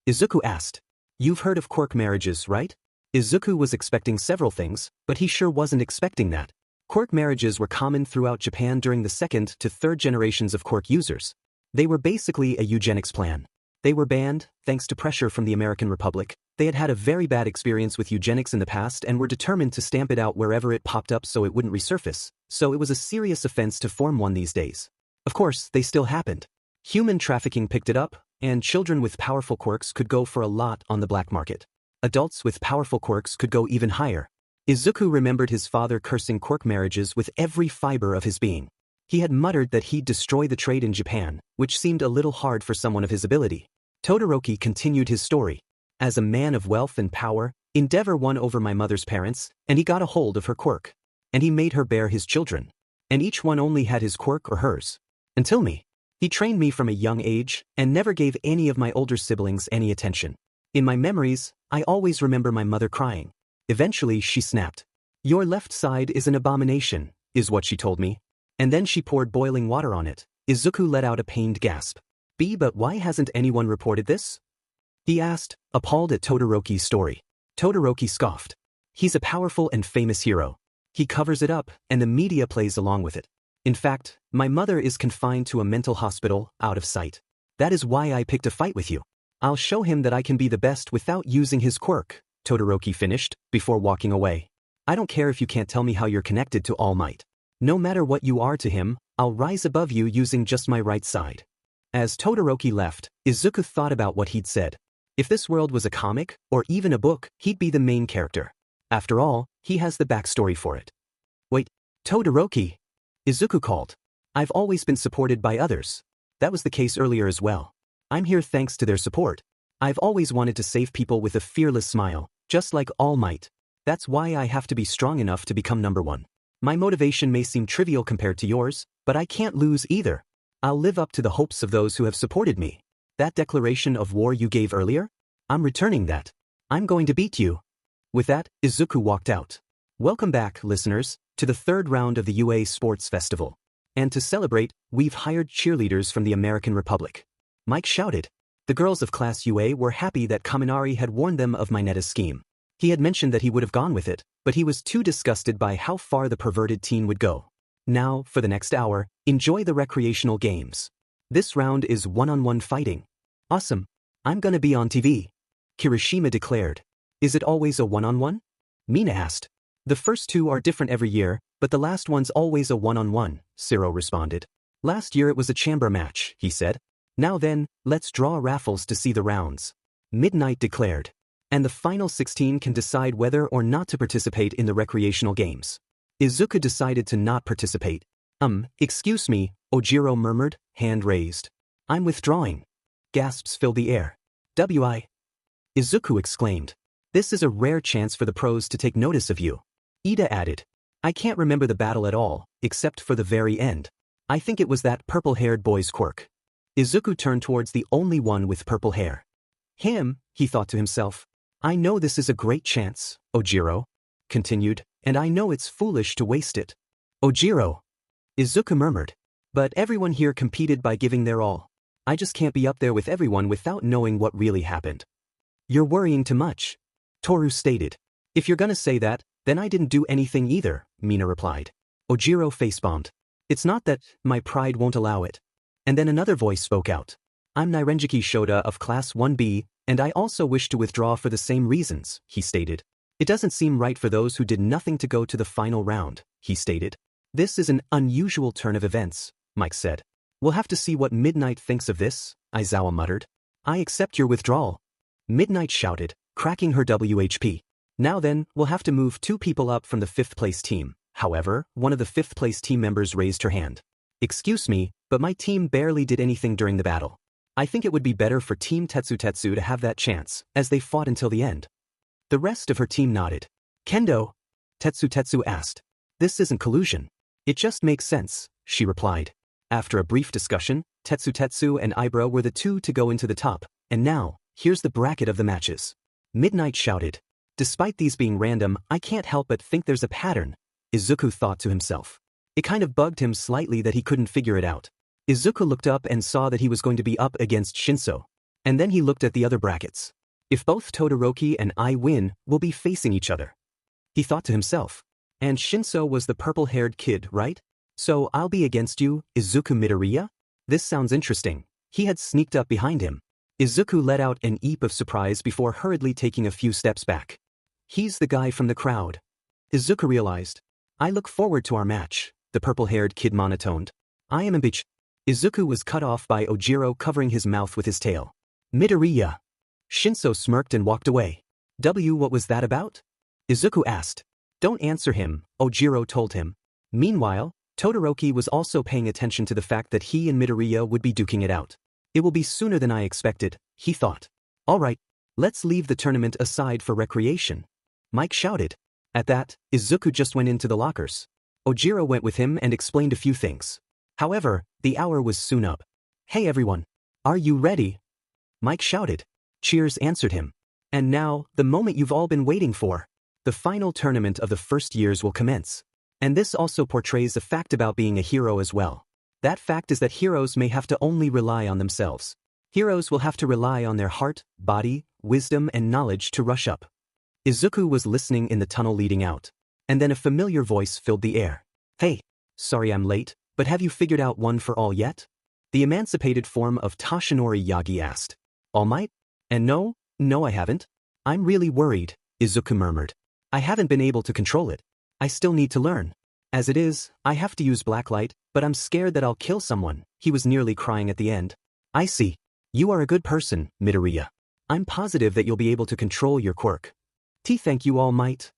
Izuku asked. You've heard of quirk marriages, right? Izuku was expecting several things, but he sure wasn't expecting that. Quirk marriages were common throughout Japan during the 2nd to 3rd generations of quirk users. They were basically a eugenics plan. They were banned, thanks to pressure from the American Republic. They had had a very bad experience with eugenics in the past and were determined to stamp it out wherever it popped up so it wouldn't resurface, so it was a serious offense to form one these days. Of course, they still happened. Human trafficking picked it up, and children with powerful quirks could go for a lot on the black market. Adults with powerful quirks could go even higher. Izuku remembered his father cursing quirk marriages with every fiber of his being. He had muttered that he'd destroy the trade in Japan, which seemed a little hard for someone of his ability. Todoroki continued his story. As a man of wealth and power, Endeavor won over my mother's parents, and he got a hold of her quirk. And he made her bear his children. And each one only had his quirk or hers. Until me. He trained me from a young age, and never gave any of my older siblings any attention. In my memories, I always remember my mother crying. Eventually she snapped. Your left side is an abomination, is what she told me. And then she poured boiling water on it. Izuku let out a pained gasp. But why hasn't anyone reported this? He asked, appalled at Todoroki's story. Todoroki scoffed. He's a powerful and famous hero. He covers it up, and the media plays along with it. In fact, my mother is confined to a mental hospital, out of sight. That is why I picked a fight with you. I'll show him that I can be the best without using his quirk, Todoroki finished, before walking away. I don't care if you can't tell me how you're connected to All Might. No matter what you are to him, I'll rise above you using just my right side. As Todoroki left, Izuku thought about what he'd said. If this world was a comic, or even a book, he'd be the main character. After all, he has the backstory for it. Wait, Todoroki? Izuku called. I've always been supported by others. That was the case earlier as well. I'm here thanks to their support. I've always wanted to save people with a fearless smile, just like All Might. That's why I have to be strong enough to become number 1. My motivation may seem trivial compared to yours, but I can't lose either. I'll live up to the hopes of those who have supported me. That declaration of war you gave earlier? I'm returning that. I'm going to beat you. With that, Izuku walked out. Welcome back, listeners, to the 3rd round of the UA Sports Festival. And to celebrate, we've hired cheerleaders from the American Republic. Mike shouted. The girls of Class UA were happy that Kaminari had warned them of Mineta's scheme. He had mentioned that he would have gone with it, but he was too disgusted by how far the perverted teen would go. Now, for the next hour, enjoy the recreational games. This round is one-on-one fighting. Awesome. I'm gonna be on TV. Kirishima declared. Is it always a one-on-one? Mina asked. The first 2 are different every year, but the last one's always a one-on-one, Ciro responded. Last year it was a chamber match, he said. Now then, let's draw raffles to see the rounds. Midnight declared. And the final 16 can decide whether or not to participate in the recreational games. Izuku decided to not participate. Excuse me, Ojiro murmured, hand raised. I'm withdrawing. Gasps filled the air. Izuku exclaimed. This is a rare chance for the pros to take notice of you. Ida added. I can't remember the battle at all, except for the very end. I think it was that purple-haired boy's quirk. Izuku turned towards the only one with purple hair. Him, he thought to himself. I know this is a great chance, Ojiro continued, and I know it's foolish to waste it. Ojiro, Izuku murmured. But everyone here competed by giving their all. I just can't be up there with everyone without knowing what really happened. You're worrying too much, Toru stated. If you're gonna say that, then I didn't do anything either, Mina replied. Ojiro face-bombed. It's not that my pride won't allow it. And then another voice spoke out. I'm Nairenjiki Shoda of Class 1B, and I also wish to withdraw for the same reasons, he stated. It doesn't seem right for those who did nothing to go to the final round, he stated. This is an unusual turn of events, Mike said. We'll have to see what Midnight thinks of this, Aizawa muttered. I accept your withdrawal. Midnight shouted, cracking her WHP. Now then, we'll have to move 2 people up from the 5th place team. However, one of the 5th place team members raised her hand. Excuse me, but my team barely did anything during the battle. I think it would be better for Team Tetsu to have that chance, as they fought until the end. The rest of her team nodded. Kendo? Tetsu asked. This isn't collusion. It just makes sense, she replied. After a brief discussion, Tetsu and Ibro were the 2 to go into the top, and now, here's the bracket of the matches. Midnight shouted. Despite these being random, I can't help but think there's a pattern, Izuku thought to himself. It kind of bugged him slightly that he couldn't figure it out. Izuku looked up and saw that he was going to be up against Shinso. And then he looked at the other brackets. If both Todoroki and I win, we'll be facing each other. He thought to himself. And Shinso was the purple-haired kid, right? So I'll be against you, Izuku Midoriya? This sounds interesting. He had sneaked up behind him. Izuku let out an eep of surprise before hurriedly taking a few steps back. He's the guy from the crowd. Izuku realized. I look forward to our match, the purple-haired kid monotoned. I am a bitch. Izuku was cut off by Ojiro covering his mouth with his tail. Midoriya. Shinso smirked and walked away. What was that about? Izuku asked. Don't answer him, Ojiro told him. Meanwhile, Todoroki was also paying attention to the fact that he and Midoriya would be duking it out. It will be sooner than I expected, he thought. All right, let's leave the tournament aside for recreation. Mike shouted. At that, Izuku just went into the lockers. Ojiro went with him and explained a few things. However, the hour was soon up. Hey everyone. Are you ready? Mike shouted. Cheers answered him. And now, the moment you've all been waiting for. The final tournament of the first years will commence. And this also portrays a fact about being a hero as well. That fact is that heroes may have to only rely on themselves. Heroes will have to rely on their heart, body, wisdom and knowledge to rush up. Izuku was listening in the tunnel leading out. And then a familiar voice filled the air. Hey, sorry I'm late, but have you figured out one for all yet? The emancipated form of Toshinori Yagi asked. All Might? And no I haven't. I'm really worried, Izuku murmured. I haven't been able to control it. I still need to learn. As it is, I have to use blacklight, but I'm scared that I'll kill someone. He was nearly crying at the end. I see. You are a good person, Midoriya. I'm positive that you'll be able to control your quirk. Thank you All Might.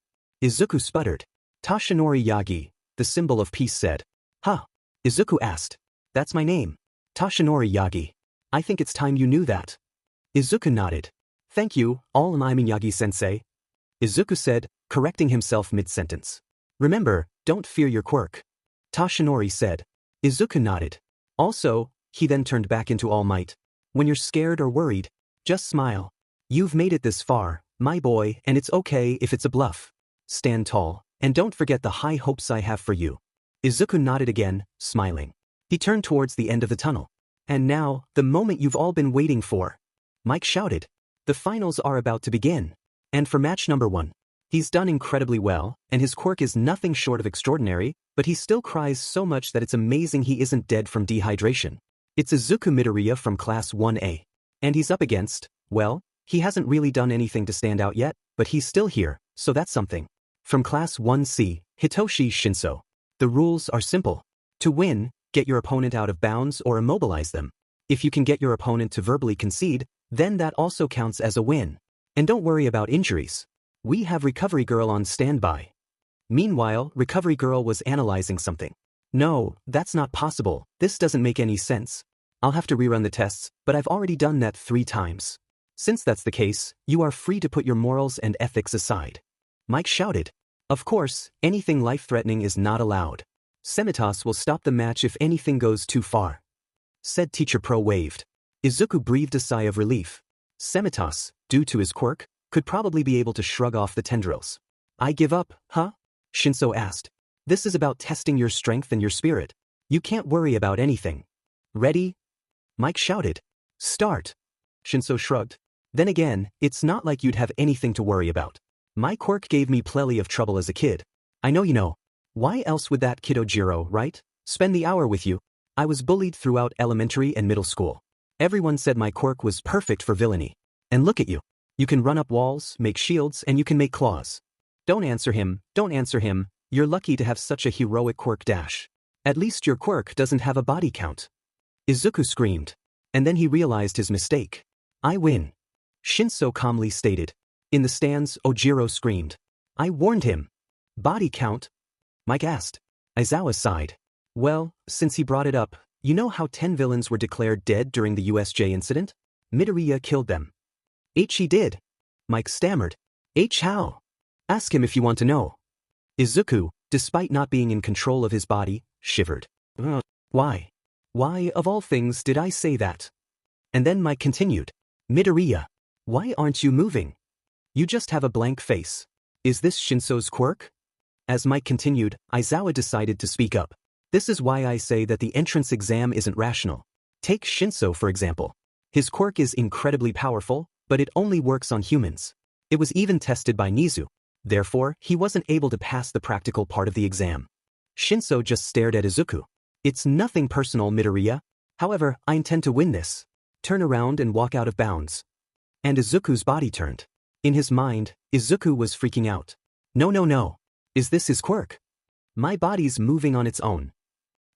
Izuku sputtered. Toshinori Yagi, the symbol of peace said. Huh? Izuku asked. That's my name. Toshinori Yagi. I think it's time you knew that. Izuku nodded. Thank you, All Might Yagi-sensei. Izuku said, correcting himself mid-sentence. Remember, don't fear your quirk. Toshinori said. Izuku nodded. Also, he then turned back into All Might. When you're scared or worried, just smile. You've made it this far, my boy, and it's okay if it's a bluff. Stand tall, and don't forget the high hopes I have for you. Izuku nodded again, smiling. He turned towards the end of the tunnel. And now, the moment you've all been waiting for. Mike shouted. The finals are about to begin. And for match number 1. He's done incredibly well, and his quirk is nothing short of extraordinary, but he still cries so much that it's amazing he isn't dead from dehydration. It's Izuku Midoriya from Class 1A. And he's up against, well, he hasn't really done anything to stand out yet, but he's still here, so that's something. From Class 1C, Hitoshi Shinso. The rules are simple. To win, get your opponent out of bounds or immobilize them. If you can get your opponent to verbally concede, then that also counts as a win. And don't worry about injuries. We have Recovery Girl on standby. Meanwhile, Recovery Girl was analyzing something. No, that's not possible. This doesn't make any sense. I'll have to rerun the tests, but I've already done that 3 times. Since that's the case, you are free to put your morals and ethics aside. Mike shouted. Of course, anything life-threatening is not allowed. Semitas will stop the match if anything goes too far. Said Teacher Pro waved. Izuku breathed a sigh of relief. Semitas, due to his quirk, could probably be able to shrug off the tendrils. I give up, huh? Shinso asked. This is about testing your strength and your spirit. You can't worry about anything. Ready? Mike shouted. Start. Shinso shrugged. Then again, it's not like you'd have anything to worry about. My quirk gave me plenty of trouble as a kid. I know you know. Why else would that kid Ojiro, right? Spend the hour with you. I was bullied throughout elementary and middle school. Everyone said my quirk was perfect for villainy. And look at you. You can run up walls, make shields, and you can make claws. Don't answer him, You're lucky to have such a heroic quirk dash. At least your quirk doesn't have a body count. Izuku screamed. And then he realized his mistake. I win. Shinso calmly stated. In the stands, Ojiro screamed. I warned him. Body count? Mike asked. Aizawa sighed. Well, since he brought it up, you know how 10 villains were declared dead during the USJ incident? Midoriya killed them. He did. Mike stammered. How? Ask him if you want to know. Izuku, despite not being in control of his body, shivered. Why? Why, of all things, did I say that? And then Mike continued. Midoriya, why aren't you moving? You just have a blank face. Is this Shinso's quirk? As Mike continued, Aizawa decided to speak up. This is why I say that the entrance exam isn't rational. Take Shinso for example. His quirk is incredibly powerful, but it only works on humans. It was even tested by Nizu. Therefore, he wasn't able to pass the practical part of the exam. Shinso just stared at Izuku. It's nothing personal, Midoriya. However, I intend to win this. Turn around and walk out of bounds. And Izuku's body turned. In his mind, Izuku was freaking out. No. Is this his quirk? My body's moving on its own.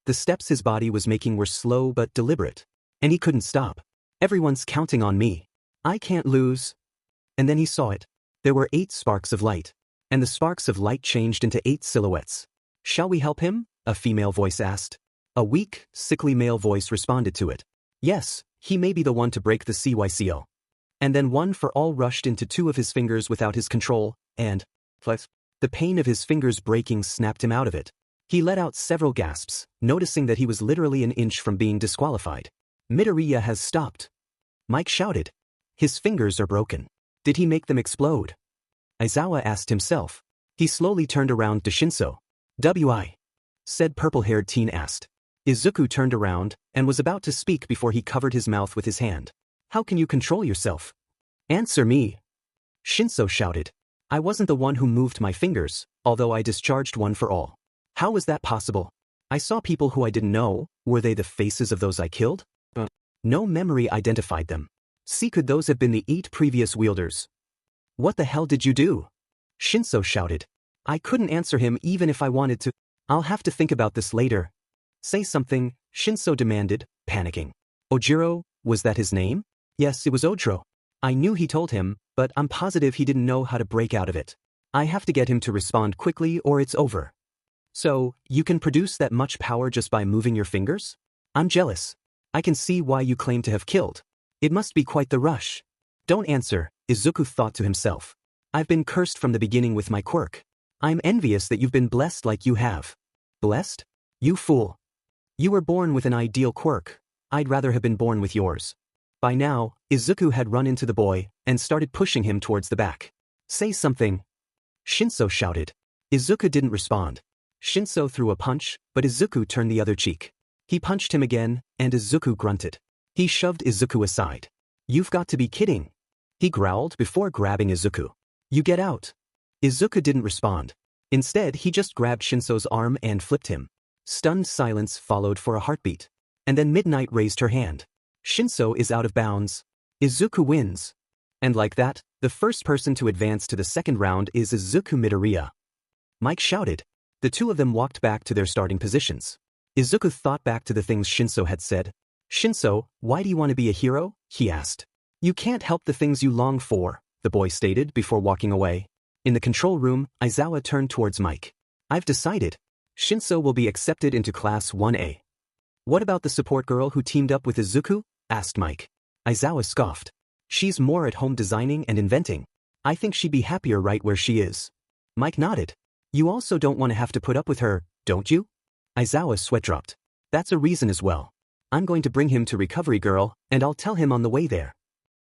The steps his body was making were slow but deliberate. And he couldn't stop. Everyone's counting on me. I can't lose. And then he saw it. There were 8 sparks of light. And the sparks of light changed into 8 silhouettes. Shall we help him? A female voice asked. A weak, sickly male voice responded to it. Yes, he may be the one to break the CYCL. And then one for all rushed into 2 of his fingers without his control, and the pain of his fingers breaking snapped him out of it. He let out several gasps, noticing that he was literally an inch from being disqualified. Midoriya has stopped. Mike shouted. His fingers are broken. Did he make them explode? Aizawa asked himself. He slowly turned around to Shinso. "Wi?" said purple-haired teen asked. Izuku turned around and was about to speak before he covered his mouth with his hand. How can you control yourself? Answer me. Shinso shouted. I wasn't the one who moved my fingers, although I discharged one for all. How was that possible? I saw people who I didn't know. Were they the faces of those I killed? No memory identified them. See, could those have been the 8 previous wielders? What the hell did you do? Shinso shouted. I couldn't answer him even if I wanted to. I'll have to think about this later. Say something, Shinso demanded, panicking. Ojiro, was that his name? Yes, it was Ojiro. I knew he told him, but I'm positive he didn't know how to break out of it. I have to get him to respond quickly or it's over. So, you can produce that much power just by moving your fingers? I'm jealous. I can see why you claim to have killed. It must be quite the rush. Don't answer, Izuku thought to himself. I've been cursed from the beginning with my quirk. I'm envious that you've been blessed like you have. Blessed? You fool. You were born with an ideal quirk. I'd rather have been born with yours. By now, Izuku had run into the boy and started pushing him towards the back. Say something. Shinso shouted. Izuku didn't respond. Shinso threw a punch, but Izuku turned the other cheek. He punched him again, and Izuku grunted. He shoved Izuku aside. You've got to be kidding. He growled before grabbing Izuku. You get out. Izuku didn't respond. Instead, he just grabbed Shinso's arm and flipped him. Stunned silence followed for a heartbeat. And then Midnight raised her hand. Shinso is out of bounds. Izuku wins. And like that, the first person to advance to the second round is Izuku Midoriya. Mike shouted. The 2 of them walked back to their starting positions. Izuku thought back to the things Shinso had said. Shinso, why do you want to be a hero? He asked. You can't help the things you long for, the boy stated before walking away. In the control room, Aizawa turned towards Mike. I've decided. Shinso will be accepted into Class 1A. What about the support girl who teamed up with Izuku? Asked Mike. Aizawa scoffed. She's more at home designing and inventing. I think she'd be happier right where she is. Mike nodded. You also don't want to have to put up with her, don't you? Aizawa's sweat dropped. That's a reason as well. I'm going to bring him to Recovery Girl, and I'll tell him on the way there.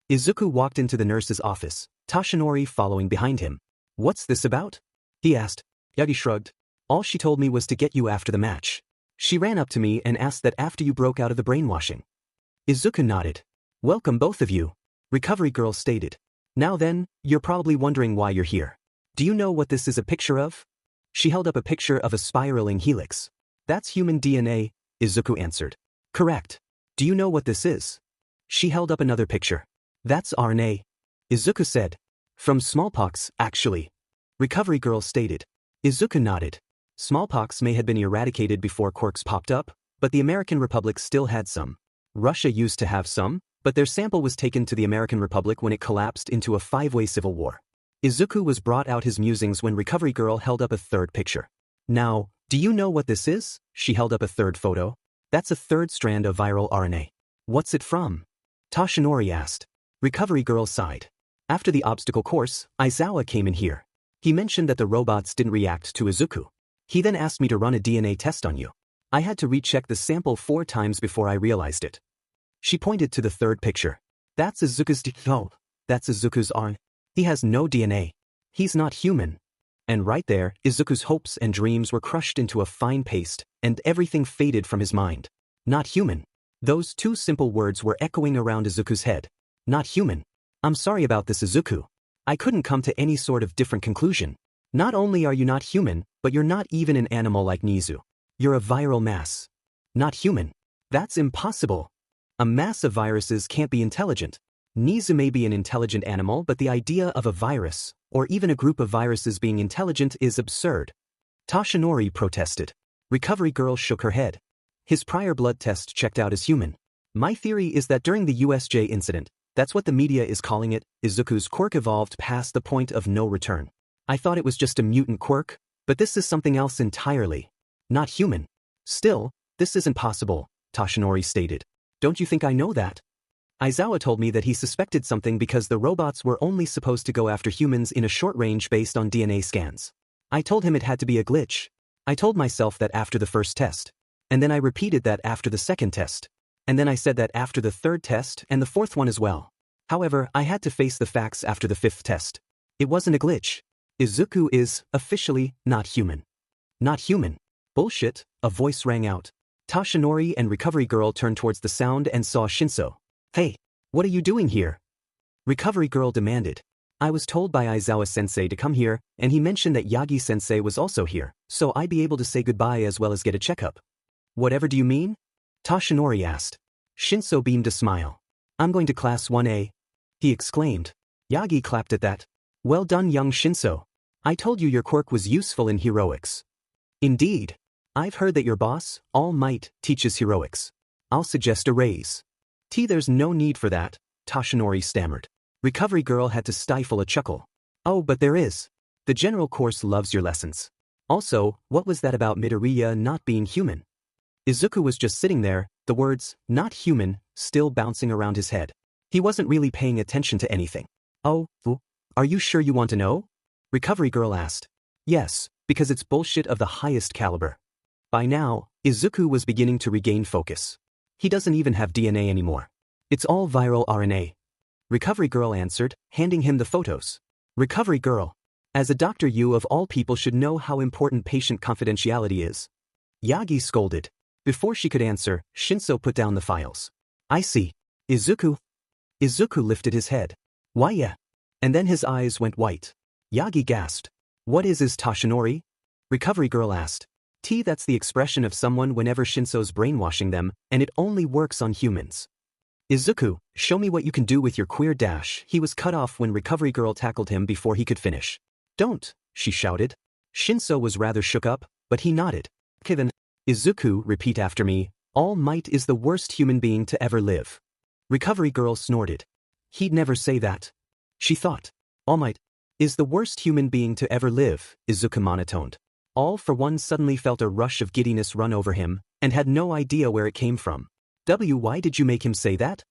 Izuku walked into the nurse's office, Tashinori following behind him. What's this about? He asked. Yagi shrugged. All she told me was to get you after the match. She ran up to me and asked that after you broke out of the brainwashing. Izuku nodded. Welcome both of you. Recovery Girl stated. Now then, you're probably wondering why you're here. Do you know what this is a picture of? She held up a picture of a spiraling helix. That's human DNA, Izuku answered. Correct. Do you know what this is? She held up another picture. That's RNA. Izuku said. From smallpox, actually. Recovery Girl stated. Izuku nodded. Smallpox may have been eradicated before quirks popped up, but the American Republic still had some. Russia used to have some, but their sample was taken to the American Republic when it collapsed into a five-way civil war. Izuku was brought out his musings when Recovery Girl held up a third picture. Now, do you know what this is? She held up a third photo. That's a third strand of viral RNA. What's it from? Toshinori asked. Recovery Girl sighed. After the obstacle course, Aizawa came in here. He mentioned that the robots didn't react to Izuku. He then asked me to run a DNA test on you. I had to recheck the sample 4 times before I realized it. She pointed to the third picture. That's Izuku's DNA. That's Izuku's RNA. He has no DNA. He's not human. And right there, Izuku's hopes and dreams were crushed into a fine paste, and everything faded from his mind. Not human. Those 2 simple words were echoing around Izuku's head. Not human. I'm sorry about this, Izuku. I couldn't come to any sort of different conclusion. Not only are you not human, but you're not even an animal like Nizu. You're a viral mass. Not human. That's impossible. A mass of viruses can't be intelligent. Nizu may be an intelligent animal, but the idea of a virus, or even a group of viruses being intelligent, is absurd. Toshinori protested. Recovery Girl shook her head. His prior blood test checked out as human. My theory is that during the USJ incident, that's what the media is calling it, Izuku's quirk evolved past the point of no return. I thought it was just a mutant quirk, but this is something else entirely. Not human. Still, this isn't possible, Toshinori stated. Don't you think I know that? Aizawa told me that he suspected something because the robots were only supposed to go after humans in a short range based on DNA scans. I told him it had to be a glitch. I told myself that after the first test. And then I repeated that after the second test. And then I said that after the third test and the fourth one as well. However, I had to face the facts after the 5th test. It wasn't a glitch. Izuku is, officially, not human. Not human. Bullshit, a voice rang out. Toshinori and Recovery Girl turned towards the sound and saw Shinso. Hey, what are you doing here? Recovery Girl demanded. I was told by Aizawa-sensei to come here, and he mentioned that Yagi-sensei was also here, so I'd be able to say goodbye as well as get a checkup. Whatever do you mean? Toshinori asked. Shinso beamed a smile. I'm going to class 1A. He exclaimed. Yagi clapped at that. Well done, young Shinso. I told you your quirk was useful in heroics. Indeed. I've heard that your boss, All Might, teaches heroics. I'll suggest a raise. There's no need for that, Toshinori stammered. Recovery Girl had to stifle a chuckle. Oh, but there is. The general course loves your lessons. Also, what was that about Midoriya not being human? Izuku was just sitting there, the words, not human, still bouncing around his head. He wasn't really paying attention to anything. Oh, are you sure you want to know? Recovery Girl asked. Yes, because it's bullshit of the highest caliber. By now, Izuku was beginning to regain focus. He doesn't even have DNA anymore. It's all viral RNA. Recovery Girl answered, handing him the photos. Recovery Girl. As a doctor, you of all people should know how important patient confidentiality is. Yagi scolded. Before she could answer, Shinso put down the files. I see. Izuku. Izuku lifted his head. Why yeah? And then his eyes went white. Yagi gasped. What is Toshinori? Recovery Girl asked. That's the expression of someone whenever Shinso's brainwashing them, and it only works on humans. Izuku, show me what you can do with your queer dash. He was cut off when Recovery Girl tackled him before he could finish. Don't, she shouted. Shinso was rather shook up, but he nodded. Kevin. Izuku, repeat after me. All Might is the worst human being to ever live. Recovery Girl snorted. He'd never say that. She thought. All Might is the worst human being to ever live, Izuku monotoned. All for one suddenly felt a rush of giddiness run over him, and had no idea where it came from. Why did you make him say that?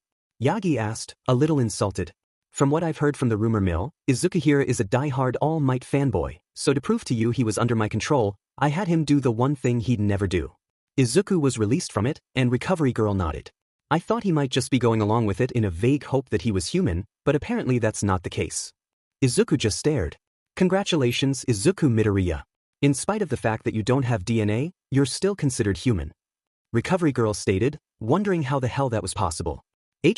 Yagi asked, a little insulted. From what I've heard from the rumor mill, Izuku here is a die-hard All Might fanboy, so to prove to you he was under my control, I had him do the one thing he'd never do. Izuku was released from it, and Recovery Girl nodded. I thought he might just be going along with it in a vague hope that he was human, but apparently that's not the case. Izuku just stared. Congratulations, Izuku Midoriya. In spite of the fact that you don't have DNA, you're still considered human. Recovery Girl stated, wondering how the hell that was possible.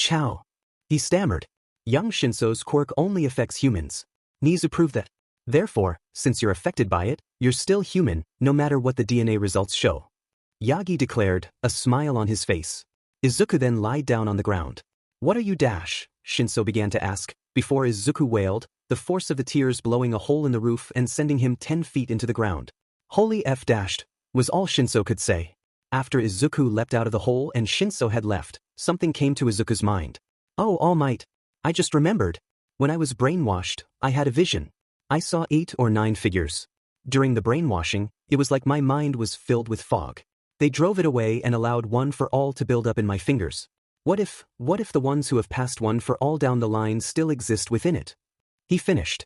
How? He stammered. Young Shinso's quirk only affects humans. Nizu proved that. Therefore, since you're affected by it, you're still human, no matter what the DNA results show. Yagi declared, a smile on his face. Izuku then lied down on the ground. What are you dash? Shinso began to ask, before Izuku wailed, the force of the tears blowing a hole in the roof and sending him 10 feet into the ground. Holy F dashed, was all Shinso could say. After Izuku leapt out of the hole and Shinso had left, something came to Izuku's mind. Oh, All Might. I just remembered. When I was brainwashed, I had a vision. I saw 8 or 9 figures. During the brainwashing, it was like my mind was filled with fog. They drove it away and allowed one for all to build up in my fingers. What if the ones who have passed one for all down the line still exist within it? He finished.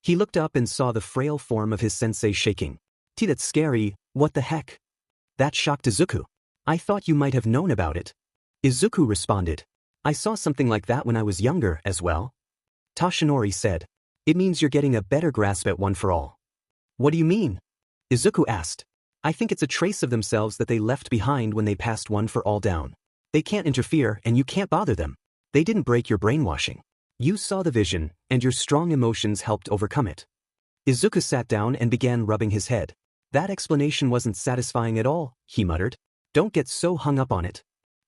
He looked up and saw the frail form of his sensei shaking. That's scary, what the heck? That shocked Izuku. I thought you might have known about it. Izuku responded. I saw something like that when I was younger as well. Toshinori said. It means you're getting a better grasp at one for all. What do you mean? Izuku asked. I think it's a trace of themselves that they left behind when they passed one for all down. They can't interfere and you can't bother them. They didn't break your brainwashing. You saw the vision, and your strong emotions helped overcome it. Izuku sat down and began rubbing his head. That explanation wasn't satisfying at all, he muttered. Don't get so hung up on it.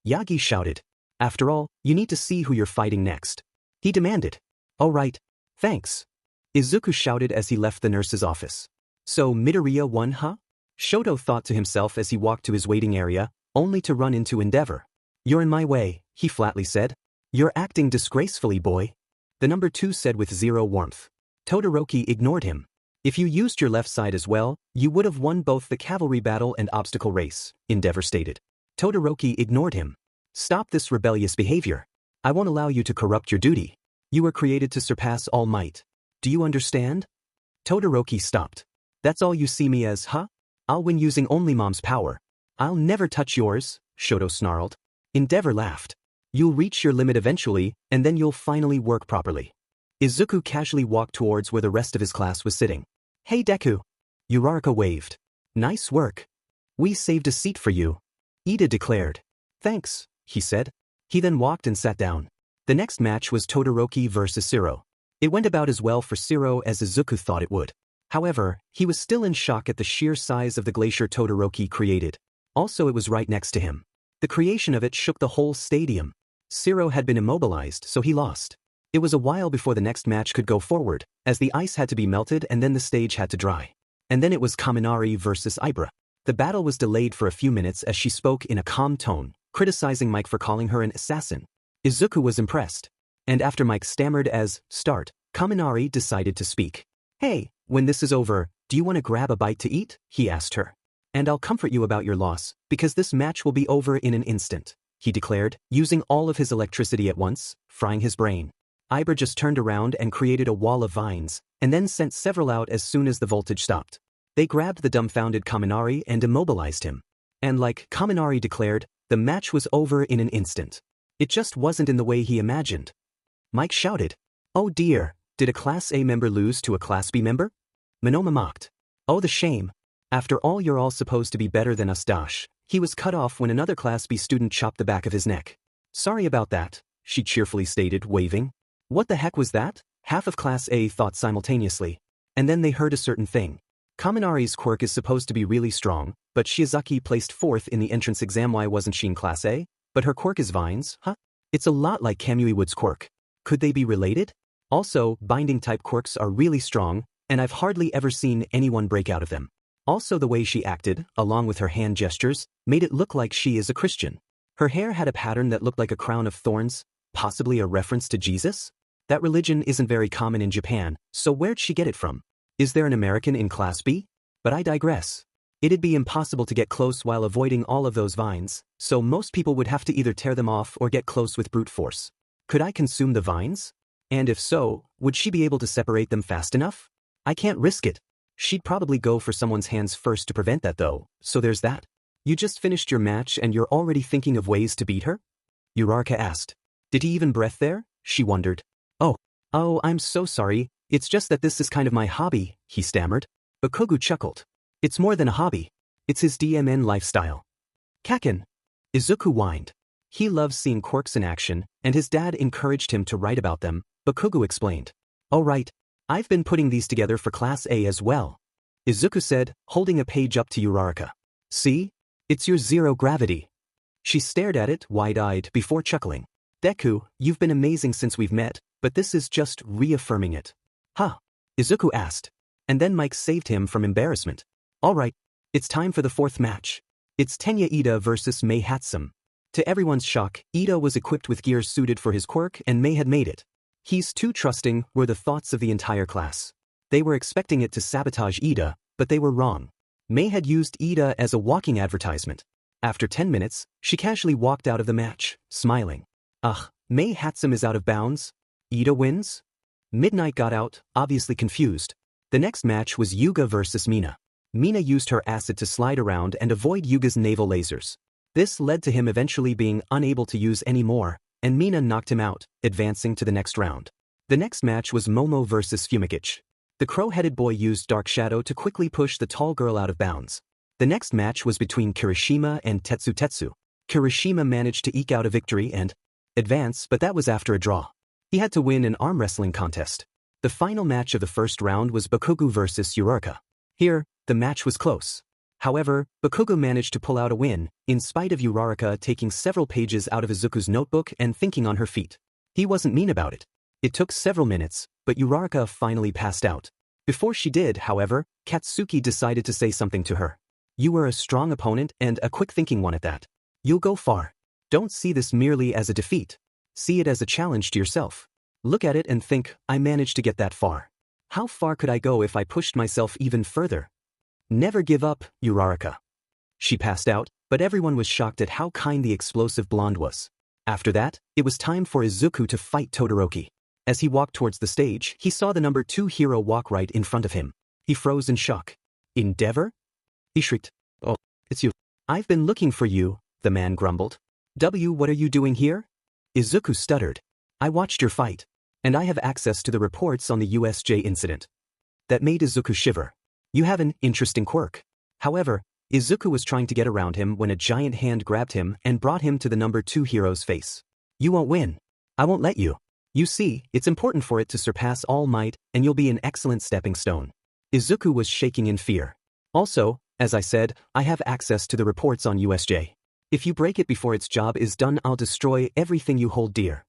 Yagi shouted. After all, you need to see who you're fighting next. He demanded. All right. Thanks. Izuku shouted as he left the nurse's office. So Midoriya won, huh? Shoto thought to himself as he walked to his waiting area, only to run into Endeavor. You're in my way, he flatly said. You're acting disgracefully, boy. The number 2 said with zero warmth. Todoroki ignored him. If you used your left side as well, you would have won both the cavalry battle and obstacle race, Endeavor stated. Todoroki ignored him. Stop this rebellious behavior. I won't allow you to corrupt your duty. You were created to surpass All Might. Do you understand? Todoroki stopped. That's all you see me as, huh? I'll win using only Mom's power. I'll never touch yours, Shoto snarled. Endeavor laughed. You'll reach your limit eventually, and then you'll finally work properly. Izuku casually walked towards where the rest of his class was sitting. Hey Deku. Uraraka waved. Nice work. We saved a seat for you. Ida declared. Thanks, he said. He then walked and sat down. The next match was Todoroki versus Shiro. It went about as well for Shiro as Izuku thought it would. However, he was still in shock at the sheer size of the glacier Todoroki created. Also, it was right next to him. The creation of it shook the whole stadium. Shiro had been immobilized, so he lost. It was a while before the next match could go forward, as the ice had to be melted and then the stage had to dry. And then it was Kaminari versus Ibra. The battle was delayed for a few minutes as she spoke in a calm tone, criticizing Mike for calling her an assassin. Izuku was impressed. And after Mike stammered as, start, Kaminari decided to speak. Hey, when this is over, do you want to grab a bite to eat? He asked her. And I'll comfort you about your loss, because this match will be over in an instant, he declared, using all of his electricity at once, frying his brain. Ibra just turned around and created a wall of vines, and then sent several out as soon as the voltage stopped. They grabbed the dumbfounded Kaminari and immobilized him. And like Kaminari declared, the match was over in an instant. It just wasn't in the way he imagined. Mike shouted. Oh dear, did a Class A member lose to a Class B member? Monoma mocked. Oh the shame. After all, you're all supposed to be better than us. He was cut off when another Class B student chopped the back of his neck. Sorry about that, she cheerfully stated, waving. What the heck was that? Half of Class A thought simultaneously. And then they heard a certain thing. Kaminari's quirk is supposed to be really strong, but Shiozaki placed 4th in the entrance exam. Why wasn't she in Class A? But her quirk is vines, huh? It's a lot like Kamui Wood's quirk. Could they be related? Also, binding-type quirks are really strong, and I've hardly ever seen anyone break out of them. Also, the way she acted, along with her hand gestures, made it look like she is a Christian. Her hair had a pattern that looked like a crown of thorns, possibly a reference to Jesus? That religion isn't very common in Japan, so where'd she get it from? Is there an American in Class B? But I digress. It'd be impossible to get close while avoiding all of those vines, so most people would have to either tear them off or get close with brute force. Could I consume the vines? And if so, would she be able to separate them fast enough? I can't risk it. She'd probably go for someone's hands first to prevent that though, so there's that. You just finished your match and you're already thinking of ways to beat her? Uraraka asked. Did he even breath there? She wondered. Oh, I'm so sorry, it's just that this is kind of my hobby, he stammered. Bakugou chuckled. It's more than a hobby. It's his DMN lifestyle. Kaken. Izuku whined. He loves seeing quirks in action, and his dad encouraged him to write about them, Bakugou explained. Oh right, I've been putting these together for Class A as well. Izuku said, holding a page up to Uraraka. See? It's your zero gravity. She stared at it, wide-eyed, before chuckling. Deku, you've been amazing since we've met, but this is just reaffirming it. Huh? Izuku asked. And then Mike saved him from embarrassment. All right, It's time for the fourth match. It's Tenya Ida versus Mei Hatsum. To everyone's shock, Ida was equipped with gears suited for his quirk and Mei had made it. He's too trusting, were the thoughts of the entire class. They were expecting it to sabotage Ida, but they were wrong. Mei had used Ida as a walking advertisement. After 10 minutes, she casually walked out of the match, smiling. Ugh, Mei Hatsum is out of bounds? Ida wins? Midnight got out, obviously confused. The next match was Yuga versus Mina. Mina used her acid to slide around and avoid Yuga's naval lasers. This led to him eventually being unable to use any more, and Mina knocked him out, advancing to the next round. The next match was Momo versus Fumikic. The crow-headed boy used Dark Shadow to quickly push the tall girl out of bounds. The next match was between Kirishima and Tetsu. Kirishima managed to eke out a victory and advance, but that was after a draw. He had to win an arm wrestling contest. The final match of the first round was Bakugou versus Uraraka. Here, the match was close. However, Bakugou managed to pull out a win, in spite of Uraraka taking several pages out of Izuku's notebook and thinking on her feet. He wasn't mean about it. It took several minutes, but Uraraka finally passed out. Before she did, however, Katsuki decided to say something to her. You were a strong opponent and a quick-thinking one at that. You'll go far. Don't see this merely as a defeat. See it as a challenge to yourself. Look at it and think, I managed to get that far. How far could I go if I pushed myself even further? Never give up, Uraraka. She passed out, but everyone was shocked at how kind the explosive blonde was. After that, it was time for Izuku to fight Todoroki. As he walked towards the stage, he saw the number 2 hero walk right in front of him. He froze in shock. Endeavor? He shrieked. Oh, it's you. I've been looking for you, the man grumbled. What are you doing here? Izuku stuttered. I watched your fight. And I have access to the reports on the USJ incident. That made Izuku shiver. You have an interesting quirk. However, Izuku was trying to get around him when a giant hand grabbed him and brought him to the number 2 hero's face. You won't win. I won't let you. You see, it's important for it to surpass All Might, and you'll be an excellent stepping stone. Izuku was shaking in fear. Also, as I said, I have access to the reports on USJ. If you break it before its job is done, I'll destroy everything you hold dear.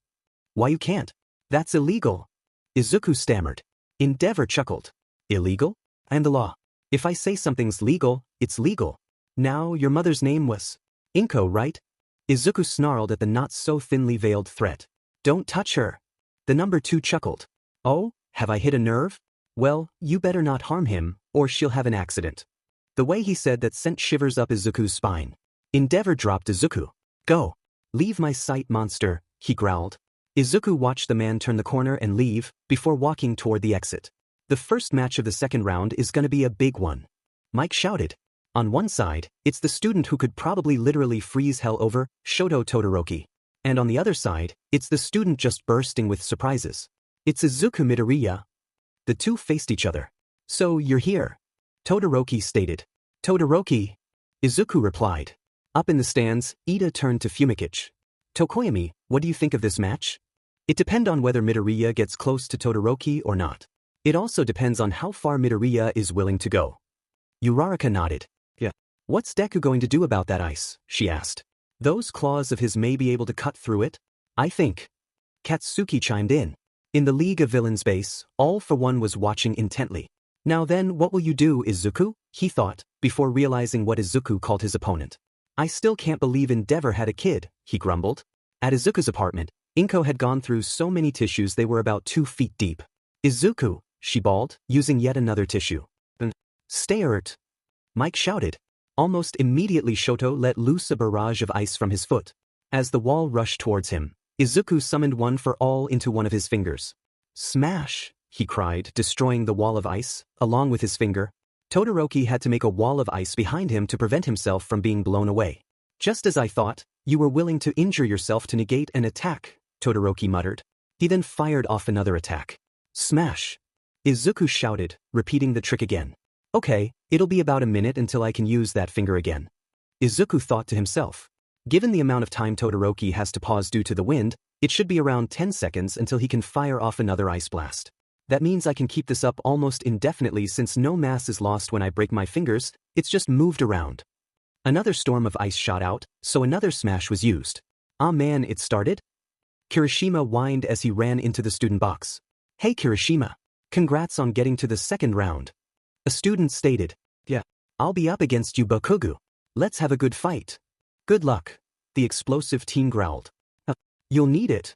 Why you can't? That's illegal. Izuku stammered. Endeavor chuckled. Illegal? I am the law. If I say something's legal, it's legal. Now, your mother's name was Inko, right? Izuku snarled at the not-so-thinly veiled threat. Don't touch her. The number 2 chuckled. Oh, have I hit a nerve? Well, you better not harm him, or she'll have an accident. The way he said that sent shivers up Izuku's spine. Endeavor dropped Izuku. Go. Leave my sight, monster, he growled. Izuku watched the man turn the corner and leave, before walking toward the exit. The first match of the second round is gonna be a big one. Mike shouted. On one side, it's the student who could probably literally freeze hell over, Shoto Todoroki. And on the other side, it's the student just bursting with surprises. It's Izuku Midoriya. The two faced each other. So you're here? Todoroki stated. Todoroki. Izuku replied. Up in the stands, Ida turned to Fumikic. Tokoyami, what do you think of this match? It depends on whether Midoriya gets close to Todoroki or not. It also depends on how far Midoriya is willing to go. Uraraka nodded. Yeah. What's Deku going to do about that ice? She asked. Those claws of his may be able to cut through it? I think. Katsuki chimed in. In the League of Villains base, All for One was watching intently. Now then, what will you do, Izuku? He thought, before realizing what Izuku called his opponent. I still can't believe Endeavor had a kid, he grumbled. At Izuku's apartment, Inko had gone through so many tissues they were about 2 feet deep. Izuku, she bawled, using yet another tissue. Stay alert. Mike shouted. Almost immediately Shoto let loose a barrage of ice from his foot. As the wall rushed towards him, Izuku summoned One for All into one of his fingers. Smash, he cried, destroying the wall of ice, along with his finger. Todoroki had to make a wall of ice behind him to prevent himself from being blown away. Just as I thought, you were willing to injure yourself to negate an attack, Todoroki muttered. He then fired off another attack. Smash. Izuku shouted, repeating the trick again. Okay, it'll be about a minute until I can use that finger again. Izuku thought to himself. Given the amount of time Todoroki has to pause due to the wind, it should be around 10 seconds until he can fire off another ice blast. That means I can keep this up almost indefinitely since no mass is lost when I break my fingers, it's just moved around. Another storm of ice shot out, so another smash was used. Ah man, it started? Kirishima whined as he ran into the student box. Hey Kirishima. Congrats on getting to the second round. A student stated. Yeah. I'll be up against you, Bakugou. Let's have a good fight. Good luck. The explosive teen growled. You'll need it.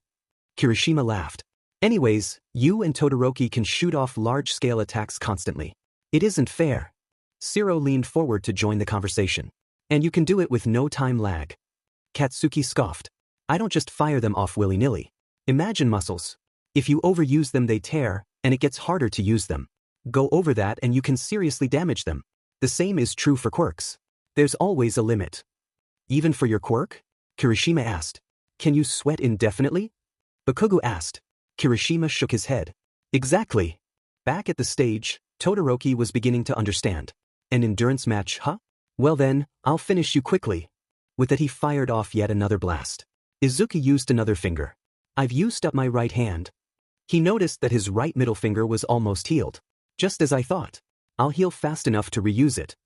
Kirishima laughed. Anyways, you and Todoroki can shoot off large-scale attacks constantly. It isn't fair. Shiro leaned forward to join the conversation. And you can do it with no time lag. Katsuki scoffed. I don't just fire them off willy-nilly. Imagine muscles. If you overuse them they tear, and it gets harder to use them. Go over that and you can seriously damage them. The same is true for quirks. There's always a limit. Even for your quirk? Kirishima asked. Can you sweat indefinitely? Bakugou asked. Kirishima shook his head. Exactly. Back at the stage, Todoroki was beginning to understand. An endurance match, huh? Well then, I'll finish you quickly. With that he fired off yet another blast. Izuku used another finger. I've used up my right hand. He noticed that his right middle finger was almost healed. Just as I thought. I'll heal fast enough to reuse it.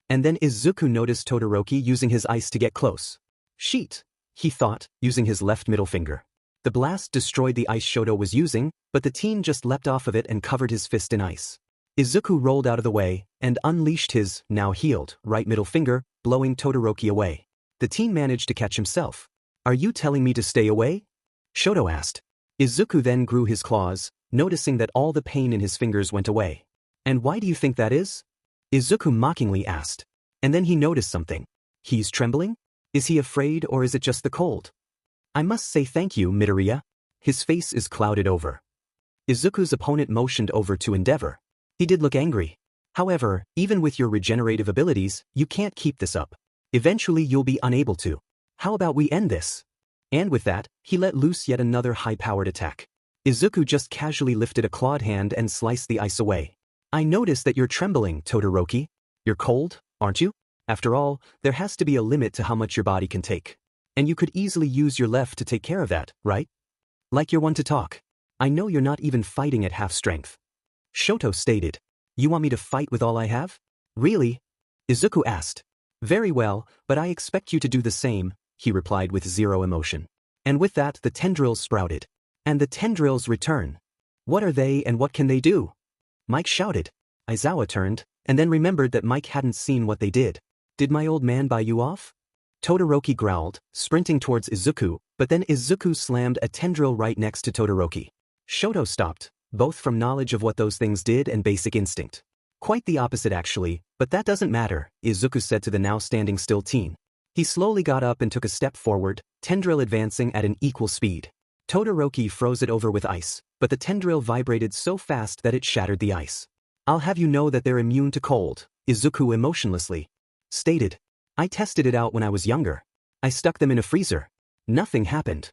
And then Izuku noticed Todoroki using his ice to get close. Sheet, he thought, using his left middle finger. The blast destroyed the ice Shoto was using, but the teen just leapt off of it and covered his fist in ice. Izuku rolled out of the way and unleashed his, now healed, right middle finger, blowing Todoroki away. The teen managed to catch himself. Are you telling me to stay away? Shoto asked. Izuku then grew his claws, noticing that all the pain in his fingers went away. And why do you think that is? Izuku mockingly asked. And then he noticed something. He's trembling? Is he afraid or is it just the cold? I must say thank you, Midoriya. His face is clouded over. Izuku's opponent motioned over to Endeavor. He did look angry. However, even with your regenerative abilities, you can't keep this up. Eventually you'll be unable to. How about we end this? And with that, he let loose yet another high-powered attack. Izuku just casually lifted a clawed hand and sliced the ice away. I notice that you're trembling, Todoroki. You're cold, aren't you? After all, there has to be a limit to how much your body can take. And you could easily use your left to take care of that, right? Like you're one to talk. I know you're not even fighting at half strength. Shoto stated. You want me to fight with all I have? Really? Izuku asked. Very well, but I expect you to do the same, he replied with zero emotion. And with that the tendrils sprouted. And the tendrils return. What are they and what can they do? Mike shouted. Aizawa turned, and then remembered that Mike hadn't seen what they did. Did my old man buy you off? Todoroki growled, sprinting towards Izuku, but then Izuku slammed a tendril right next to Todoroki. Shoto stopped, both from knowledge of what those things did and basic instinct. Quite the opposite actually, but that doesn't matter, Izuku said to the now standing still teen. He slowly got up and took a step forward, tendril advancing at an equal speed. Todoroki froze it over with ice, but the tendril vibrated so fast that it shattered the ice. I'll have you know that they're immune to cold, Izuku emotionlessly stated. I tested it out when I was younger. I stuck them in a freezer. Nothing happened.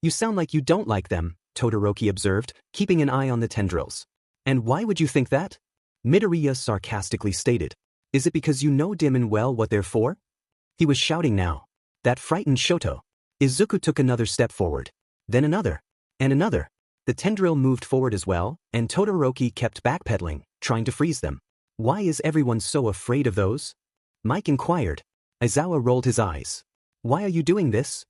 You sound like you don't like them, Todoroki observed, keeping an eye on the tendrils. And why would you think that? Midoriya sarcastically stated. Is it because you know dim and well what they're for? He was shouting now. That frightened Shoto. Izuku took another step forward. Then another. And another. The tendril moved forward as well, and Todoroki kept backpedaling, trying to freeze them. Why is everyone so afraid of those? Mike inquired. Aizawa rolled his eyes. Why are you doing this?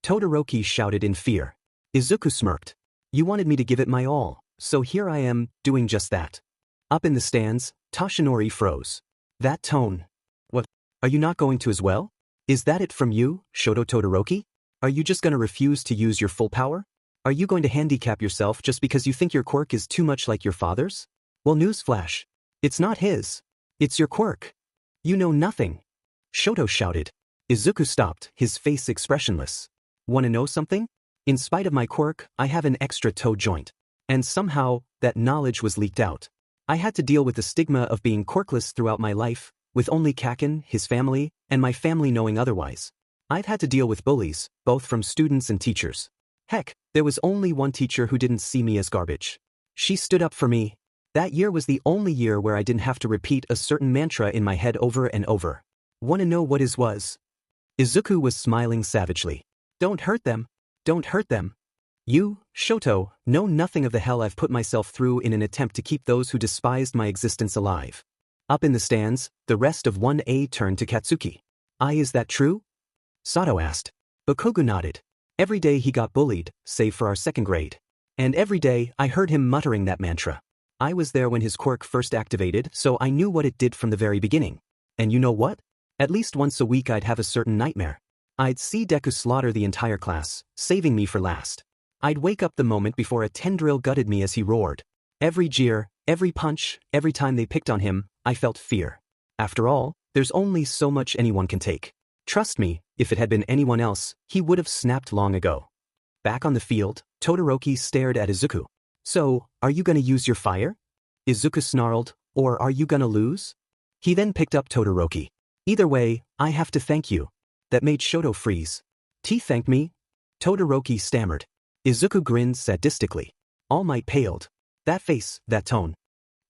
Todoroki shouted in fear. Izuku smirked. You wanted me to give it my all, so here I am, doing just that. Up in the stands, Toshinori froze. That tone. What? Are you not going to as well? Is that it from you, Shoto Todoroki? Are you just gonna refuse to use your full power? Are you going to handicap yourself just because you think your quirk is too much like your father's? Well, newsflash. It's not his. It's your quirk. You know nothing. Shoto shouted. Izuku stopped, his face expressionless. Wanna know something? In spite of my quirk, I have an extra toe joint. And somehow, that knowledge was leaked out. I had to deal with the stigma of being quirkless throughout my life, with only Kaken, his family, and my family knowing otherwise. I've had to deal with bullies, both from students and teachers. Heck, there was only one teacher who didn't see me as garbage. She stood up for me. That year was the only year where I didn't have to repeat a certain mantra in my head over and over. Wanna know what his was? Izuku was smiling savagely. Don't hurt them. Don't hurt them. You, Shoto, know nothing of the hell I've put myself through in an attempt to keep those who despised my existence alive. Up in the stands, the rest of 1A turned to Katsuki. Is that true? Sato asked. Bakugou nodded. Every day he got bullied, save for our second grade. And every day I heard him muttering that mantra. I was there when his quirk first activated, so I knew what it did from the very beginning. And you know what? At least once a week I'd have a certain nightmare. I'd see Deku slaughter the entire class, saving me for last. I'd wake up the moment before a tendril gutted me as he roared. Every jeer, every punch, every time they picked on him, I felt fear. After all, there's only so much anyone can take. Trust me, if it had been anyone else, he would have snapped long ago. Back on the field, Todoroki stared at Izuku. So, are you gonna use your fire? Izuku snarled, or are you gonna lose? He then picked up Todoroki. Either way, I have to thank you. That made Shoto freeze. Thank me? Todoroki stammered. Izuku grinned sadistically. All Might paled. That face, that tone.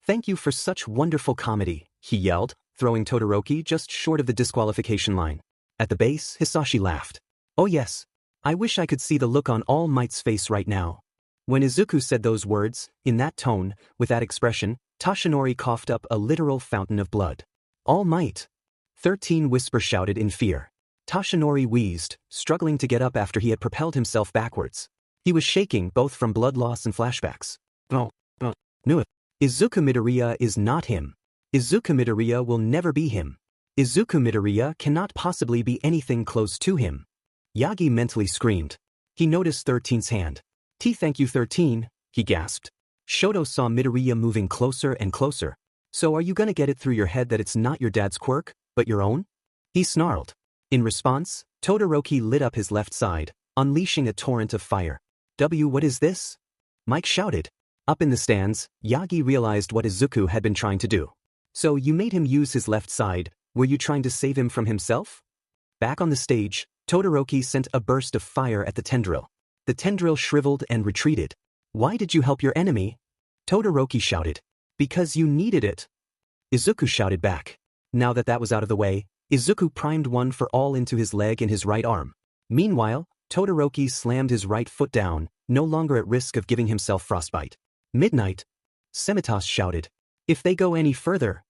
Thank you for such wonderful comedy, he yelled, throwing Todoroki just short of the disqualification line. At the base, Hisashi laughed. Oh yes. I wish I could see the look on All Might's face right now. When Izuku said those words, in that tone, with that expression, Toshinori coughed up a literal fountain of blood. All Might. 13 Whisper shouted in fear. Toshinori wheezed, struggling to get up after he had propelled himself backwards. He was shaking both from blood loss and flashbacks. Knew it. Izuku Midoriya is not him. Izuku Midoriya will never be him. Izuku Midoriya cannot possibly be anything close to him. Yagi mentally screamed. He noticed 13's hand. Thank you 13, he gasped. Shoto saw Midoriya moving closer and closer. So are you gonna get it through your head that it's not your dad's quirk, but your own? He snarled. In response, Todoroki lit up his left side, unleashing a torrent of fire. What is this? Mike shouted. Up in the stands, Yagi realized what Izuku had been trying to do. So you made him use his left side, were you trying to save him from himself? Back on the stage, Todoroki sent a burst of fire at the tendril. The tendril shriveled and retreated. Why did you help your enemy? Todoroki shouted. Because you needed it. Izuku shouted back. Now that was out of the way, Izuku primed one for all into his leg and his right arm. Meanwhile, Todoroki slammed his right foot down, no longer at risk of giving himself frostbite. Midnight. Semitas shouted. If they go any further.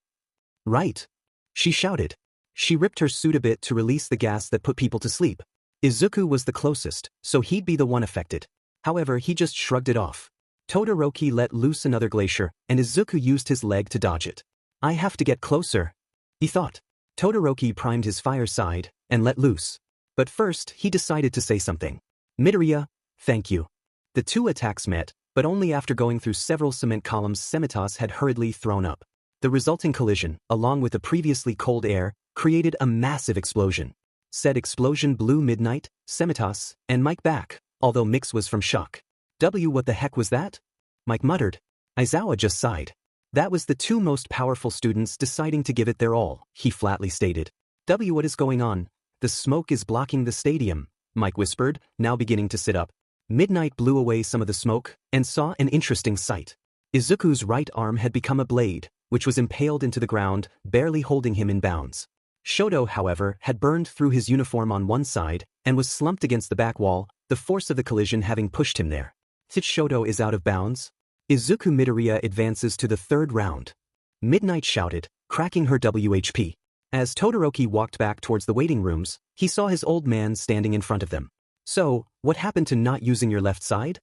Right. She shouted. She ripped her suit a bit to release the gas that put people to sleep. Izuku was the closest, so he'd be the one affected. However, he just shrugged it off. Todoroki let loose another glacier, and Izuku used his leg to dodge it. I have to get closer, he thought. Todoroki primed his fire side, and let loose. But first, he decided to say something. Midoriya, thank you. The two attacks met, but only after going through several cement columns Semitas had hurriedly thrown up. The resulting collision, along with the previously cold air, created a massive explosion. Said explosion blew Midnight, Semitas, and Mike back, although Mix was from shock. What the heck was that? Mike muttered. Aizawa just sighed. That was the two most powerful students deciding to give it their all, he flatly stated. What is going on? The smoke is blocking the stadium, Mike whispered, now beginning to sit up. Midnight blew away some of the smoke, and saw an interesting sight. Izuku's right arm had become a blade, which was impaled into the ground, barely holding him in bounds. Shoto, however, had burned through his uniform on one side, and was slumped against the back wall, the force of the collision having pushed him there. Shoto is out of bounds. Izuku Midoriya advances to the third round. Midnight shouted, cracking her WHP. As Todoroki walked back towards the waiting rooms, he saw his old man standing in front of them. So, what happened to not using your left side?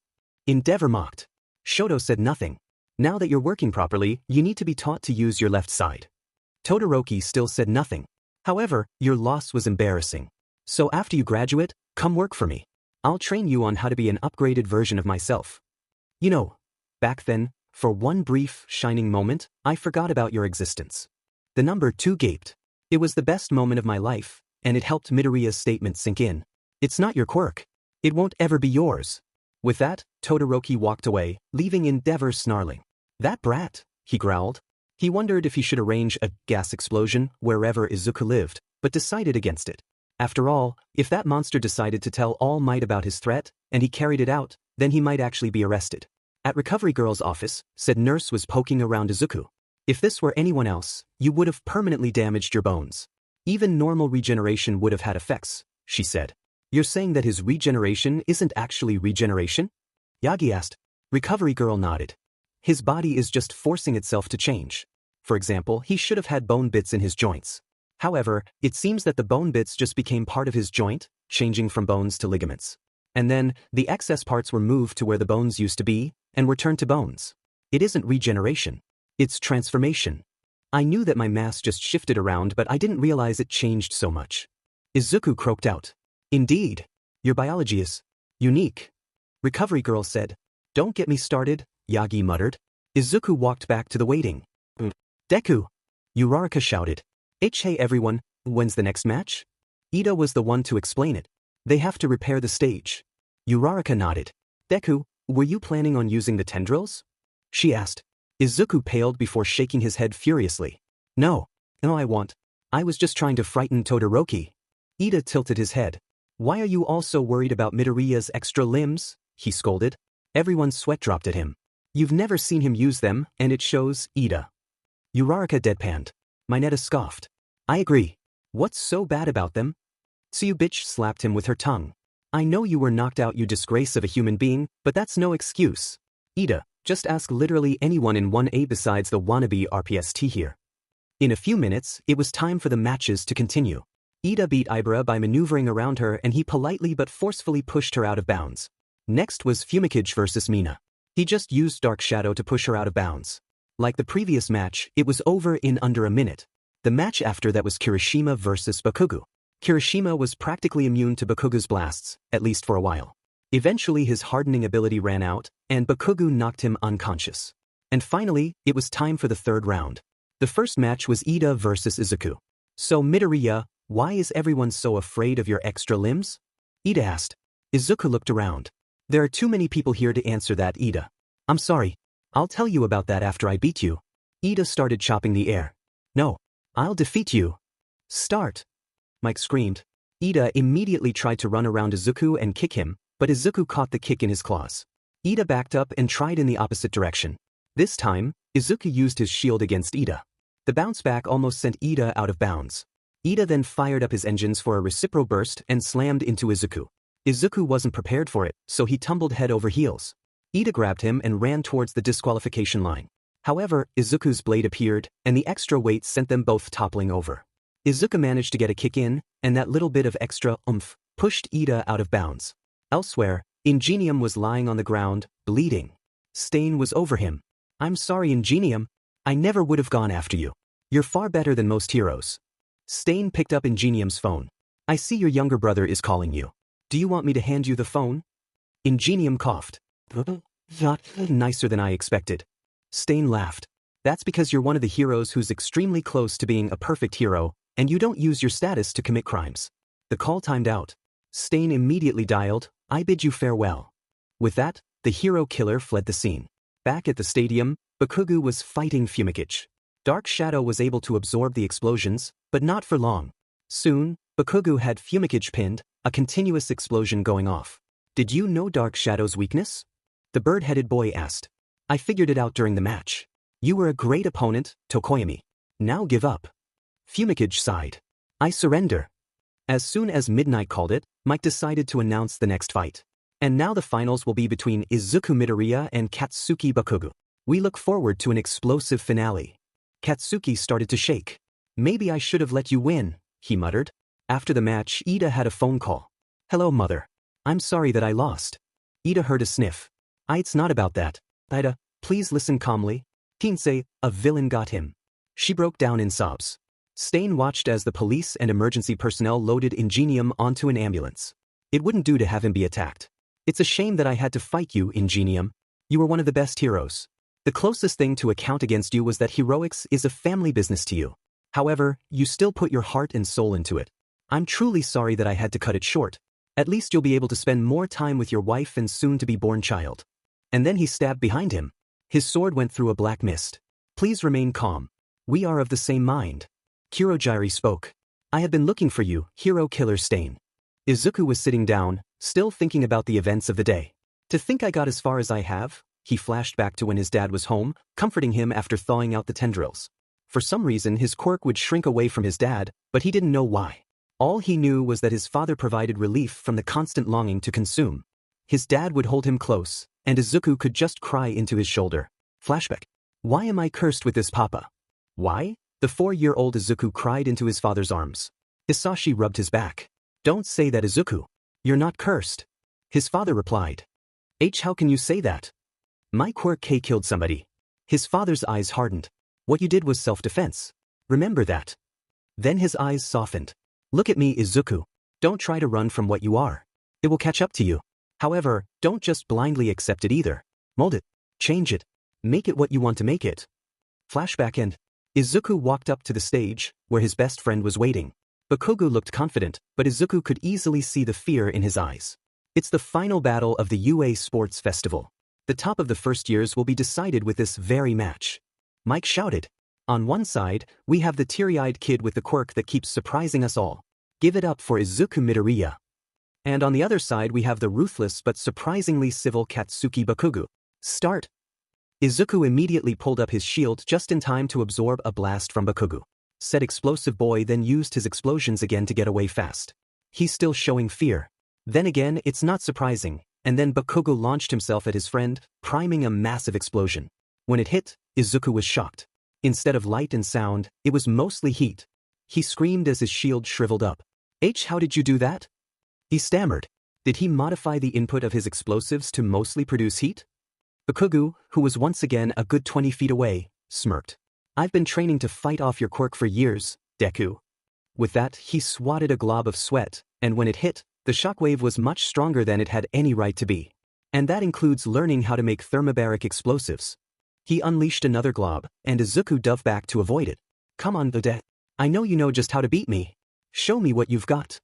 Endeavor mocked. Shoto said nothing. Now that you're working properly, you need to be taught to use your left side. Todoroki still said nothing. However, your loss was embarrassing. So after you graduate, come work for me. I'll train you on how to be an upgraded version of myself. You know, back then, for one brief, shining moment, I forgot about your existence. The number 2 gaped. It was the best moment of my life, and it helped Midoriya's statement sink in. It's not your quirk. It won't ever be yours. With that, Todoroki walked away, leaving Endeavor snarling. That brat, he growled. He wondered if he should arrange a gas explosion wherever Izuku lived, but decided against it. After all, if that monster decided to tell All Might about his threat, and he carried it out, then he might actually be arrested. At Recovery Girl's office, said Nurse was poking around Izuku. If this were anyone else, you would have permanently damaged your bones. Even normal regeneration would have had effects, she said. You're saying that his regeneration isn't actually regeneration? Yagi asked. Recovery Girl nodded. His body is just forcing itself to change. For example, he should have had bone bits in his joints. However, it seems that the bone bits just became part of his joint, changing from bones to ligaments. And then, the excess parts were moved to where the bones used to be, and were turned to bones. It isn't regeneration. It's transformation. I knew that my mass just shifted around, but I didn't realize it changed so much. Izuku croaked out. Indeed. Your biology is unique. Recovery girl said. Don't get me started, Yagi muttered. Izuku walked back to the waiting. Deku! Uraraka shouted. Hey everyone, when's the next match? Ida was the one to explain it. They have to repair the stage. Uraraka nodded. Deku, were you planning on using the tendrils? She asked. Izuku paled before shaking his head furiously. No, I was just trying to frighten Todoroki. Ida tilted his head. Why are you all so worried about Midoriya's extra limbs? He scolded. Everyone's sweat dropped at him. You've never seen him use them, and it shows, Ida. Uraraka deadpanned. Mineta scoffed. I agree. What's so bad about them? Tsuyu bitch slapped him with her tongue. I know you were knocked out, you disgrace of a human being, but that's no excuse. Ida, just ask literally anyone in 1A besides the wannabe RPST here. In a few minutes, it was time for the matches to continue. Ida beat Ibara by maneuvering around her, and he politely but forcefully pushed her out of bounds. Next was Fumikage versus Mina. He just used Dark Shadow to push her out of bounds. Like the previous match, it was over in under a minute. The match after that was Kirishima versus Bakugou. Kirishima was practically immune to Bakugou's blasts, at least for a while. Eventually his hardening ability ran out, and Bakugou knocked him unconscious. And finally, it was time for the third round. The first match was Ida versus Izuku. So Midoriya, why is everyone so afraid of your extra limbs? Ida asked. Izuku looked around. There are too many people here to answer that, Ida. I'm sorry. I'll tell you about that after I beat you. Ida started chopping the air. No. I'll defeat you. Start. Mike screamed. Ida immediately tried to run around Izuku and kick him, but Izuku caught the kick in his claws. Ida backed up and tried in the opposite direction. This time, Izuku used his shield against Ida. The bounce back almost sent Ida out of bounds. Ida then fired up his engines for a reciprocal burst and slammed into Izuku. Izuku wasn't prepared for it, so he tumbled head over heels. Ida grabbed him and ran towards the disqualification line. However, Izuku's blade appeared, and the extra weight sent them both toppling over. Izuku managed to get a kick in, and that little bit of extra oomph pushed Ida out of bounds. Elsewhere, Ingenium was lying on the ground, bleeding. Stain was over him. I'm sorry, Ingenium. I never would have gone after you. You're far better than most heroes. Stain picked up Ingenium's phone. I see your younger brother is calling you. Do you want me to hand you the phone? Ingenium coughed. Not nicer than I expected. Stain laughed. That's because you're one of the heroes who's extremely close to being a perfect hero, and you don't use your status to commit crimes. The call timed out. Stain immediately dialed, I bid you farewell. With that, the hero killer fled the scene. Back at the stadium, Bakugou was fighting Fumikage. Dark Shadow was able to absorb the explosions, but not for long. Soon, Bakugou had Fumikage pinned, a continuous explosion going off. Did you know Dark Shadow's weakness? The bird-headed boy asked. I figured it out during the match. You were a great opponent, Tokoyami. Now give up. Fumikage sighed. I surrender. As soon as midnight called it, Mike decided to announce the next fight. And now the finals will be between Izuku Midoriya and Katsuki Bakugou. We look forward to an explosive finale. Katsuki started to shake. Maybe I should have let you win, he muttered. After the match, Ida had a phone call. Hello, mother. I'm sorry that I lost. Ida heard a sniff. It's not about that. Ida, please listen calmly. Kinsei, a villain got him. She broke down in sobs. Stain watched as the police and emergency personnel loaded Ingenium onto an ambulance. It wouldn't do to have him be attacked. It's a shame that I had to fight you, Ingenium. You were one of the best heroes. The closest thing to account against you was that heroics is a family business to you. However, you still put your heart and soul into it. I'm truly sorry that I had to cut it short. At least you'll be able to spend more time with your wife and soon-to-be-born child. And then he stabbed behind him. His sword went through a black mist. Please remain calm. We are of the same mind. Kurogiri spoke. I have been looking for you, hero killer Stain. Izuku was sitting down, still thinking about the events of the day. To think I got as far as I have? He flashed back to when his dad was home, comforting him after thawing out the tendrils. For some reason his quirk would shrink away from his dad, but he didn't know why. All he knew was that his father provided relief from the constant longing to consume. His dad would hold him close, and Izuku could just cry into his shoulder. Flashback. Why am I cursed with this papa? Why? The 4-year-old Izuku cried into his father's arms. Hisashi rubbed his back. Don't say that, Izuku. You're not cursed. His father replied. How can you say that? My quirk K killed somebody. His father's eyes hardened. What you did was self-defense. Remember that. Then his eyes softened. Look at me, Izuku. Don't try to run from what you are. It will catch up to you. However, don't just blindly accept it either. Mold it. Change it. Make it what you want to make it. Flashback and Izuku walked up to the stage, where his best friend was waiting. Bakugou looked confident, but Izuku could easily see the fear in his eyes. It's the final battle of the UA Sports Festival. The top of the first years will be decided with this very match. Mike shouted. On one side, we have the teary-eyed kid with the quirk that keeps surprising us all. Give it up for Izuku Midoriya. And on the other side we have the ruthless but surprisingly civil Katsuki Bakugou. Start. Izuku immediately pulled up his shield just in time to absorb a blast from Bakugou. Said explosive boy then used his explosions again to get away fast. He's still showing fear. Then again, it's not surprising, and then Bakugou launched himself at his friend, priming a massive explosion. When it hit, Izuku was shocked. Instead of light and sound, it was mostly heat. He screamed as his shield shriveled up. How did you do that? He stammered. Did he modify the input of his explosives to mostly produce heat? Bakugou, who was once again a good 20 feet away, smirked. I've been training to fight off your quirk for years, Deku. With that, he swatted a glob of sweat, and when it hit, the shockwave was much stronger than it had any right to be. And that includes learning how to make thermobaric explosives. He unleashed another glob, and Izuku dove back to avoid it. Come on, Ode. I know you know just how to beat me. Show me what you've got.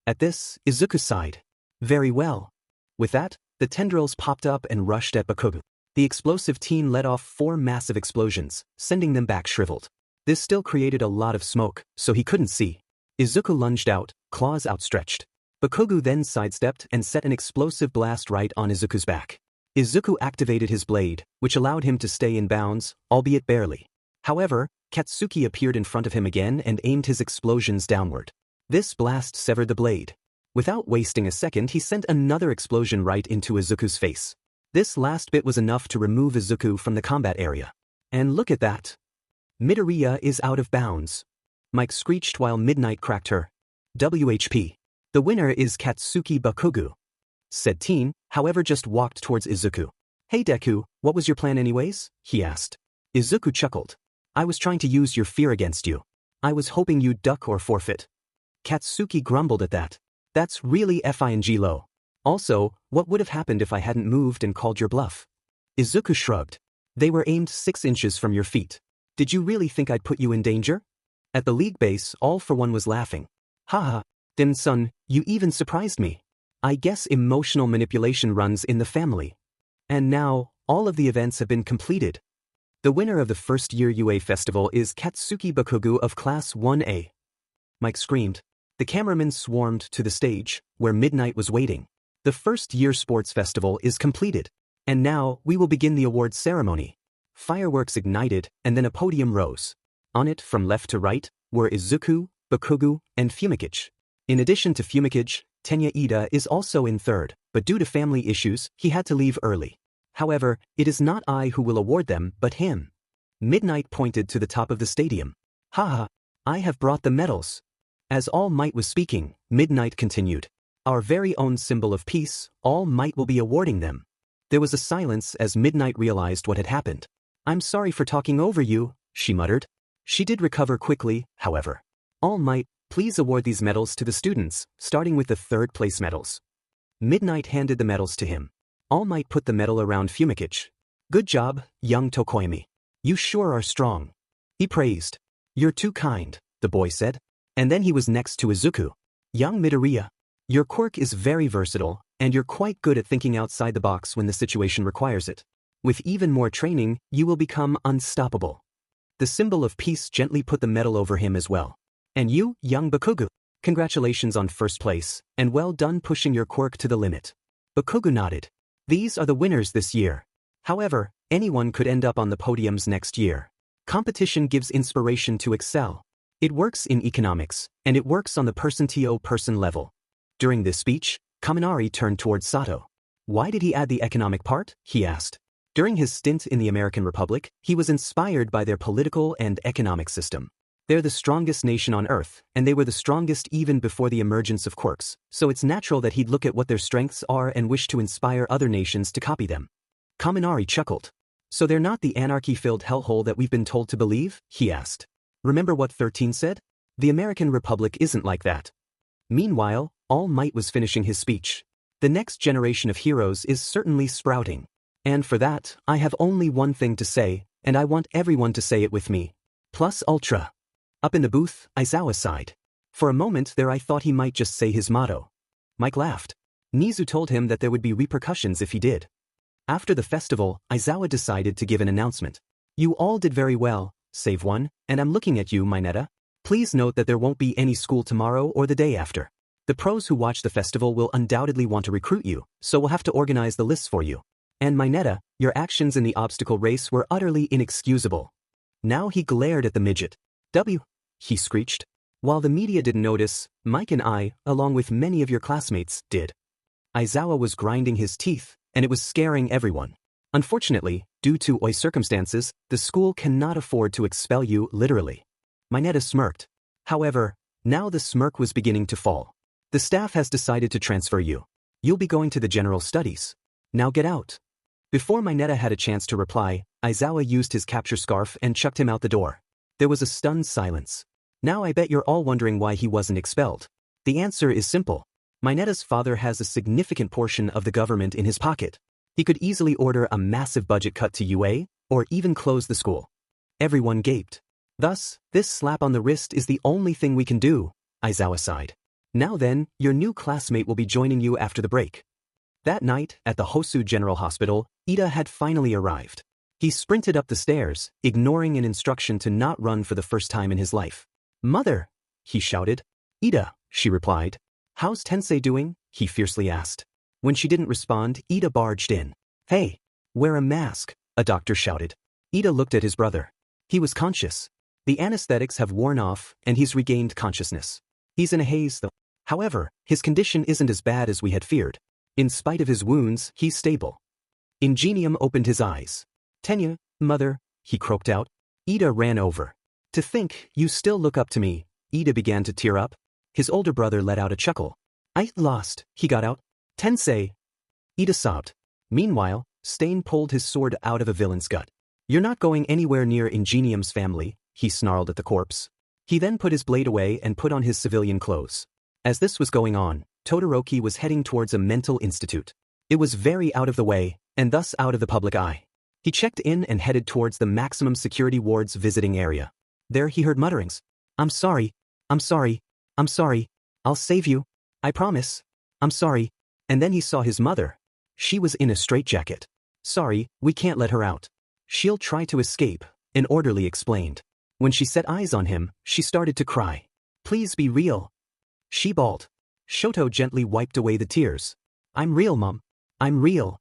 At this, Izuku sighed. Very well. With that, the tendrils popped up and rushed at Bakugou. The explosive teen let off 4 massive explosions, sending them back shriveled. This still created a lot of smoke, so he couldn't see. Izuku lunged out, claws outstretched. Bakugou then sidestepped and set an explosive blast right on Izuku's back. Izuku activated his blade, which allowed him to stay in bounds, albeit barely. However, Katsuki appeared in front of him again and aimed his explosions downward. This blast severed the blade. Without wasting a second, he sent another explosion right into Izuku's face. This last bit was enough to remove Izuku from the combat area. And look at that. Midoriya is out of bounds. Mike screeched while Midnight cracked her. WHP. The winner is Katsuki Bakugou. Said teen, however, just walked towards Izuku. Hey Deku, what was your plan anyways? He asked. Izuku chuckled. I was trying to use your fear against you. I was hoping you'd duck or forfeit. Katsuki grumbled at that. That's really FING low. Also, what would have happened if I hadn't moved and called your bluff? Izuku shrugged. They were aimed 6 inches from your feet. Did you really think I'd put you in danger? At the league base, all for one was laughing. Haha, Dim-sun, you even surprised me. I guess emotional manipulation runs in the family. And now, all of the events have been completed. The winner of the first year UA festival is Katsuki Bakugou of Class 1A. Mike screamed. The cameramen swarmed to the stage, where Midnight was waiting. The first year sports festival is completed. And now, we will begin the awards ceremony. Fireworks ignited, and then a podium rose. On it, from left to right, were Izuku, Bakugou, and Fumikage. In addition to Fumikage, Tenya Ida is also in third, but due to family issues, he had to leave early. However, it is not I who will award them, but him. Midnight pointed to the top of the stadium. Haha, I have brought the medals. As All Might was speaking, Midnight continued. Our very own symbol of peace, All Might will be awarding them. There was a silence as Midnight realized what had happened. I'm sorry for talking over you, she muttered. She did recover quickly, however. All Might, please award these medals to the students, starting with the 3rd place medals. Midnight handed the medals to him. All Might put the medal around Fumikage. Good job, young Tokoyami. You sure are strong. He praised. You're too kind, the boy said. And then he was next to Izuku. Young Midoriya. Your quirk is very versatile, and you're quite good at thinking outside the box when the situation requires it. With even more training, you will become unstoppable. The symbol of peace gently put the medal over him as well. And you, young Bakugou, congratulations on first place, and well done pushing your quirk to the limit. Bakugou nodded. These are the winners this year. However, anyone could end up on the podiums next year. Competition gives inspiration to excel. It works in economics, and it works on the person-to-person level. During this speech, Kaminari turned towards Sato. Why did he add the economic part? He asked. During his stint in the American Republic, he was inspired by their political and economic system. They're the strongest nation on Earth, and they were the strongest even before the emergence of quirks, so it's natural that he'd look at what their strengths are and wish to inspire other nations to copy them. Kaminari chuckled. So they're not the anarchy-filled hellhole that we've been told to believe? He asked. Remember what 13 said? The American Republic isn't like that. Meanwhile, All Might was finishing his speech. The next generation of heroes is certainly sprouting. And for that, I have only one thing to say, and I want everyone to say it with me. Plus Ultra. Up in the booth, Aizawa sighed. For a moment there I thought he might just say his motto. Mike laughed. Nizu told him that there would be repercussions if he did. After the festival, Aizawa decided to give an announcement. You all did very well, save one, and I'm looking at you, Mineta. Please note that there won't be any school tomorrow or the day after. The pros who watch the festival will undoubtedly want to recruit you, so we'll have to organize the lists for you. And Mineta, your actions in the obstacle race were utterly inexcusable. Now he glared at the midget. He screeched. While the media didn't notice, Mike and I, along with many of your classmates, did. Aizawa was grinding his teeth, and it was scaring everyone. Unfortunately, due to circumstances, the school cannot afford to expel you literally. Mineta smirked. However, now the smirk was beginning to fall. The staff has decided to transfer you. You'll be going to the general studies. Now get out. Before Mineta had a chance to reply, Aizawa used his capture scarf and chucked him out the door. There was a stunned silence. Now I bet you're all wondering why he wasn't expelled. The answer is simple. Mineta's father has a significant portion of the government in his pocket. He could easily order a massive budget cut to UA, or even close the school. Everyone gaped. Thus, this slap on the wrist is the only thing we can do, Aizawa sighed. Now then, your new classmate will be joining you after the break. That night, at the Hosu General Hospital, Ida had finally arrived. He sprinted up the stairs, ignoring an instruction to not run for the first time in his life. Mother! He shouted. Ida, she replied. How's Tensei doing? He fiercely asked. When she didn't respond, Ida barged in. Hey! Wear a mask, a doctor shouted. Ida looked at his brother. He was conscious. The anesthetics have worn off, and he's regained consciousness. He's in a haze though. However, his condition isn't as bad as we had feared. In spite of his wounds, he's stable. Ingenium opened his eyes. Tenya, mother, he croaked out. Ida ran over. To think, you still look up to me. Ida began to tear up. His older brother let out a chuckle. I lost, he got out. Tensei. Ida sobbed. Meanwhile, Stain pulled his sword out of a villain's gut. You're not going anywhere near Ingenium's family, he snarled at the corpse. He then put his blade away and put on his civilian clothes. As this was going on, Todoroki was heading towards a mental institute. It was very out of the way, and thus out of the public eye. He checked in and headed towards the maximum security ward's visiting area. There he heard mutterings. I'm sorry. I'm sorry. I'm sorry. I'll save you. I promise. I'm sorry. And then he saw his mother. She was in a straitjacket. Sorry, we can't let her out. She'll try to escape, an orderly explained. When she set eyes on him, she started to cry. Please be real. She bawled. Shoto gently wiped away the tears. I'm real, Mom. I'm real.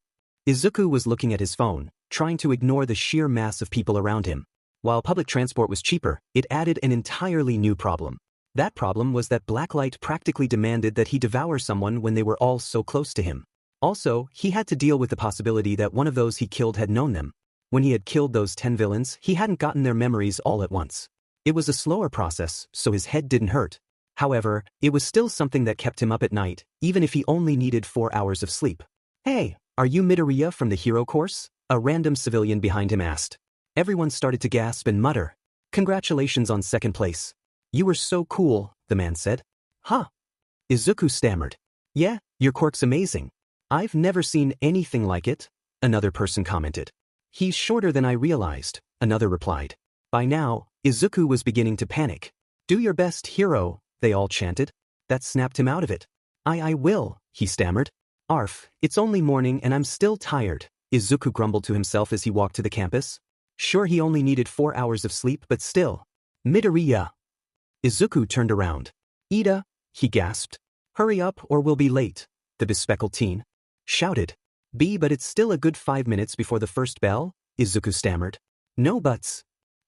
Izuku was looking at his phone, trying to ignore the sheer mass of people around him. While public transport was cheaper, it added an entirely new problem. That problem was that Blacklight practically demanded that he devour someone when they were all so close to him. Also, he had to deal with the possibility that one of those he killed had known them. When he had killed those 10 villains, he hadn't gotten their memories all at once. It was a slower process, so his head didn't hurt. However, it was still something that kept him up at night, even if he only needed 4 hours of sleep. Hey, are you Midoriya from the hero course? A random civilian behind him asked. Everyone started to gasp and mutter. Congratulations on second place. You were so cool, the man said. Huh? Izuku stammered. Yeah, your quirk's amazing. I've never seen anything like it, another person commented. He's shorter than I realized, another replied. By now, Izuku was beginning to panic. Do your best, hero, they all chanted. That snapped him out of it. I will, he stammered. Arf, it's only morning and I'm still tired, Izuku grumbled to himself as he walked to the campus. Sure, he only needed 4 hours of sleep, but still. Midoriya. Izuku turned around. Ida, he gasped. Hurry up or we'll be late, the bespectacled teen shouted. But it's still a good 5 minutes before the first bell, Izuku stammered. No buts.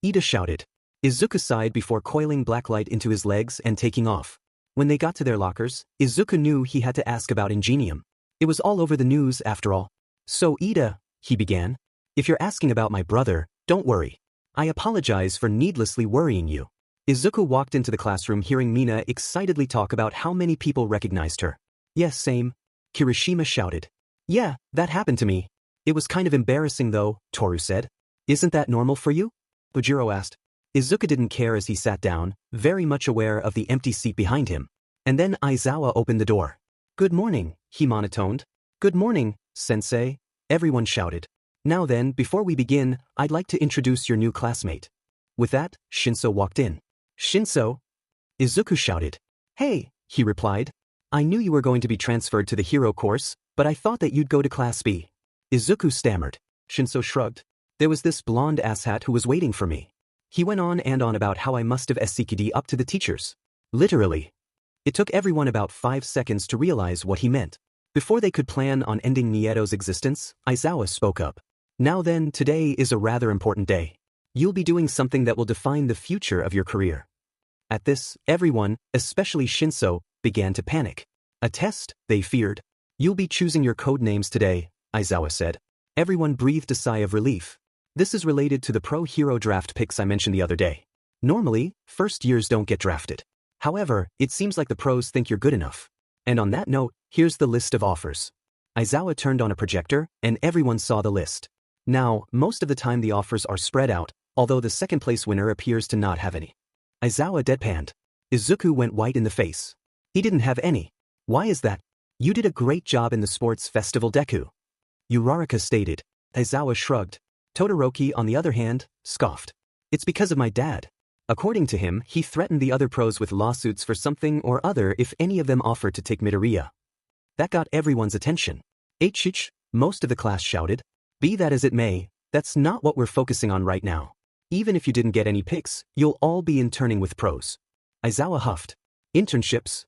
Ida shouted. Izuku sighed before coiling Blacklight into his legs and taking off. When they got to their lockers, Izuku knew he had to ask about Ingenium. It was all over the news after all. So Ida, he began. If you're asking about my brother, don't worry. I apologize for needlessly worrying you. Izuku walked into the classroom hearing Mina excitedly talk about how many people recognized her. Yes, same. Kirishima shouted. Yeah, that happened to me. It was kind of embarrassing though, Toru said. Isn't that normal for you? Bujiro asked. Izuku didn't care as he sat down, very much aware of the empty seat behind him. And then Aizawa opened the door. Good morning, he monotoned. Good morning, sensei, everyone shouted. Now then, before we begin, I'd like to introduce your new classmate. With that, Shinso walked in. Shinso? Izuku shouted. Hey, he replied. I knew you were going to be transferred to the hero course, but I thought that you'd go to class B. Izuku stammered. Shinso shrugged. There was this blonde asshat who was waiting for me. He went on and on about how I must have SCKD up to the teachers. Literally. It took everyone about 5 seconds to realize what he meant. Before they could plan on ending Nieto's existence, Aizawa spoke up. Now then, today is a rather important day. You'll be doing something that will define the future of your career. At this, everyone, especially Shinso, began to panic. A test, they feared. You'll be choosing your code names today, Aizawa said. Everyone breathed a sigh of relief. This is related to the pro hero draft picks I mentioned the other day. Normally, first years don't get drafted. However, it seems like the pros think you're good enough. And on that note, here's the list of offers. Aizawa turned on a projector, and everyone saw the list. Now, most of the time the offers are spread out, although the second place winner appears to not have any. Aizawa deadpanned. Izuku went white in the face. He didn't have any. Why is that? You did a great job in the sports festival, Deku. Uraraka stated. Aizawa shrugged. Todoroki, on the other hand, scoffed. It's because of my dad. According to him, he threatened the other pros with lawsuits for something or other if any of them offered to take Midoriya. That got everyone's attention. Hich, most of the class shouted. Be that as it may, that's not what we're focusing on right now. Even if you didn't get any picks, you'll all be interning with pros. Aizawa huffed. Internships?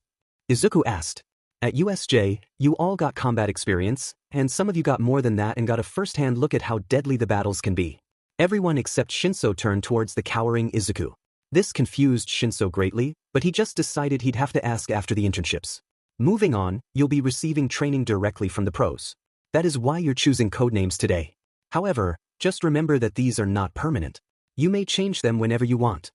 Izuku asked. At USJ, you all got combat experience, and some of you got more than that and got a first-hand look at how deadly the battles can be. Everyone except Shinso turned towards the cowering Izuku. This confused Shinso greatly, but he just decided he'd have to ask after the internships. Moving on, you'll be receiving training directly from the pros. That is why you're choosing codenames today. However, just remember that these are not permanent. You may change them whenever you want.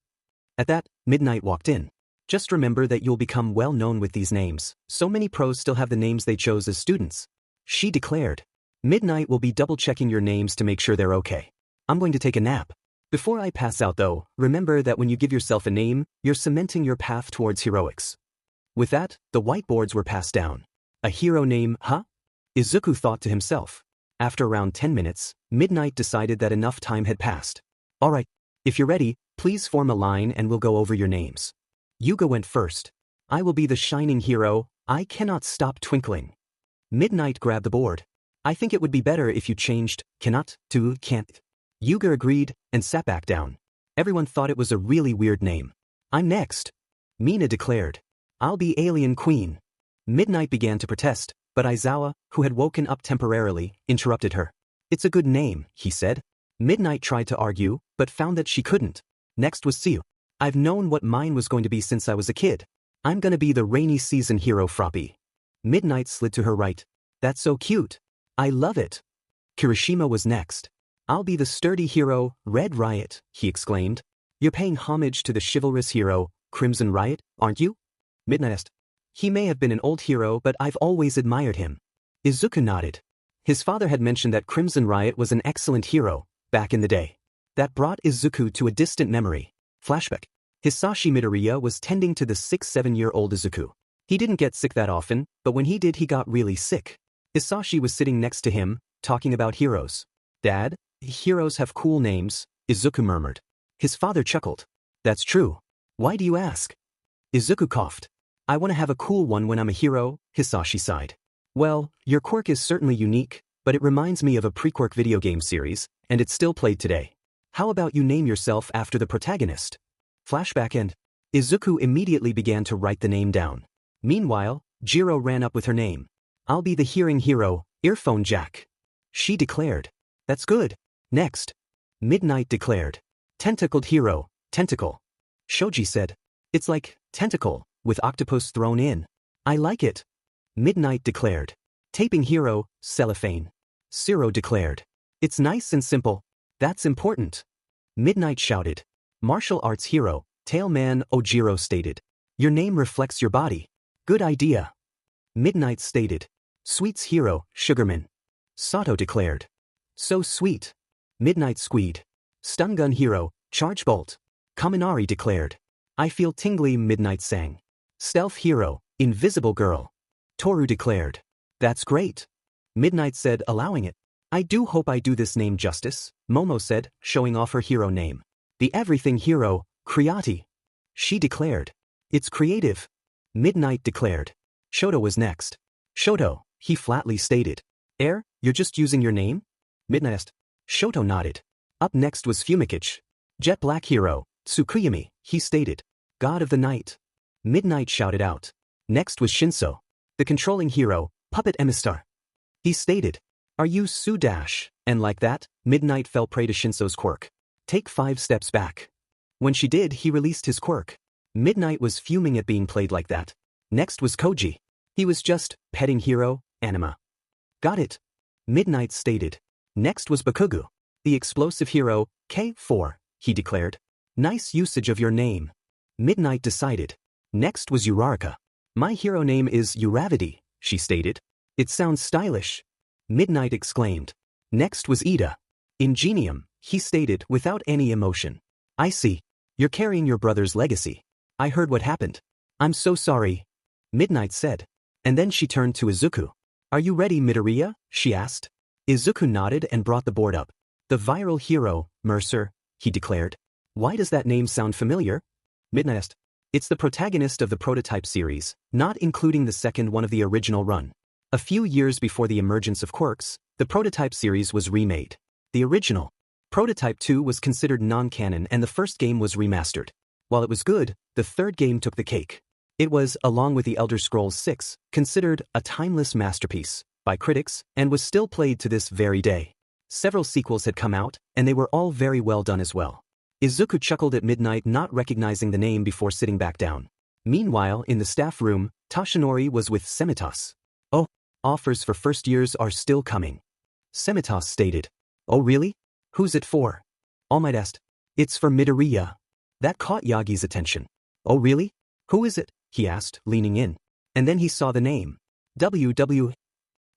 At that, Midnight walked in. Just remember that you'll become well known with these names. So many pros still have the names they chose as students. She declared. Midnight will be double-checking your names to make sure they're okay. I'm going to take a nap. Before I pass out though, remember that when you give yourself a name, you're cementing your path towards heroics. With that, the whiteboards were passed down. A hero name, huh? Izuku thought to himself. After around 10 minutes, Midnight decided that enough time had passed. Alright, if you're ready, please form a line and we'll go over your names. Yuga went first. I will be the shining hero, I cannot stop twinkling. Midnight grabbed the board. I think it would be better if you changed cannot to can't. Yuga agreed and sat back down. Everyone thought it was a really weird name. I'm next. Mina declared. I'll be Alien Queen. Midnight began to protest, but Aizawa, who had woken up temporarily, interrupted her. It's a good name, he said. Midnight tried to argue, but found that she couldn't. Next was Siu. I've known what mine was going to be since I was a kid. I'm gonna be the rainy season hero Froppy. Midnight slid to her right. That's so cute. I love it. Kirishima was next. I'll be the sturdy hero, Red Riot, he exclaimed. You're paying homage to the chivalrous hero, Crimson Riot, aren't you? Midnight asked. He may have been an old hero, but I've always admired him. Izuku nodded. His father had mentioned that Crimson Riot was an excellent hero, back in the day. That brought Izuku to a distant memory. Flashback. Hisashi Midoriya was tending to the 6-7-year-old Izuku. He didn't get sick that often, but when he did he got really sick. Hisashi was sitting next to him, talking about heroes. Dad, heroes have cool names, Izuku murmured. His father chuckled. That's true. Why do you ask? Izuku coughed. I want to have a cool one when I'm a hero, Hisashi sighed. Well, your quirk is certainly unique, but it reminds me of a pre-Quirk video game series, and it's still played today. How about you name yourself after the protagonist? Flashback and Izuku immediately began to write the name down. Meanwhile, Jiro ran up with her name. I'll be the hearing hero, Earphone Jack. She declared. That's good. Next. Midnight declared. Tentacled hero, Tentacle. Shoji said. It's like tentacle, with octopus thrown in. I like it. Midnight declared. Taping hero, Cellophane. Zero declared. It's nice and simple. That's important. Midnight shouted. Martial arts hero, Tailman Ojiro stated. Your name reflects your body. Good idea. Midnight stated. Sweets hero, Sugarman. Sato declared. So sweet. Midnight squeed. Stun gun hero, charge bolt. Kaminari declared. I feel tingly, Midnight sang. Stealth hero, invisible girl. Toru declared. That's great. Midnight said, allowing it. I do hope I do this name justice, Momo said, showing off her hero name. The everything hero, Creati. She declared. It's creative. Midnight declared. Shoto was next. Shoto, he flatly stated. You're just using your name? Midnight asked. Shoto nodded. Up next was Fumikage. Jet black hero, Tsukuyami, he stated. God of the night. Midnight shouted out. Next was Shinso. The controlling hero, puppet emistar. He stated. Are you Su-dash? And like that, Midnight fell prey to Shinso's quirk. Take 5 steps back. When she did, he released his quirk. Midnight was fuming at being played like that. Next was Koji. He was just, petting hero, anima. Got it. Midnight stated. Next was Bakugou. The explosive hero, K4, he declared. Nice usage of your name. Midnight decided. Next was Uraraka. My hero name is Uravity, she stated. It sounds stylish. Midnight exclaimed. Next was Ida. Ingenium, he stated without any emotion. I see. You're carrying your brother's legacy. I heard what happened. I'm so sorry. Midnight said. And then she turned to Izuku. Are you ready, Midoriya? She asked. Izuku nodded and brought the board up. The viral hero, Mercer, he declared. Why does that name sound familiar? Midnight asked. It's the protagonist of the prototype series, not including the second one of the original run. A few years before the emergence of quirks, the prototype series was remade. The original Prototype 2 was considered non-canon and the first game was remastered. While it was good, the third game took the cake. It was, along with The Elder Scrolls 6, considered a timeless masterpiece by critics and was still played to this very day. Several sequels had come out, and they were all very well done as well. Izuku chuckled at Midnight not recognizing the name before sitting back down. Meanwhile, in the staff room, Tashinori was with Semitas. Oh, offers for first years are still coming. Semitas stated. Oh really? Who's it for? All Might asked. It's for Midoriya. That caught Yagi's attention. Oh really? Who is it? He asked, leaning in. And then he saw the name. WW.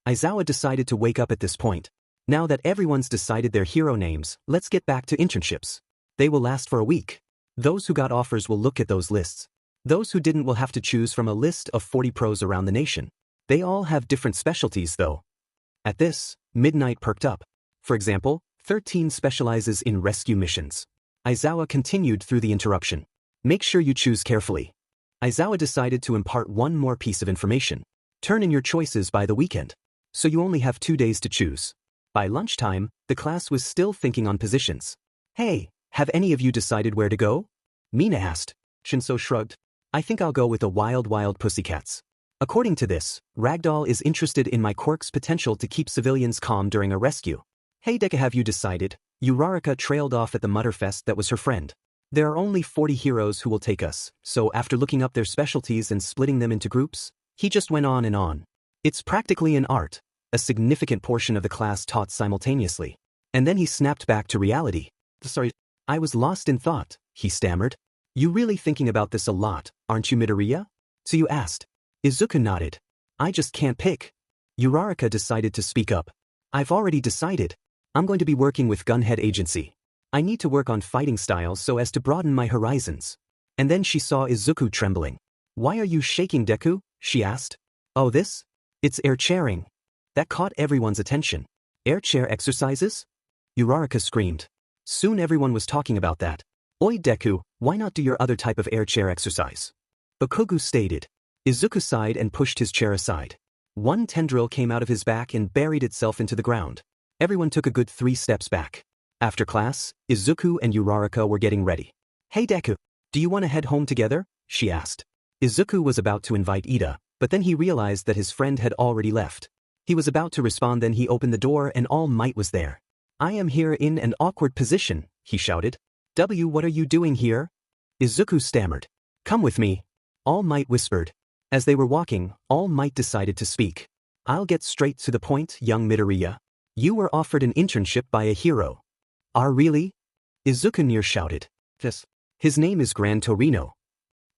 Aizawa decided to wake up at this point. Now that everyone's decided their hero names, let's get back to internships. They will last for a week. Those who got offers will look at those lists. Those who didn't will have to choose from a list of 40 pros around the nation. They all have different specialties though. At this, Midnight perked up. For example, 13 specializes in rescue missions. Aizawa continued through the interruption. Make sure you choose carefully. Aizawa decided to impart one more piece of information. Turn in your choices by the weekend. So you only have 2 days to choose. By lunchtime, the class was still thinking on positions. Hey, have any of you decided where to go? Mina asked. Shinso shrugged. I think I'll go with the Wild Wild Pussycats. According to this, Ragdoll is interested in my quirk's potential to keep civilians calm during a rescue. Hey Deku, have you decided? Uraraka trailed off at the Mutterfest that was her friend. There are only 40 heroes who will take us, so after looking up their specialties and splitting them into groups, he just went on and on. It's practically an art. A significant portion of the class taught simultaneously. And then he snapped back to reality. Sorry, I was lost in thought, he stammered. You really thinking about this a lot, aren't you, Midoriya? Tsuyu asked. Izuku nodded. I just can't pick. Uraraka decided to speak up. I've already decided. I'm going to be working with Gunhead Agency. I need to work on fighting styles so as to broaden my horizons. And then she saw Izuku trembling. Why are you shaking, Deku? She asked. Oh this? It's air chairing. That caught everyone's attention. Air chair exercises? Uraraka screamed. Soon everyone was talking about that. Oi Deku, why not do your other type of air chair exercise? Bakugou stated. Izuku sighed and pushed his chair aside. One tendril came out of his back and buried itself into the ground. Everyone took a good 3 steps back. After class, Izuku and Uraraka were getting ready. Hey Deku, do you want to head home together? She asked. Izuku was about to invite Ida, but then he realized that his friend had already left. He was about to respond, then he opened the door and All Might was there. I am here in an awkward position, he shouted. What are you doing here? Izuku stammered. Come with me. All Might whispered. As they were walking, All Might decided to speak. I'll get straight to the point, young Midoriya. You were offered an internship by a hero. Are really? Izuku near shouted. Yes. His name is Gran Torino.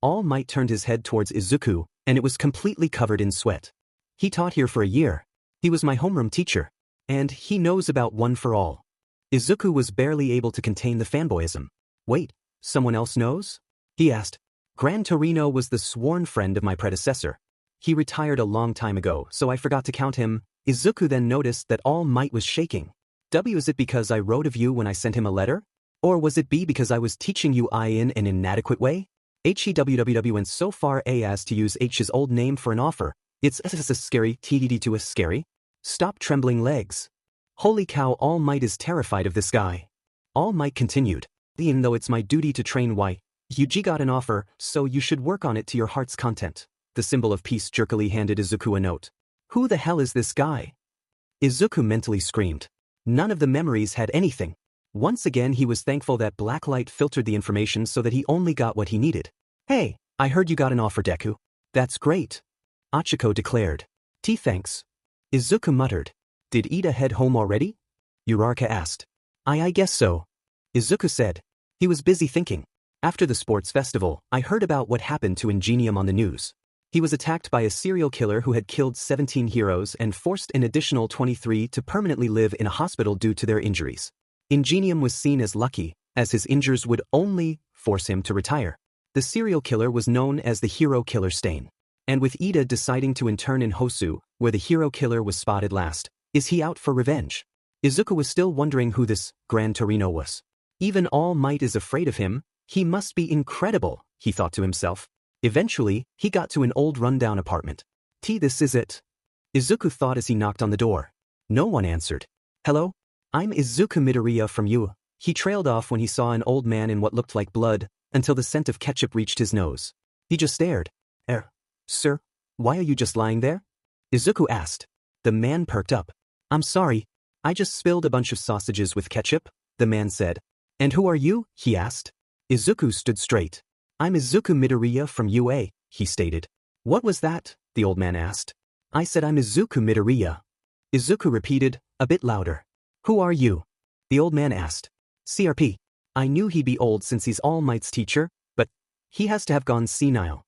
All Might turned his head towards Izuku, and it was completely covered in sweat. He taught here for a year. He was my homeroom teacher. And he knows about One for All. Izuku was barely able to contain the fanboyism. Wait, someone else knows? He asked. Gran Torino was the sworn friend of my predecessor. He retired a long time ago, so I forgot to count him. Izuku then noticed that All Might was shaking. W, is it because I wrote of you when I sent him a letter? Or was it B, because I was teaching you I in an inadequate way? HEWWW went so far as to use H's old name for an offer. It's scary, TDD to a scary. Stop trembling legs. Holy cow, All Might is terrified of this guy. All Might continued. Even though it's my duty to train, why? You got an offer, so you should work on it to your heart's content. The symbol of peace jerkily handed Izuku a note. Who the hell is this guy? Izuku mentally screamed. None of the memories had anything. Once again he was thankful that black light filtered the information so that he only got what he needed. Hey, I heard you got an offer, Deku. That's great. Achiko declared. Thanks. Izuku muttered. Did Ida head home already? Uraraka asked. I guess so. Izuku said. He was busy thinking. After the sports festival, I heard about what happened to Ingenium on the news. He was attacked by a serial killer who had killed 17 heroes and forced an additional 23 to permanently live in a hospital due to their injuries. Ingenium was seen as lucky, as his injuries would only force him to retire. The serial killer was known as the hero killer stain. And with Ida deciding to intern in Hosu, where the hero killer was spotted last, is he out for revenge? Izuku was still wondering who this Gran Torino was. Even All Might is afraid of him. He must be incredible, he thought to himself. Eventually, he got to an old rundown apartment. This is it. Izuku thought as he knocked on the door. No one answered. Hello? I'm Izuku Midoriya from you. He trailed off when he saw an old man in what looked like blood, until the scent of ketchup reached his nose. He just stared. Sir, why are you just lying there? Izuku asked. The man perked up. I'm sorry, I just spilled a bunch of sausages with ketchup, the man said. And who are you? He asked. Izuku stood straight. I'm Izuku Midoriya from UA, he stated. What was that? The old man asked. I said I'm Izuku Midoriya. Izuku repeated, a bit louder. Who are you? The old man asked. CRP. I knew he'd be old since he's All Might's teacher, but he has to have gone senile.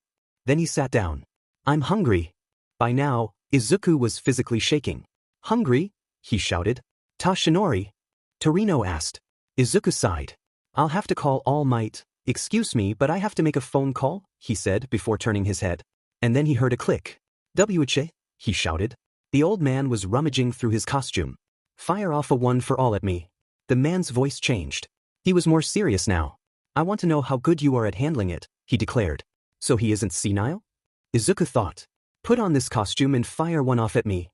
Then he sat down. I'm hungry. By now, Izuku was physically shaking. Hungry? He shouted. Tashinori? Torino asked. Izuku sighed. I'll have to call All Might. Excuse me, but I have to make a phone call, he said before turning his head. And then he heard a click. WH? He shouted. The old man was rummaging through his costume. Fire off a One for All at me. The man's voice changed. He was more serious now. I want to know how good you are at handling it, he declared. So he isn't senile? Izuku thought. Put on this costume and fire one off at me.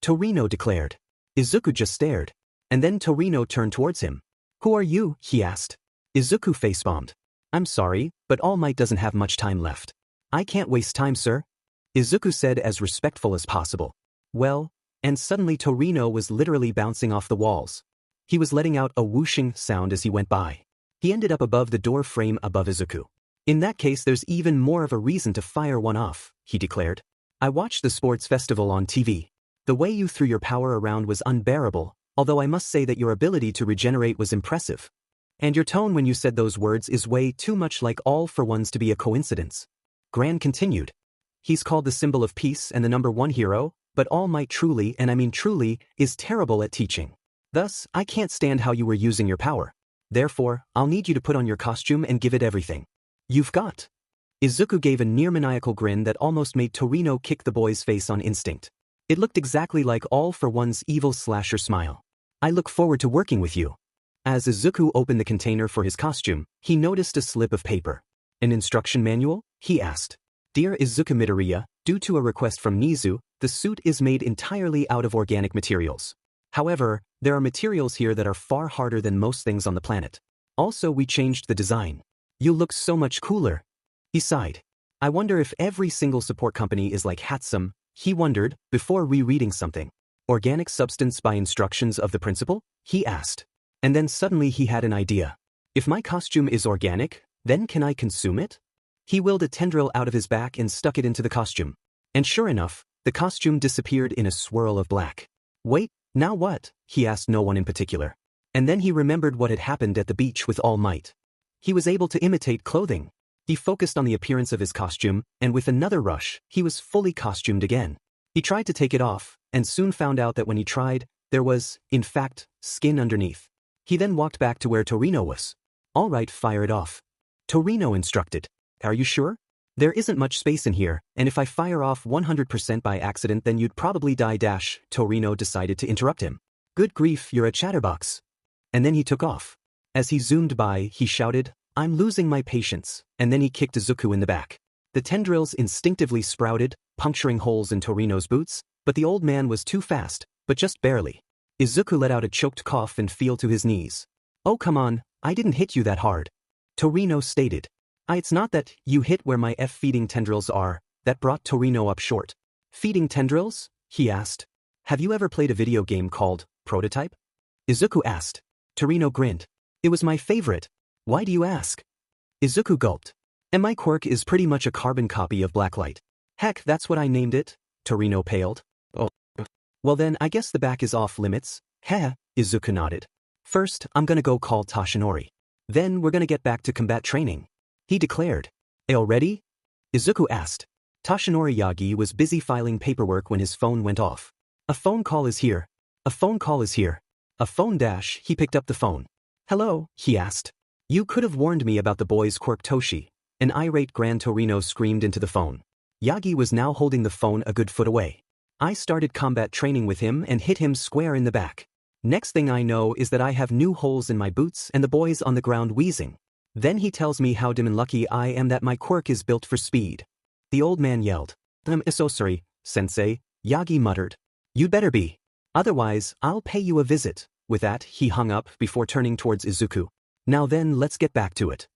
Torino declared. Izuku just stared. And then Torino turned towards him. Who are you? He asked. Izuku face-bombed. I'm sorry, but All Might doesn't have much time left. I can't waste time, sir. Izuku said as respectful as possible. Well, and suddenly Torino was literally bouncing off the walls. He was letting out a whooshing sound as he went by. He ended up above the door frame above Izuku. In that case, there's even more of a reason to fire one off, he declared. I watched the sports festival on TV. The way you threw your power around was unbearable, although I must say that your ability to regenerate was impressive. And your tone when you said those words is way too much like All for Ones to be a coincidence. Gran continued. He's called the symbol of peace and the #1 hero, but All Might truly, and I mean truly, is terrible at teaching. Thus, I can't stand how you were using your power. Therefore, I'll need you to put on your costume and give it everything you've got. Izuku gave a near-maniacal grin that almost made Torino kick the boy's face on instinct. It looked exactly like All for One's evil slasher smile. I look forward to working with you. As Izuku opened the container for his costume, he noticed a slip of paper. An instruction manual? He asked. Dear Izuku Midoriya, due to a request from Nizu, the suit is made entirely out of organic materials. However, there are materials here that are far harder than most things on the planet. Also, we changed the design. You'll look so much cooler. He sighed. I wonder if every single support company is like Hatsum, he wondered, before rereading something. Organic substance by instructions of the principal? He asked. And then suddenly he had an idea. If my costume is organic, then can I consume it? He willed a tendril out of his back and stuck it into the costume. And sure enough, the costume disappeared in a swirl of black. Wait, now what? He asked no one in particular. And then he remembered what had happened at the beach with All Might. He was able to imitate clothing. He focused on the appearance of his costume, and with another rush, he was fully costumed again. He tried to take it off, and soon found out that when he tried, There was, in fact, skin underneath. He then walked back to where Torino was. All right, fire it off. Torino instructed. Are you sure? There isn't much space in here, and if I fire off 100% by accident then you'd probably die. Torino decided to interrupt him. Good grief, you're a chatterbox. And then he took off. As he zoomed by, he shouted, I'm losing my patience, and then he kicked Izuku in the back. The tendrils instinctively sprouted, puncturing holes in Torino's boots, but the old man was too fast, but just barely. Izuku let out a choked cough and fell to his knees. Oh come on, I didn't hit you that hard. Torino stated. It's not that you hit where my feeding tendrils are, that brought Torino up short. Feeding tendrils? He asked. Have you ever played a video game called Prototype? Izuku asked. Torino grinned. It was my favorite. Why do you ask? Izuku gulped. And my quirk is pretty much a carbon copy of Blacklight. Heck, that's what I named it. Torino paled. Oh. Well then, I guess the back is off limits. Heh, Izuku nodded. First, I'm gonna go call Tashinori. Then we're gonna get back to combat training. He declared. Already? Izuku asked. Tashinori Yagi was busy filing paperwork when his phone went off. A phone call is here. A phone call is here. A phone dash, he picked up the phone. Hello, he asked. You could have warned me about the boy's quirk Toshi. An irate Gran Torino screamed into the phone. Yagi was now holding the phone a good foot away. I started combat training with him and hit him square in the back. Next thing I know is that I have new holes in my boots and the boy's on the ground wheezing. Then he tells me how damn unlucky I am that my quirk is built for speed. The old man yelled. I'm so sorry, sensei, Yagi muttered. You'd better be. Otherwise, I'll pay you a visit. With that, he hung up before turning towards Izuku. Now then, let's get back to it.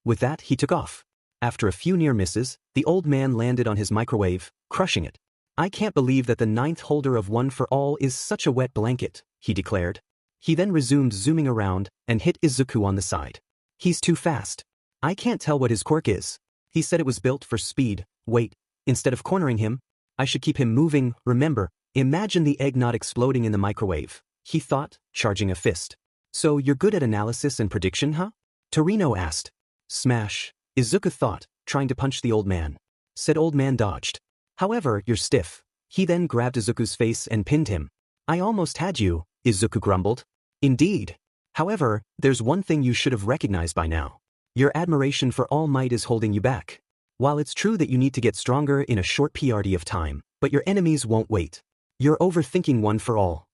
With that, he took off. After a few near misses, the old man landed on his microwave, crushing it. I can't believe that the ninth holder of One for All is such a wet blanket, he declared. He then resumed zooming around and hit Izuku on the side. He's too fast. I can't tell what his quirk is. He said it was built for speed. Wait, instead of cornering him, I should keep him moving. Remember, imagine the egg not exploding in the microwave, he thought, charging a fist. So you're good at analysis and prediction, huh? Torino asked. Smash, Izuku thought, trying to punch the old man. Said old man dodged. However, you're stiff. He then grabbed Izuku's face and pinned him. I almost had you, Izuku grumbled. Indeed. However, there's one thing you should have recognized by now. Your admiration for All Might is holding you back. While it's true that you need to get stronger in a short period of time, but your enemies won't wait. You're overthinking One for All.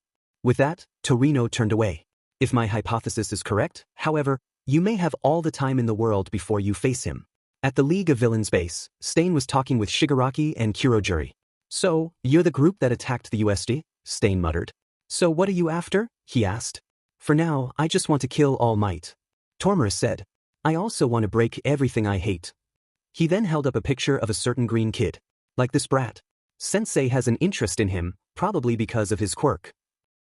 With that, Torino turned away. If my hypothesis is correct, however, you may have all the time in the world before you face him. At the League of Villains base, Stain was talking with Shigaraki and Kurojuri. So, you're the group that attacked the USD? Stain muttered. So what are you after? He asked. For now, I just want to kill All Might. Tormura said. I also want to break everything I hate. He then held up a picture of a certain green kid. Like this brat. Sensei has an interest in him, probably because of his quirk.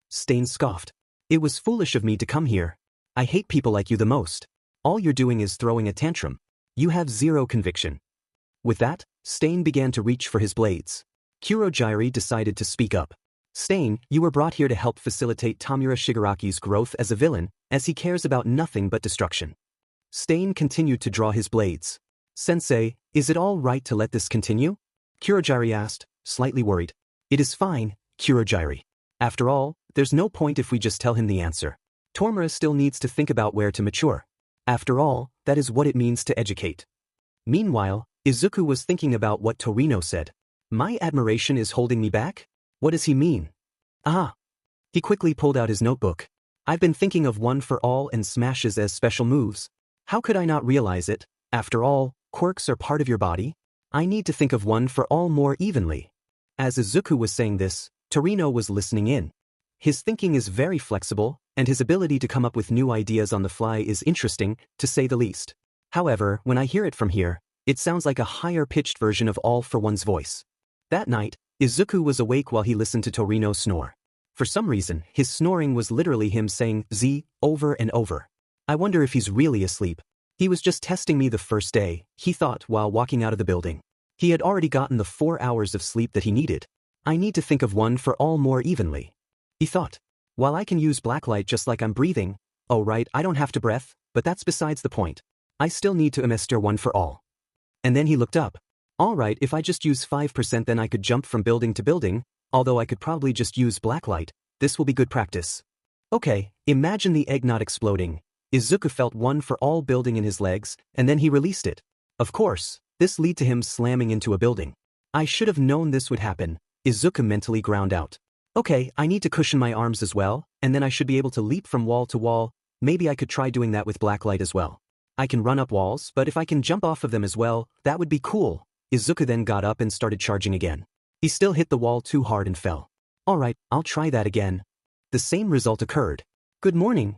Stain scoffed. It was foolish of me to come here. I hate people like you the most. All you're doing is throwing a tantrum. You have zero conviction. With that, Stain began to reach for his blades. Kurojiri decided to speak up. Stain, you were brought here to help facilitate Tamura Shigaraki's growth as a villain, as he cares about nothing but destruction. Stain continued to draw his blades. Sensei, is it all right to let this continue? Kurojiri asked, slightly worried. It is fine, Kurojiri. After all, there's no point if we just tell him the answer. Tormura still needs to think about where to mature. After all, that is what it means to educate. Meanwhile, Izuku was thinking about what Torino said. My admiration is holding me back? What does he mean? Ah. He quickly pulled out his notebook. I've been thinking of One for All and smashes as special moves. How could I not realize it? After all, quirks are part of your body. I need to think of One for All more evenly. As Izuku was saying this, Torino was listening in. His thinking is very flexible, and his ability to come up with new ideas on the fly is interesting, to say the least. However, when I hear it from here, it sounds like a higher-pitched version of All for One's voice. That night, Izuku was awake while he listened to Torino snore. For some reason, his snoring was literally him saying Z over and over. I wonder if he's really asleep. He was just testing me the first day, he thought while walking out of the building. He had already gotten the 4 hours of sleep that he needed. I need to think of One for All more evenly. He thought. While I can use blacklight just like I'm breathing, oh right, I don't have to breath, but that's besides the point. I still need to master One for All. And then he looked up. Alright, if I just use 5% then I could jump from building to building, although I could probably just use blacklight, This will be good practice. Okay, imagine the egg not exploding. Izuku felt one for all building in his legs, and then he released it. Of course, this led to him slamming into a building. I should have known this would happen, Izuku mentally ground out. Okay, I need to cushion my arms as well, and then I should be able to leap from wall to wall. Maybe I could try doing that with black light as well. I can run up walls, but if I can jump off of them as well, that would be cool. Izuku then got up and started charging again. He still hit the wall too hard and fell. Alright, I'll try that again. The same result occurred. Good morning,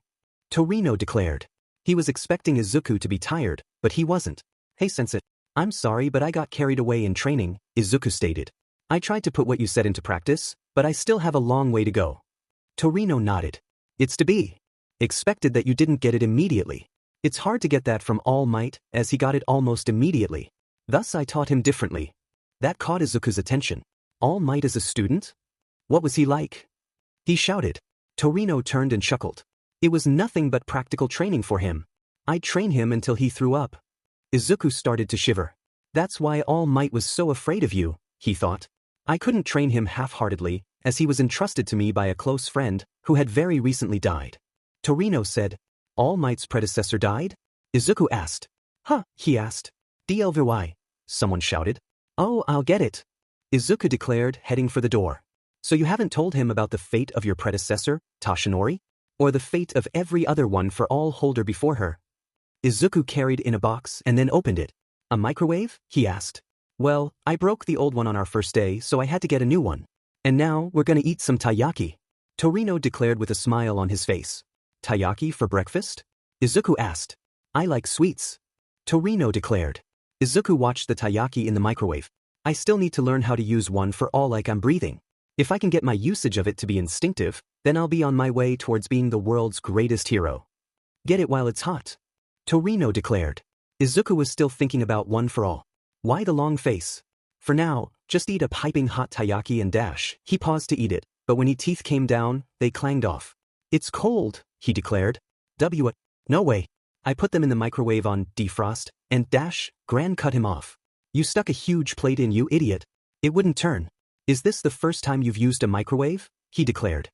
Torino declared. He was expecting Izuku to be tired, but he wasn't. Hey sensei, I'm sorry but I got carried away in training, Izuku stated. I tried to put what you said into practice, but I still have a long way to go. Torino nodded. It's to be expected that you didn't get it immediately. It's hard to get that from All Might, as he got it almost immediately. Thus I taught him differently. That caught Izuku's attention. All Might as a student? What was he like? He shouted. Torino turned and chuckled. It was nothing but practical training for him. I'd train him until he threw up. Izuku started to shiver. That's why All Might was so afraid of you, he thought. I couldn't train him half-heartedly, as he was entrusted to me by a close friend who had very recently died. Torino said, All Might's predecessor died? Izuku asked. Huh, he asked. DLVY, someone shouted. Oh, I'll get it, Izuku declared, heading for the door. So you haven't told him about the fate of your predecessor, Tashinori? Or the fate of every other one for all holder before her? Izuku carried in a box and then opened it. A microwave? He asked. Well, I broke the old one on our first day, so I had to get a new one. And now, we're gonna eat some taiyaki, Torino declared with a smile on his face. Taiyaki for breakfast? Izuku asked. I like sweets, Torino declared. Izuku watched the taiyaki in the microwave. I still need to learn how to use one for all like I'm breathing. If I can get my usage of it to be instinctive, then I'll be on my way towards being the world's greatest hero. Get it while it's hot, Torino declared. Izuku was still thinking about one for all. Why the long face? For now, just eat a piping hot taiyaki and dash. He paused to eat it, but when his teeth came down, they clanged off. It's cold, he declared. No way. I put them in the microwave on defrost, and dash, Gran cut him off. You stuck a huge plate in, you idiot. It wouldn't turn. Is this the first time you've used a microwave? He declared.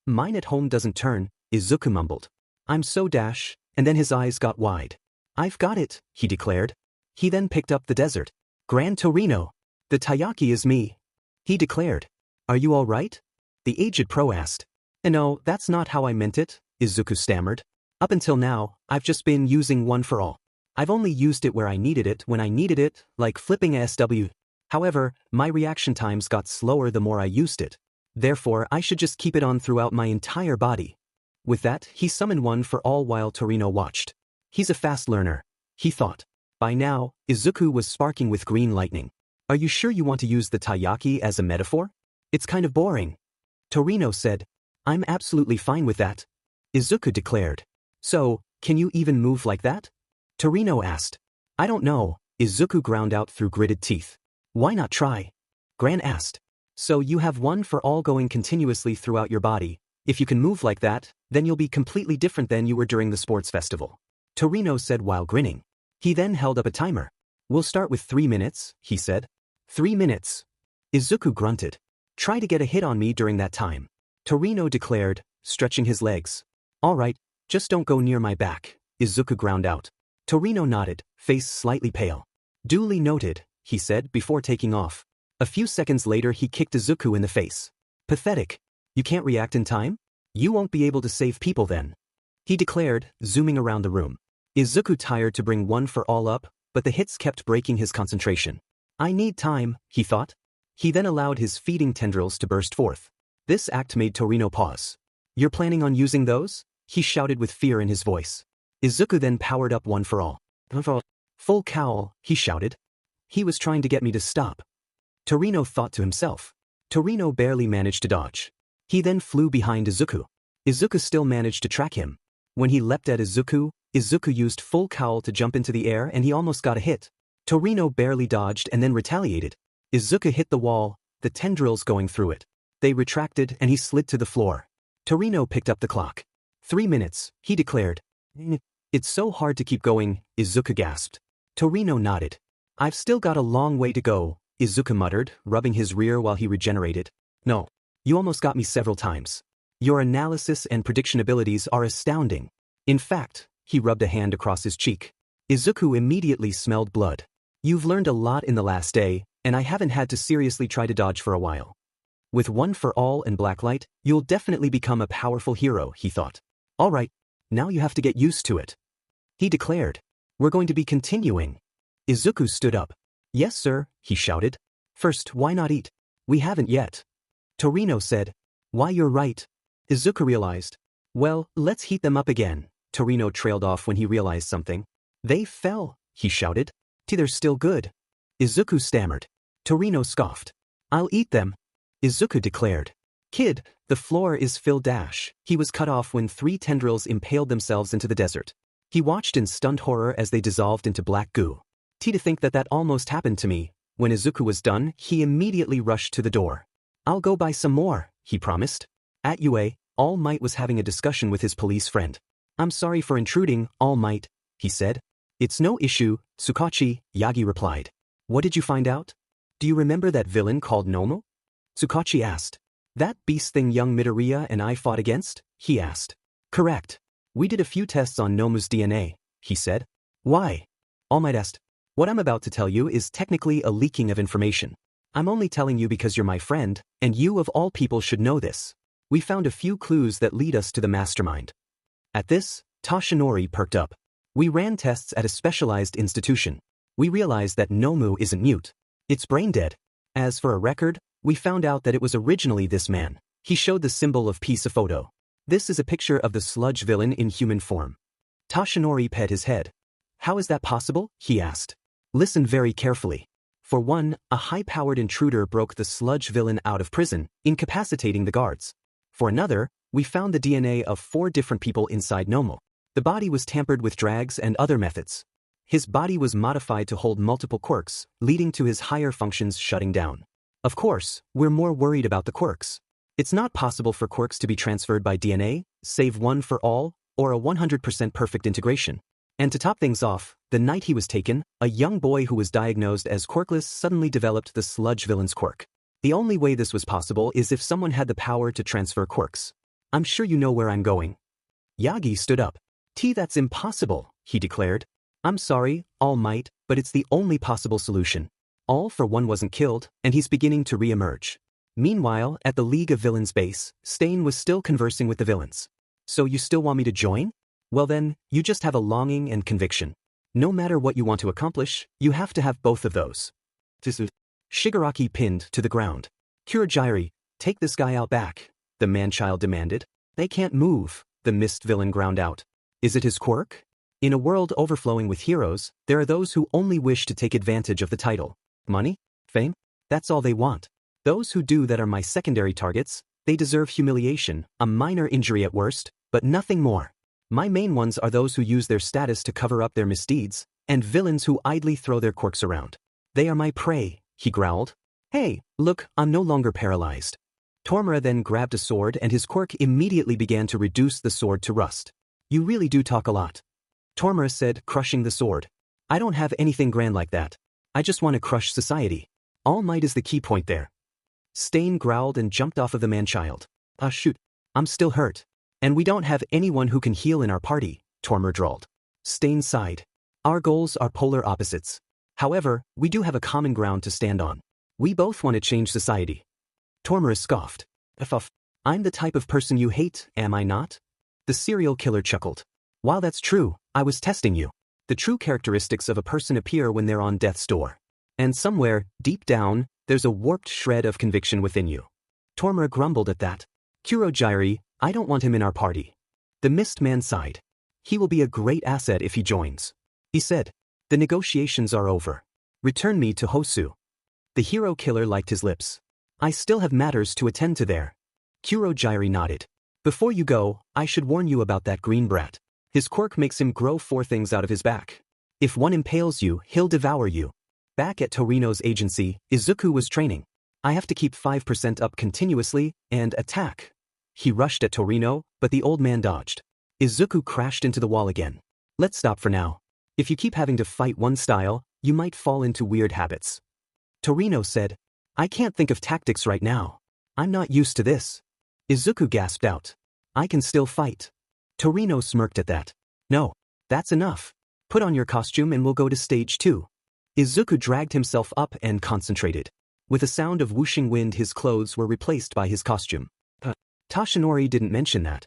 Mine at home doesn't turn, Izuku mumbled. I'm so dash, and then his eyes got wide. I've got it, he declared. He then picked up the dessert. Gran Torino. The taiyaki is me, he declared. Are you all right? The aged pro asked. No, that's not how I meant it, Izuku stammered. Up until now, I've just been using one for all. I've only used it where I needed it when I needed it, like flipping a SW. However, my reaction times got slower the more I used it. Therefore, I should just keep it on throughout my entire body. With that, he summoned one for all while Torino watched. He's a fast learner, he thought. By now, Izuku was sparking with green lightning. Are you sure you want to use the taiyaki as a metaphor? It's kind of boring, Torino said. I'm absolutely fine with that, Izuku declared. So, can you even move like that? Torino asked. I don't know, Izuku ground out through gritted teeth. Why not try? Gran asked. So you have one for all going continuously throughout your body. If you can move like that, then you'll be completely different than you were during the sports festival, Torino said while grinning. He then held up a timer. We'll start with 3 minutes, he said. 3 minutes. Izuku grunted. Try to get a hit on me during that time, Torino declared, stretching his legs. All right, just don't go near my back, Izuku ground out. Torino nodded, face slightly pale. Duly noted, he said before taking off. A few seconds later he kicked Izuku in the face. Pathetic. You can't react in time? You won't be able to save people then, he declared, zooming around the room. Izuku tired to bring one for all up, but the hits kept breaking his concentration. I need time, he thought. He then allowed his feeding tendrils to burst forth. This act made Torino pause. You're planning on using those? He shouted with fear in his voice. Izuku then powered up one for all. Full cowl, he shouted. He was trying to get me to stop, Torino thought to himself. Torino barely managed to dodge. He then flew behind Izuku. Izuku still managed to track him. When he leapt at Izuku, Izuku used full cowl to jump into the air and he almost got a hit. Torino barely dodged and then retaliated. Izuku hit the wall, the tendrils going through it. They retracted and he slid to the floor. Torino picked up the clock. 3 minutes, he declared. It's so hard to keep going, Izuku gasped. Torino nodded. I've still got a long way to go, Izuku muttered, rubbing his rear while he regenerated. No. You almost got me several times. Your analysis and prediction abilities are astounding. In fact, he rubbed a hand across his cheek. Izuku immediately smelled blood. You've learned a lot in the last day, and I haven't had to seriously try to dodge for a while. With One for All and Blacklight, you'll definitely become a powerful hero, he thought. All right, now you have to get used to it, he declared. We're going to be continuing. Izuku stood up. Yes, sir, he shouted. First, why not eat? We haven't yet. Torino said. Why, you're right. Izuku realized. Well, let's heat them up again. Torino trailed off when he realized something. They fell, he shouted. They're still good. Izuku stammered. Torino scoffed. I'll eat them, Izuku declared. Kid, the floor is filled. He was cut off when 3 tendrils impaled themselves into the desert. He watched in stunned horror as they dissolved into black goo. To think that almost happened to me. When Izuku was done, he immediately rushed to the door. I'll go buy some more, he promised. At UA, All Might was having a discussion with his police friend. I'm sorry for intruding, All Might, he said. It's no issue, Tsukachi, Yagi replied. What did you find out? Do you remember that villain called Nomu? Tsukachi asked. That beast thing young Midoriya and I fought against? He asked. Correct. We did a few tests on Nomu's DNA, he said. Why? All Might asked. What I'm about to tell you is technically a leaking of information. I'm only telling you because you're my friend, and you of all people should know this. We found a few clues that lead us to the mastermind. At this, Toshinori perked up. We ran tests at a specialized institution. We realized that Nomu isn't mute. It's brain dead. As for a record, we found out that it was originally this man. He showed the symbol of peace a photo. This is a picture of the sludge villain in human form. Toshinori pet his head. How is that possible? He asked. Listen very carefully. For one, a high-powered intruder broke the sludge villain out of prison, incapacitating the guards. For another, we found the DNA of 4 different people inside Nomu. The body was tampered with drugs and other methods. His body was modified to hold multiple quirks, leading to his higher functions shutting down. Of course, we're more worried about the quirks. It's not possible for quirks to be transferred by DNA, save One for All, or a 100% perfect integration. And to top things off, the night he was taken, a young boy who was diagnosed as Quirkless suddenly developed the sludge villain's quirk. The only way this was possible is if someone had the power to transfer quirks. I'm sure you know where I'm going. Yagi stood up. That's impossible, he declared. I'm sorry, All Might, but it's the only possible solution. All for One wasn't killed, and he's beginning to re-emerge. Meanwhile, at the League of Villains base, Stain was still conversing with the villains. So you still want me to join? Well then, you just have a longing and conviction. No matter what you want to accomplish, you have to have both of those. Shigaraki pinned to the ground. Kurogiri, take this guy out back, the man-child demanded. They can't move, the mist villain ground out. Is it his quirk? In a world overflowing with heroes, there are those who only wish to take advantage of the title. Money? Fame? That's all they want. Those who do that are my secondary targets. They deserve humiliation, a minor injury at worst, but nothing more. My main ones are those who use their status to cover up their misdeeds, and villains who idly throw their quirks around. They are my prey, he growled. Hey, look, I'm no longer paralyzed. Tormura then grabbed a sword and his quirk immediately began to reduce the sword to rust. You really do talk a lot. Tormura said, crushing the sword. I don't have anything grand like that. I just want to crush society. All Might is the key point there. Stain growled and jumped off of the man-child. Ah shoot, I'm still hurt. And we don't have anyone who can heal in our party, Tormura drawled. Stain sighed. Our goals are polar opposites. However, we do have a common ground to stand on. We both want to change society. Tormura scoffed. I'm the type of person you hate, am I not? The serial killer chuckled. While that's true, I was testing you. The true characteristics of a person appear when they're on death's door. And somewhere, deep down, there's a warped shred of conviction within you. Tormura grumbled at that. Kurogiri, I don't want him in our party. The mist man sighed. He will be a great asset if he joins. He said, the negotiations are over. Return me to Hosu. The hero killer liked his lips. I still have matters to attend to there. Kurogiri nodded. Before you go, I should warn you about that green brat. His quirk makes him grow 4 things out of his back. If one impales you, he'll devour you. Back at Torino's agency, Izuku was training. I have to keep 5% up continuously, and attack. He rushed at Torino, but the old man dodged. Izuku crashed into the wall again. Let's stop for now. If you keep having to fight one style, you might fall into weird habits. Torino said, I can't think of tactics right now. I'm not used to this. Izuku gasped out. I can still fight. Torino smirked at that. No. That's enough. Put on your costume and we'll go to stage 2. Izuku dragged himself up and concentrated. With a sound of whooshing wind his clothes were replaced by his costume. Tashinori didn't mention that.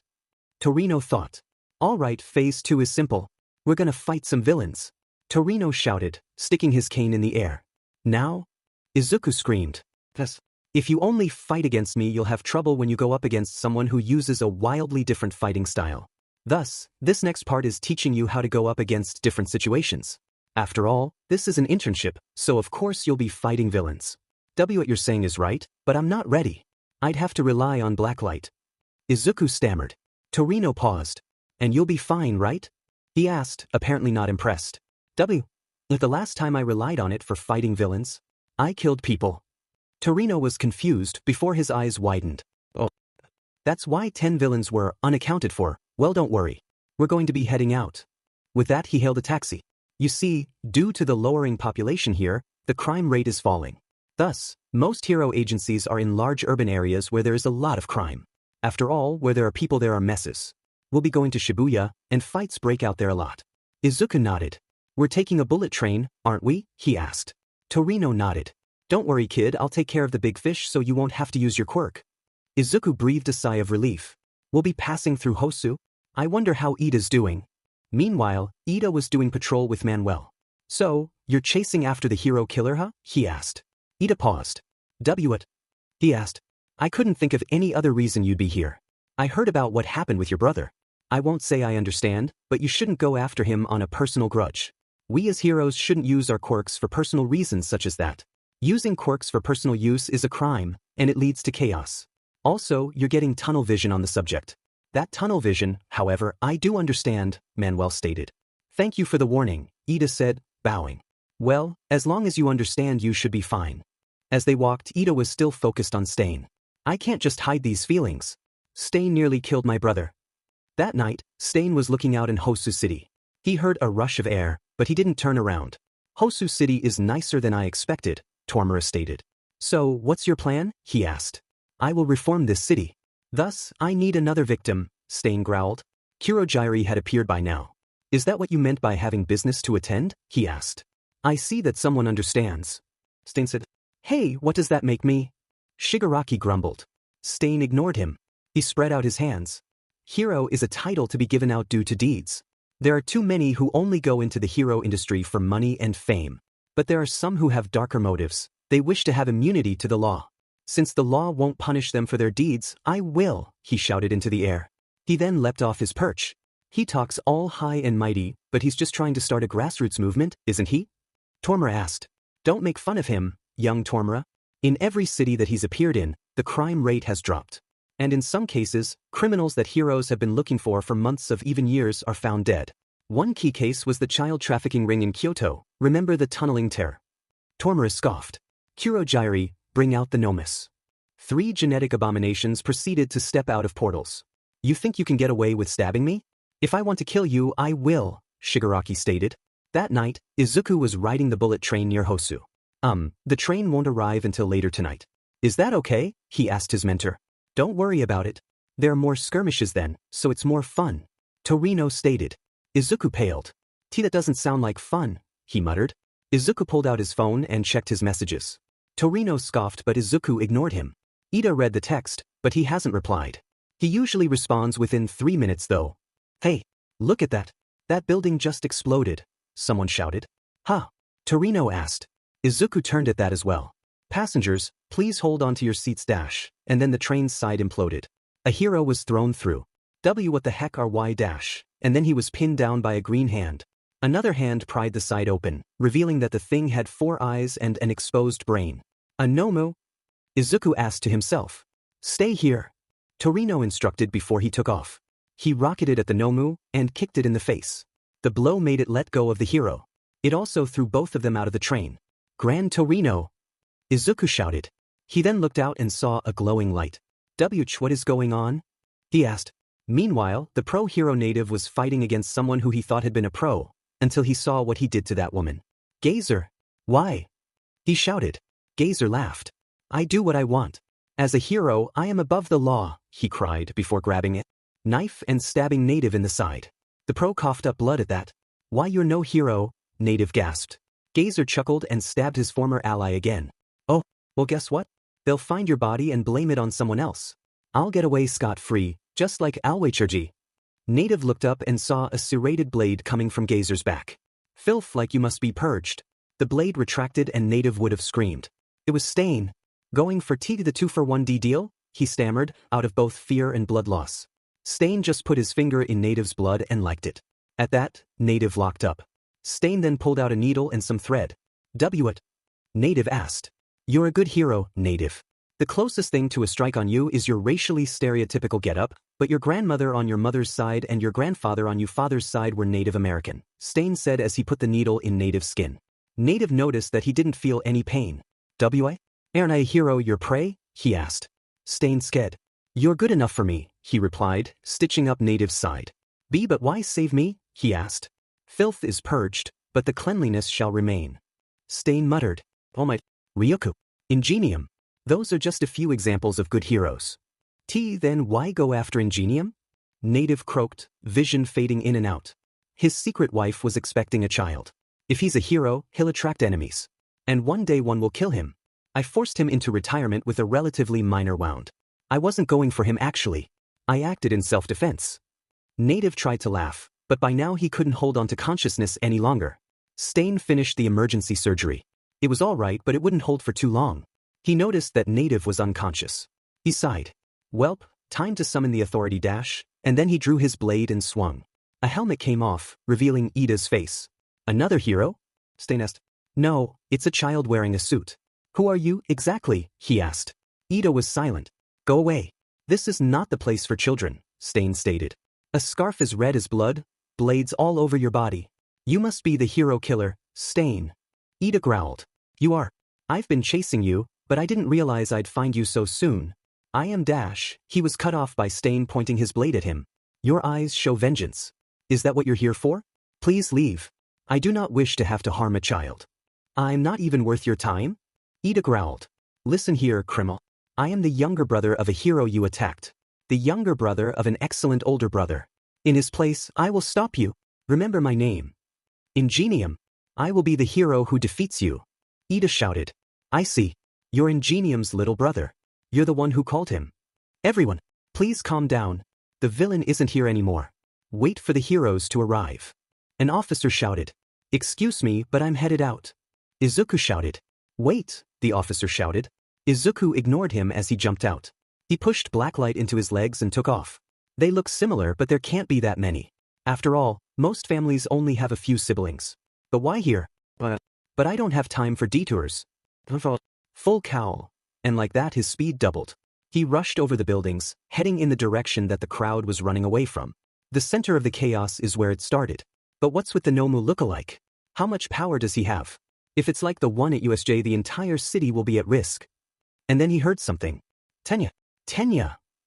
Torino thought. Alright, phase 2 is simple. We're gonna fight some villains. Torino shouted, sticking his cane in the air. Now? Izuku screamed. Yes. If you only fight against me you'll have trouble when you go up against someone who uses a wildly different fighting style. Thus, this next part is teaching you how to go up against different situations. After all, this is an internship, so of course you'll be fighting villains. What you're saying is right, but I'm not ready. I'd have to rely on blacklight. Izuku stammered. Torino paused. And you'll be fine, right? He asked, apparently not impressed. Like the last time I relied on it for fighting villains, I killed people. Torino was confused before his eyes widened. Oh. That's why 10 villains were unaccounted for. Well, don't worry. We're going to be heading out. With that he hailed a taxi. You see, due to the lowering population here, the crime rate is falling. Thus, most hero agencies are in large urban areas where there is a lot of crime. After all, where there are people there are messes. We'll be going to Shibuya, and fights break out there a lot. Izuku nodded. We're taking a bullet train, aren't we? He asked. Torino nodded. Don't worry kid, I'll take care of the big fish so you won't have to use your quirk. Izuku breathed a sigh of relief. We'll be passing through Hosu. I wonder how Ida's doing. Meanwhile, Ida was doing patrol with Manuel. So, you're chasing after the hero killer, huh? He asked. Ida paused. What? He asked. I couldn't think of any other reason you'd be here. I heard about what happened with your brother. I won't say I understand, but you shouldn't go after him on a personal grudge. We as heroes shouldn't use our quirks for personal reasons such as that. Using quirks for personal use is a crime, and it leads to chaos. Also, you're getting tunnel vision on the subject. That tunnel vision, however, I do understand, Manuel stated. Thank you for the warning, Ida said, bowing. Well, as long as you understand you should be fine. As they walked, Ida was still focused on Stain. I can't just hide these feelings. Stain nearly killed my brother. That night, Stain was looking out in Hosu City. He heard a rush of air, but he didn't turn around. Hosu City is nicer than I expected, Tormura stated. So, what's your plan? He asked. I will reform this city. Thus, I need another victim, Stain growled. Kurogiri had appeared by now. Is that what you meant by having business to attend? He asked. I see that someone understands. Stain said. Hey, what does that make me? Shigaraki grumbled. Stain ignored him. He spread out his hands. Hero is a title to be given out due to deeds. There are too many who only go into the hero industry for money and fame. But there are some who have darker motives. They wish to have immunity to the law. Since the law won't punish them for their deeds, I will, he shouted into the air. He then leapt off his perch. He talks all high and mighty, but he's just trying to start a grassroots movement, isn't he? Tormura asked. Don't make fun of him, young Tormura. In every city that he's appeared in, the crime rate has dropped. And in some cases, criminals that heroes have been looking for months of even years are found dead. One key case was the child trafficking ring in Kyoto. Remember the tunneling tear? Tormura scoffed. Kurogiri, bring out the Nomus. 3 genetic abominations proceeded to step out of portals. You think you can get away with stabbing me? If I want to kill you, I will, Shigaraki stated. That night, Izuku was riding the bullet train near Hosu. The train won't arrive until later tonight. Is that okay? He asked his mentor. Don't worry about it. There are more skirmishes then, so it's more fun. Torino stated. Izuku paled. That doesn't sound like fun, he muttered. Izuku pulled out his phone and checked his messages. Torino scoffed but Izuku ignored him. Ida read the text, but he hasn't replied. He usually responds within 3 minutes though. Hey, look at that. That building just exploded, someone shouted. Huh? Torino asked. Izuku turned at that as well. Passengers, please hold on to your seats dash, and then the train's side imploded. A hero was thrown through. What the heck are y dash, and then he was pinned down by a green hand. Another hand pried the side open, revealing that the thing had 4 eyes and an exposed brain. A Nomu? Izuku asked to himself. Stay here. Torino instructed before he took off. He rocketed at the Nomu and kicked it in the face. The blow made it let go of the hero. It also threw both of them out of the train. Grand Torino! Izuku shouted. He then looked out and saw a glowing light. What is going on? He asked. Meanwhile, the pro-hero native was fighting against someone who he thought had been a pro, until he saw what he did to that woman. Gazer! Why? He shouted. Gazer laughed. I do what I want. As a hero, I am above the law, he cried before grabbing it. Knife and stabbing Native in the side. The pro coughed up blood at that. Why you're no hero, Native gasped. Gazer chuckled and stabbed his former ally again. Oh, well guess what? They'll find your body and blame it on someone else. I'll get away scot-free, just like Alwaycherji. Native looked up and saw a serrated blade coming from Gazer's back. Filth like you must be purged. The blade retracted and Native would have screamed. It was Stain. Going for T to the 2-for-1D deal? He stammered, out of both fear and blood loss. Stain just put his finger in Native's blood and liked it. At that, Native locked up. Stain then pulled out a needle and some thread. What? Native asked. You're a good hero, Native. The closest thing to a strike on you is your racially stereotypical getup, but your grandmother on your mother's side and your grandfather on your father's side were Native American, Stain said as he put the needle in Native's skin. Native noticed that he didn't feel any pain. Aren't I a hero your prey? He asked. Stain sked. You're good enough for me, he replied, stitching up Native's side. But why save me? He asked. Filth is purged, but the cleanliness shall remain. Stain muttered. Oh my... Ryuku. Ingenium. Those are just a few examples of good heroes. Then why go after Ingenium? Native croaked, vision fading in and out. His secret wife was expecting a child. If he's a hero, he'll attract enemies. And one day one will kill him. I forced him into retirement with a relatively minor wound. I wasn't going for him actually. I acted in self-defense. Native tried to laugh, but by now he couldn't hold on to consciousness any longer. Stain finished the emergency surgery. It was all right, but it wouldn't hold for too long. He noticed that Native was unconscious. He sighed. Welp, time to summon the authority dash, and then he drew his blade and swung. A helmet came off, revealing Ida's face. Another hero? Stain asked. No, it's a child wearing a suit. Who are you, exactly? He asked. Ida was silent. Go away. This is not the place for children, Stain stated. A scarf as red as blood, blades all over your body. You must be the hero killer, Stain. Ida growled. You are. I've been chasing you, but I didn't realize I'd find you so soon. I am Dash. He was cut off by Stain pointing his blade at him. Your eyes show vengeance. Is that what you're here for? Please leave. I do not wish to have to harm a child. I'm not even worth your time? Ida growled. Listen here, criminal. I am the younger brother of a hero you attacked. The younger brother of an excellent older brother. In his place, I will stop you. Remember my name. Ingenium. I will be the hero who defeats you. Ida shouted. I see. You're Ingenium's little brother. You're the one who called him. Everyone, please calm down. The villain isn't here anymore. Wait for the heroes to arrive. An officer shouted. Excuse me, but I'm headed out. Izuku shouted. Wait, the officer shouted. Izuku ignored him as he jumped out. He pushed blacklight into his legs and took off. They look similar, but there can't be that many. After all, most families only have a few siblings. But why here? But I don't have time for detours. Full cowl. And like that his speed doubled. He rushed over the buildings, heading in the direction that the crowd was running away from. The center of the chaos is where it started. But what's with the Nomu lookalike? How much power does he have? If it's like the one at USJ, the entire city will be at risk. And then he heard something. Tenya.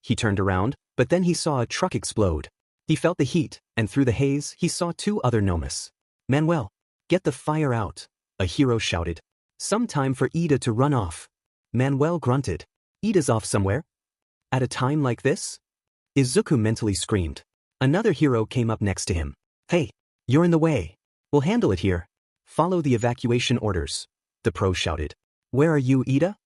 He turned around, but then he saw a truck explode. He felt the heat, and through the haze, he saw two other Nomus. Manuel, get the fire out, a hero shouted. Some time for Ida to run off. Manuel grunted. Ida's off somewhere? At a time like this? Izuku mentally screamed. Another hero came up next to him. Hey, you're in the way. We'll handle it here. Follow the evacuation orders, the pro shouted. Where are you, Ida?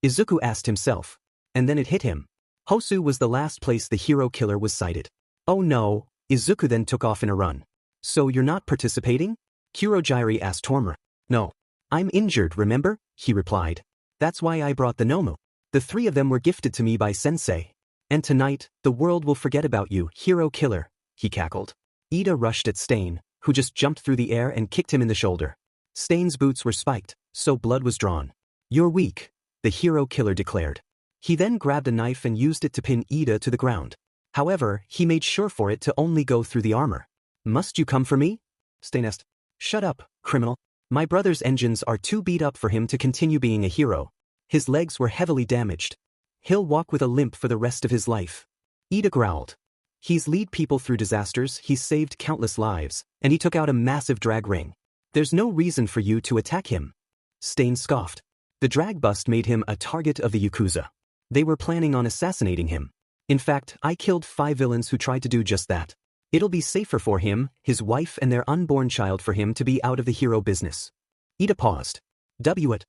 Izuku asked himself. And then it hit him. Hosu was the last place the hero killer was sighted. Oh no, Izuku then took off in a run. So you're not participating? Kurojairi asked Tormur. No. I'm injured, remember? He replied. That's why I brought the Nomu. The three of them were gifted to me by Sensei. And tonight, the world will forget about you, hero killer, he cackled. Ida rushed at Stain, who just jumped through the air and kicked him in the shoulder. Stain's boots were spiked, so blood was drawn. You're weak, the hero killer declared. He then grabbed a knife and used it to pin Ida to the ground. However, he made sure for it to only go through the armor. Must you come for me? Stain asked. Shut up, criminal. My brother's engines are too beat up for him to continue being a hero. His legs were heavily damaged. He'll walk with a limp for the rest of his life. Ida growled. He's lead people through disasters, he's saved countless lives, and he took out a massive drag ring. There's no reason for you to attack him. Stain scoffed. The drag bust made him a target of the Yakuza. They were planning on assassinating him. In fact, I killed 5 villains who tried to do just that. It'll be safer for him, his wife and their unborn child for him to be out of the hero business. Ida paused. What?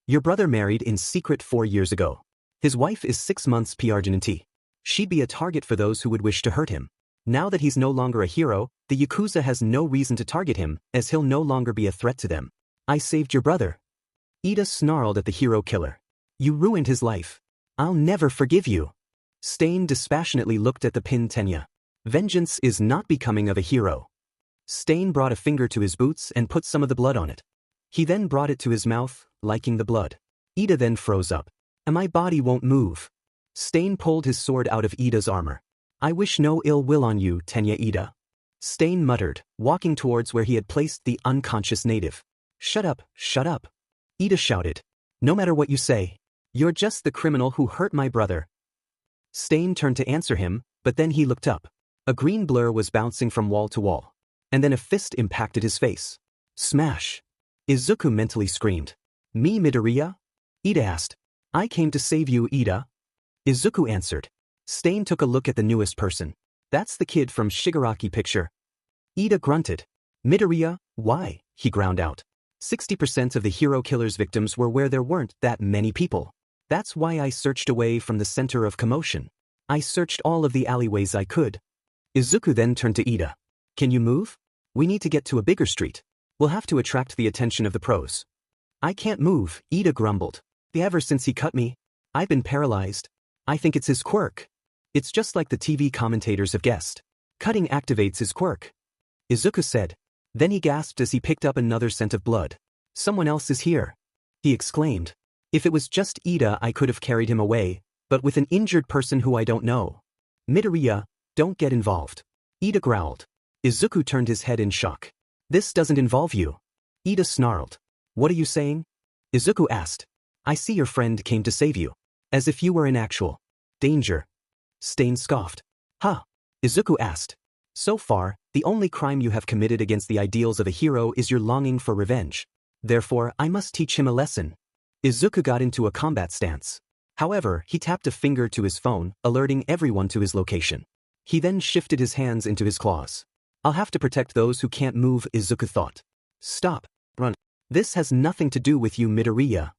Your brother married in secret 4 years ago. His wife is 6 months P.R.G.N.T. She'd be a target for those who would wish to hurt him. Now that he's no longer a hero, the Yakuza has no reason to target him, as he'll no longer be a threat to them. I saved your brother. Ida snarled at the hero killer. You ruined his life. I'll never forgive you. Stain dispassionately looked at the pin Tenya. Vengeance is not becoming of a hero. Stain brought a finger to his boots and put some of the blood on it. He then brought it to his mouth, liking the blood. Ida then froze up. And my body won't move. Stain pulled his sword out of Ida's armor. I wish no ill will on you, Tenya Ida. Stain muttered, walking towards where he had placed the unconscious native. Shut up, shut up. Ida shouted. No matter what you say. You're just the criminal who hurt my brother. Stain turned to answer him, but then he looked up. A green blur was bouncing from wall to wall. And then a fist impacted his face. Smash. Izuku mentally screamed. Me Midoriya? Ida asked. I came to save you, Ida. Izuku answered. Stain took a look at the newest person. That's the kid from Shigaraki picture. Ida grunted. Midoriya, why? He ground out. 60% of the hero killer's victims were where there weren't that many people. That's why I searched away from the center of commotion. I searched all of the alleyways I could. Izuku then turned to Ida. Can you move? We need to get to a bigger street. We'll have to attract the attention of the pros. I can't move, Ida grumbled. Ever since he cut me, I've been paralyzed. I think it's his quirk. It's just like the TV commentators have guessed. Cutting activates his quirk. Izuku said. Then he gasped as he picked up another scent of blood. Someone else is here. He exclaimed. If it was just Ida, I could have carried him away, but with an injured person who I don't know. Midoriya, don't get involved. Ida growled. Izuku turned his head in shock. This doesn't involve you. Ida snarled. What are you saying? Izuku asked. I see your friend came to save you. As if you were in actual danger. Stain scoffed. Huh? Izuku asked. So far, the only crime you have committed against the ideals of a hero is your longing for revenge. Therefore, I must teach him a lesson. Izuku got into a combat stance. However, he tapped a finger to his phone, alerting everyone to his location. He then shifted his hands into his claws. I'll have to protect those who can't move, Izuku thought. Stop. Run. This has nothing to do with you, Midoriya.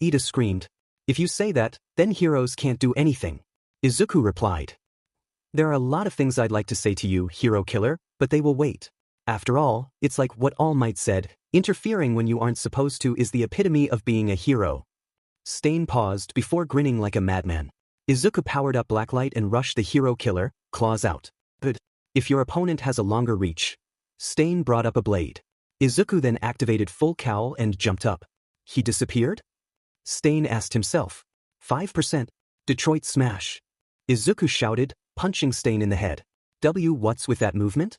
Ida screamed. If you say that, then heroes can't do anything. Izuku replied. There are a lot of things I'd like to say to you, hero killer, but they will wait. After all, it's like what All Might said, interfering when you aren't supposed to is the epitome of being a hero. Stain paused before grinning like a madman. Izuku powered up blacklight and rushed the hero killer, claws out. But if your opponent has a longer reach. Stain brought up a blade. Izuku then activated full cowl and jumped up. He disappeared? Stain asked himself. 5%. Detroit smash. Izuku shouted, punching Stain in the head. What's with that movement?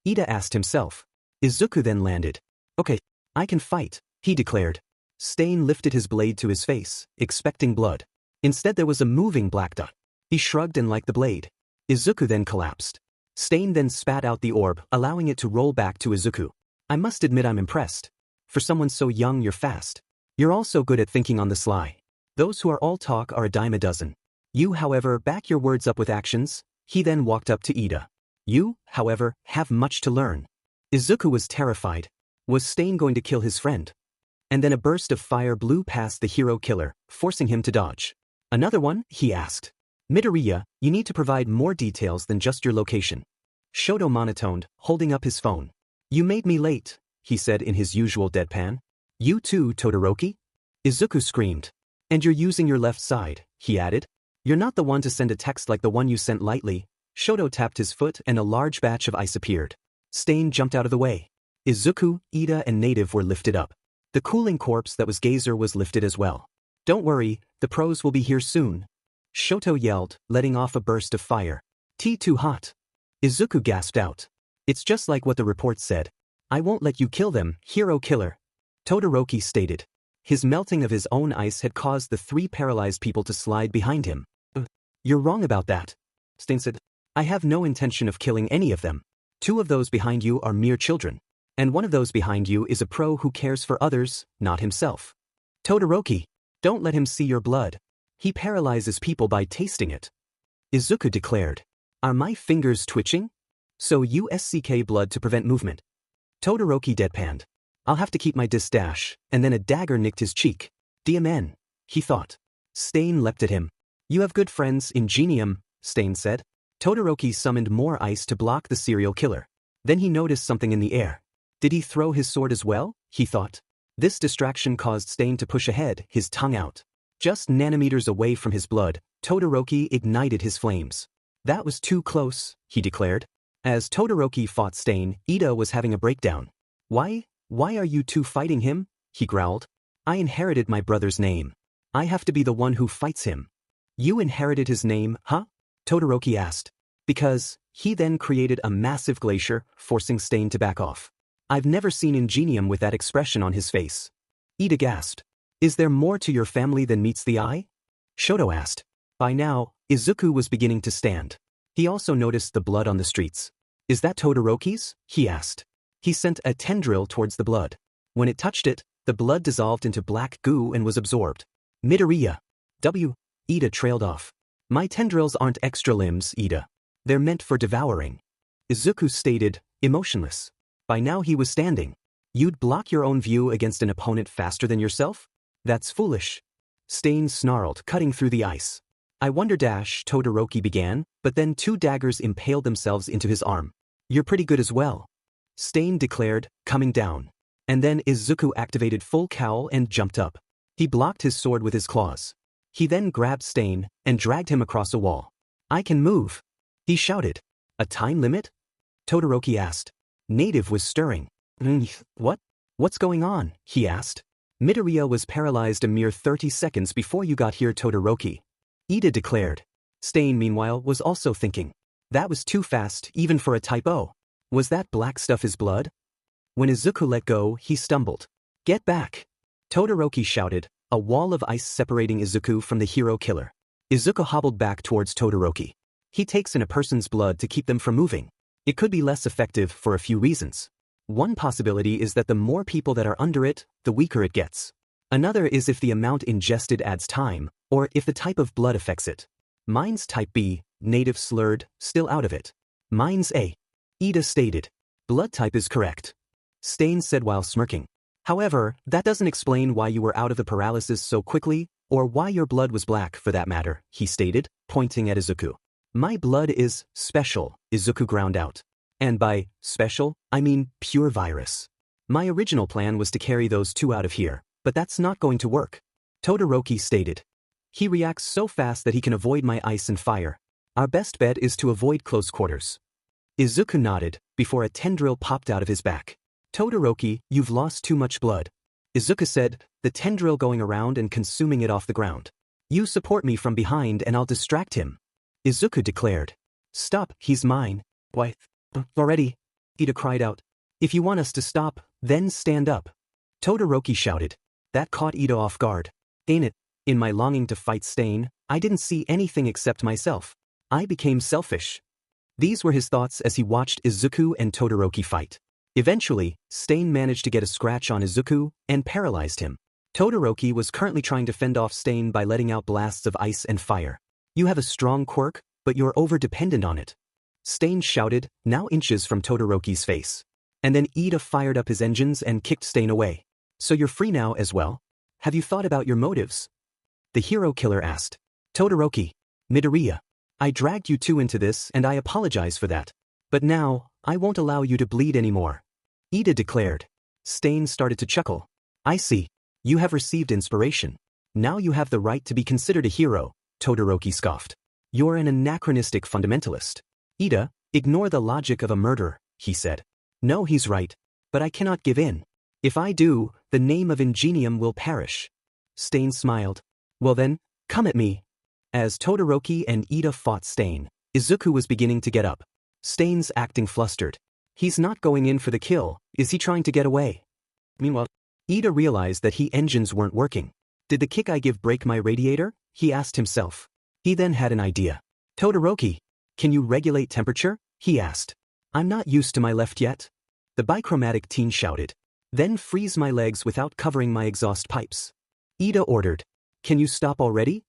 Ida asked himself. Izuku then landed. Okay, I can fight, he declared. Stain lifted his blade to his face, expecting blood. Instead there was a moving black dot. He shrugged and liked the blade. Izuku then collapsed. Stain then spat out the orb, allowing it to roll back to Izuku. I must admit I'm impressed. For someone so young you're fast. You're also good at thinking on the sly. Those who are all talk are a dime a dozen. You, however, back your words up with actions. He then walked up to Ida. You, however, have much to learn. Izuku was terrified. Was Stain going to kill his friend? And then a burst of fire blew past the hero killer, forcing him to dodge. Another one? He asked. Midoriya, you need to provide more details than just your location. Shoto monotoned, holding up his phone. You made me late, he said in his usual deadpan. You too, Todoroki? Izuku screamed. And you're using your left side, he added. You're not the one to send a text like the one you sent lightly. Shoto tapped his foot and a large batch of ice appeared. Stain jumped out of the way. Izuku, Ida and Native were lifted up. The cooling corpse that was Gazer was lifted as well. Don't worry, the pros will be here soon. Shoto yelled, letting off a burst of fire. Tea too hot. Izuku gasped out. It's just like what the report said. I won't let you kill them, hero killer. Todoroki stated. His melting of his own ice had caused the 3 paralyzed people to slide behind him. You're wrong about that. Stain said. I have no intention of killing any of them. 2 of those behind you are mere children. And one of those behind you is a pro who cares for others, not himself. Todoroki, don't let him see your blood. He paralyzes people by tasting it. Izuku declared. Are my fingers twitching? So USCK blood to prevent movement. Todoroki deadpanned. I'll have to keep my dash, and then a dagger nicked his cheek. DMN, he thought. Stain leapt at him. You have good friends, Ingenium, Stain said. Todoroki summoned more ice to block the serial killer. Then he noticed something in the air. Did he throw his sword as well? He thought. This distraction caused Stain to push ahead, his tongue out. Just nanometers away from his blood, Todoroki ignited his flames. That was too close, he declared. As Todoroki fought Stain, Ida was having a breakdown. Why are you two fighting him? He growled. I inherited my brother's name. I have to be the one who fights him. You inherited his name, huh? Todoroki asked. Because he then created a massive glacier, forcing Stain to back off. I've never seen Ingenium with that expression on his face. Ida gasped. Is there more to your family than meets the eye? Shoto asked. By now, Izuku was beginning to stand. He also noticed the blood on the streets. Is that Todoroki's? He asked. He sent a tendril towards the blood. When it touched it, the blood dissolved into black goo and was absorbed. Midoriya. Ida trailed off. My tendrils aren't extra limbs, Ida. They're meant for devouring. Izuku stated, emotionless. By now he was standing. You'd block your own view against an opponent faster than yourself? That's foolish. Stain snarled, cutting through the ice. I wonder Todoroki began, but then two daggers impaled themselves into his arm. You're pretty good as well. Stain declared, coming down. And then Izuku activated full cowl and jumped up. He blocked his sword with his claws. He then grabbed Stain and dragged him across a wall. I can move. He shouted. A time limit? Todoroki asked. Native was stirring. What? What's going on? He asked. Midoriya was paralyzed a mere 30 seconds before you got here, Todoroki. Ida declared. Stain, meanwhile, was also thinking. That was too fast, even for a typo. Was that black stuff his blood? When Izuku let go, he stumbled. Get back! Todoroki shouted, a wall of ice separating Izuku from the hero killer. Izuku hobbled back towards Todoroki. He takes in a person's blood to keep them from moving. It could be less effective for a few reasons. One possibility is that the more people that are under it, the weaker it gets. Another is if the amount ingested adds time, or if the type of blood affects it. Mine's type B, native slurred, still out of it. Mine's A. Ida stated. Blood type is correct. Stain said while smirking. However, that doesn't explain why you were out of the paralysis so quickly, or why your blood was black for that matter, he stated, pointing at Izuku. My blood is special, Izuku ground out. And by special, I mean pure virus. My original plan was to carry those two out of here, but that's not going to work. Todoroki stated. He reacts so fast that he can avoid my ice and fire. Our best bet is to avoid close quarters. Izuku nodded, before a tendril popped out of his back. Todoroki, you've lost too much blood. Izuku said, the tendril going around and consuming it off the ground. You support me from behind and I'll distract him. Izuku declared. Stop, he's mine. Why, already? Ida cried out. If you want us to stop, then stand up. Todoroki shouted. That caught Ida off guard. Ain't it? In my longing to fight Stain, I didn't see anything except myself. I became selfish. These were his thoughts as he watched Izuku and Todoroki fight. Eventually, Stain managed to get a scratch on Izuku and paralyzed him. Todoroki was currently trying to fend off Stain by letting out blasts of ice and fire. You have a strong quirk, but you're over-dependent on it. Stain shouted, now inches from Todoroki's face. And then Ida fired up his engines and kicked Stain away. So you're free now as well? Have you thought about your motives? The hero killer asked. Todoroki, Midoriya, I dragged you two into this and I apologize for that. But now, I won't allow you to bleed anymore. Ida declared. Stain started to chuckle. I see. You have received inspiration. Now you have the right to be considered a hero, Todoroki scoffed. You're an anachronistic fundamentalist. Ida, ignore the logic of a murderer, he said. No, he's right. But I cannot give in. If I do, the name of Ingenium will perish. Stain smiled. Well then, come at me. As Todoroki and Ida fought Stain, Izuku was beginning to get up. Stain's acting flustered. He's not going in for the kill, is he trying to get away? Meanwhile, Ida realized that he engines weren't working. Did the kick I give break my radiator? He asked himself. He then had an idea. Todoroki, can you regulate temperature? He asked. I'm not used to my left yet. The bichromatic teen shouted. Then freeze my legs without covering my exhaust pipes. Ida ordered. Can you stop already?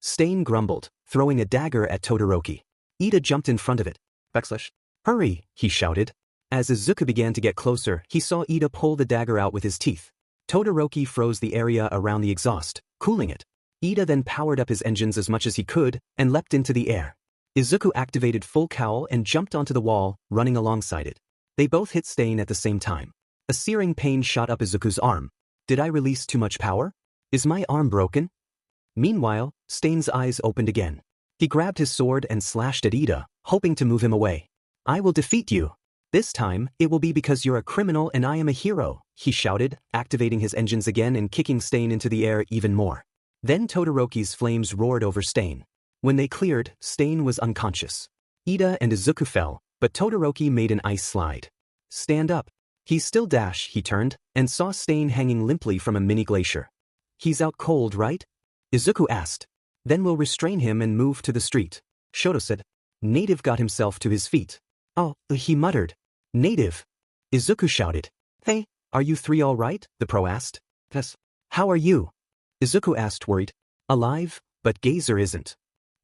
Stain grumbled, throwing a dagger at Todoroki. Ida jumped in front of it. Backslash. Hurry, he shouted. As Izuku began to get closer, he saw Ida pull the dagger out with his teeth. Todoroki froze the area around the exhaust, cooling it. Ida then powered up his engines as much as he could and leapt into the air. Izuku activated full cowl and jumped onto the wall, running alongside it. They both hit Stain at the same time. A searing pain shot up Izuku's arm. Did I release too much power? Is my arm broken? Meanwhile, Stain's eyes opened again. He grabbed his sword and slashed at Ida, hoping to move him away. I will defeat you. This time, it will be because you're a criminal and I am a hero, he shouted, activating his engines again and kicking Stain into the air even more. Then Todoroki's flames roared over Stain. When they cleared, Stain was unconscious. Ida and Izuku fell, but Todoroki made an ice slide. Stand up. He's still dash, he turned, and saw Stain hanging limply from a mini glacier. He's out cold, right? Izuku asked. Then we'll restrain him and move to the street. Shoto said. Native got himself to his feet. Oh, he muttered. Native. Izuku shouted. Hey, are you three all right? The pro asked. Yes. How are you? Izuku asked worried. Alive, but Gazer isn't.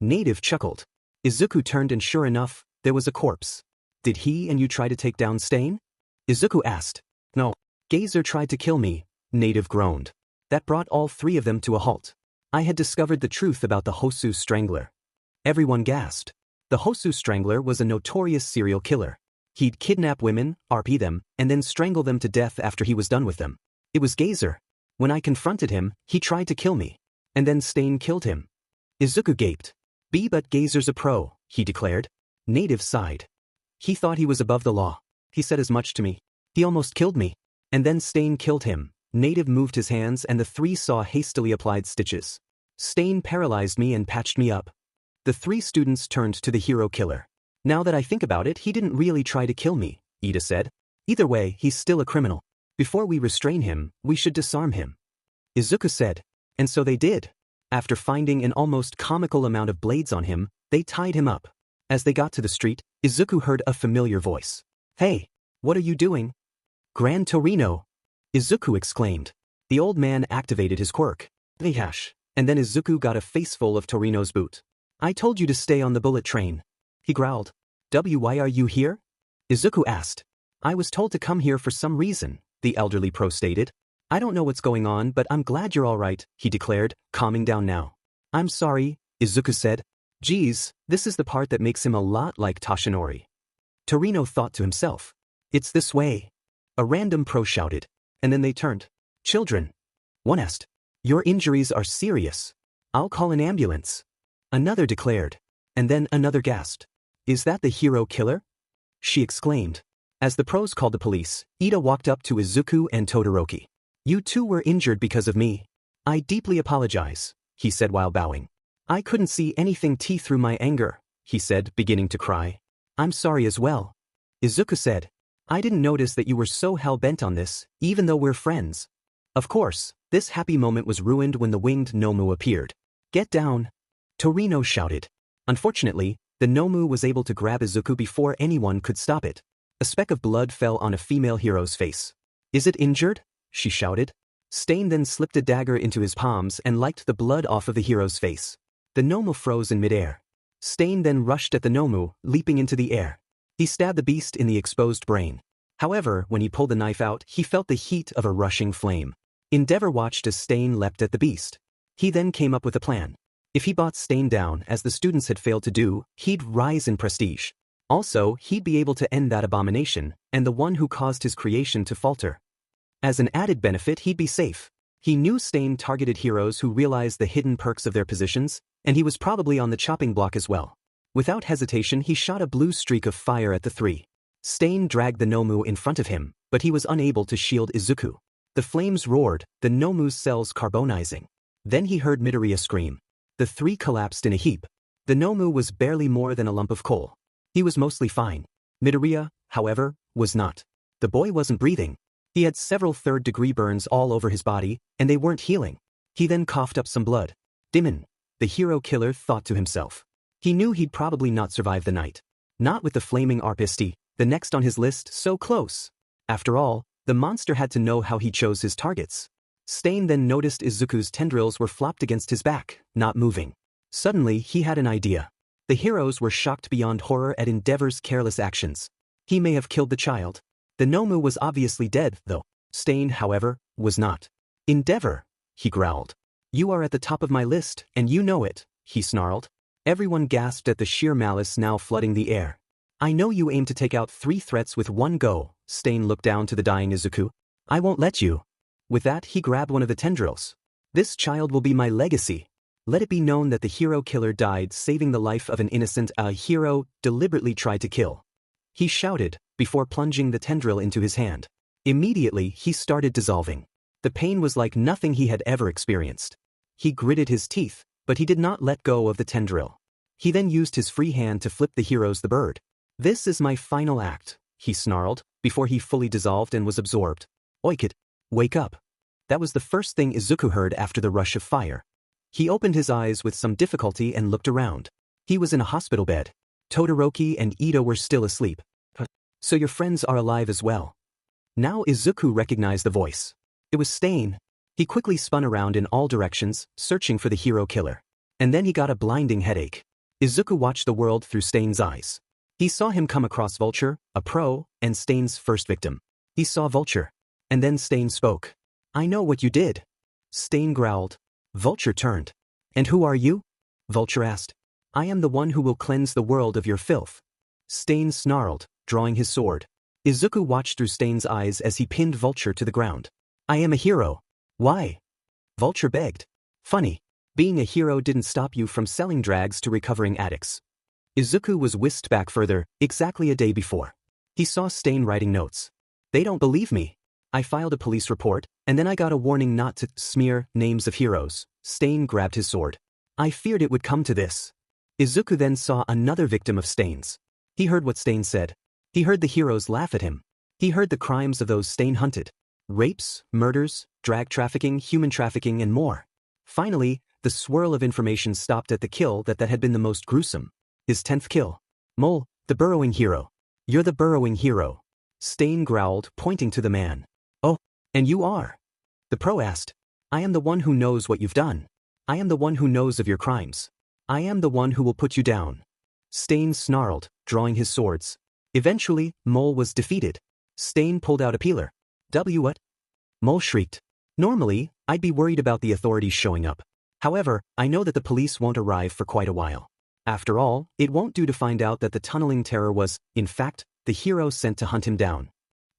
Native chuckled. Izuku turned and sure enough, there was a corpse. Did he and you try to take down Stain? Izuku asked. No. Gazer tried to kill me, Native groaned. That brought all three of them to a halt. I had discovered the truth about the Hosu Strangler. Everyone gasped. The Hosu Strangler was a notorious serial killer. He'd kidnap women, RP them, and then strangle them to death after he was done with them. It was Gazer. When I confronted him, he tried to kill me. And then Stain killed him. Izuku gaped. But Gazer's a pro, he declared. Native sighed. He thought he was above the law. He said as much to me. He almost killed me. And then Stain killed him. Native moved his hands and the three saw hastily applied stitches. Stain paralyzed me and patched me up. The three students turned to the hero killer. Now that I think about it, he didn't really try to kill me, Ida said. Either way, he's still a criminal. Before we restrain him, we should disarm him. Izuku said. And so they did. After finding an almost comical amount of blades on him, they tied him up. As they got to the street, Izuku heard a familiar voice. Hey, what are you doing? Gran Torino! Izuku exclaimed. The old man activated his quirk. Hash. And then Izuku got a faceful of Torino's boot. I told you to stay on the bullet train. He growled. Why are you here? Izuku asked. I was told to come here for some reason, the elderly pro stated. I don't know what's going on, but I'm glad you're all right, he declared, calming down now. I'm sorry, Izuku said. Geez, this is the part that makes him a lot like Toshinori. Torino thought to himself. It's this way. A random pro shouted. And then they turned. Children. One asked. Your injuries are serious. I'll call an ambulance. Another declared. And then another gasped. Is that the hero killer? She exclaimed. As the pros called the police, Ida walked up to Izuku and Todoroki. You two were injured because of me. I deeply apologize, he said while bowing. I couldn't see anything through my anger, he said, beginning to cry. I'm sorry as well. Izuku said. I didn't notice that you were so hell-bent on this, even though we're friends. Of course, this happy moment was ruined when the winged Nomu appeared. Get down! Torino shouted. Unfortunately, the Nomu was able to grab Izuku before anyone could stop it. A speck of blood fell on a female hero's face. Is it injured? She shouted. Stain then slipped a dagger into his palms and licked the blood off of the hero's face. The Nomu froze in midair. Stain then rushed at the Nomu, leaping into the air. He stabbed the beast in the exposed brain. However, when he pulled the knife out, he felt the heat of a rushing flame. Endeavor watched as Stain leapt at the beast. He then came up with a plan. If he brought Stain down, as the students had failed to do, he'd rise in prestige. Also, he'd be able to end that abomination, and the one who caused his creation to falter. As an added benefit, he'd be safe. He knew Stain targeted heroes who realized the hidden perks of their positions, and he was probably on the chopping block as well. Without hesitation, he shot a blue streak of fire at the three. Stain dragged the Nomu in front of him, but he was unable to shield Izuku. The flames roared, the Nomu's cells carbonizing. Then he heard Midoriya scream. The three collapsed in a heap. The Nomu was barely more than a lump of coal. He was mostly fine. Midoriya, however, was not. The boy wasn't breathing. He had several third-degree burns all over his body, and they weren't healing. He then coughed up some blood. Dimon, the hero killer, thought to himself. He knew he'd probably not survive the night. Not with the flaming Arpisti, the next on his list, so close. After all, the monster had to know how he chose his targets. Stain then noticed Izuku's tendrils were flopped against his back, not moving. Suddenly, he had an idea. The heroes were shocked beyond horror at Endeavor's careless actions. He may have killed the child. The Nomu was obviously dead, though. Stain, however, was not. Endeavor, he growled. You are at the top of my list, and you know it, he snarled. Everyone gasped at the sheer malice now flooding the air. I know you aim to take out 3 threats with one go, Stain looked down to the dying Izuku. I won't let you. With that, he grabbed one of the tendrils. This child will be my legacy. Let it be known that the hero killer died saving the life of an innocent hero deliberately tried to kill. He shouted, before plunging the tendril into his hand. Immediately, he started dissolving. The pain was like nothing he had ever experienced. He gritted his teeth, but he did not let go of the tendril. He then used his free hand to flip the heroes the bird. This is my final act, he snarled, before he fully dissolved and was absorbed. Oikid, wake up. That was the first thing Izuku heard after the rush of fire. He opened his eyes with some difficulty and looked around. He was in a hospital bed. Todoroki and Ito were still asleep. So your friends are alive as well. Now Izuku recognized the voice. It was Stain. He quickly spun around in all directions, searching for the hero killer. And then he got a blinding headache. Izuku watched the world through Stain's eyes. He saw him come across Vulture, a pro, and Stain's first victim. He saw Vulture. And then Stain spoke. I know what you did. Stain growled. Vulture turned. And who are you? Vulture asked. I am the one who will cleanse the world of your filth. Stain snarled, drawing his sword. Izuku watched through Stain's eyes as he pinned Vulture to the ground. I am a hero. Why? Vulture begged. Funny. Being a hero didn't stop you from selling drags to recovering addicts. Izuku was whisked back further, exactly a day before. He saw Stain writing notes. They don't believe me. I filed a police report, and then I got a warning not to smear names of heroes. Stain grabbed his sword. I feared it would come to this. Izuku then saw another victim of Stain's. He heard what Stain said. He heard the heroes laugh at him. He heard the crimes of those Stain hunted. Rapes, murders, drag trafficking, human trafficking, and more. Finally, the swirl of information stopped at the kill that had been the most gruesome. His 10th kill. Mole, the burrowing hero. You're the burrowing hero. Stain growled, pointing to the man. Oh, and you are? The pro asked. I am the one who knows what you've done. I am the one who knows of your crimes. I am the one who will put you down. Stain snarled, drawing his swords. Eventually, Mole was defeated. Stain pulled out a peeler. What? Mole shrieked. Normally, I'd be worried about the authorities showing up. However, I know that the police won't arrive for quite a while. After all, it won't do to find out that the tunneling terror was, in fact, the hero sent to hunt him down.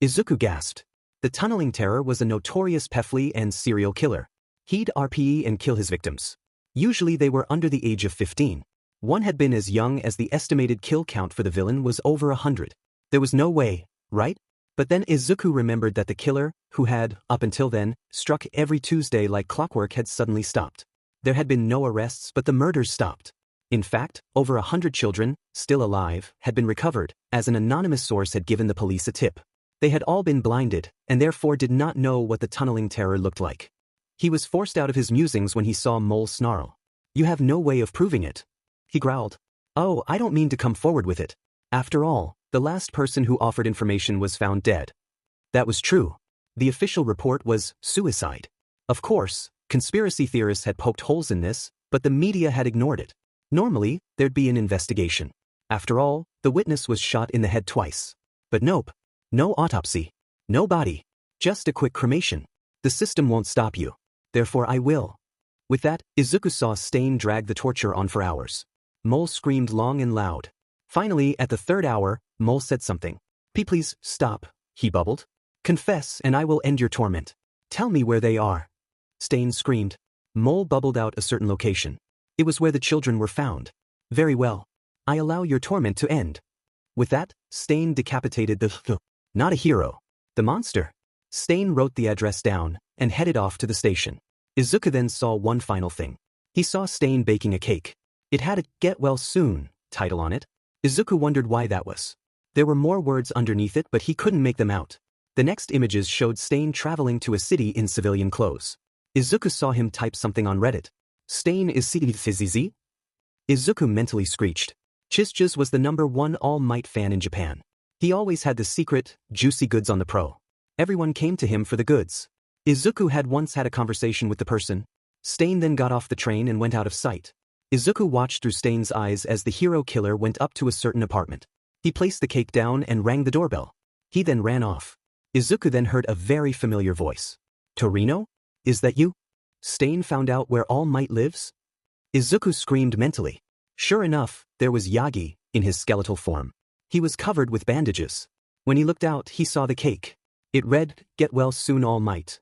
Izuku gasped. The tunneling terror was a notorious pefli and serial killer. He'd RPE and kill his victims. Usually they were under the age of 15. One had been as young as the estimated kill count for the villain was over 100. There was no way, right? But then Izuku remembered that the killer, who had, up until then, struck every Tuesday like clockwork had suddenly stopped. There had been no arrests, but the murders stopped. In fact, over 100 children, still alive, had been recovered, as an anonymous source had given the police a tip. They had all been blinded, and therefore did not know what the tunneling terror looked like. He was forced out of his musings when he saw Mole snarl. You have no way of proving it. He growled. Oh, I don't mean to come forward with it. After all, the last person who offered information was found dead. That was true. The official report was suicide. Of course, conspiracy theorists had poked holes in this, but the media had ignored it. Normally, there'd be an investigation. After all, the witness was shot in the head twice. But nope. No autopsy. No body. Just a quick cremation. The system won't stop you. Therefore I will. With that, Izuku saw Stain drag the torture on for hours. Mole screamed long and loud. Finally, at the 3rd hour, Mole said something. Please, stop, he bubbled. Confess and I will end your torment. Tell me where they are. Stain screamed. Mole bubbled out a certain location. It was where the children were found. Very well. I allow your torment to end. With that, Stain decapitated the not a hero. The monster. Stain wrote the address down and headed off to the station. Izuku then saw one final thing. He saw Stain baking a cake. It had a "Get Well Soon" title on it. Izuku wondered why that was. There were more words underneath it, but he couldn't make them out. The next images showed Stain traveling to a city in civilian clothes. Izuku saw him type something on Reddit. Stain is CDFZZ? Izuku mentally screeched. Chizjuz was the #1 All Might fan in Japan. He always had the secret, juicy goods on the pro. Everyone came to him for the goods. Izuku had once had a conversation with the person. Stain then got off the train and went out of sight. Izuku watched through Stain's eyes as the hero killer went up to a certain apartment. He placed the cake down and rang the doorbell. He then ran off. Izuku then heard a very familiar voice. Torino? Is that you? Stain found out where All Might lives? Izuku screamed mentally. Sure enough, there was Yagi, in his skeletal form. He was covered with bandages. When he looked out, he saw the cake. It read, "Get well soon, All Might."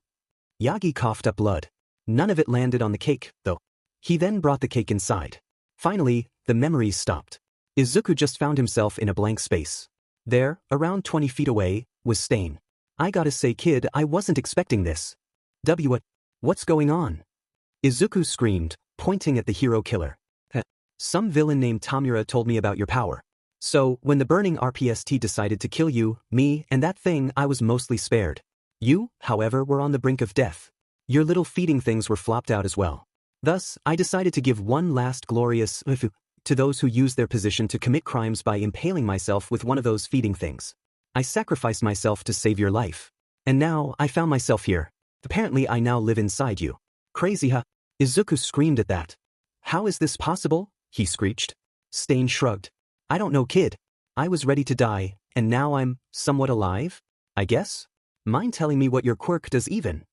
Yagi coughed up blood. None of it landed on the cake, though. He then brought the cake inside. Finally, the memories stopped. Izuku just found himself in a blank space. There, around 20 feet away, was Stain. I gotta say, kid, I wasn't expecting this. What's going on? Izuku screamed, pointing at the hero killer. Some villain named Tamura told me about your power. So, when the burning RPST decided to kill you, me, and that thing, I was mostly spared. You, however, were on the brink of death. Your little feeding things were flopped out as well. Thus, I decided to give one last glorious to those who use their position to commit crimes by impaling myself with one of those feeding things. I sacrificed myself to save your life. And now, I found myself here. Apparently I now live inside you. Crazy, huh? Izuku screamed at that. How is this possible? He screeched. Stain shrugged. I don't know, kid. I was ready to die, and now I'm somewhat alive? I guess? Mind telling me what your quirk does even?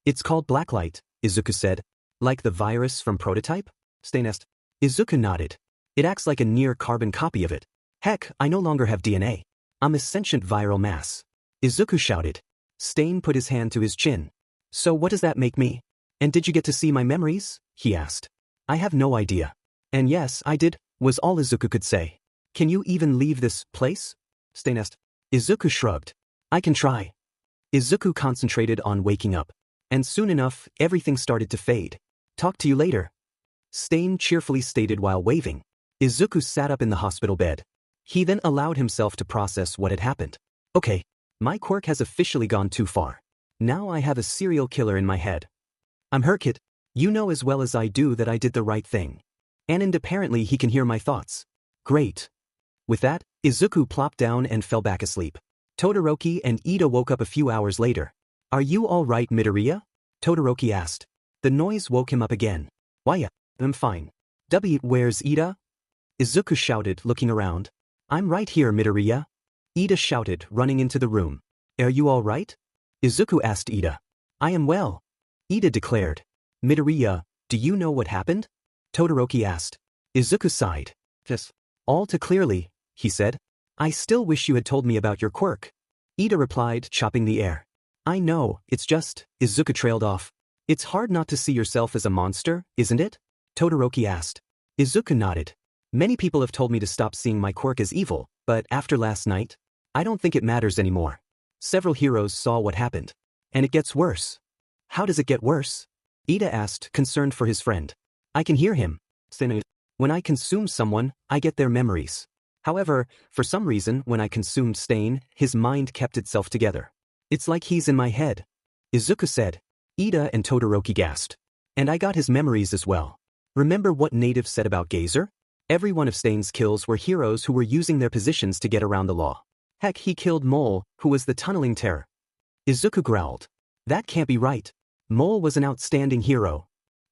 It's called Blacklight, Izuku said. Like the virus from Prototype? Stain asked. Izuku nodded. It acts like a near-carbon copy of it. Heck, I no longer have DNA. I'm a sentient viral mass. Izuku shouted. Stain put his hand to his chin. So what does that make me? And did you get to see my memories? He asked. I have no idea. And yes, I did, was all Izuku could say. Can you even leave this place? Stain asked. Izuku shrugged. I can try. Izuku concentrated on waking up. And soon enough, everything started to fade. Talk to you later. Stain cheerfully stated while waving. Izuku sat up in the hospital bed. He then allowed himself to process what had happened. Okay, my quirk has officially gone too far. Now I have a serial killer in my head. I'm hurt, kid. You know as well as I do that I did the right thing. And apparently he can hear my thoughts. Great. With that, Izuku plopped down and fell back asleep. Todoroki and Ida woke up a few hours later. Are you all right, Midoriya? Todoroki asked. The noise woke him up again. Why, I'm fine. Where's Ida? Izuku shouted, looking around. I'm right here, Midoriya. Ida shouted, running into the room. Are you all right? Izuku asked Ida. I am well. Ida declared. Midoriya, do you know what happened? Todoroki asked. Izuku sighed. Yes. All too clearly, he said. I still wish you had told me about your quirk. Ida replied, chopping the air. I know, it's just, Izuku trailed off. It's hard not to see yourself as a monster, isn't it? Todoroki asked. Izuku nodded. Many people have told me to stop seeing my quirk as evil, but after last night, I don't think it matters anymore. Several heroes saw what happened. And it gets worse. How does it get worse? Ida asked, concerned for his friend. I can hear him. When I consume someone, I get their memories. However, for some reason, when I consumed Stain, his mind kept itself together. It's like he's in my head. Izuku said. Ida and Todoroki gasped. And I got his memories as well. Remember what Native said about Gazer? Every one of Stain's kills were heroes who were using their positions to get around the law. Heck, he killed Mole, who was the tunneling terror. Izuku growled. That can't be right. Mole was an outstanding hero.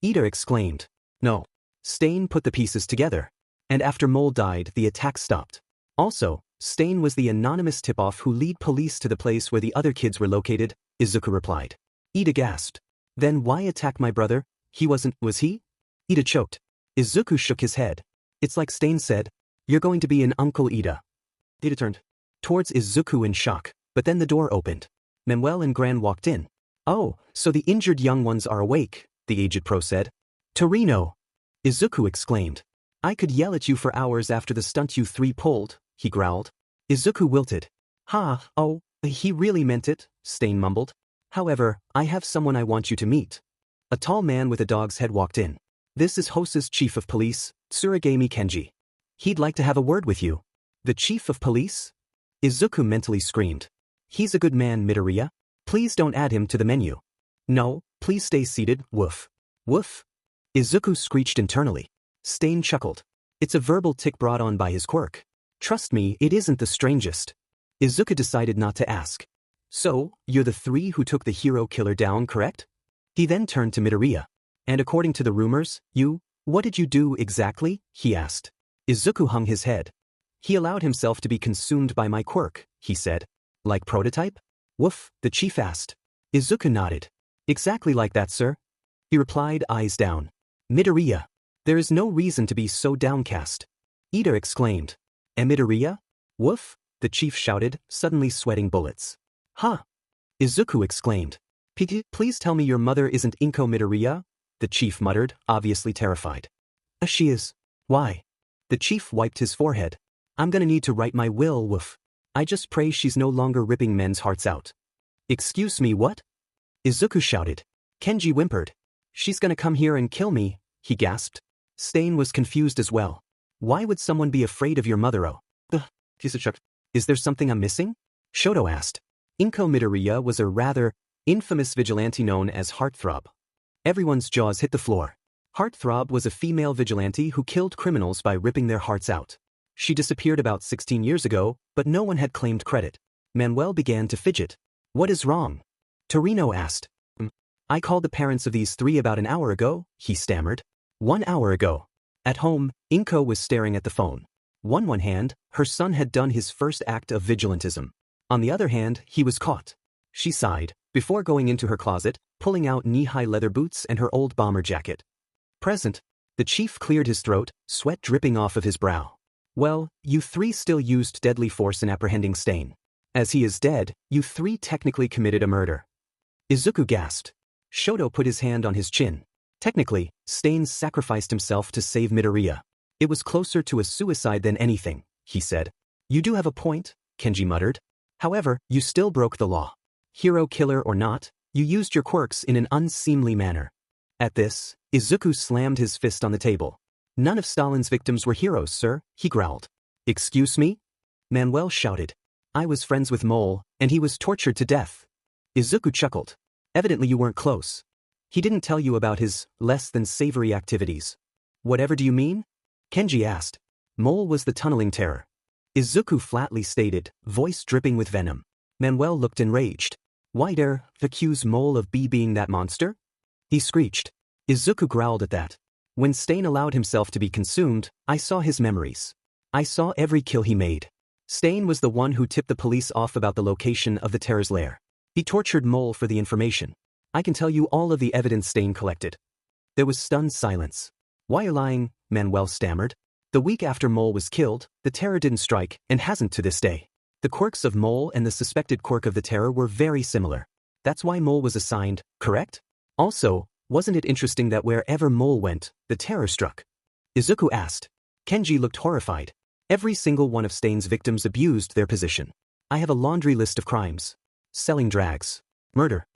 Ida exclaimed. No. Stain put the pieces together. And after Mole died, the attack stopped. Also, Stain was the anonymous tip-off who lead police to the place where the other kids were located, Izuku replied. Ida gasped. Then why attack my brother? He wasn't, was he? Ida choked. Izuku shook his head. It's like Stain said, you're going to be an Uncle Ida. Ida turned towards Izuku in shock, but then the door opened. Manuel and Gran walked in. Oh, so the injured young ones are awake, the aged pro said. Torino! Izuku exclaimed. I could yell at you for hours after the stunt you three pulled, he growled. Izuku wilted. Ha, oh, he really meant it, Stain mumbled. However, I have someone I want you to meet. A tall man with a dog's head walked in. This is Hosa's chief of police, Tsuragami Kenji. He'd like to have a word with you. The chief of police? Izuku mentally screamed. He's a good man, Midoriya. Please don't add him to the menu. No, please stay seated, woof. Woof. Izuku screeched internally. Stain chuckled. It's a verbal tic brought on by his quirk. Trust me, it isn't the strangest. Izuku decided not to ask. So, you're the three who took the hero killer down, correct? He then turned to Midoriya. And according to the rumors, you What did you do exactly? He asked. Izuku hung his head. He allowed himself to be consumed by my quirk, he said. Like prototype? Woof, the chief asked. Izuku nodded. Exactly like that, sir. He replied, eyes down. Midoriya. There is no reason to be so downcast. Ida exclaimed. Midoriya? Woof, the chief shouted, suddenly sweating bullets. Huh? Izuku exclaimed. Please tell me your mother isn't Inko Midoriya? The chief muttered, obviously terrified. She is. Why? The chief wiped his forehead. I'm gonna need to write my will, woof. I just pray she's no longer ripping men's hearts out. Excuse me, what? Izuku shouted. Kenji whimpered. She's gonna come here and kill me, he gasped. Stain was confused as well. Why would someone be afraid of your mother? Oh. Is there something I'm missing? Shoto asked. Inko Midoriya was a rather infamous vigilante known as Heartthrob. Everyone's jaws hit the floor. Heartthrob was a female vigilante who killed criminals by ripping their hearts out. She disappeared about 16 years ago, but no one had claimed credit. Manuel began to fidget. What is wrong? Torino asked. I called the parents of these three about an hour ago, he stammered. 1 hour ago. At home, Inko was staring at the phone. On one hand, her son had done his first act of vigilantism. On the other hand, he was caught. She sighed, before going into her closet, pulling out knee-high leather boots and her old bomber jacket. Present. The chief cleared his throat, sweat dripping off of his brow. Well, you three still used deadly force in apprehending Stain. As he is dead, you three technically committed a murder. Izuku gasped. Shoto put his hand on his chin. Technically, Stain sacrificed himself to save Midoriya. It was closer to a suicide than anything, he said. You do have a point, Kenji muttered. However, you still broke the law. Hero killer or not, you used your quirks in an unseemly manner. At this, Izuku slammed his fist on the table. None of Stalin's victims were heroes, sir, he growled. Excuse me? Manuel shouted. I was friends with Mole, and he was tortured to death. Izuku chuckled. Evidently you weren't close. He didn't tell you about his less-than-savory activities. Whatever do you mean? Kenji asked. Mole was the tunneling terror. Izuku flatly stated, voice dripping with venom. Manuel looked enraged. Why dare accuse Mole of being that monster? He screeched. Izuku growled at that. When Stain allowed himself to be consumed, I saw his memories. I saw every kill he made. Stain was the one who tipped the police off about the location of the terror's lair. He tortured Mole for the information. I can tell you all of the evidence Stain collected. There was stunned silence. Why are you lying? Manuel stammered. The week after Mole was killed, the terror didn't strike, and hasn't to this day. The quirks of Mole and the suspected quirk of the terror were very similar. That's why Mole was assigned, correct? Also, wasn't it interesting that wherever Mole went, the terror struck? Izuku asked. Kenji looked horrified. Every single one of Stain's victims abused their position. I have a laundry list of crimes. Selling drags. Murder.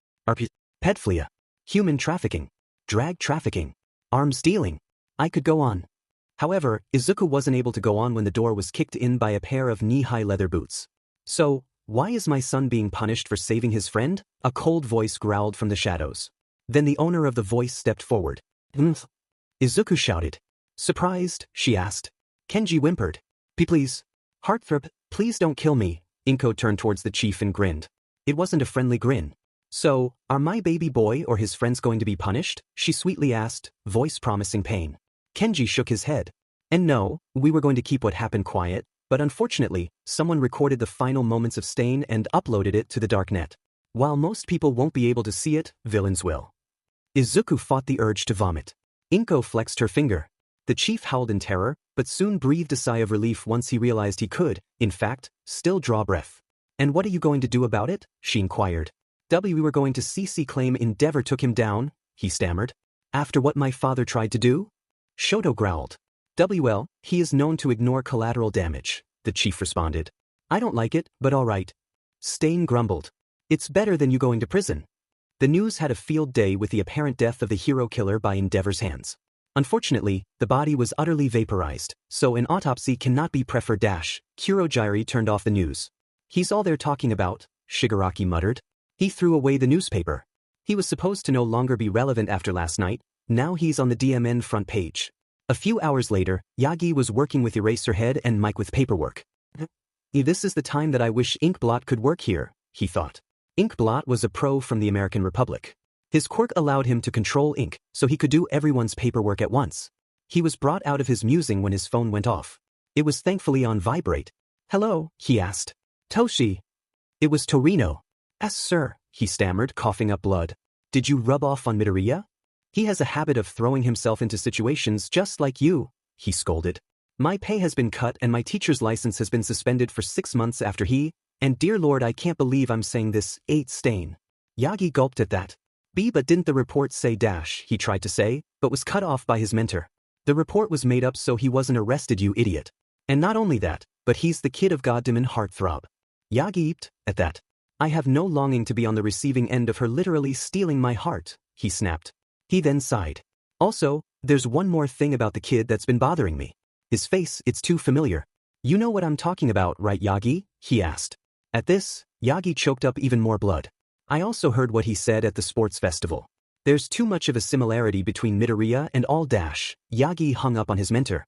Pedophilia. Human trafficking. Drag trafficking. Arms dealing. I could go on. However, Izuku wasn't able to go on when the door was kicked in by a pair of knee-high leather boots. So, why is my son being punished for saving his friend? A cold voice growled from the shadows. Then the owner of the voice stepped forward. Izuku shouted. Surprised? She asked. Kenji whimpered. Please. Heartthrob, please don't kill me. Inko turned towards the chief and grinned. It wasn't a friendly grin. So, are my baby boy or his friends going to be punished? She sweetly asked, voice promising pain. Kenji shook his head. And no, we were going to keep what happened quiet, but unfortunately, someone recorded the final moments of Stain and uploaded it to the darknet. While most people won't be able to see it, villains will. Izuku fought the urge to vomit. Inko flexed her finger. The chief howled in terror, but soon breathed a sigh of relief once he realized he could, in fact, still draw breath. And what are you going to do about it? She inquired. We were going to claim Endeavor took him down, he stammered. After what my father tried to do? Shoto growled. Well, he is known to ignore collateral damage, the chief responded. I don't like it, but all right. Stain grumbled. It's better than you going to prison. The news had a field day with the apparent death of the hero killer by Endeavor's hands. Unfortunately, the body was utterly vaporized, so an autopsy cannot be preferred. Kurogiri turned off the news. He's all they're talking about, Shigaraki muttered. He threw away the newspaper. He was supposed to no longer be relevant after last night, now he's on the DMN front page. A few hours later, Yagi was working with Eraserhead and Mike with paperwork. This is the time that I wish Inkblot could work here, he thought. Inkblot was a pro from the American Republic. His quirk allowed him to control ink, so he could do everyone's paperwork at once. He was brought out of his musing when his phone went off. It was thankfully on vibrate. "Hello?" he asked. "Toshi." It was Torino. "Yes, sir," he stammered, coughing up blood. "Did you rub off on Midoriya? He has a habit of throwing himself into situations just like you," he scolded. "My pay has been cut and my teacher's license has been suspended for 6 months after he, and dear lord I can't believe I'm saying this, ate Stain." Yagi gulped at that. But didn't the report say dash, he tried to say, but was cut off by his mentor. "The report was made up so he wasn't arrested, you idiot. And not only that, but he's the kid of goddamn heartthrob." Yagi eeped at that. "I have no longing to be on the receiving end of her literally stealing my heart," he snapped. He then sighed. "Also, there's one more thing about the kid that's been bothering me. His face, it's too familiar." "You know what I'm talking about, right, Yagi?" he asked. At this, Yagi choked up even more blood. "I also heard what he said at the sports festival. There's too much of a similarity between Midoriya and all dash." Yagi hung up on his mentor.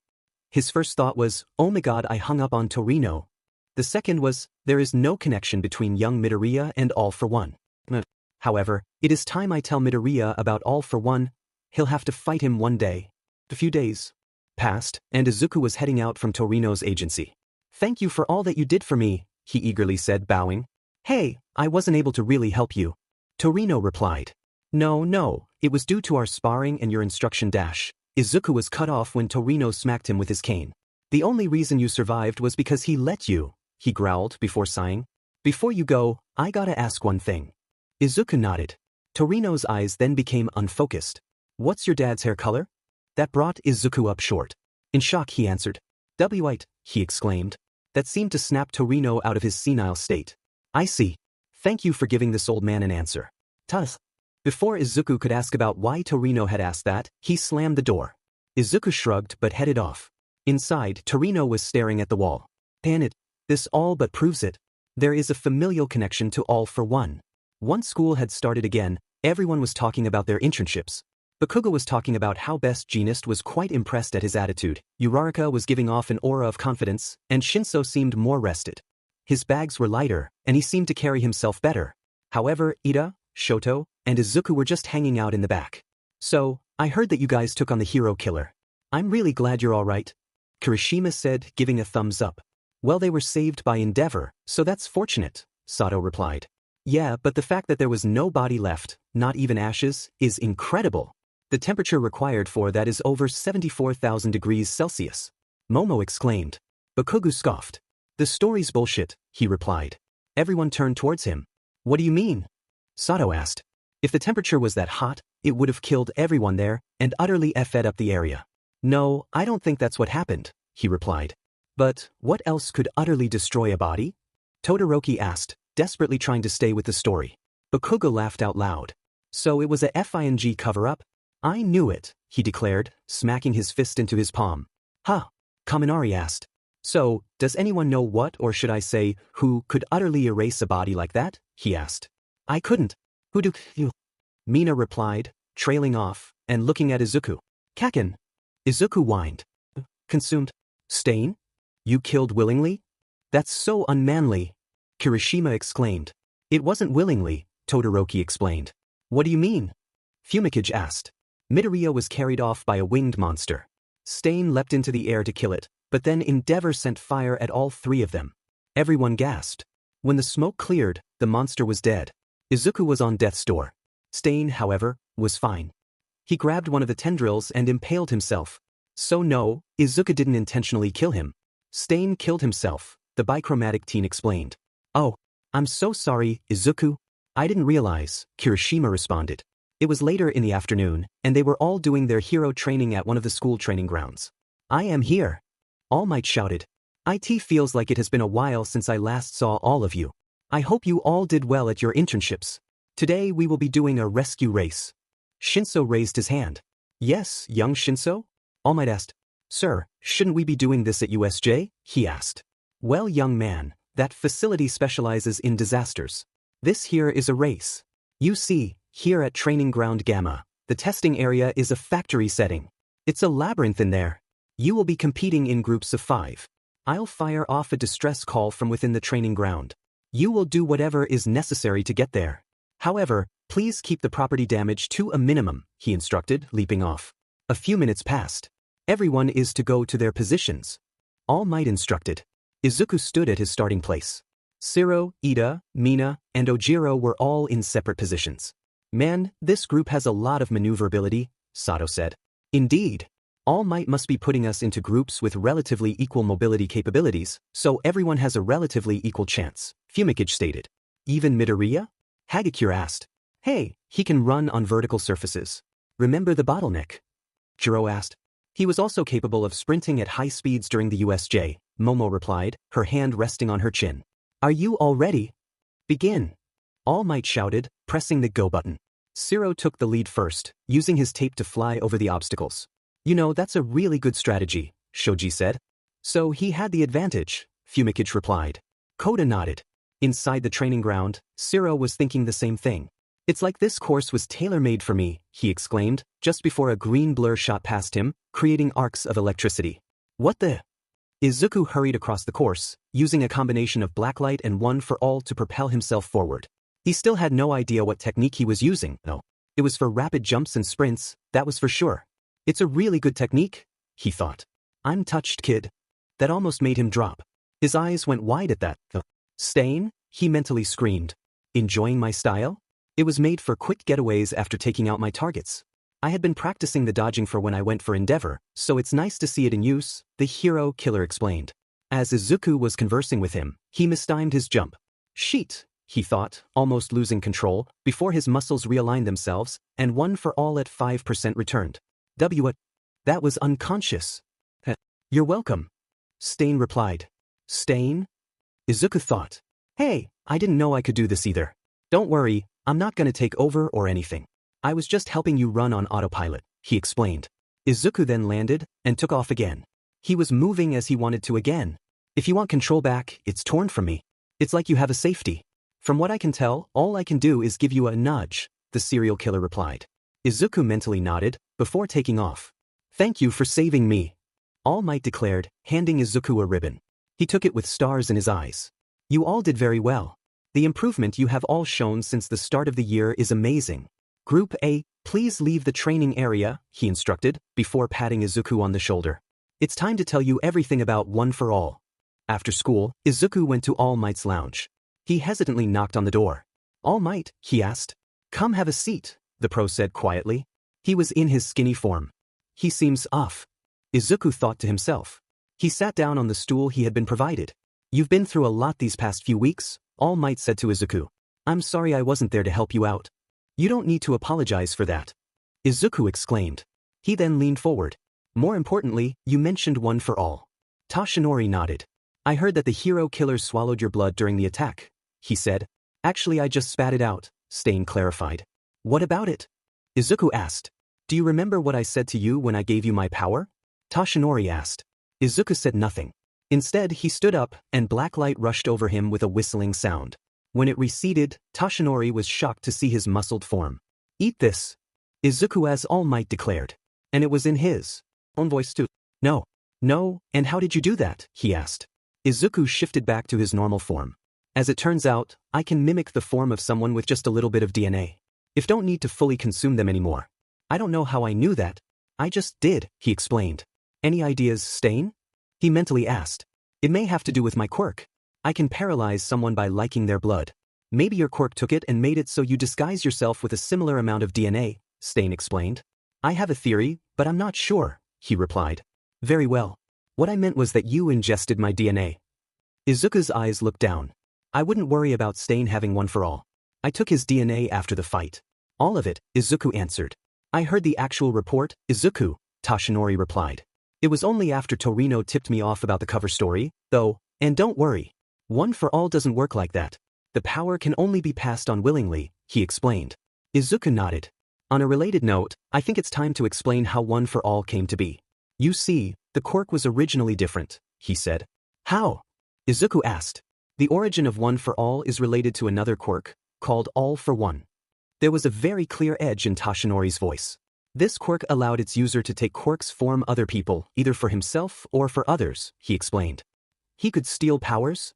His first thought was, "Oh my god, I hung up on Torino." The second was, there is no connection between young Midoriya and All for One. However, it is time I tell Midoriya about All for One. He'll have to fight him one day. A few days passed, and Izuku was heading out from Torino's agency. "Thank you for all that you did for me," he eagerly said, bowing. "Hey, I wasn't able to really help you," Torino replied. No, it was due to our sparring and your instruction dash." Izuku was cut off when Torino smacked him with his cane. "The only reason you survived was because he let you," he growled before sighing. "Before you go, I gotta ask one thing." Izuku nodded. Torino's eyes then became unfocused. "What's your dad's hair color?" That brought Izuku up short. In shock he answered. "White," he exclaimed. That seemed to snap Torino out of his senile state. "I see. Thank you for giving this old man an answer." Tuss. Before Izuku could ask about why Torino had asked that, he slammed the door. Izuku shrugged but headed off. Inside, Torino was staring at the wall. "Damn it. This all but proves it. There is a familial connection to All for One." Once school had started again, everyone was talking about their internships. Bakugou was talking about how Best Jeanist was quite impressed at his attitude, Uraraka was giving off an aura of confidence, and Shinso seemed more rested. His bags were lighter, and he seemed to carry himself better. However, Ida, Shoto, and Izuku were just hanging out in the back. "So, I heard that you guys took on the hero killer. I'm really glad you're alright," Kirishima said, giving a thumbs up. "Well, they were saved by Endeavor, so that's fortunate," Sato replied. "Yeah, but the fact that there was no body left, not even ashes, is incredible. The temperature required for that is over 74,000 degrees Celsius," Momo exclaimed. Bakugou scoffed. "The story's bullshit," he replied. Everyone turned towards him. "What do you mean?" Sato asked. "If the temperature was that hot, it would have killed everyone there and utterly effed up the area." "No, I don't think that's what happened," he replied. "But what else could utterly destroy a body?" Todoroki asked, desperately trying to stay with the story. Bakugou laughed out loud. "So it was a FING cover-up?" "I knew it," he declared, smacking his fist into his palm. "Huh?" Kaminari asked. "So, does anyone know what, or should I say, who, could utterly erase a body like that?" he asked. "I couldn't." "Who do you?" Mina replied, trailing off, and looking at Izuku. "Kaken." Izuku whined. "Consumed? Stain? You killed willingly? That's so unmanly," Kirishima exclaimed. "It wasn't willingly," Todoroki explained. "What do you mean?" Fumikage asked. "Midoriya was carried off by a winged monster. Stain leapt into the air to kill it, but then Endeavor sent fire at all three of them." Everyone gasped. When the smoke cleared, the monster was dead. Izuku was on death's door. Stain, however, was fine. He grabbed one of the tendrils and impaled himself. "So no, Izuku didn't intentionally kill him. Stain killed himself," the bichromatic teen explained. "Oh, I'm so sorry, Izuku. I didn't realize," Kirishima responded. It was later in the afternoon, and they were all doing their hero training at one of the school training grounds. "I am here," All Might shouted. "It feels like it has been a while since I last saw all of you. I hope you all did well at your internships. Today we will be doing a rescue race." Shinso raised his hand. "Yes, young Shinso?" All Might asked. "Sir, shouldn't we be doing this at USJ?" he asked. "Well, young man, that facility specializes in disasters. This here is a race. You see, here at Training Ground Gamma, the testing area is a factory setting. It's a labyrinth in there. You will be competing in groups of 5. I'll fire off a distress call from within the training ground. You will do whatever is necessary to get there. However, please keep the property damage to a minimum," he instructed, leaping off. A few minutes passed. Everyone is to go to their positions. All Might instructed. Izuku stood at his starting place. Shiro, Ida, Mina, and Ojiro were all in separate positions. Man, this group has a lot of maneuverability, Sato said. Indeed. All Might must be putting us into groups with relatively equal mobility capabilities, so everyone has a relatively equal chance, Fumikage stated. Even Midoriya? Hagakure asked. Hey, he can run on vertical surfaces. Remember the bottleneck? Jiro asked. He was also capable of sprinting at high speeds during the USJ, Momo replied, her hand resting on her chin. Are you all ready? Begin. All Might shouted, pressing the go button. Shiro took the lead first, using his tape to fly over the obstacles. You know, that's a really good strategy, Shoji said. So he had the advantage, Fumikage replied. Koda nodded. Inside the training ground, Shiro was thinking the same thing. It's like this course was tailor-made for me, he exclaimed, just before a green blur shot past him, creating arcs of electricity. What the? Izuku hurried across the course, using a combination of blacklight and one for all to propel himself forward. He still had no idea what technique he was using, though. It was for rapid jumps and sprints, that was for sure. It's a really good technique, he thought. I'm touched, kid. That almost made him drop. His eyes went wide at that. Stain? He mentally screamed. Enjoying my style? It was made for quick getaways after taking out my targets. I had been practicing the dodging for when I went for Endeavor, so it's nice to see it in use, the hero killer explained. As Izuku was conversing with him, he mistimed his jump. Sheet, he thought, almost losing control, before his muscles realigned themselves, and one for all at 5% returned. That was unconscious. You're welcome. Stain replied. Stain? Izuku thought. Hey, I didn't know I could do this either. Don't worry, I'm not gonna take over or anything. I was just helping you run on autopilot, he explained. Izuku then landed, and took off again. He was moving as he wanted to again. If you want control back, it's torn from me. It's like you have a safety. From what I can tell, all I can do is give you a nudge, the serial killer replied. Izuku mentally nodded, before taking off. Thank you for saving me. All Might declared, handing Izuku a ribbon. He took it with stars in his eyes. You all did very well. The improvement you have all shown since the start of the year is amazing. Group A, please leave the training area, he instructed, before patting Izuku on the shoulder. It's time to tell you everything about One for All. After school, Izuku went to All Might's lounge. He hesitantly knocked on the door. All Might, he asked. Come have a seat, the pro said quietly. He was in his skinny form. He seems off. Izuku thought to himself. He sat down on the stool he had been provided. You've been through a lot these past few weeks, All Might said to Izuku. I'm sorry I wasn't there to help you out. You don't need to apologize for that. Izuku exclaimed. He then leaned forward. More importantly, you mentioned One for All. Toshinori nodded. I heard that the hero killer swallowed your blood during the attack, he said. Actually, I just spat it out, Stain clarified. What about it? Izuku asked. Do you remember what I said to you when I gave you my power? Toshinori asked. Izuku said nothing. Instead, he stood up, and black light rushed over him with a whistling sound. When it receded, Toshinori was shocked to see his muscled form. Eat this. Izuku as All Might declared. And it was in his own voice too. No. No, and how did you do that? He asked. Izuku shifted back to his normal form. As it turns out, I can mimic the form of someone with just a little bit of DNA. If don't need to fully consume them anymore. I don't know how I knew that. I just did, he explained. Any ideas, Stain? He mentally asked. It may have to do with my quirk. I can paralyze someone by liking their blood. Maybe your quirk took it and made it so you disguise yourself with a similar amount of DNA, Stain explained. I have a theory, but I'm not sure, he replied. Very well. What I meant was that you ingested my DNA. Izuku's eyes looked down. I wouldn't worry about Stain having One for All. I took his DNA after the fight. All of it, Izuku answered. I heard the actual report, Izuku, Toshinori replied. It was only after Torino tipped me off about the cover story, though, and don't worry. One for All doesn't work like that. The power can only be passed on willingly, he explained. Izuku nodded. On a related note, I think it's time to explain how One for All came to be. You see, the quirk was originally different, he said. How? Izuku asked. The origin of One for All is related to another quirk, called All for One. There was a very clear edge in Toshinori's voice. This quirk allowed its user to take quirks from other people, either for himself or for others, he explained. He could steal powers?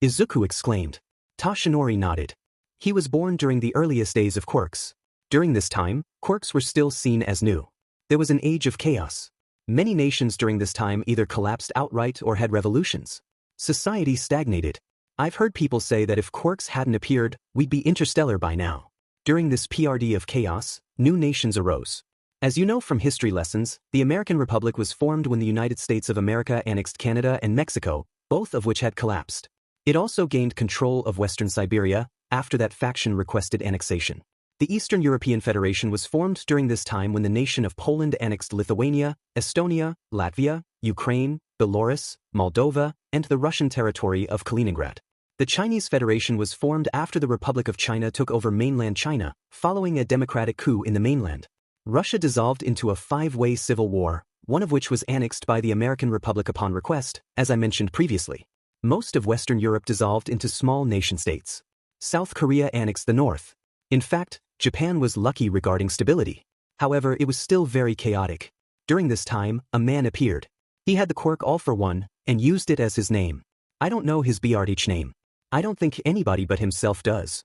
Izuku exclaimed. Toshinori nodded. He was born during the earliest days of quirks. During this time, quirks were still seen as new. There was an age of chaos. Many nations during this time either collapsed outright or had revolutions. Society stagnated. I've heard people say that if quirks hadn't appeared, we'd be interstellar by now. During this PRD of chaos, new nations arose. As you know from history lessons, the American Republic was formed when the United States of America annexed Canada and Mexico, both of which had collapsed. It also gained control of Western Siberia, after that faction requested annexation. The Eastern European Federation was formed during this time when the nation of Poland annexed Lithuania, Estonia, Latvia, Ukraine, Belarus, Moldova, and the Russian territory of Kaliningrad. The Chinese Federation was formed after the Republic of China took over mainland China, following a democratic coup in the mainland. Russia dissolved into a five-way civil war, one of which was annexed by the American Republic upon request, as I mentioned previously. Most of Western Europe dissolved into small nation-states. South Korea annexed the north. In fact, Japan was lucky regarding stability. However, it was still very chaotic. During this time, a man appeared. He had the quirk All for One, and used it as his name. I don't know his BRH name. I don't think anybody but himself does.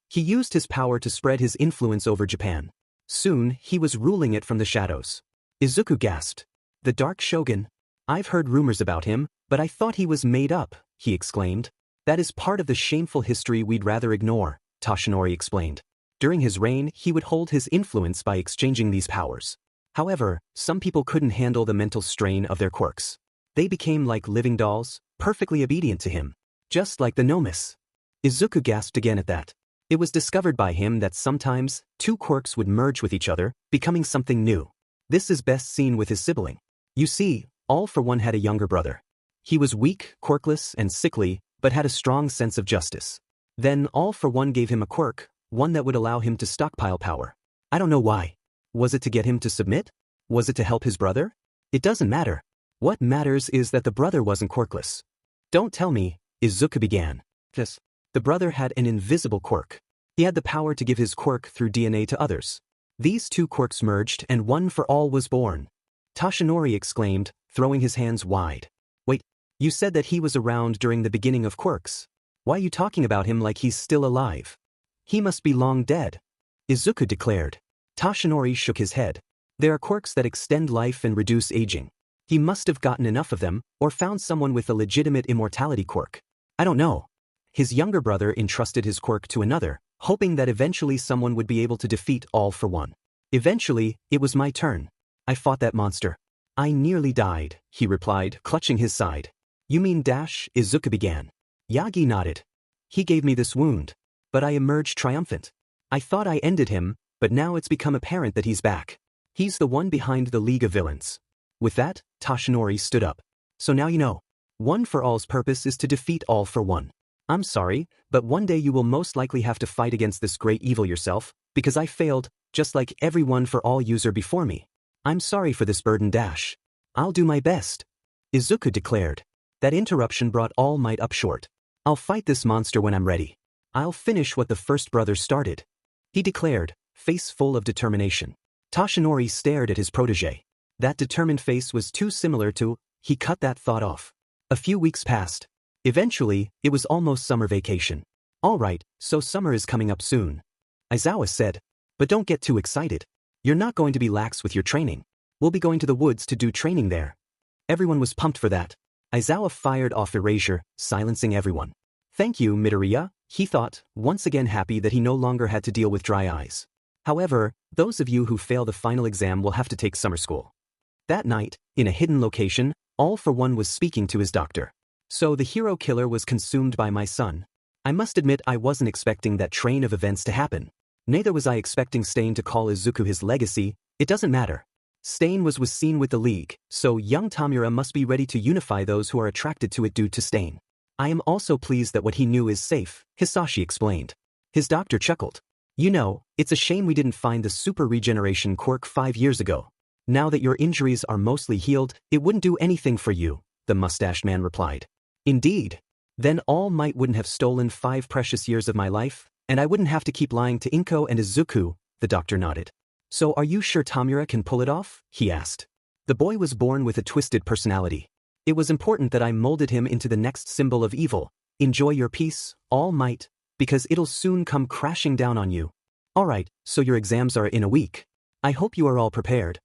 He used his power to spread his influence over Japan. Soon, he was ruling it from the shadows. Izuku gasped. The Dark Shogun? I've heard rumors about him, but I thought he was made up, he exclaimed. That is part of the shameful history we'd rather ignore, Toshinori explained. During his reign, he would hold his influence by exchanging these powers. However, some people couldn't handle the mental strain of their quirks. They became like living dolls, perfectly obedient to him. Just like the Nomis. Izuku gasped again at that. It was discovered by him that sometimes, two quirks would merge with each other, becoming something new. This is best seen with his sibling. You see, All for One had a younger brother. He was weak, quirkless, and sickly, but had a strong sense of justice. Then All for One gave him a quirk, one that would allow him to stockpile power. I don't know why. Was it to get him to submit? Was it to help his brother? It doesn't matter. What matters is that the brother wasn't quirkless. Don't tell me, Izuku began. Yes. The brother had an invisible quirk. He had the power to give his quirk through DNA to others. These two quirks merged and one for all was born. Toshinori exclaimed, throwing his hands wide. Wait, you said that he was around during the beginning of quirks. Why are you talking about him like he's still alive? He must be long dead. Izuku declared. Toshinori shook his head. There are quirks that extend life and reduce aging. He must have gotten enough of them, or found someone with a legitimate immortality quirk. I don't know. His younger brother entrusted his quirk to another, hoping that eventually someone would be able to defeat All for One. Eventually, it was my turn. I fought that monster. I nearly died, he replied, clutching his side. You mean Dash? Izuku began. Yagi nodded. He gave me this wound. But I emerged triumphant. I thought I ended him, but now it's become apparent that he's back. He's the one behind the League of Villains. With that, Toshinori stood up. So now you know. One for All's purpose is to defeat All for One. I'm sorry, but one day you will most likely have to fight against this great evil yourself, because I failed, just like every One for All user before me. I'm sorry for this burden, Dash. I'll do my best. Izuku declared. That interruption brought All Might up short. I'll fight this monster when I'm ready. I'll finish what the first brother started. He declared, face full of determination. Toshinori stared at his protege. That determined face was too similar to, he cut that thought off. A few weeks passed. Eventually, it was almost summer vacation. All right, so summer is coming up soon. Aizawa said. But don't get too excited. You're not going to be lax with your training. We'll be going to the woods to do training there. Everyone was pumped for that. Aizawa fired off erasure, silencing everyone. Thank you, Midoriya, he thought, once again happy that he no longer had to deal with dry eyes. However, those of you who fail the final exam will have to take summer school. That night, in a hidden location, All for One was speaking to his doctor. So the hero killer was consumed by my son. I must admit I wasn't expecting that train of events to happen. Neither was I expecting Stain to call Izuku his legacy. It doesn't matter. Stain was seen with the League, so young Tamura must be ready to unify those who are attracted to it due to Stain. I am also pleased that what he knew is safe, Hisashi explained. His doctor chuckled. You know, it's a shame we didn't find the super regeneration quirk 5 years ago. Now that your injuries are mostly healed, it wouldn't do anything for you, the mustached man replied. Indeed. Then All Might wouldn't have stolen 5 precious years of my life, and I wouldn't have to keep lying to Inko and Izuku, the doctor nodded. So are you sure Tamura can pull it off? He asked. The boy was born with a twisted personality. It was important that I molded him into the next symbol of evil. Enjoy your peace, All Might, because it'll soon come crashing down on you. Alright, so your exams are in a week. I hope you are all prepared.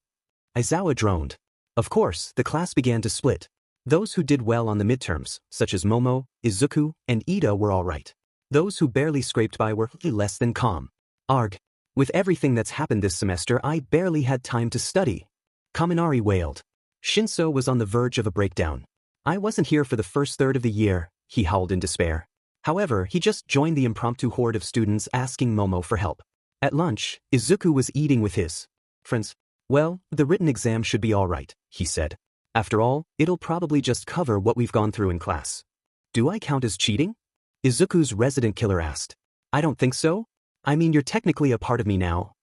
Aizawa droned. Of course, the class began to split. Those who did well on the midterms, such as Momo, Izuku, and Ida were alright. Those who barely scraped by were less than calm. Arg. With everything that's happened this semester, I barely had time to study. Kaminari wailed. Shinso was on the verge of a breakdown. I wasn't here for the first third of the year, he howled in despair. However, he just joined the impromptu horde of students asking Momo for help. At lunch, Izuku was eating with his friends. Well, the written exam should be alright, he said. After all, it'll probably just cover what we've gone through in class. Do I count as cheating? Izuku's resident killer asked. I don't think so. I mean, you're technically a part of me now.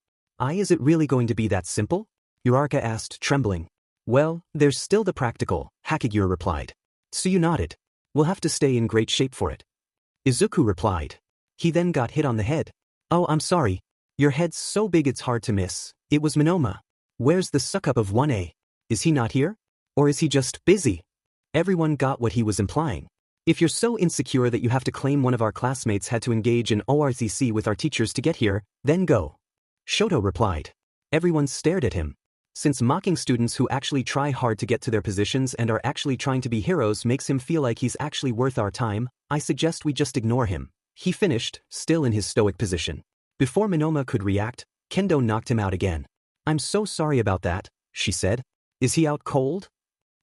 Is it really going to be that simple? Uraraka asked, trembling. Well, there's still the practical, Hakigura replied. Tsuyu nodded. We'll have to stay in great shape for it. Izuku replied. He then got hit on the head. Oh, I'm sorry. Your head's so big it's hard to miss. It was Monoma. Where's the suck-up of 1A? Is he not here? Or is he just busy? Everyone got what he was implying. If you're so insecure that you have to claim one of our classmates had to engage in ORCC with our teachers to get here, then go. Shoto replied. Everyone stared at him. Since mocking students who actually try hard to get to their positions and are actually trying to be heroes makes him feel like he's actually worth our time, I suggest we just ignore him. He finished, still in his stoic position. Before Monoma could react, Kendo knocked him out again. I'm so sorry about that, she said. Is he out cold?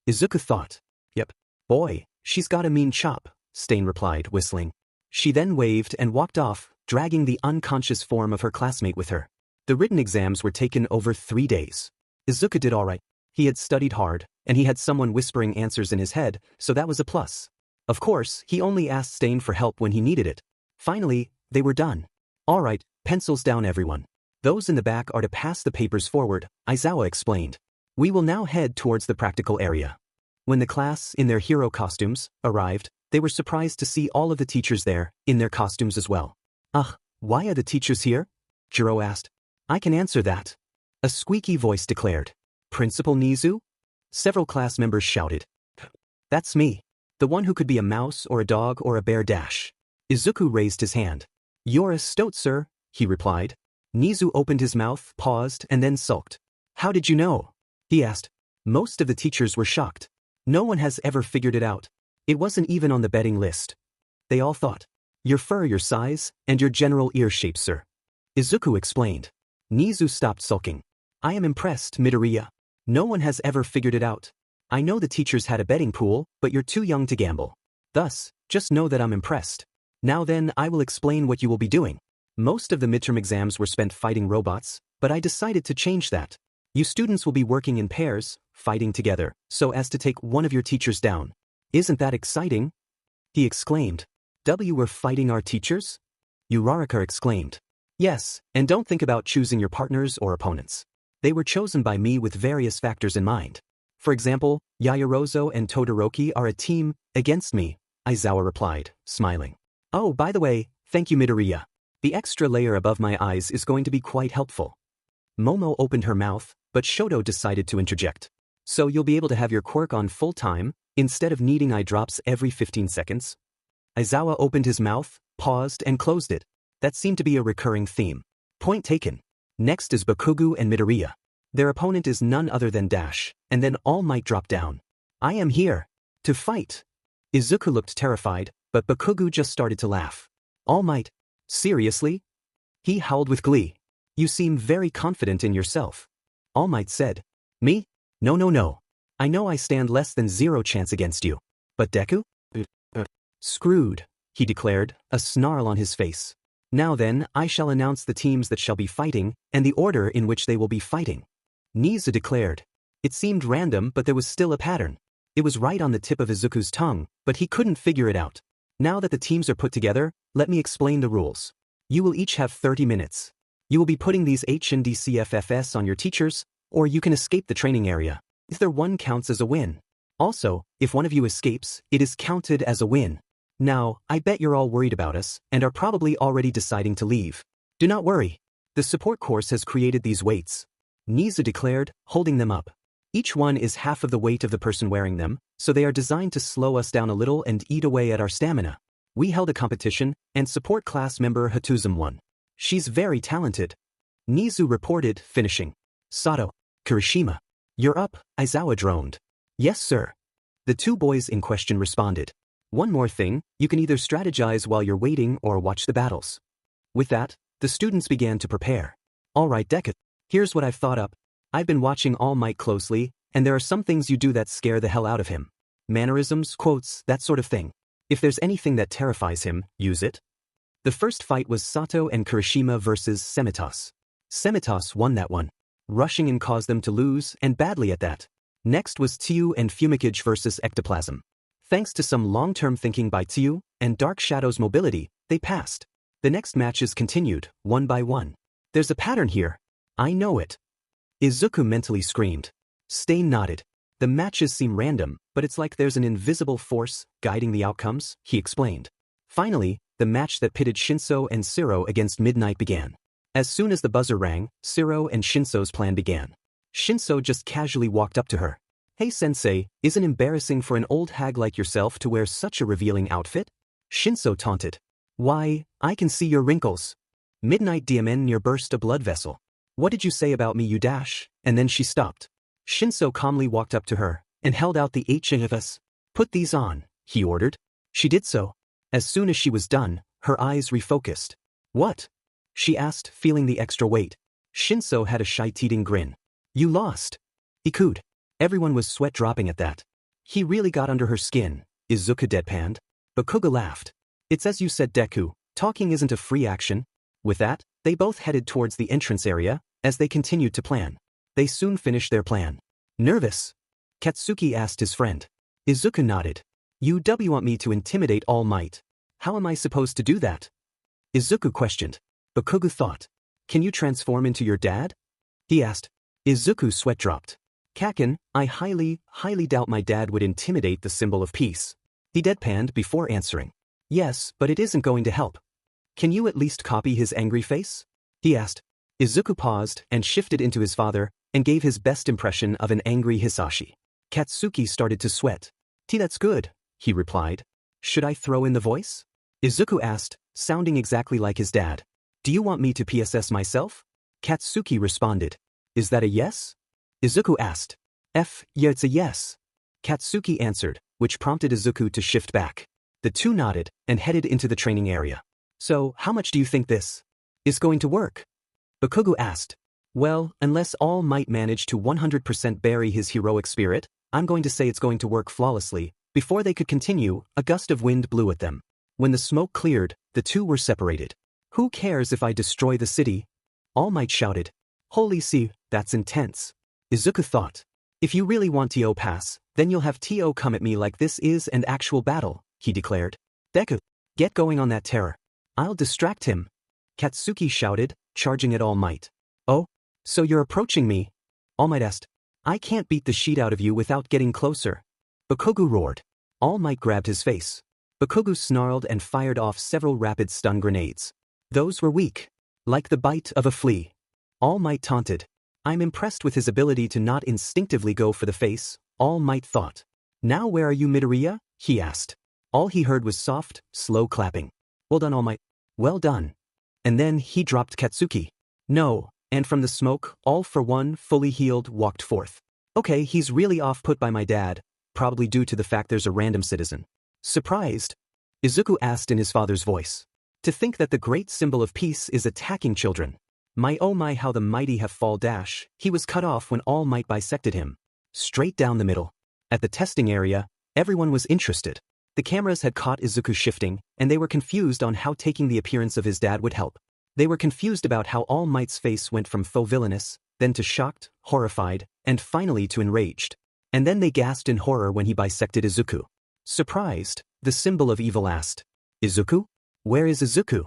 Izuku thought. Yep. Boy, she's got a mean chop, Stain replied, whistling. She then waved and walked off, dragging the unconscious form of her classmate with her. The written exams were taken over 3 days. Izuku did alright. He had studied hard, and he had someone whispering answers in his head, so that was a plus. Of course, he only asked Stain for help when he needed it. Finally, they were done. Alright, pencils down everyone. Those in the back are to pass the papers forward, Aizawa explained. We will now head towards the practical area. When the class, in their hero costumes, arrived, they were surprised to see all of the teachers there, in their costumes as well. Why are the teachers here? Jiro asked. I can answer that. A squeaky voice declared. Principal Nizu? Several class members shouted. That's me. The one who could be a mouse or a dog or a bear dash. Izuku raised his hand. You're a stoat, sir, he replied. Nizu opened his mouth, paused, and then sulked. How did you know? He asked. Most of the teachers were shocked. No one has ever figured it out. It wasn't even on the betting list. They all thought. Your fur, your size, and your general ear shape, sir. Izuku explained. Nizu stopped sulking. I am impressed, Midoriya. No one has ever figured it out. I know the teachers had a betting pool, but you're too young to gamble. Thus, just know that I'm impressed. Now then, I will explain what you will be doing. Most of the midterm exams were spent fighting robots, but I decided to change that. You students will be working in pairs, fighting together, so as to take one of your teachers down. Isn't that exciting? He exclaimed. We're fighting our teachers? Uraraka exclaimed. Yes, and don't think about choosing your partners or opponents. They were chosen by me with various factors in mind. For example, Yaoyorozu and Todoroki are a team against me, Aizawa replied, smiling. Oh, by the way, thank you, Midoriya. The extra layer above my eyes is going to be quite helpful. Momo opened her mouth, but Shoto decided to interject. So you'll be able to have your quirk on full time, instead of needing eye drops every 15 seconds? Aizawa opened his mouth, paused, and closed it. That seemed to be a recurring theme. Point taken. Next is Bakugou and Midoriya. Their opponent is none other than Dash, and then All Might drop down. I am here. To fight. Izuku looked terrified, but Bakugou just started to laugh. All Might? Seriously? He howled with glee. You seem very confident in yourself. All Might said. Me? No. I know I stand less than 0 chance against you. But Deku? Screwed, he declared, a snarl on his face. Now then, I shall announce the teams that shall be fighting, and the order in which they will be fighting. Nizu declared. It seemed random, but there was still a pattern. It was right on the tip of Izuku's tongue, but he couldn't figure it out. Now that the teams are put together, let me explain the rules. You will each have 30 minutes. You will be putting these HNDCFFS on your teachers, or you can escape the training area. Either one counts as a win. Also, if one of you escapes, it is counted as a win. Now, I bet you're all worried about us, and are probably already deciding to leave. Do not worry. The support course has created these weights. Nizu declared, holding them up. Each one is half of the weight of the person wearing them, so they are designed to slow us down a little and eat away at our stamina. We held a competition, and support class member Hatuzum won. She's very talented. Nizu reported, finishing. Sato, Kirishima. You're up, Aizawa droned. Yes, sir. The two boys in question responded. One more thing, you can either strategize while you're waiting or watch the battles. With that, the students began to prepare. Alright Deku, here's what I've thought up. I've been watching All Might closely, and there are some things you do that scare the hell out of him. Mannerisms, quotes, that sort of thing. If there's anything that terrifies him, use it. The first fight was Sato and Kirishima versus Semitas. Semitas won that one. Rushing in caused them to lose, and badly at that. Next was Tiu and Fumikage versus Ectoplasm. Thanks to some long-term thinking by Tiu and Dark Shadow's mobility, they passed. The next matches continued, one by one. There's a pattern here. I know it. Izuku mentally screamed. Stain nodded. The matches seem random, but it's like there's an invisible force guiding the outcomes, he explained. Finally, the match that pitted Shinso and Shiro against Midnight began. As soon as the buzzer rang, Shiro and Shinso's plan began. Shinso just casually walked up to her. Hey sensei, isn't it embarrassing for an old hag like yourself to wear such a revealing outfit? Shinso taunted. Why, I can see your wrinkles. Midnight DMN near burst a blood vessel. What did you say about me, you dash? And then she stopped. Shinso calmly walked up to her and held out the HNFS. Put these on, he ordered. She did so. As soon as she was done, her eyes refocused. What? She asked, feeling the extra weight. Shinso had a shy-teething grin. You lost. He cooed. Everyone was sweat-dropping at that. He really got under her skin, Izuku deadpanned. Bakugou laughed. It's as you said, Deku, talking isn't a free action. With that, they both headed towards the entrance area, as they continued to plan. They soon finished their plan. Nervous? Katsuki asked his friend. Izuku nodded. You want me to intimidate All Might. How am I supposed to do that? Izuku questioned. Bakugou thought. Can you transform into your dad? He asked. Izuku's sweat dropped. Kaken, I highly doubt my dad would intimidate the symbol of peace. He deadpanned before answering. Yes, but it isn't going to help. Can you at least copy his angry face? He asked. Izuku paused and shifted into his father and gave his best impression of an angry Hisashi. Katsuki started to sweat. That's good, he replied. Should I throw in the voice? Izuku asked, sounding exactly like his dad. Do you want me to PSS myself? Katsuki responded. Is that a yes? Izuku asked. Yeah, it's a yes. Katsuki answered, which prompted Izuku to shift back. The two nodded and headed into the training area. So, how much do you think this is going to work? Bakugou asked. Well, unless All Might manage to 100% bury his heroic spirit, I'm going to say it's going to work flawlessly. Before they could continue, a gust of wind blew at them. When the smoke cleared, the two were separated. Who cares if I destroy the city? All Might shouted. Holy see, that's intense. Izuku thought. If you really want to pass, then you'll have to come at me like this is an actual battle, he declared. Deku, get going on that terror. I'll distract him. Katsuki shouted, charging at All Might. Oh? So you're approaching me? All Might asked. I can't beat the sheet out of you without getting closer. Bakugou roared. All Might grabbed his face. Bakugou snarled and fired off several rapid stun grenades. Those were weak. Like the bite of a flea. All Might taunted. I'm impressed with his ability to not instinctively go for the face, All Might thought. Now where are you, Midoriya? He asked. All he heard was soft, slow clapping. Well done, All Might. Well done. And then he dropped Katsuki. No, and from the smoke, All for One, fully healed, walked forth. Okay, he's really off-put by my dad, probably due to the fact there's a random citizen. Surprised? Izuku asked in his father's voice. To think that the great symbol of peace is attacking children. My oh my how the mighty have fall dash, he was cut off when All Might bisected him. Straight down the middle. At the testing area, everyone was interested. The cameras had caught Izuku shifting, and they were confused on how taking the appearance of his dad would help. They were confused about how All Might's face went from faux villainous, then to shocked, horrified, and finally to enraged. And then they gasped in horror when he bisected Izuku. Surprised, the symbol of evil asked. Izuku? Where is Izuku?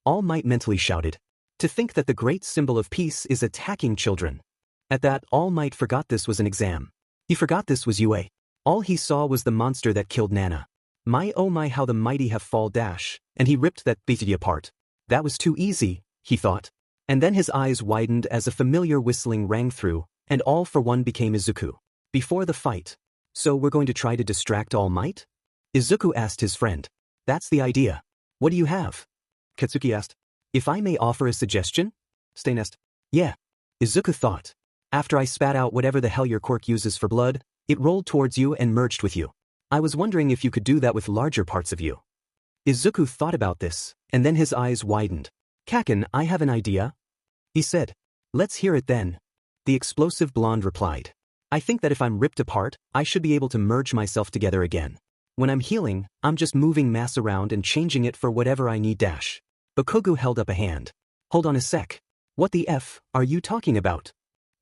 All Might mentally shouted. To think that the great symbol of peace is attacking children. At that, All Might forgot this was an exam. He forgot this was UA. All he saw was the monster that killed Nana. My oh my how the mighty have fall dash, and he ripped that beastie apart. That was too easy, he thought. And then his eyes widened as a familiar whistling rang through, and All for One became Izuku. Before the fight. So we're going to try to distract All Might? Izuku asked his friend. That's the idea. What do you have? Katsuki asked. If I may offer a suggestion? Stain asked. Yeah. Izuku thought. After I spat out whatever the hell your quirk uses for blood, it rolled towards you and merged with you. I was wondering if you could do that with larger parts of you. Izuku thought about this, and then his eyes widened. Kaken, I have an idea, he said. Let's hear it then. The explosive blonde replied. I think that if I'm ripped apart, I should be able to merge myself together again. When I'm healing, I'm just moving mass around and changing it for whatever I need. Bakugou held up a hand. Hold on a sec. What the F are you talking about?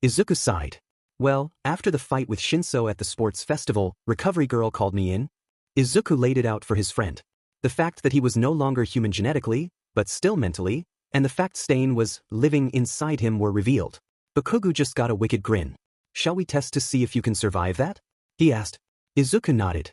Izuku sighed. Well, after the fight with Shinso at the sports festival, Recovery Girl called me in. Izuku laid it out for his friend. The fact that he was no longer human genetically, but still mentally, and the fact Stain was living inside him were revealed. Bakugou just got a wicked grin. Shall we test to see if you can survive that? He asked. Izuku nodded.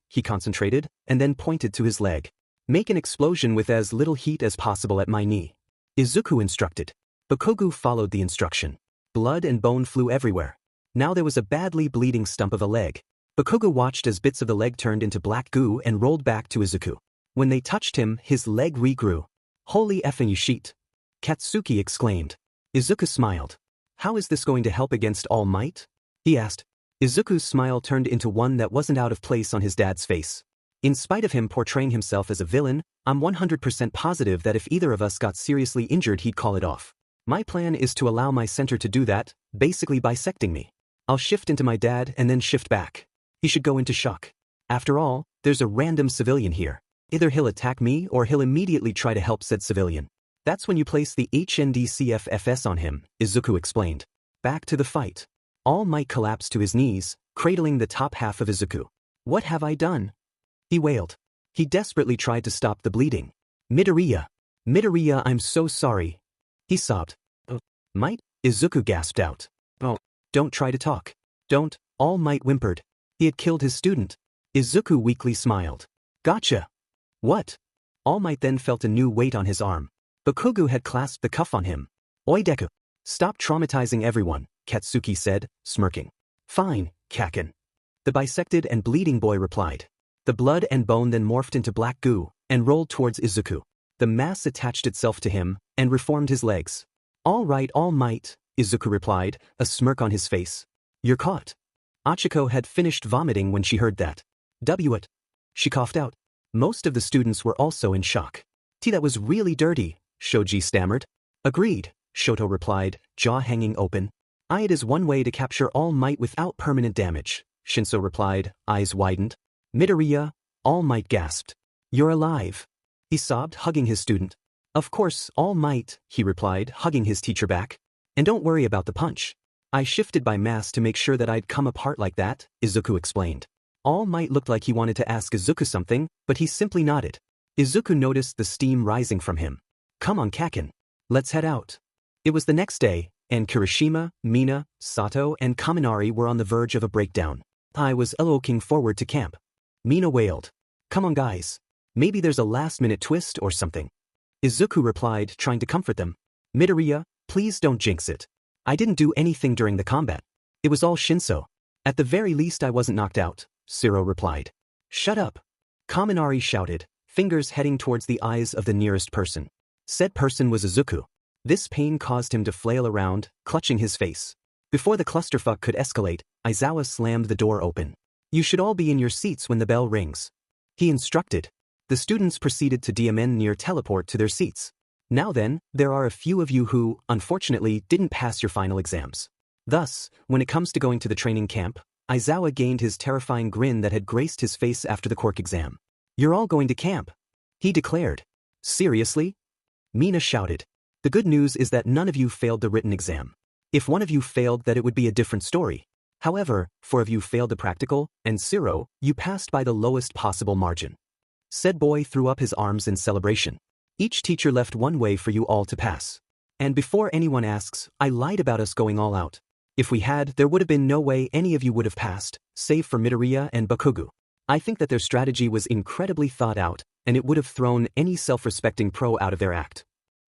He concentrated, and then pointed to his leg. Make an explosion with as little heat as possible at my knee. Izuku instructed. Bakugou followed the instruction. Blood and bone flew everywhere. Now there was a badly bleeding stump of a leg. Bakugou watched as bits of the leg turned into black goo and rolled back to Izuku. When they touched him, his leg regrew. Holy effing shit! Katsuki exclaimed. Izuku smiled. How is this going to help against All Might? He asked. Izuku's smile turned into one that wasn't out of place on his dad's face. In spite of him portraying himself as a villain, I'm 100% positive that if either of us got seriously injured he'd call it off. My plan is to allow my center to do that, basically bisecting me. I'll shift into my dad and then shift back. He should go into shock. After all, there's a random civilian here. Either he'll attack me or he'll immediately try to help said civilian. That's when you place the HNDCFFS on him, Izuku explained. Back to the fight. All Might collapsed to his knees, cradling the top half of Izuku. What have I done? He wailed. He desperately tried to stop the bleeding. Midoriya. Midoriya, I'm so sorry. He sobbed. Oh, Might? Izuku gasped out. Oh, don't try to talk. Don't, All Might whimpered. He had killed his student. Izuku weakly smiled. Gotcha. What? All Might then felt a new weight on his arm. Bakugou had clasped the cuff on him. Oi Deku. Stop traumatizing everyone, Katsuki said, smirking. Fine, Kaken. The bisected and bleeding boy replied. The blood and bone then morphed into black goo, and rolled towards Izuku. The mass attached itself to him, and reformed his legs. All right, All Might, Izuku replied, a smirk on his face. You're caught. Achiko had finished vomiting when she heard that. What? She coughed out. Most of the students were also in shock. That was really dirty, Shoji stammered. Agreed, Shoto replied, jaw hanging open. It is one way to capture All Might without permanent damage, Shinso replied, eyes widened. Midoriya, All Might gasped. You're alive. He sobbed, hugging his student. Of course, All Might, he replied, hugging his teacher back. And don't worry about the punch. I shifted by mass to make sure that I'd come apart like that, Izuku explained. All Might looked like he wanted to ask Izuku something, but he simply nodded. Izuku noticed the steam rising from him. Come on, Kaken. Let's head out. It was the next day, and Kirishima, Mina, Sato, and Kaminari were on the verge of a breakdown. I was looking forward to camp. Mina wailed. Come on, guys. Maybe there's a last-minute twist or something. Izuku replied, trying to comfort them. Midoriya, please don't jinx it. I didn't do anything during the combat. It was all Shinso. At the very least I wasn't knocked out, Siro replied. Shut up. Kaminari shouted, fingers heading towards the eyes of the nearest person. Said person was Izuku. This pain caused him to flail around, clutching his face. Before the clusterfuck could escalate, Aizawa slammed the door open. You should all be in your seats when the bell rings. He instructed. The students proceeded to DMN near teleport to their seats. Now then, there are a few of you who, unfortunately, didn't pass your final exams. Thus, when it comes to going to the training camp, Aizawa gained his terrifying grin that had graced his face after the Quirk exam. You're all going to camp, he declared. Seriously? Mina shouted. The good news is that none of you failed the written exam. If one of you failed, that it would be a different story. However, 4 of you failed the practical, and Siro, you passed by the lowest possible margin. Said boy threw up his arms in celebration. Each teacher left one way for you all to pass. And before anyone asks, I lied about us going all out. If we had, there would have been no way any of you would have passed, save for Midoriya and Bakugou. I think that their strategy was incredibly thought out, and it would have thrown any self-respecting pro out of their act.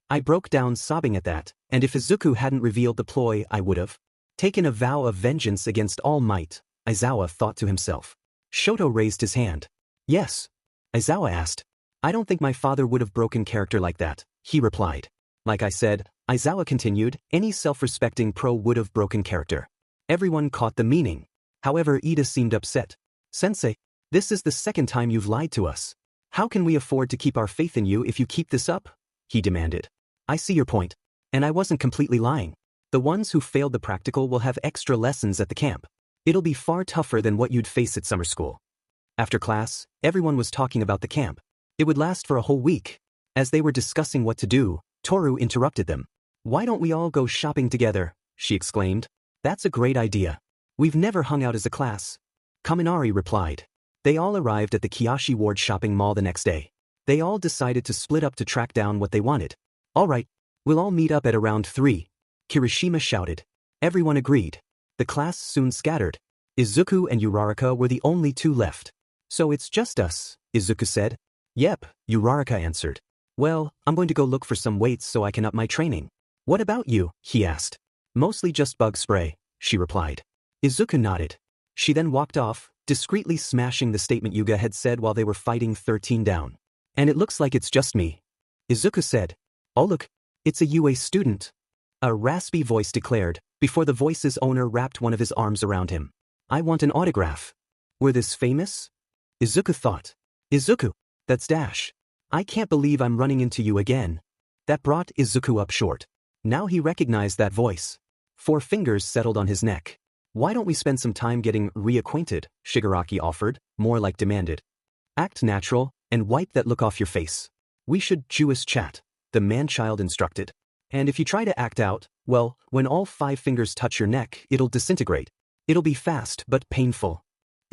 I broke down sobbing at that, and if Izuku hadn't revealed the ploy, I would have taken a vow of vengeance against All Might, Aizawa thought to himself. Shoto raised his hand. Yes. Aizawa asked. I don't think my father would have broken character like that, he replied. Like I said, Aizawa continued, any self-respecting pro would have broken character. Everyone caught the meaning. However, Ida seemed upset. Sensei, this is the second time you've lied to us. How can we afford to keep our faith in you if you keep this up? He demanded. I see your point. And I wasn't completely lying. The ones who failed the practical will have extra lessons at the camp. It'll be far tougher than what you'd face at summer school. After class, everyone was talking about the camp. It would last for a whole week. As they were discussing what to do, Toru interrupted them. Why don't we all go shopping together? She exclaimed. That's a great idea. We've never hung out as a class. Kaminari replied. They all arrived at the Kiyoshi Ward shopping mall the next day. They all decided to split up to track down what they wanted. All right, we'll all meet up at around 3. Kirishima shouted. Everyone agreed. The class soon scattered. Izuku and Uraraka were the only two left. So it's just us, Izuku said. Yep, Uraraka answered. Well, I'm going to go look for some weights so I can up my training. What about you? He asked. Mostly just bug spray, she replied. Izuku nodded. She then walked off, discreetly smashing the statement Yuga had said while they were fighting 13 down. And it looks like it's just me. Izuku said. Oh look, it's a UA student. A raspy voice declared, before the voice's owner wrapped one of his arms around him. I want an autograph. Were this famous? Izuku thought. Izuku, that's Dash. I can't believe I'm running into you again. That brought Izuku up short. Now he recognized that voice. 4 fingers settled on his neck. Why don't we spend some time getting reacquainted? Shigaraki offered, more like demanded. Act natural, and wipe that look off your face. We should Jewish chat, the man-child instructed. And if you try to act out, well, when all 5 fingers touch your neck, it'll disintegrate. It'll be fast but painful.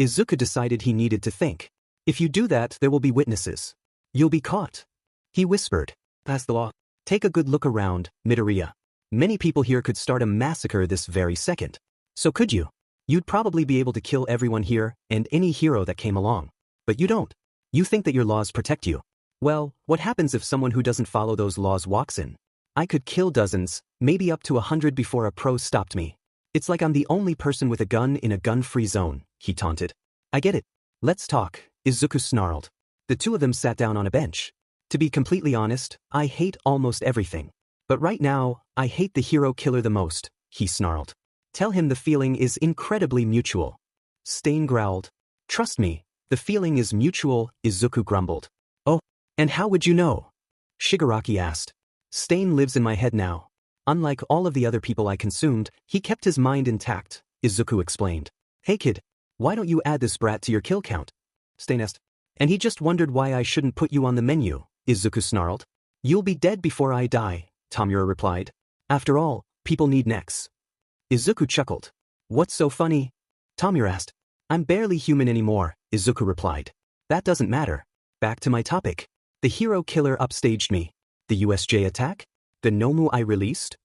Izuku decided he needed to think. If you do that, there will be witnesses. You'll be caught. He whispered. Pass the law. Take a good look around, Midoriya. Many people here could start a massacre this very second. So could you? You'd probably be able to kill everyone here and any hero that came along. But you don't. You think that your laws protect you. Well, what happens if someone who doesn't follow those laws walks in? I could kill dozens, maybe up to 100 before a pro stopped me. It's like I'm the only person with a gun in a gun-free zone, he taunted. I get it. Let's talk, Izuku snarled. The two of them sat down on a bench. To be completely honest, I hate almost everything. But right now, I hate the hero killer the most, he snarled. Tell him the feeling is incredibly mutual. Stain growled. Trust me, the feeling is mutual, Izuku grumbled. Oh, and how would you know? Shigaraki asked. Stain lives in my head now. Unlike all of the other people I consumed, he kept his mind intact, Izuku explained. Hey kid, why don't you add this brat to your kill count? Stain asked. And he just wondered why I shouldn't put you on the menu, Izuku snarled. You'll be dead before I die, Tamura replied. After all, people need necks. Izuku chuckled. What's so funny? Tamura asked. I'm barely human anymore, Izuku replied. That doesn't matter. Back to my topic. The hero killer upstaged me. The USJ attack? The Nomu I released?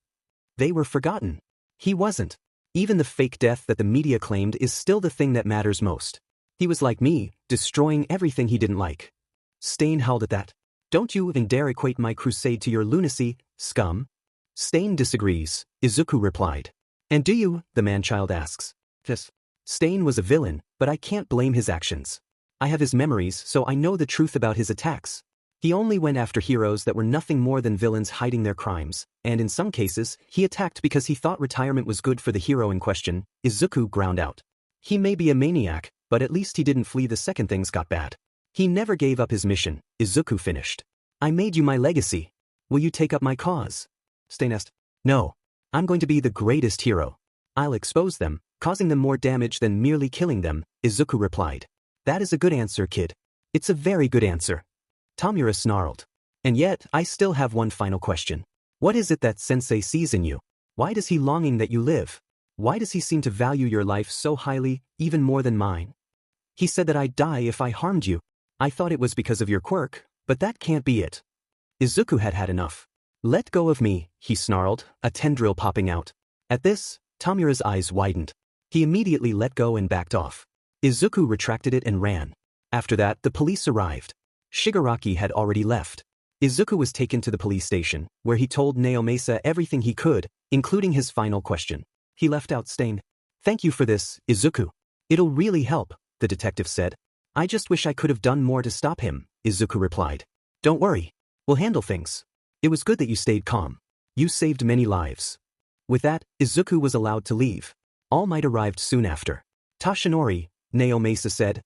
They were forgotten. He wasn't. Even the fake death that the media claimed is still the thing that matters most. He was like me, destroying everything he didn't like. Stain howled at that. Don't you even dare equate my crusade to your lunacy, scum. Stain disagrees, Izuku replied. And do you? The man-child asks. Yes. Stain was a villain, but I can't blame his actions. I have his memories, so I know the truth about his attacks. He only went after heroes that were nothing more than villains hiding their crimes, and in some cases, he attacked because he thought retirement was good for the hero in question, Izuku ground out. He may be a maniac, but at least he didn't flee the second things got bad. He never gave up his mission, Izuku finished. I made you my legacy. Will you take up my cause? Stain asked. No. I'm going to be the greatest hero. I'll expose them, causing them more damage than merely killing them, Izuku replied. That is a good answer, kid. It's a very good answer. Tamura snarled. And yet, I still have one final question. What is it that Sensei sees in you? Why does he longing that you live? Why does he seem to value your life so highly, even more than mine? He said that I'd die if I harmed you. I thought it was because of your quirk, but that can't be it. Izuku had had enough. Let go of me, he snarled, a tendril popping out. At this, Tamura's eyes widened. He immediately let go and backed off. Izuku retracted it and ran. After that, the police arrived. Shigaraki had already left. Izuku was taken to the police station, where he told Naomasa everything he could, including his final question. He left out Stain. Thank you for this, Izuku. It'll really help, the detective said. I just wish I could have done more to stop him, Izuku replied. Don't worry. We'll handle things. It was good that you stayed calm. You saved many lives. With that, Izuku was allowed to leave. All Might arrived soon after. Tashinori, Naomasa said.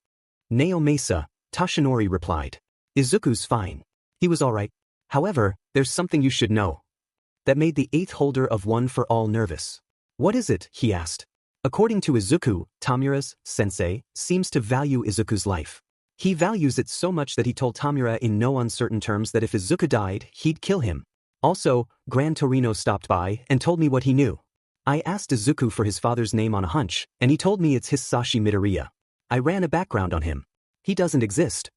Naomasa, Tashinori replied. Izuku's fine. He was alright. However, there's something you should know. That made the 8th holder of One for All nervous. What is it? He asked. According to Izuku, Tamura's sensei seems to value Izuku's life. He values it so much that he told Tamura in no uncertain terms that if Izuku died, he'd kill him. Also, Gran Torino stopped by and told me what he knew. I asked Izuku for his father's name on a hunch, and he told me it's Hisashi Midoriya. I ran a background on him. He doesn't exist.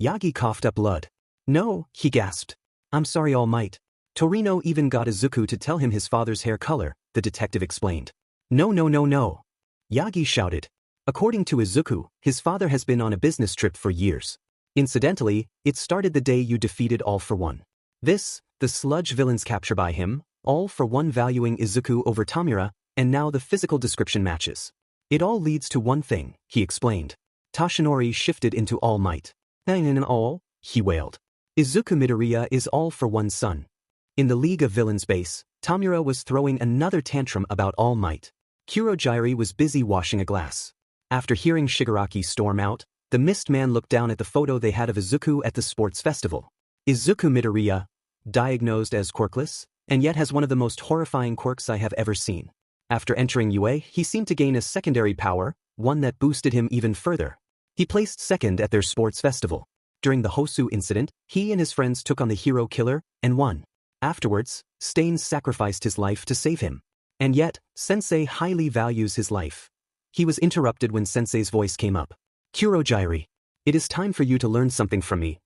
Yagi coughed up blood. No, he gasped. I'm sorry, All Might. Torino even got Izuku to tell him his father's hair color, the detective explained. No, no, no, no. Yagi shouted. According to Izuku, his father has been on a business trip for years. Incidentally, it started the day you defeated All for One. This, the sludge villain's capture by him, All for One valuing Izuku over Tamura, and now the physical description matches. It all leads to one thing, he explained. Tashinori shifted into All Might. And all, he wailed. Izuku Midoriya is All for One's son. In the League of Villains base, Tamura was throwing another tantrum about All Might. Kurogyari was busy washing a glass. After hearing Shigaraki storm out, the Mist Man looked down at the photo they had of Izuku at the sports festival. Izuku Midoriya, diagnosed as quirkless, and yet has one of the most horrifying quirks I have ever seen. After entering UA, he seemed to gain a secondary power, one that boosted him even further. He placed second at their sports festival. During the Hosu incident, he and his friends took on the hero killer and won. Afterwards, Staines sacrificed his life to save him. And yet, Sensei highly values his life. He was interrupted when Sensei's voice came up. Kurogyari, it is time for you to learn something from me.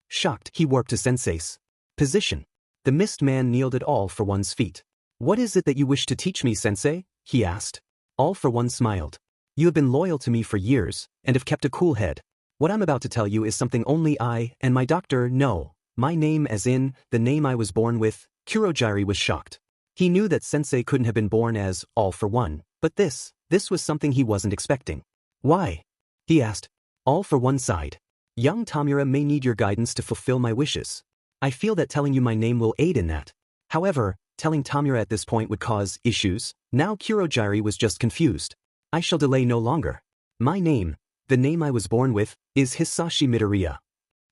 Shocked, he warped to Sensei's position. The Mist Man kneeled at All for One's feet. What is it that you wish to teach me, Sensei? He asked. All for One smiled. You have been loyal to me for years, and have kept a cool head. What I'm about to tell you is something only I and my doctor know. My name as in, the name I was born with. Kurogyari was shocked. He knew that Sensei couldn't have been born as All for One, but this was something he wasn't expecting. Why? He asked. All for One sighed. Young Tamura may need your guidance to fulfill my wishes. I feel that telling you my name will aid in that. However, telling Tamura at this point would cause issues. Now Kurogyari was just confused. I shall delay no longer. My name, the name I was born with, is Hisashi Midoriya.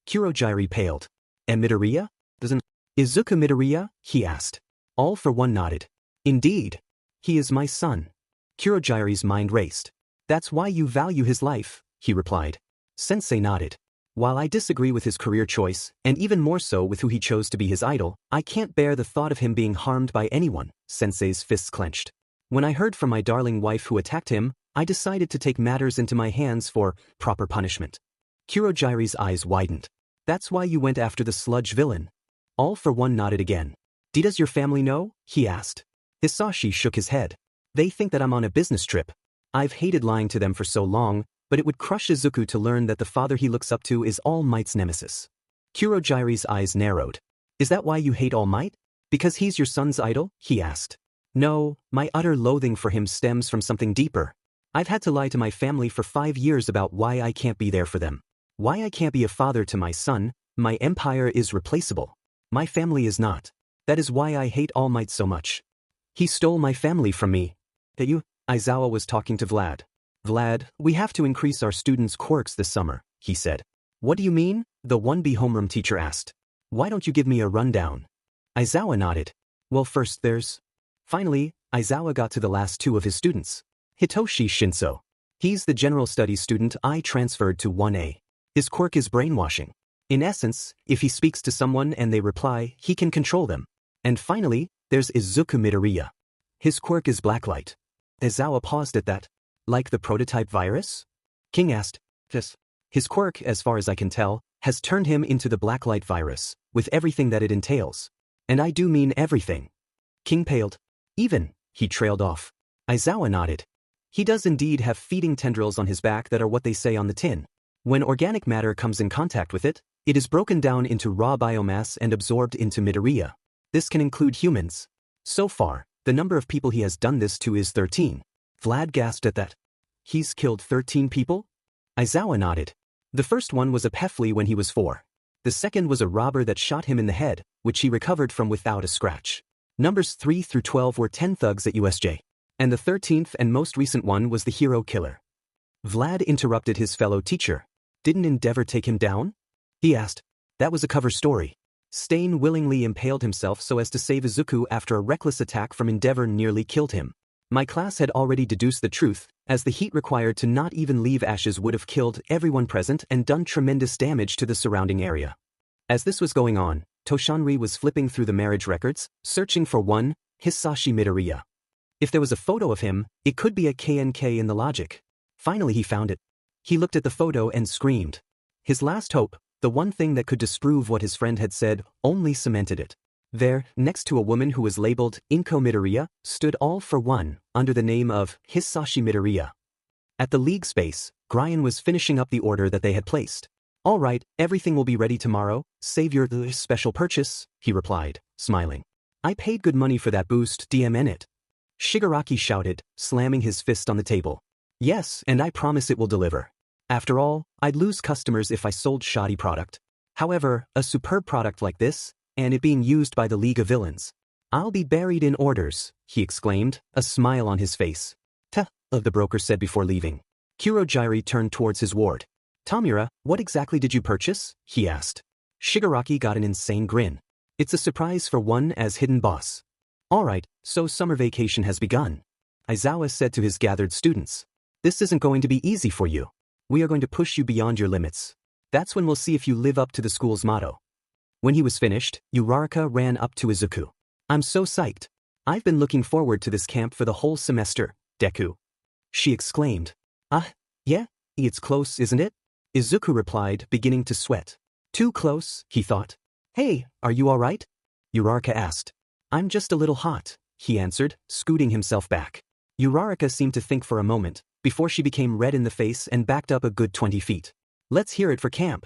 Kurogyari paled. And Midoriya? Doesn't Izuku Midoriya? He asked. All for One nodded. Indeed. He is my son. Kurogyari's mind raced. That's why you value his life, he replied. Sensei nodded. While I disagree with his career choice, and even more so with who he chose to be his idol, I can't bear the thought of him being harmed by anyone, Sensei's fists clenched. When I heard from my darling wife who attacked him, I decided to take matters into my hands for proper punishment. Kurogyari's eyes widened. That's why you went after the sludge villain. All for One nodded again. Does your family know? He asked. Hisashi shook his head. They think that I'm on a business trip. I've hated lying to them for so long, but it would crush Izuku to learn that the father he looks up to is All Might's nemesis. Kurogyari's eyes narrowed. Is that why you hate All Might? Because he's your son's idol? He asked. No, my utter loathing for him stems from something deeper. I've had to lie to my family for 5 years about why I can't be there for them. Why I can't be a father to my son. My empire is replaceable. My family is not. That is why I hate All Might so much. He stole my family from me. That you? Aizawa was talking to Vlad. Vlad, we have to increase our students' quirks this summer, he said. What do you mean? The 1B homeroom teacher asked. Why don't you give me a rundown? Aizawa nodded. Well, first there's... Finally, Aizawa got to the last 2 of his students. Hitoshi Shinso. He's the general studies student I transferred to 1A. His quirk is brainwashing. In essence, if he speaks to someone and they reply, he can control them. And finally, there's Izuku Midoriya. His quirk is blacklight. Aizawa paused at that. Like the prototype virus? King asked. Yes. His quirk, as far as I can tell, has turned him into the blacklight virus, with everything that it entails. And I do mean everything. King paled. Even, he trailed off. Aizawa nodded. He does indeed have feeding tendrils on his back that are what they say on the tin. When organic matter comes in contact with it, it is broken down into raw biomass and absorbed into Midoriya. This can include humans. So far, the number of people he has done this to is 13. Vlad gasped at that. He's killed 13 people? Aizawa nodded. The first one was a Pefli when he was 4. The second was a robber that shot him in the head, which he recovered from without a scratch. Numbers 3 through 12 were 10 thugs at USJ. And the 13th and most recent one was the hero killer. Vlad interrupted his fellow teacher. Didn't Endeavor take him down? He asked. That was a cover story. Stain willingly impaled himself so as to save Izuku after a reckless attack from Endeavor nearly killed him. My class had already deduced the truth, as the heat required to not even leave ashes would have killed everyone present and done tremendous damage to the surrounding area. As this was going on, Toshanri was flipping through the marriage records, searching for one, Hisashi Midoriya. If there was a photo of him, it could be a KNK in the logic. Finally he found it. He looked at the photo and screamed. His last hope, the one thing that could disprove what his friend had said, only cemented it. There, next to a woman who was labeled Inko Midoriya, stood all for one, under the name of Hisashi Midoriya. At the league space, Brian was finishing up the order that they had placed. All right, everything will be ready tomorrow, save your special purchase, he replied, smiling. I paid good money for that boost, DMN it. Shigaraki shouted, slamming his fist on the table. Yes, and I promise it will deliver. After all, I'd lose customers if I sold shoddy product. However, a superb product like this, and it being used by the League of Villains. I'll be buried in orders, he exclaimed, a smile on his face. The broker said before leaving. Kurojiri turned towards his ward. Tamura, what exactly did you purchase? He asked. Shigaraki got an insane grin. It's a surprise for one as hidden boss. Alright, so summer vacation has begun. Aizawa said to his gathered students. This isn't going to be easy for you. We are going to push you beyond your limits. That's when we'll see if you live up to the school's motto. When he was finished, Uraraka ran up to Izuku. I'm so psyched. I've been looking forward to this camp for the whole semester, Deku. She exclaimed. Yeah, it's close, isn't it? Izuku replied, beginning to sweat. Too close, he thought. Hey, are you all right? Uraraka asked. I'm just a little hot, he answered, scooting himself back. Uraraka seemed to think for a moment, before she became red in the face and backed up a good 20 feet. Let's hear it for camp.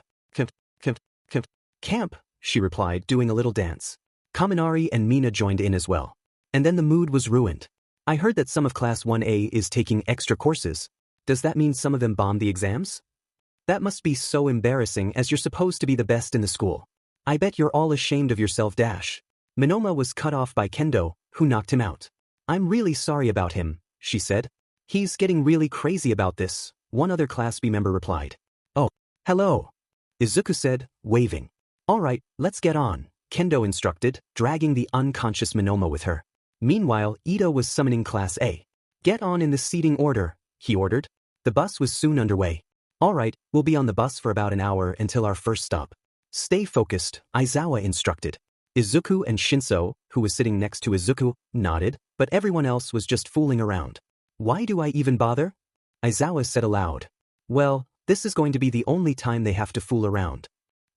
Camp, she replied, doing a little dance. Kaminari and Mina joined in as well. And then the mood was ruined. I heard that some of Class 1A is taking extra courses. Does that mean some of them bombed the exams? That must be so embarrassing as you're supposed to be the best in the school. I bet you're all ashamed of yourself. Minoma was cut off by Kendo, who knocked him out. I'm really sorry about him, she said. He's getting really crazy about this, one other Class B member replied. Oh, hello, Izuku said, waving. All right, let's get on, Kendo instructed, dragging the unconscious Minoma with her. Meanwhile, Ito was summoning Class A. Get on in the seating order, he ordered. The bus was soon underway. All right, we'll be on the bus for about an hour until our first stop. Stay focused, Aizawa instructed. Izuku and Shinso, who was sitting next to Izuku, nodded, but everyone else was just fooling around. Why do I even bother? Aizawa said aloud. Well, this is going to be the only time they have to fool around.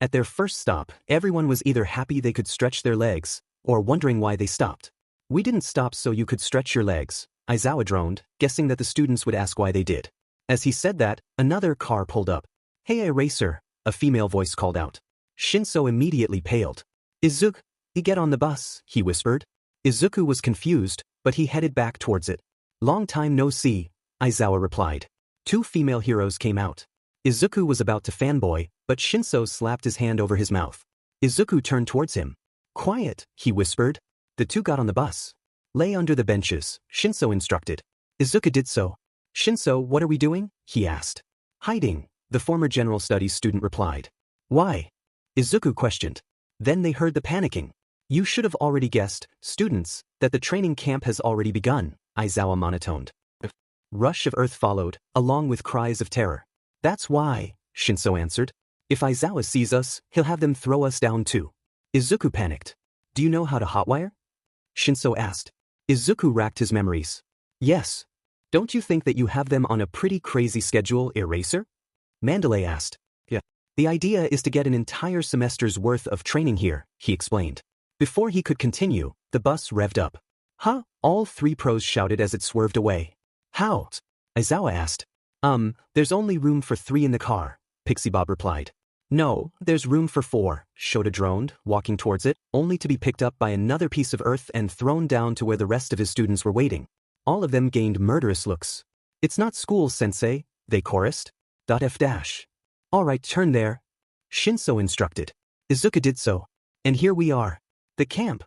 At their first stop, everyone was either happy they could stretch their legs, or wondering why they stopped. We didn't stop so you could stretch your legs, Aizawa droned, guessing that the students would ask why they did. As he said that, another car pulled up. Hey Eraser, a female voice called out. Shinso immediately paled. Izuku, get on the bus, he whispered. Izuku was confused, but he headed back towards it. Long time no see, Aizawa replied. Two female heroes came out. Izuku was about to fanboy, but Shinso slapped his hand over his mouth. Izuku turned towards him. Quiet, he whispered. The two got on the bus. Lay under the benches, Shinso instructed. Izuku did so. Shinso, what are we doing? He asked. Hiding, the former general studies student replied. Why? Izuku questioned. Then they heard the panicking. You should have already guessed, students, that the training camp has already begun, Aizawa monotoned. A rush of earth followed, along with cries of terror. That's why, Shinso answered. If Aizawa sees us, he'll have them throw us down too. Izuku panicked. Do you know how to hotwire? Shinso asked. Izuku racked his memories. Yes. Don't you think that you have them on a pretty crazy schedule, Eraser? Mandalay asked. Yeah. The idea is to get an entire semester's worth of training here, he explained. Before he could continue, the bus revved up. Huh? All three pros shouted as it swerved away. How? Aizawa asked. There's only room for 3 in the car, Pixie Bob replied. No, there's room for 4, Shota droned, walking towards it, only to be picked up by another piece of earth and thrown down to where the rest of his students were waiting. All of them gained murderous looks. It's not school, sensei, they chorused. F-. All right, turn there. Shinso instructed. Izuku did so. And here we are. The camp,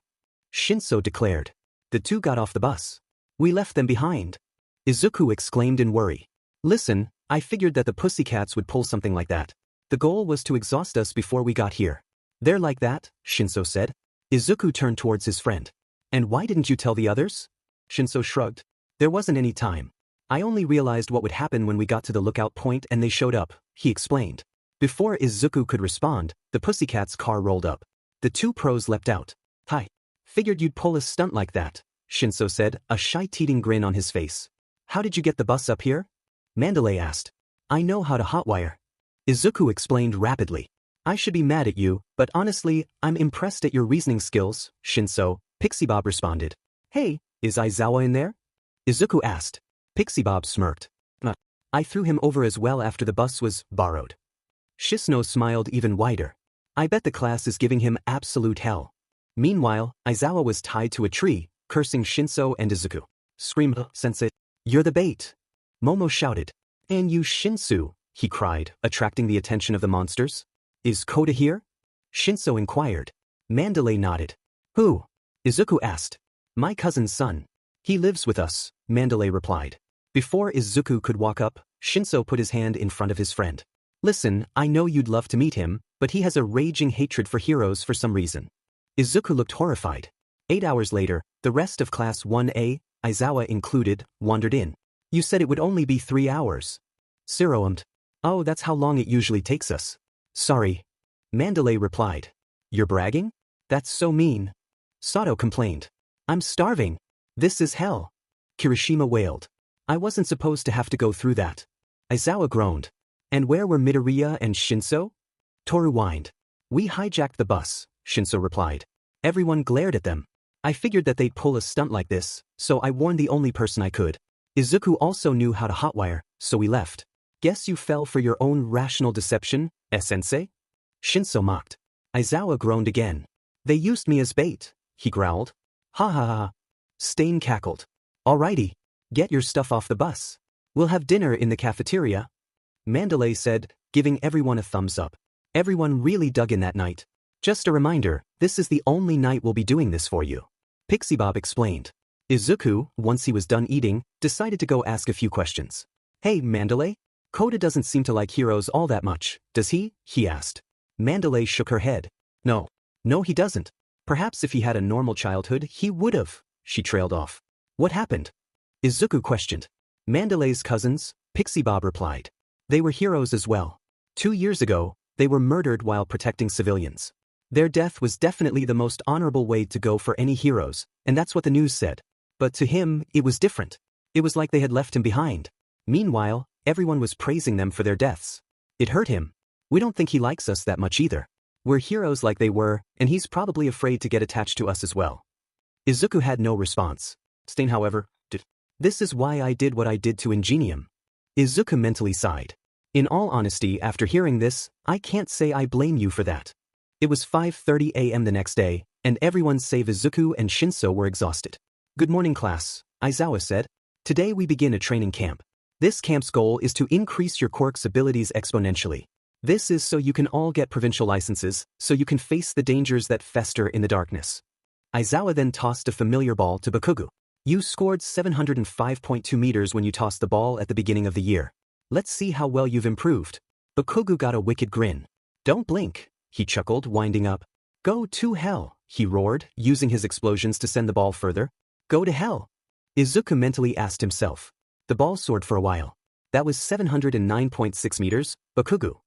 Shinso declared. The two got off the bus. We left them behind. Izuku exclaimed in worry. Listen, I figured that the pussycats would pull something like that. The goal was to exhaust us before we got here. They're like that, Shinso said. Izuku turned towards his friend. And why didn't you tell the others? Shinso shrugged. There wasn't any time. I only realized what would happen when we got to the lookout point and they showed up, he explained. Before Izuku could respond, the pussycats' car rolled up. The two pros leapt out. Hi. Figured you'd pull a stunt like that, Shinso said, a shy-teating grin on his face. How did you get the bus up here? Mandalay asked. I know how to hotwire. Izuku explained rapidly. I should be mad at you, but honestly, I'm impressed at your reasoning skills, Shinso, Pixie Bob responded. Hey, is Aizawa in there? Izuku asked. Pixie Bob smirked. I threw him over as well after the bus was borrowed. Shisno smiled even wider. I bet the class is giving him absolute hell. Meanwhile, Aizawa was tied to a tree, cursing Shinso and Izuku. Screamed, Sensei, you're the bait. Momo shouted. And you Shinsu, he cried, attracting the attention of the monsters. Is Koda here? Shinso inquired. Mandalay nodded. Who? Izuku asked. My cousin's son. He lives with us, Mandalay replied. Before Izuku could walk up, Shinso put his hand in front of his friend. Listen, I know you'd love to meet him, but he has a raging hatred for heroes for some reason. Izuku looked horrified. 8 hours later, the rest of Class 1A, Aizawa included, wandered in. You said it would only be 3 hours. Siro ummed. Oh, that's how long it usually takes us. Sorry. Mandalay replied. You're bragging? That's so mean. Sato complained. I'm starving. This is hell. Kirishima wailed. I wasn't supposed to have to go through that. Aizawa groaned. And where were Midoriya and Shinso? Toru whined. We hijacked the bus, Shinso replied. Everyone glared at them. I figured that they'd pull a stunt like this, so I warned the only person I could. Izuku also knew how to hotwire, so we left. Guess you fell for your own rational deception, sensei? Shinso mocked. Aizawa groaned again. They used me as bait, he growled. Ha ha ha. Stain cackled. Alrighty. Get your stuff off the bus. We'll have dinner in the cafeteria. Mandalay said, giving everyone a thumbs up. Everyone really dug in that night. Just a reminder, this is the only night we'll be doing this for you. Pixie Bob explained. Izuku, once he was done eating, decided to go ask a few questions. Hey, Mandalay? Koda doesn't seem to like heroes all that much, does he? He asked. Mandalay shook her head. No. No, he doesn't. Perhaps if he had a normal childhood, he would've. She trailed off. What happened? Izuku questioned. Mandalay's cousins, Pixie Bob replied. They were heroes as well. 2 years ago, they were murdered while protecting civilians. Their death was definitely the most honorable way to go for any heroes, and that's what the news said. But to him, it was different. It was like they had left him behind. Meanwhile, everyone was praising them for their deaths. It hurt him. We don't think he likes us that much either. We're heroes like they were, and he's probably afraid to get attached to us as well. Izuku had no response. Stain, however, did. This is why I did what I did to Ingenium. Izuku mentally sighed. In all honesty, after hearing this, I can't say I blame you for that. It was 5:30 a.m. the next day, and everyone save Izuku and Shinso were exhausted. Good morning, class, Aizawa said. Today we begin a training camp. This camp's goal is to increase your Quirk's abilities exponentially. This is so you can all get provincial licenses, so you can face the dangers that fester in the darkness. Aizawa then tossed a familiar ball to Bakugou. You scored 705.2 meters when you tossed the ball at the beginning of the year. Let's see how well you've improved. Bakugou got a wicked grin. Don't blink, he chuckled, winding up. Go to hell, he roared, using his explosions to send the ball further. Go to hell. Izuku mentally asked himself. The ball soared for a while. That was 709.6 meters, Bakugou.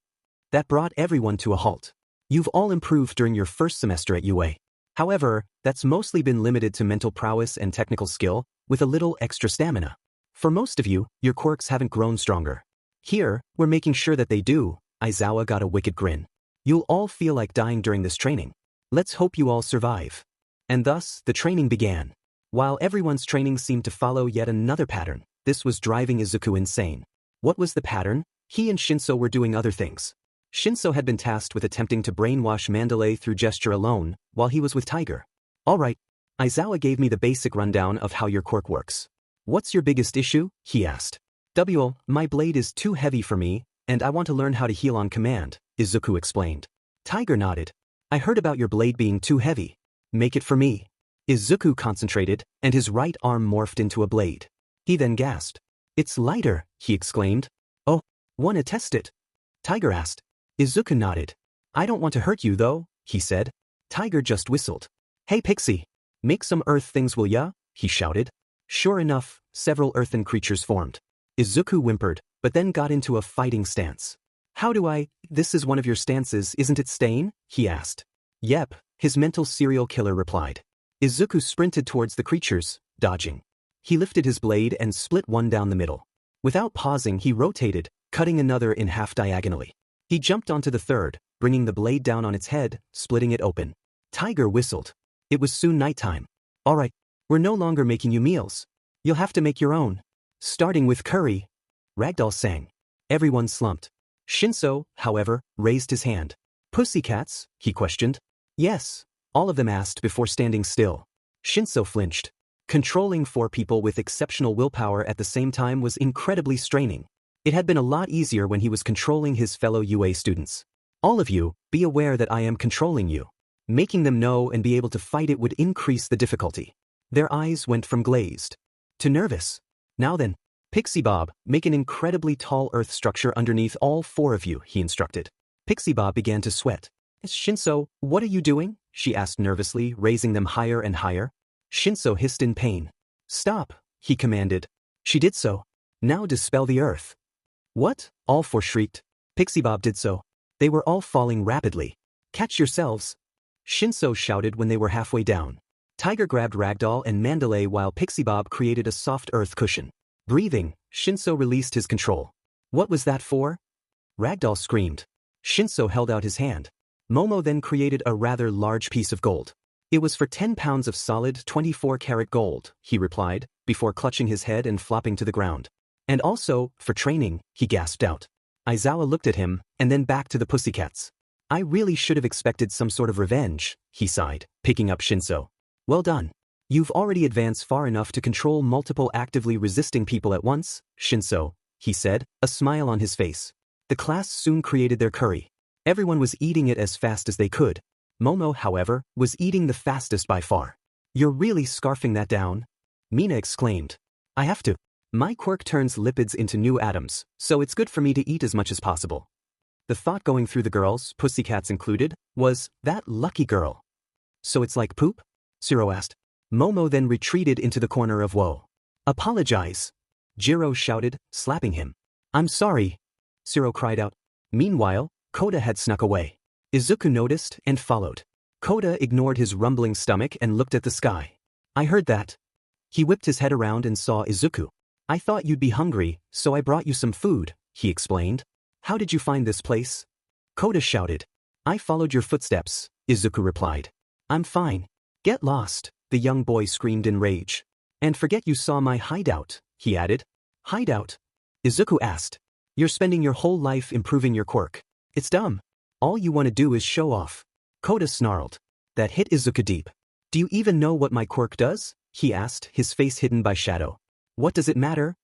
That brought everyone to a halt. You've all improved during your first semester at UA. However, that's mostly been limited to mental prowess and technical skill, with a little extra stamina. For most of you, your quirks haven't grown stronger. Here, we're making sure that they do. Aizawa got a wicked grin. You'll all feel like dying during this training. Let's hope you all survive. And thus, the training began. While everyone's training seemed to follow yet another pattern, this was driving Izuku insane. What was the pattern? He and Shinso were doing other things. Shinso had been tasked with attempting to brainwash Mandalay through gesture alone, while he was with Tiger. Alright, Aizawa gave me the basic rundown of how your quirk works. What's your biggest issue? He asked. My blade is too heavy for me, and I want to learn how to heal on command, Izuku explained. Tiger nodded. I heard about your blade being too heavy. Make it for me. Izuku concentrated, and his right arm morphed into a blade. He then gasped. It's lighter, he exclaimed. Oh, wanna test it? Tiger asked. Izuku nodded. I don't want to hurt you though, he said. Tiger just whistled. Hey Pixie, make some earth things will ya? He shouted. Sure enough, several earthen creatures formed. Izuku whimpered, but then got into a fighting stance. How do I? This is one of your stances, isn't it, Stain? He asked. Yep, his mental serial killer replied. Izuku sprinted towards the creatures, dodging. He lifted his blade and split one down the middle. Without pausing, he rotated, cutting another in half diagonally. He jumped onto the third, bringing the blade down on its head, splitting it open. Tiger whistled. It was soon nighttime. All right, we're no longer making you meals. You'll have to make your own. Starting with curry. Ragdoll sang. Everyone slumped. Shinso, however, raised his hand. Pussycats? He questioned. Yes, all of them asked before standing still. Shinso flinched. Controlling 4 people with exceptional willpower at the same time was incredibly straining. It had been a lot easier when he was controlling his fellow UA students. All of you, be aware that I am controlling you. Making them know and be able to fight it would increase the difficulty. Their eyes went from glazed to nervous. Now then, Pixie Bob, make an incredibly tall earth structure underneath all 4 of you, he instructed. Pixie Bob began to sweat. Shinso, what are you doing? She asked nervously, raising them higher and higher. Shinso hissed in pain. Stop, he commanded. She did so. Now dispel the earth. What? All 4 shrieked. Pixie Bob did so. They were all falling rapidly. Catch yourselves. Shinso shouted when they were halfway down. Tiger grabbed Ragdoll and Mandalay while Pixie Bob created a soft earth cushion. Breathing, Shinso released his control. What was that for? Ragdoll screamed. Shinso held out his hand. Momo then created a rather large piece of gold. It was for 10 pounds of solid 24-karat gold, he replied, before clutching his head and flopping to the ground. And also, for training, he gasped out. Aizawa looked at him, and then back to the pussycats. I really should have expected some sort of revenge, he sighed, picking up Shinso. Well done. You've already advanced far enough to control multiple actively resisting people at once, Shinso, he said, a smile on his face. The class soon created their curry. Everyone was eating it as fast as they could. Momo, however, was eating the fastest by far. You're really scarfing that down? Mina exclaimed. I have to. My quirk turns lipids into new atoms, so it's good for me to eat as much as possible. The thought going through the girls, pussycats included, was, that lucky girl. So it's like poop? Zero asked. Momo then retreated into the corner of woe. Apologize. Jiro shouted, slapping him. I'm sorry. Zero cried out. Meanwhile, Koda had snuck away. Izuku noticed and followed. Koda ignored his rumbling stomach and looked at the sky. I heard that. He whipped his head around and saw Izuku. I thought you'd be hungry, so I brought you some food, he explained. How did you find this place? Koda shouted. I followed your footsteps, Izuku replied. I'm fine. Get lost, the young boy screamed in rage. And forget you saw my hideout, he added. Hideout? Izuku asked. You're spending your whole life improving your quirk. It's dumb. All you want to do is show off. Koda snarled. That hit Izuku deep. Do you even know what my quirk does? He asked, his face hidden by shadow. What does it matter?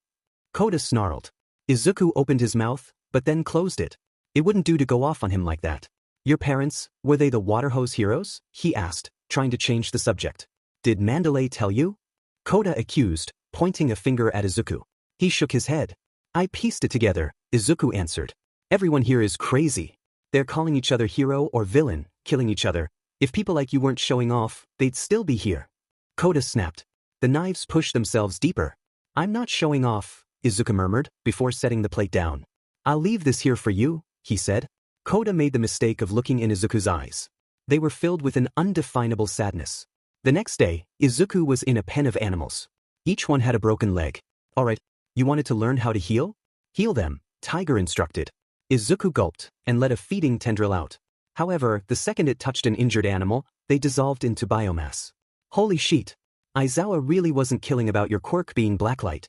Koda snarled. Izuku opened his mouth, but then closed it. It wouldn't do to go off on him like that. Your parents, were they the water hose heroes? He asked, trying to change the subject. Did Mandalay tell you? Koda accused, pointing a finger at Izuku. He shook his head. I pieced it together, Izuku answered. Everyone here is crazy. They're calling each other hero or villain, killing each other. If people like you weren't showing off, they'd still be here. Koda snapped. The knives pushed themselves deeper. I'm not showing off, Izuku murmured, before setting the plate down. I'll leave this here for you, he said. Koda made the mistake of looking in Izuku's eyes. They were filled with an undefinable sadness. The next day, Izuku was in a pen of animals. Each one had a broken leg. All right, you wanted to learn how to heal? Heal them, Tiger instructed. Izuku gulped and let a feeding tendril out. However, the second it touched an injured animal, they dissolved into biomass. Holy shit! Aizawa really wasn't killing about your quirk being blacklight.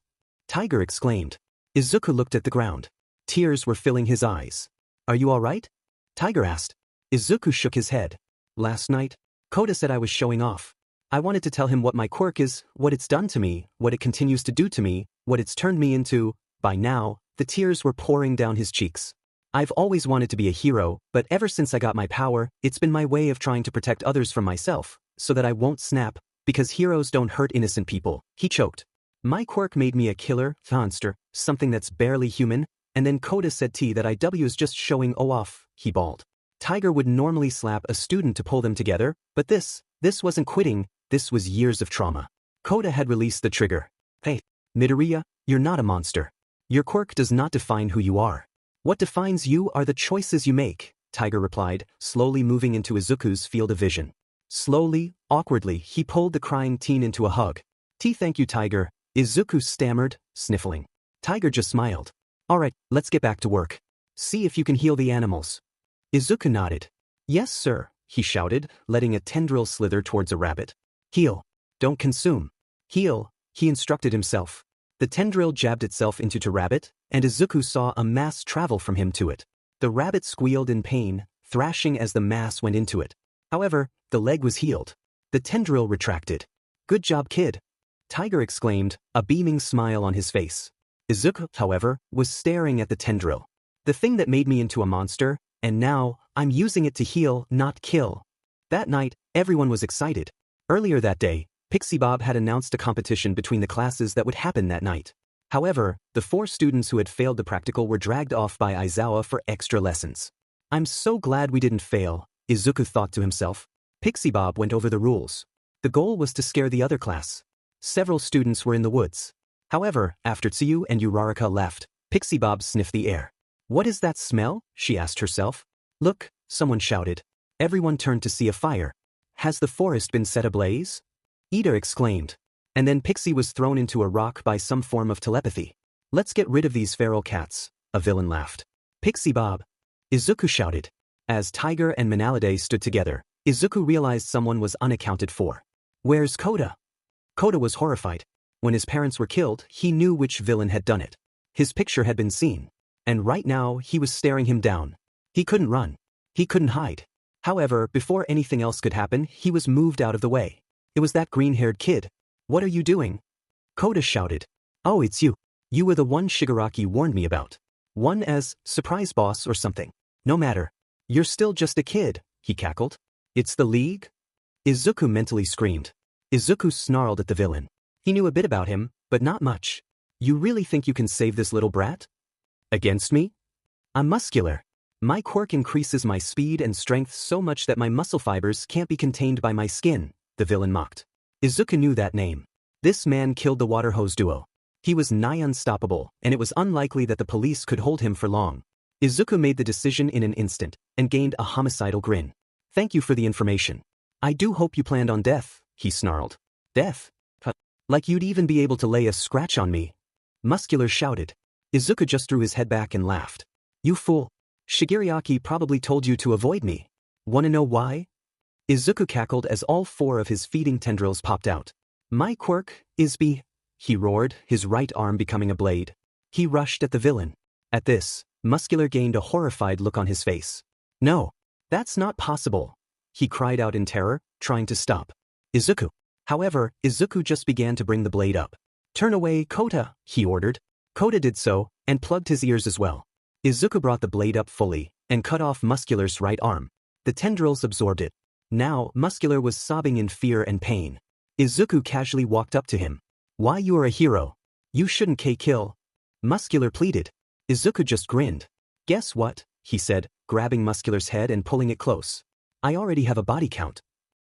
Tiger exclaimed. Izuku looked at the ground. Tears were filling his eyes. Are you all right? Tiger asked. Izuku shook his head. Last night, Koda said I was showing off. I wanted to tell him what my quirk is, what it's done to me, what it continues to do to me, what it's turned me into. By now, the tears were pouring down his cheeks. I've always wanted to be a hero, but ever since I got my power, it's been my way of trying to protect others from myself, so that I won't snap, because heroes don't hurt innocent people, he choked. My quirk made me a killer, monster, something that's barely human, and then Kota said that I was just showing off, he bawled. Tiger would normally slap a student to pull them together, but this wasn't quitting, this was years of trauma. Kota had released the trigger. Hey, Midoriya, you're not a monster. Your quirk does not define who you are. What defines you are the choices you make, Tiger replied, slowly moving into Izuku's field of vision. Slowly, awkwardly, he pulled the crying teen into a hug. Thank you, Tiger, Izuku stammered, sniffling. Tiger just smiled. Alright, let's get back to work. See if you can heal the animals. Izuku nodded. Yes, sir, he shouted, letting a tendril slither towards a rabbit. Heal. Don't consume. Heal, he instructed himself. The tendril jabbed itself into rabbit, and Izuku saw a mass travel from him to it. The rabbit squealed in pain, thrashing as the mass went into it. However, the leg was healed. The tendril retracted. Good job, kid. Tiger exclaimed, a beaming smile on his face. Izuku, however, was staring at the tendril. The thing that made me into a monster, and now, I'm using it to heal, not kill. That night, everyone was excited. Earlier that day, Pixie Bob had announced a competition between the classes that would happen that night. However, the 4 students who had failed the practical were dragged off by Aizawa for extra lessons. I'm so glad we didn't fail, Izuku thought to himself. Pixie Bob went over the rules. The goal was to scare the other class. Several students were in the woods. However, after Tsuyu and Uraraka left, Pixie Bob sniffed the air. What is that smell? She asked herself. Look, someone shouted. Everyone turned to see a fire. Has the forest been set ablaze? Ida exclaimed. And then Pixie was thrown into a rock by some form of telepathy. Let's get rid of these feral cats, a villain laughed. Pixie Bob. Izuku shouted. As Tiger and Manalade stood together, Izuku realized someone was unaccounted for. Where's Kota? Kota was horrified. When his parents were killed, he knew which villain had done it. His picture had been seen. And right now, he was staring him down. He couldn't run. He couldn't hide. However, before anything else could happen, he was moved out of the way. It was that green-haired kid. What are you doing? Kota shouted. Oh, it's you. You were the one Shigaraki warned me about. One as surprise boss or something. No matter. You're still just a kid, he cackled. It's the League? Izuku mentally screamed. Izuku snarled at the villain. He knew a bit about him, but not much. You really think you can save this little brat? Against me? I'm muscular. My quirk increases my speed and strength so much that my muscle fibers can't be contained by my skin, the villain mocked. Izuku knew that name. This man killed the water hose duo. He was nigh unstoppable, and it was unlikely that the police could hold him for long. Izuku made the decision in an instant, and gained a homicidal grin. Thank you for the information. I do hope you planned on death, he snarled. Death? Like you'd even be able to lay a scratch on me. Muscular shouted. Izuku just threw his head back and laughed. You fool. Shigaraki probably told you to avoid me. Wanna know why? Izuku cackled as all 4 of his feeding tendrils popped out. My quirk is he roared, his right arm becoming a blade. He rushed at the villain. At this, Muscular gained a horrified look on his face. No, that's not possible. He cried out in terror, trying to stop Izuku. However, Izuku just began to bring the blade up. Turn away, Kota, he ordered. Kota did so, and plugged his ears as well. Izuku brought the blade up fully, and cut off Muscular's right arm. The tendrils absorbed it. Now, Muscular was sobbing in fear and pain. Izuku casually walked up to him. Why you are a hero? You shouldn't kill. Muscular pleaded. Izuku just grinned. Guess what? He said, grabbing Muscular's head and pulling it close. I already have a body count.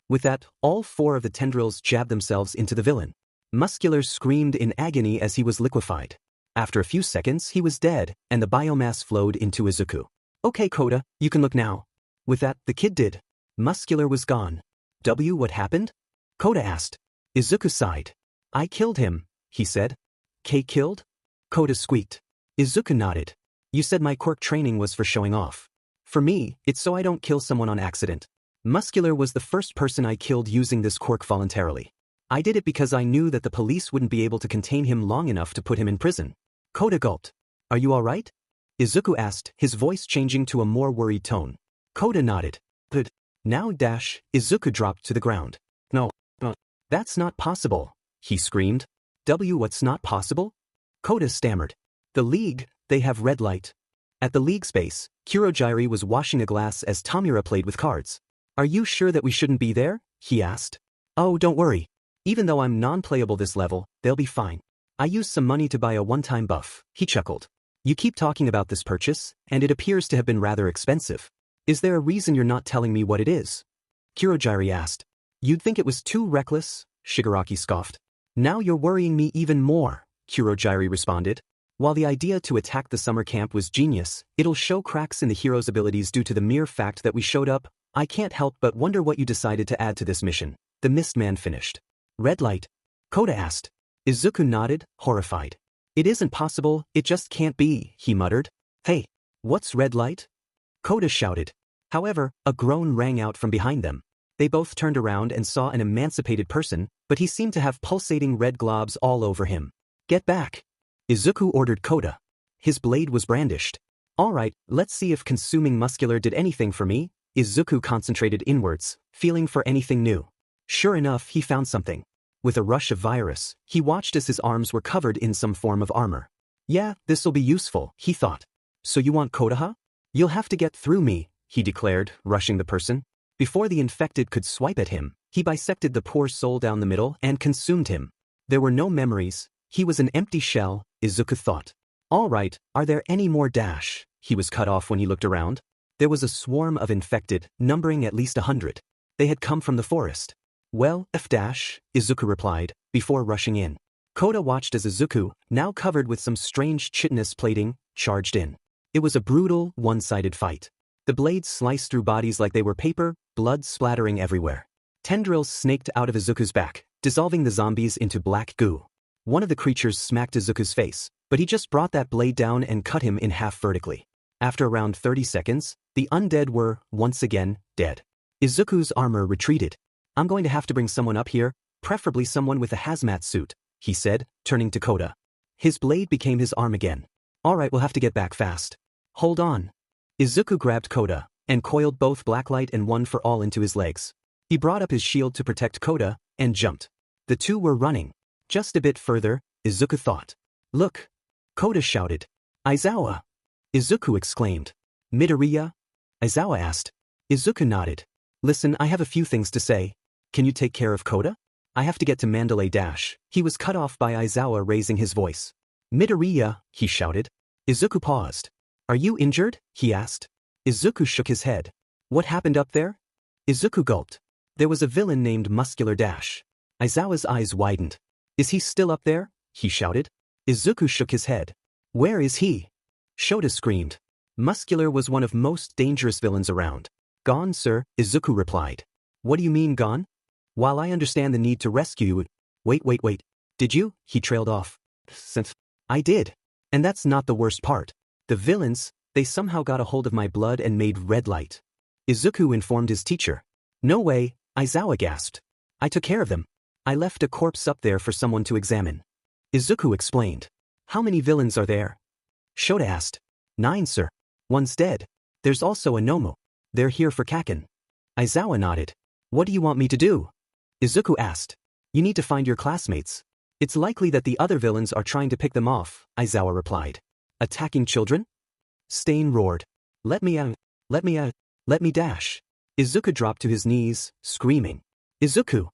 With that, all 4 of the tendrils jabbed themselves into the villain. Muscular screamed in agony as he was liquefied. After a few seconds, he was dead, and the biomass flowed into Izuku. Okay, Kota, you can look now. With that, the kid did. Muscular was gone. What happened? Kota asked. Izuku sighed. I killed him, he said. Killed? Kota squeaked. Izuku nodded. You said my quirk training was for showing off. For me, it's so I don't kill someone on accident. Muscular was the first person I killed using this quirk voluntarily. I did it because I knew that the police wouldn't be able to contain him long enough to put him in prison. Kota gulped. Are you alright? Izuku asked, his voice changing to a more worried tone. Kota nodded. Good. Now Izuku dropped to the ground. No. That's not possible, he screamed. What's not possible? Kota stammered. The League, they have red light. At the League space, Kurogiri was washing a glass as Tamura played with cards. Are you sure that we shouldn't be there? he asked. Oh, don't worry. Even though I'm non-playable this level, they'll be fine. I used some money to buy a one-time buff, he chuckled. You keep talking about this purchase, and it appears to have been rather expensive. Is there a reason you're not telling me what it is? Kurogiri asked. You'd think it was too reckless, Shigaraki scoffed. Now you're worrying me even more, Kurogiri responded. While the idea to attack the summer camp was genius, it'll show cracks in the hero's abilities due to the mere fact that we showed up. I can't help but wonder what you decided to add to this mission, the Mist Man finished. Red light? Koda asked. Izuku nodded, horrified. It isn't possible, it just can't be, he muttered. Hey, what's red light? Koda shouted. However, a groan rang out from behind them. They both turned around and saw an emancipated person, but he seemed to have pulsating red globs all over him. Get back! Izuku ordered Koda. His blade was brandished. Alright, let's see if consuming muscular did anything for me. Izuku concentrated inwards, feeling for anything new. Sure enough, he found something. With a rush of virus, he watched as his arms were covered in some form of armor. Yeah, this'll be useful, he thought. So you want Kodaha? You'll have to get through me, he declared, rushing the person. Before the infected could swipe at him, he bisected the poor soul down the middle and consumed him. There were no memories. He was an empty shell, Izuku thought. All right, are there any more dash? He was cut off when he looked around. There was a swarm of infected, numbering at least 100. They had come from the forest. Well, F-dash, Izuku replied, before rushing in. Koda watched as Izuku, now covered with some strange chitinous plating, charged in. It was a brutal, one-sided fight. The blades sliced through bodies like they were paper, blood splattering everywhere. Tendrils snaked out of Izuku's back, dissolving the zombies into black goo. One of the creatures smacked Izuku's face, but he just brought that blade down and cut him in half vertically. After around 30 seconds, the undead were, once again, dead. Izuku's armor retreated. I'm going to have to bring someone up here, preferably someone with a hazmat suit, he said, turning to Koda. His blade became his arm again. Alright, we'll have to get back fast. Hold on. Izuku grabbed Koda, and coiled both Blacklight and One for All into his legs. He brought up his shield to protect Koda, and jumped. The two were running. Just a bit further, Izuku thought. Look! Koda shouted. Aizawa! Izuku exclaimed. Midoriya? Aizawa asked. Izuku nodded. Listen, I have a few things to say. Can you take care of Koda? I have to get to Mandalay Dash. He was cut off by Aizawa raising his voice. Midoriya, he shouted. Izuku paused. Are you injured? He asked. Izuku shook his head. What happened up there? Izuku gulped. There was a villain named Muscular Dash. Aizawa's eyes widened. Is he still up there? He shouted. Izuku shook his head. Where is he? Shota screamed. Muscular was one of most dangerous villains around. Gone, sir, Izuku replied. What do you mean gone? While I understand the need to rescue you... Wait. Did you? He trailed off. Since I did. And that's not the worst part. The villains, they somehow got a hold of my blood and made red light. Izuku informed his teacher. No way, Aizawa gasped. I took care of them. I left a corpse up there for someone to examine. Izuku explained. How many villains are there? Shota asked. 9, sir. One's dead. There's also a Nomo. They're here for Kaken. Aizawa nodded. What do you want me to do? Izuku asked. You need to find your classmates. It's likely that the other villains are trying to pick them off, Aizawa replied. Attacking children? Stain roared. Let me out. Let me dash. Izuku dropped to his knees, screaming. Izuku!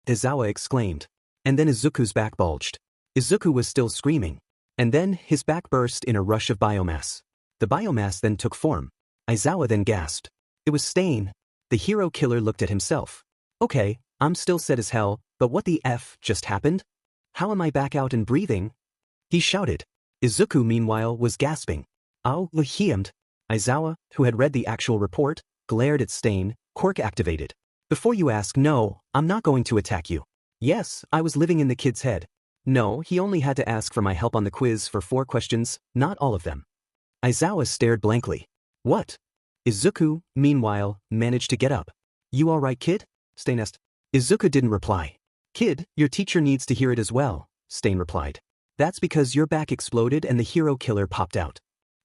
Aizawa exclaimed. And then Izuku's back bulged. Izuku was still screaming. And then his back burst in a rush of biomass. The biomass then took form. Aizawa then gasped. It was Stain. The hero killer looked at himself. Okay, I'm still set as hell, but what the F just happened? How am I back out and breathing? He shouted. Izuku, meanwhile, was gasping. Ow, Lahiamed. Aizawa, who had read the actual report, glared at Stain. Quirk activated. Before you ask, no, I'm not going to attack you. Yes, I was living in the kid's head. No, he only had to ask for my help on the quiz for 4 questions, not all of them. Aizawa stared blankly. What? Izuku, meanwhile, managed to get up. You alright, kid? Stain asked. Izuku didn't reply. Kid, your teacher needs to hear it as well, Stain replied. That's because your back exploded and the hero killer popped out.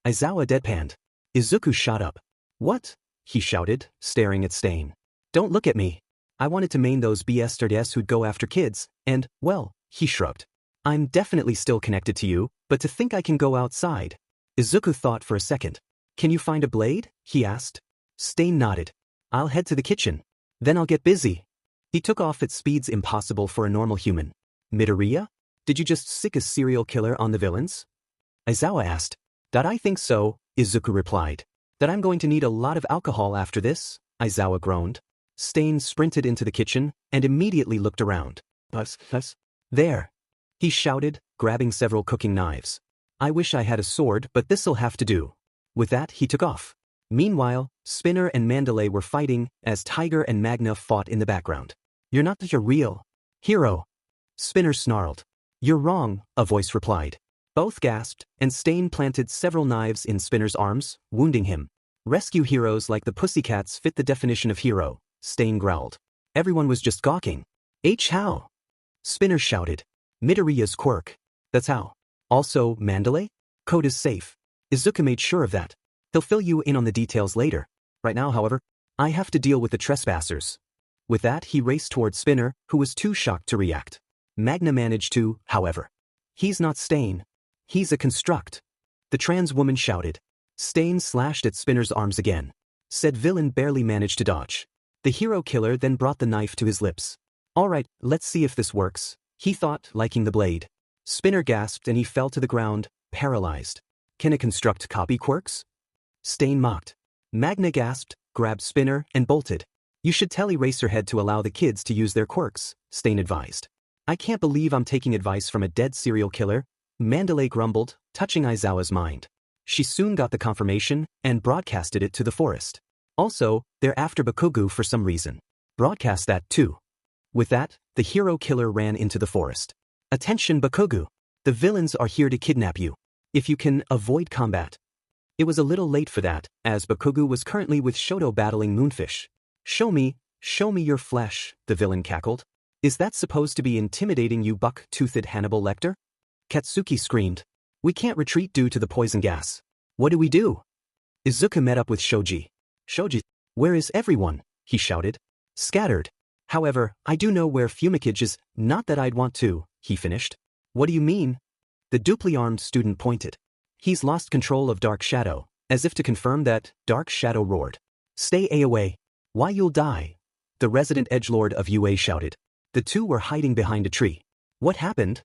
Aizawa deadpanned. Izuku shot up. What? He shouted, staring at Stain. Don't look at me. I wanted to main those BSTRDs who'd go after kids, and, well, he shrugged. I'm definitely still connected to you, but to think I can go outside. Izuku thought for a second. Can you find a blade? He asked. Stain nodded. I'll head to the kitchen. Then I'll get busy. He took off at speeds impossible for a normal human. Midoriya? Did you just sick a serial killer on the villains? Aizawa asked. That I think so, Izuku replied. That I'm going to need a lot of alcohol after this, Aizawa groaned. Stain sprinted into the kitchen and immediately looked around. Us. There! He shouted, grabbing several cooking knives. I wish I had a sword, but this'll have to do. With that, he took off. Meanwhile, Spinner and Mandalay were fighting as Tiger and Magna fought in the background. You're not the real hero. Spinner snarled. You're wrong, a voice replied. Both gasped, and Stain planted several knives in Spinner's arms, wounding him. Rescue heroes like the Pussycats fit the definition of hero, Stain growled. Everyone was just gawking. How? Spinner shouted. Midoriya's quirk. That's how. Also, Mandalay? Code is safe. Izuku made sure of that. He'll fill you in on the details later. Right now, however, I have to deal with the trespassers. With that, he raced towards Spinner, who was too shocked to react. Magna managed to, however. He's not Stain. He's a construct. The trans woman shouted. Stain slashed at Spinner's arms again. Said villain barely managed to dodge. The hero killer then brought the knife to his lips. Alright, let's see if this works, he thought, liking the blade. Spinner gasped and he fell to the ground, paralyzed. Can a construct copy quirks? Stain mocked. Magna gasped, grabbed Spinner, and bolted. You should tell Eraserhead to allow the kids to use their quirks, Stain advised. I can't believe I'm taking advice from a dead serial killer, Mandalay grumbled, touching Aizawa's mind. She soon got the confirmation and broadcasted it to the forest. Also, they're after Bakugou for some reason. Broadcast that too. With that, the hero killer ran into the forest. Attention Bakugou! The villains are here to kidnap you. If you can, avoid combat. It was a little late for that, as Bakugou was currently with Shoto battling Moonfish. Show me your flesh, the villain cackled. Is that supposed to be intimidating you, buck-toothed Hannibal Lecter? Katsuki screamed. We can't retreat due to the poison gas. What do we do? Izuku met up with Shoji. Shoji, where is everyone? He shouted. Scattered. However, I do know where Fumikage is, not that I'd want to, he finished. What do you mean? The duply-armed student pointed. He's lost control of Dark Shadow, as if to confirm that, Dark Shadow roared. Stay away. Why you'll die. The resident edgelord of UA shouted. The two were hiding behind a tree. What happened?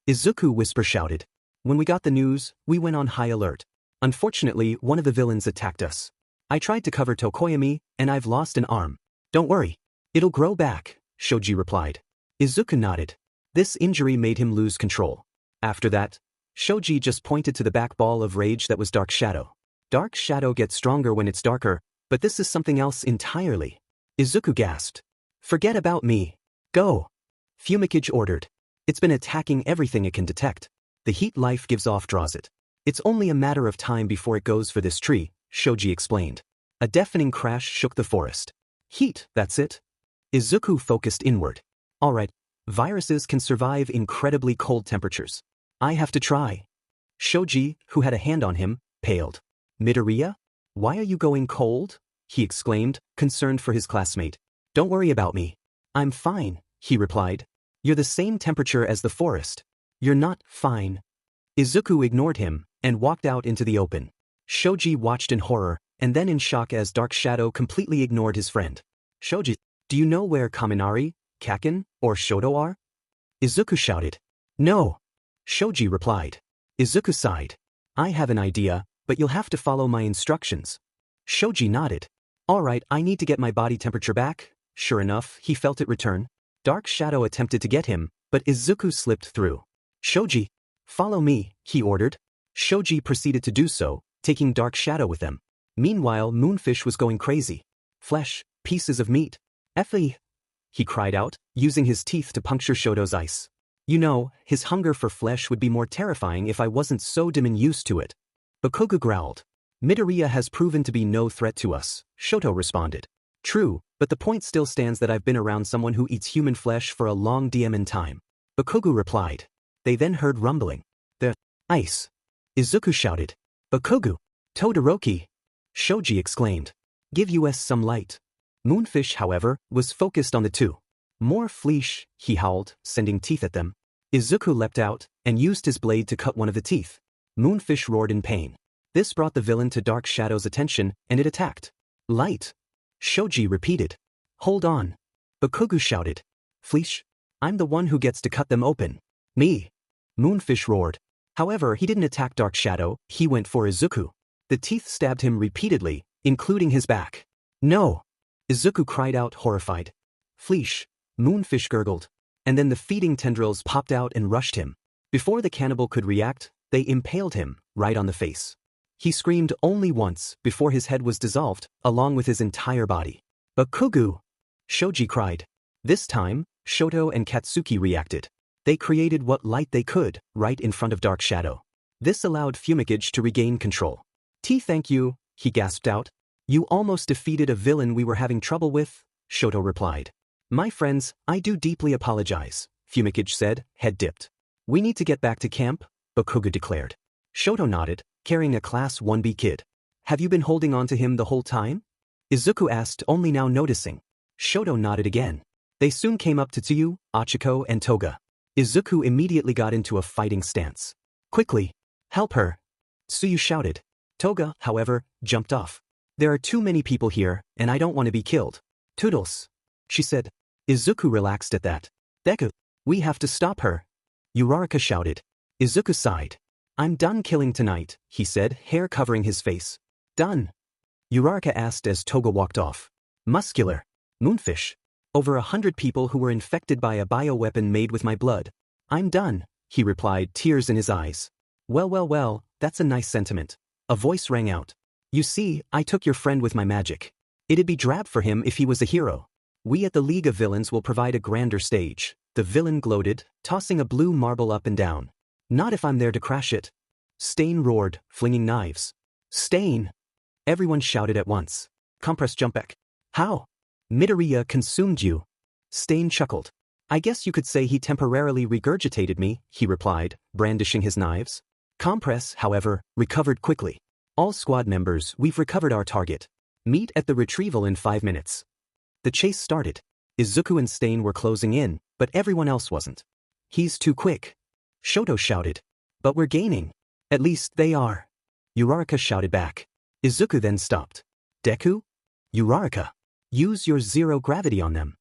Izuku whisper shouted. When we got the news, we went on high alert. Unfortunately, one of the villains attacked us. I tried to cover Tokoyami, and I've lost an arm. Don't worry. It'll grow back, Shoji replied. Izuku nodded. This injury made him lose control. After that, Shoji just pointed to the back ball of rage that was Dark Shadow. Dark Shadow gets stronger when it's darker, but this is something else entirely. Izuku gasped. Forget about me. Go. Fumikage ordered. It's been attacking everything it can detect. The heat life gives off draws it. It's only a matter of time before it goes for this tree, Shoji explained. A deafening crash shook the forest. Heat, that's it. Izuku focused inward. Alright, viruses can survive incredibly cold temperatures. I have to try. Shoji, who had a hand on him, paled. Midoriya? Why are you going cold? He exclaimed, concerned for his classmate. Don't worry about me. I'm fine, he replied. You're the same temperature as the forest. You're not fine. Izuku ignored him and walked out into the open. Shoji watched in horror and then in shock as Dark Shadow completely ignored his friend. Shoji, do you know where Kaminari, Kaken, or Shoto are? Izuku shouted. No. Shoji replied. Izuku sighed. I have an idea, but you'll have to follow my instructions. Shoji nodded. Alright, I need to get my body temperature back. Sure enough, he felt it return. Dark Shadow attempted to get him, but Izuku slipped through. Shoji, follow me, he ordered. Shoji proceeded to do so, taking Dark Shadow with them. Meanwhile, Moonfish was going crazy. Flesh, pieces of meat. Effie, he cried out, using his teeth to puncture Shoto's ice. You know, his hunger for flesh would be more terrifying if I wasn't so dim and used to it. Bakugou growled. Midoriya has proven to be no threat to us, Shoto responded. True, but the point still stands that I've been around someone who eats human flesh for a long in time. Bakugou replied. They then heard rumbling. The ice. Izuku shouted. Bakugou! Todoroki! Shoji exclaimed. Give us some light. Moonfish, however, was focused on the two. More fleesh, he howled, sending teeth at them. Izuku leapt out and used his blade to cut one of the teeth. Moonfish roared in pain. This brought the villain to Dark Shadow's attention, and it attacked. Light. Shoji repeated. Hold on. Bakugou shouted. Fleesh? I'm the one who gets to cut them open. Me. Moonfish roared. However, he didn't attack Dark Shadow, he went for Izuku. The teeth stabbed him repeatedly, including his back. No! Izuku cried out, horrified. Fleesh. Moonfish gurgled. And then the feeding tendrils popped out and rushed him. Before the cannibal could react, they impaled him, right on the face. He screamed only once before his head was dissolved, along with his entire body. Bakugou! Shoji cried. This time, Shoto and Katsuki reacted. They created what light they could, right in front of Dark Shadow. This allowed Fumikage to regain control. Thank you, he gasped out. You almost defeated a villain we were having trouble with, Shoto replied. My friends, I do deeply apologize, Fumikage said, head dipped. We need to get back to camp, Bakugou declared. Shoto nodded, carrying a Class 1B kid. Have you been holding on to him the whole time? Izuku asked, only now noticing. Shoto nodded again. They soon came up to Tsuyu, Achiko, and Toga. Izuku immediately got into a fighting stance. Quickly! Help her! Tsuyu shouted. Toga, however, jumped off. There are too many people here, and I don't want to be killed. Toodles! She said. Izuku relaxed at that. Deku! We have to stop her! Uraraka shouted. Izuku sighed. I'm done killing tonight, he said, hair covering his face. Done? Uraraka asked as Toga walked off. Muscular. Moonfish. Over 100 people who were infected by a bioweapon made with my blood. I'm done, he replied, tears in his eyes. Well, that's a nice sentiment. A voice rang out. You see, I took your friend with my magic. It'd be drab for him if he was a hero. We at the League of Villains will provide a grander stage. The villain gloated, tossing a blue marble up and down. Not if I'm there to crash it. Stain roared, flinging knives. Stain! Everyone shouted at once. Compress jump back. How? Midoriya consumed you. Stain chuckled. I guess you could say he temporarily regurgitated me, he replied, brandishing his knives. Compress, however, recovered quickly. All squad members, we've recovered our target. Meet at the retrieval in 5 minutes. The chase started. Izuku and Stain were closing in, but everyone else wasn't. He's too quick. Shoto shouted. But we're gaining. At least they are. Uraraka shouted back. Izuku then stopped. Deku? Uraraka. Use your zero gravity on them.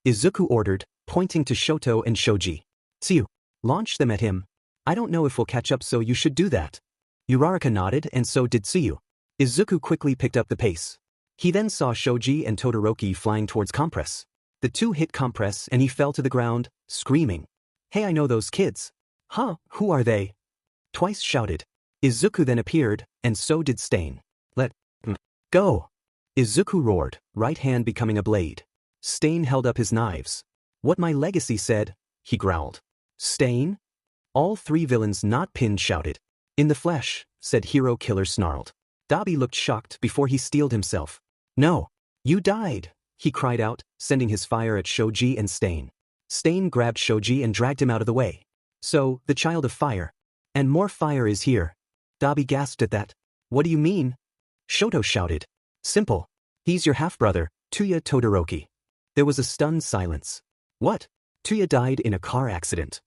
Izuku ordered, pointing to Shoto and Shoji. Tsuyu. Launch them at him. I don't know if we'll catch up, so you should do that. Uraraka nodded and so did Tsuyu. Izuku quickly picked up the pace. He then saw Shoji and Todoroki flying towards Compress. The two hit Compress and he fell to the ground, screaming. Hey, I know those kids. Huh, who are they? Twice shouted. Izuku then appeared, and so did Stain. Let go. Izuku roared, right hand becoming a blade. Stain held up his knives. What my legacy said, he growled. Stain? All three villains not pinned shouted. In the flesh, said Hero Killer snarled. Dabi looked shocked before he steeled himself. No. You died, he cried out, sending his fire at Shoji and Stain. Stain grabbed Shoji and dragged him out of the way. So, the child of fire. And more fire is here. Dabi gasped at that. What do you mean? Shoto shouted. Simple. He's your half-brother, Tuya Todoroki. There was a stunned silence. What? Tuya died in a car accident.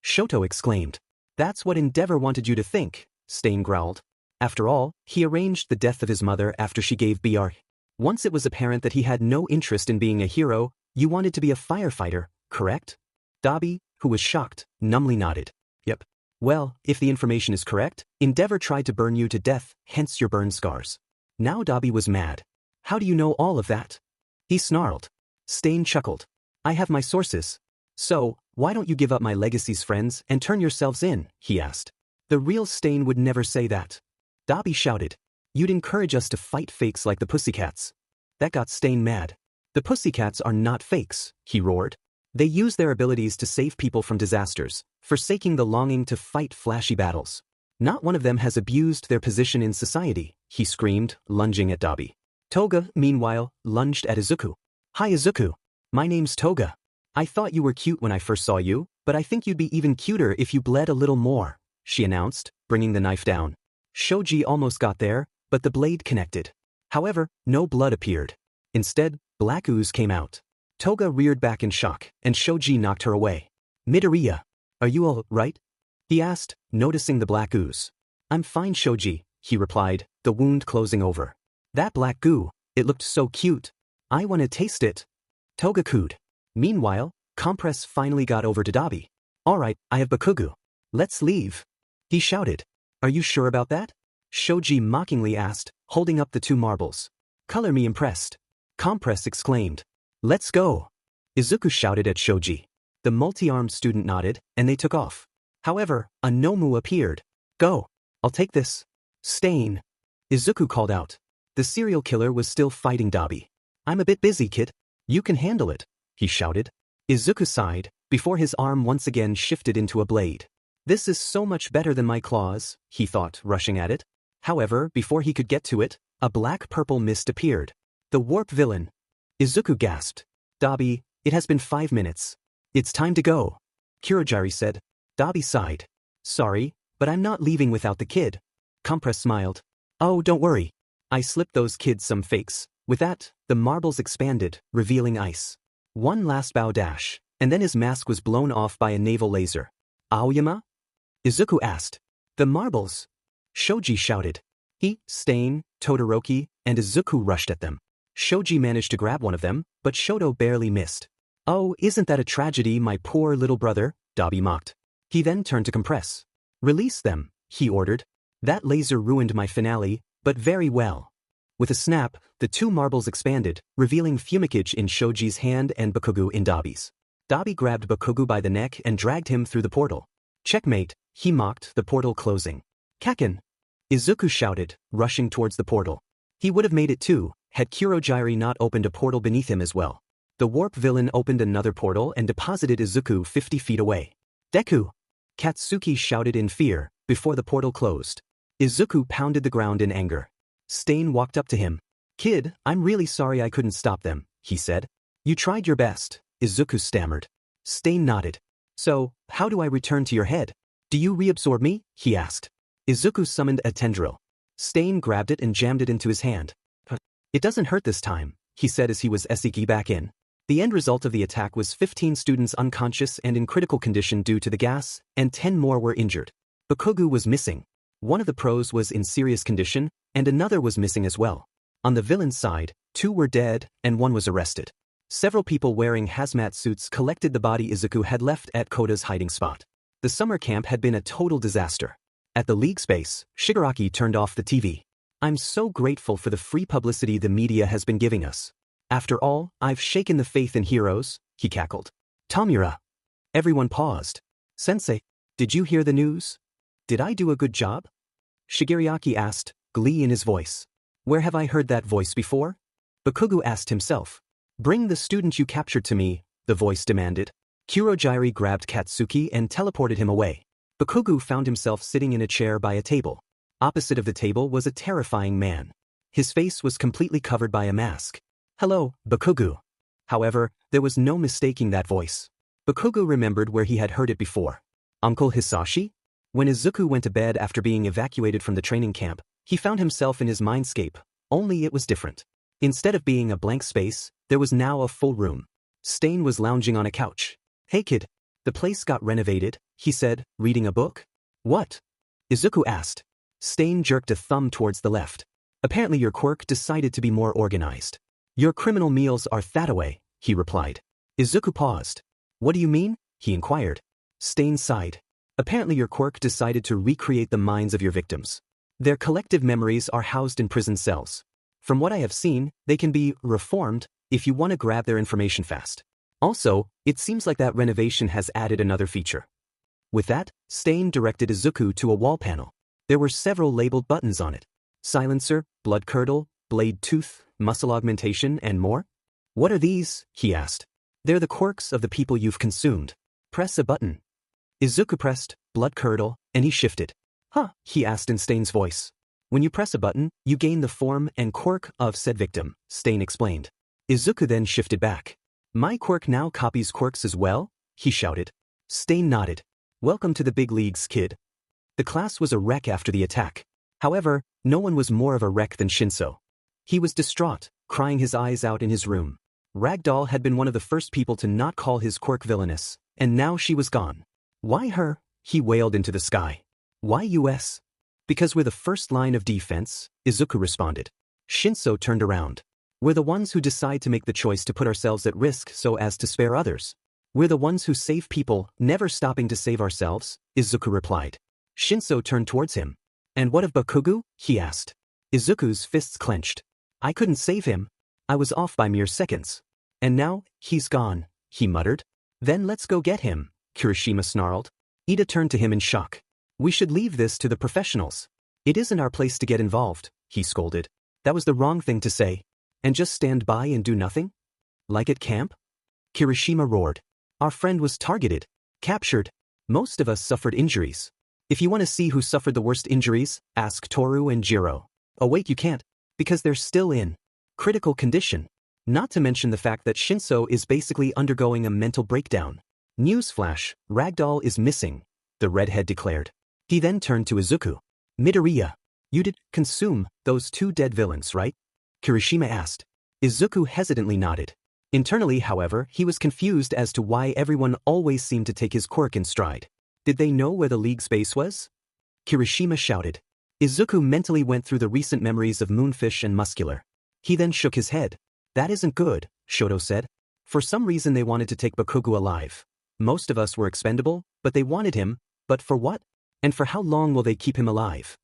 Shoto exclaimed. That's what Endeavor wanted you to think, Stain growled. After all, he arranged the death of his mother after she gave birth. Once it was apparent that he had no interest in being a hero, you wanted to be a firefighter, correct? Dabi, who was shocked, numbly nodded. Yep. Well, if the information is correct, Endeavor tried to burn you to death, hence your burn scars. Now Dabi was mad. How do you know all of that? He snarled. Stain chuckled. I have my sources. So, why don't you give up my legacy's friends and turn yourselves in, he asked. The real Stain would never say that. Dabi shouted. You'd encourage us to fight fakes like the Pussycats. That got Stain mad. The Pussycats are not fakes, he roared. They use their abilities to save people from disasters, forsaking the longing to fight flashy battles. Not one of them has abused their position in society, he screamed, lunging at Dabi. Toga, meanwhile, lunged at Izuku. Hi Izuku. My name's Toga. I thought you were cute when I first saw you, but I think you'd be even cuter if you bled a little more, she announced, bringing the knife down. Shoji almost got there, but the blade connected. However, no blood appeared. Instead, black ooze came out. Toga reared back in shock, and Shoji knocked her away. Midoriya, are you all right? He asked, noticing the black ooze. I'm fine, Shoji, he replied, the wound closing over. That black goo, it looked so cute. I want to taste it. Toga cooed. Meanwhile, Compress finally got over to Dabi. Alright, I have Bakugou. Let's leave. He shouted. Are you sure about that? Shoji mockingly asked, holding up the 2 marbles. Color me impressed. Compress exclaimed. Let's go. Izuku shouted at Shoji. The multi-armed student nodded, and they took off. However, a Nomu appeared. Go. I'll take this. Stain. Izuku called out. The serial killer was still fighting Dabi. I'm a bit busy, kid. You can handle it, he shouted. Izuku sighed, before his arm once again shifted into a blade. This is so much better than my claws, he thought, rushing at it. However, before he could get to it, a black-purple mist appeared. The warp villain. Izuku gasped. Dabi, it has been 5 minutes. It's time to go. Kurogiri said. Dabi sighed. Sorry, but I'm not leaving without the kid. Compress smiled. Oh, don't worry. I slipped those kids some fakes. With that, the marbles expanded, revealing ice. One last bow dash, and then his mask was blown off by a naval laser. Aoyama? Izuku asked. The marbles. Shoji shouted. He, Stain, Todoroki, and Izuku rushed at them. Shoji managed to grab one of them, but Shoto barely missed. Oh, isn't that a tragedy, my poor little brother? Dabi mocked. He then turned to Compress. Release them, he ordered. That laser ruined my finale, but very well. With a snap, the 2 marbles expanded, revealing Fumikage in Shoji's hand and Bakugou in Dabi's. Dabi grabbed Bakugou by the neck and dragged him through the portal. Checkmate, he mocked, the portal closing. Kaken! Izuku shouted, rushing towards the portal. He would have made it too, had Kurogiri not opened a portal beneath him as well. The warp villain opened another portal and deposited Izuku 50 feet away. Deku! Katsuki shouted in fear, before the portal closed. Izuku pounded the ground in anger. Stain walked up to him. Kid, I'm really sorry I couldn't stop them, he said. You tried your best, Izuku stammered. Stain nodded. So, how do I return to your head? Do you reabsorb me? He asked. Izuku summoned a tendril. Stain grabbed it and jammed it into his hand. It doesn't hurt this time, he said as he was Esiki back in. The end result of the attack was 15 students unconscious and in critical condition due to the gas, and 10 more were injured. Bakugou was missing. One of the pros was in serious condition, and another was missing as well. On the villain's side, 2 were dead, and 1 was arrested. Several people wearing hazmat suits collected the body Izuku had left at Koda's hiding spot. The summer camp had been a total disaster. At the league space, Shigaraki turned off the TV. I'm so grateful for the free publicity the media has been giving us. After all, I've shaken the faith in heroes, he cackled. Tamura. Everyone paused. Sensei, did you hear the news? Did I do a good job? Shigeriaki asked, glee in his voice. Where have I heard that voice before? Bakugou asked himself. Bring the student you captured to me, the voice demanded. Kurogiri grabbed Katsuki and teleported him away. Bakugou found himself sitting in a chair by a table. Opposite of the table was a terrifying man. His face was completely covered by a mask. Hello, Bakugou. However, there was no mistaking that voice. Bakugou remembered where he had heard it before. Uncle Hisashi? When Izuku went to bed after being evacuated from the training camp, he found himself in his mindscape, only it was different. Instead of being a blank space, there was now a full room. Stain was lounging on a couch. Hey kid, the place got renovated, he said, reading a book. What? Izuku asked. Stain jerked a thumb towards the left. Apparently your quirk decided to be more organized. Your criminal meals are thataway, he replied. Izuku paused. What do you mean? He inquired. Stain sighed. Apparently your quirk decided to recreate the minds of your victims. Their collective memories are housed in prison cells. From what I have seen, they can be reformed if you want to grab their information fast. Also, it seems like that renovation has added another feature. With that, Stain directed Izuku to a wall panel. There were several labeled buttons on it. Silencer, blood curdle, blade tooth, muscle augmentation, and more. What are these? He asked. They're the quirks of the people you've consumed. Press a button. Izuku pressed, blood curdle, and he shifted. Huh? He asked in Stain's voice. When you press a button, you gain the form and quirk of said victim, Stain explained. Izuku then shifted back. My quirk now copies quirks as well? He shouted. Stain nodded. Welcome to the big leagues, kid. The class was a wreck after the attack. However, no one was more of a wreck than Shinso. He was distraught, crying his eyes out in his room. Ragdoll had been one of the first people to not call his quirk villainous, and now she was gone. Why her? He wailed into the sky. Why US? Because we're the first line of defense, Izuku responded. Shinso turned around. We're the ones who decide to make the choice to put ourselves at risk so as to spare others. We're the ones who save people, never stopping to save ourselves, Izuku replied. Shinso turned towards him. And what of Bakugou? He asked. Izuku's fists clenched. I couldn't save him. I was off by mere seconds. And now, he's gone, he muttered. Then let's go get him, Kirishima snarled. Ida turned to him in shock. We should leave this to the professionals. It isn't our place to get involved, he scolded. That was the wrong thing to say. And just stand by and do nothing? Like at camp? Kirishima roared. Our friend was targeted, captured. Most of us suffered injuries. If you want to see who suffered the worst injuries, ask Toru and Jiro. Oh wait, you can't, because they're still in critical condition. Not to mention the fact that Shinso is basically undergoing a mental breakdown. Newsflash, Ragdoll is missing, the redhead declared. He then turned to Izuku. Midoriya, you did consume those 2 dead villains, right? Kirishima asked. Izuku hesitantly nodded. Internally, however, he was confused as to why everyone always seemed to take his quirk in stride. Did they know where the League's base was? Kirishima shouted. Izuku mentally went through the recent memories of Moonfish and Muscular. He then shook his head. That isn't good, Shoto said. For some reason they wanted to take Bakugou alive. Most of us were expendable, but they wanted him, but for what? And for how long will they keep him alive?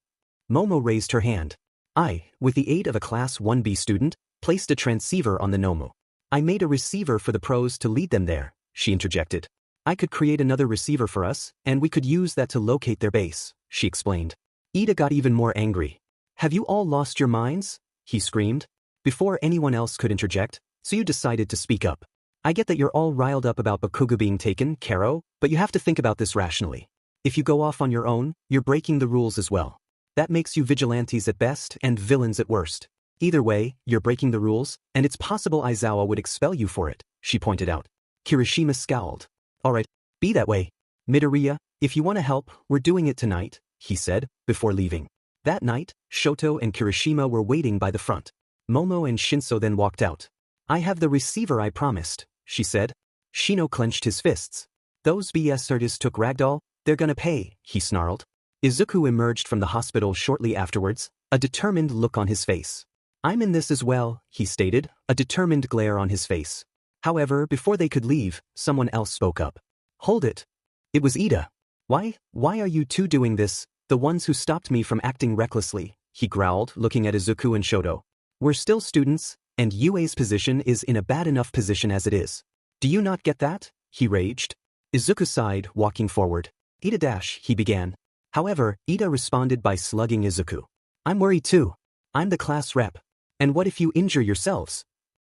Momo raised her hand. I, with the aid of a Class 1B student, placed a transceiver on the Nomu. I made a receiver for the pros to lead them there, she interjected. I could create another receiver for us, and we could use that to locate their base, she explained. Ida got even more angry. Have you all lost your minds? He screamed. Before anyone else could interject, so you decided to speak up. I get that you're all riled up about Bakugou being taken, Karo, but you have to think about this rationally. If you go off on your own, you're breaking the rules as well. That makes you vigilantes at best and villains at worst. Either way, you're breaking the rules, and it's possible Aizawa would expel you for it, she pointed out. Kirishima scowled. Alright, be that way. Midoriya, if you want to help, we're doing it tonight, he said, before leaving. That night, Shoto and Kirishima were waiting by the front. Momo and Shinso then walked out. I have the receiver I promised, she said. Shino clenched his fists. Those BS artists took Ragdoll, they're gonna pay, he snarled. Izuku emerged from the hospital shortly afterwards, a determined look on his face. I'm in this as well, he stated, a determined glare on his face. However, before they could leave, someone else spoke up. Hold it. It was Ida. Why are you two doing this, the ones who stopped me from acting recklessly, he growled, looking at Izuku and Shoto. We're still students, and Yue's position is in a bad enough position as it is. Do you not get that? He raged. Izuku sighed, walking forward. Ida he began. However, Ida responded by slugging Izuku. I'm worried too. I'm the class rep. And what if you injure yourselves?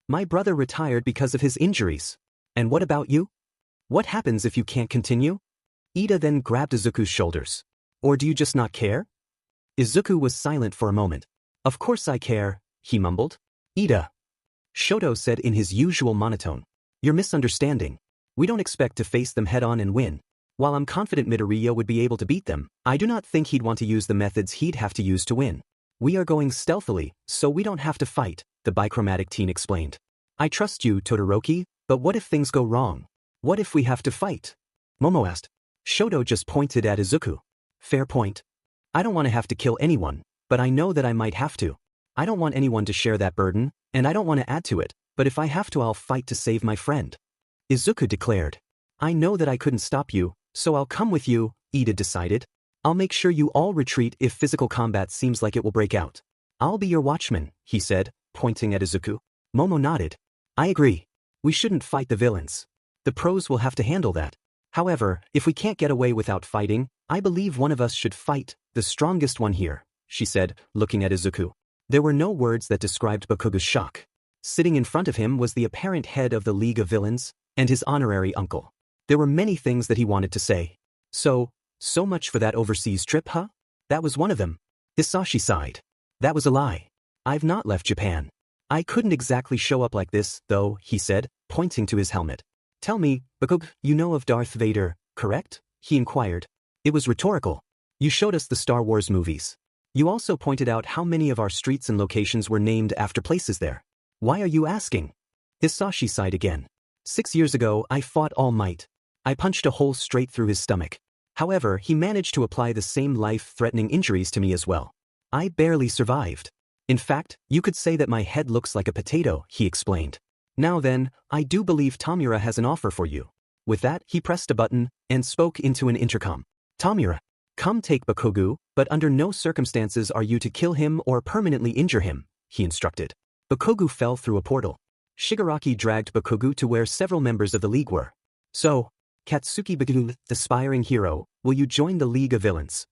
My brother retired because of his injuries. And what about you? What happens if you can't continue? Ida then grabbed Izuku's shoulders. Or do you just not care? Izuku was silent for a moment. Of course I care, he mumbled. Ida. Shoto said in his usual monotone. You're misunderstanding. We don't expect to face them head-on and win. While I'm confident Midoriya would be able to beat them, I do not think he'd want to use the methods he'd have to use to win. We are going stealthily, so we don't have to fight, the bichromatic teen explained. I trust you, Todoroki, but what if things go wrong? What if we have to fight? Momo asked. Shoto just pointed at Izuku. Fair point. I don't want to have to kill anyone, but I know that I might have to. I don't want anyone to share that burden, and I don't want to add to it, but if I have to I'll fight to save my friend. Izuku declared. I know that I couldn't stop you, so I'll come with you, Ida decided. I'll make sure you all retreat if physical combat seems like it will break out. I'll be your watchman, he said, pointing at Izuku. Momo nodded. I agree. We shouldn't fight the villains. The pros will have to handle that. However, if we can't get away without fighting, I believe one of us should fight, the strongest one here, she said, looking at Izuku. There were no words that described Bakugou's shock. Sitting in front of him was the apparent head of the League of Villains, and his honorary uncle. There were many things that he wanted to say. So much for that overseas trip, huh? That was one of them. Hisashi sighed. That was a lie. I've not left Japan. I couldn't exactly show up like this, though, he said, pointing to his helmet. Tell me, Bakugou, you know of Darth Vader, correct? He inquired. It was rhetorical. You showed us the Star Wars movies. You also pointed out how many of our streets and locations were named after places there. Why are you asking? Hisashi sighed again. 6 years ago, I fought All Might. I punched a hole straight through his stomach. However, he managed to apply the same life-threatening injuries to me as well. I barely survived. In fact, you could say that my head looks like a potato, he explained. Now then, I do believe Tamura has an offer for you. With that, he pressed a button and spoke into an intercom. Tamura, come take Bakugou, but under no circumstances are you to kill him or permanently injure him, he instructed. Bakugou fell through a portal. Shigaraki dragged Bakugou to where several members of the league were. So, Katsuki Bakugou, the aspiring hero, will you join the League of Villains?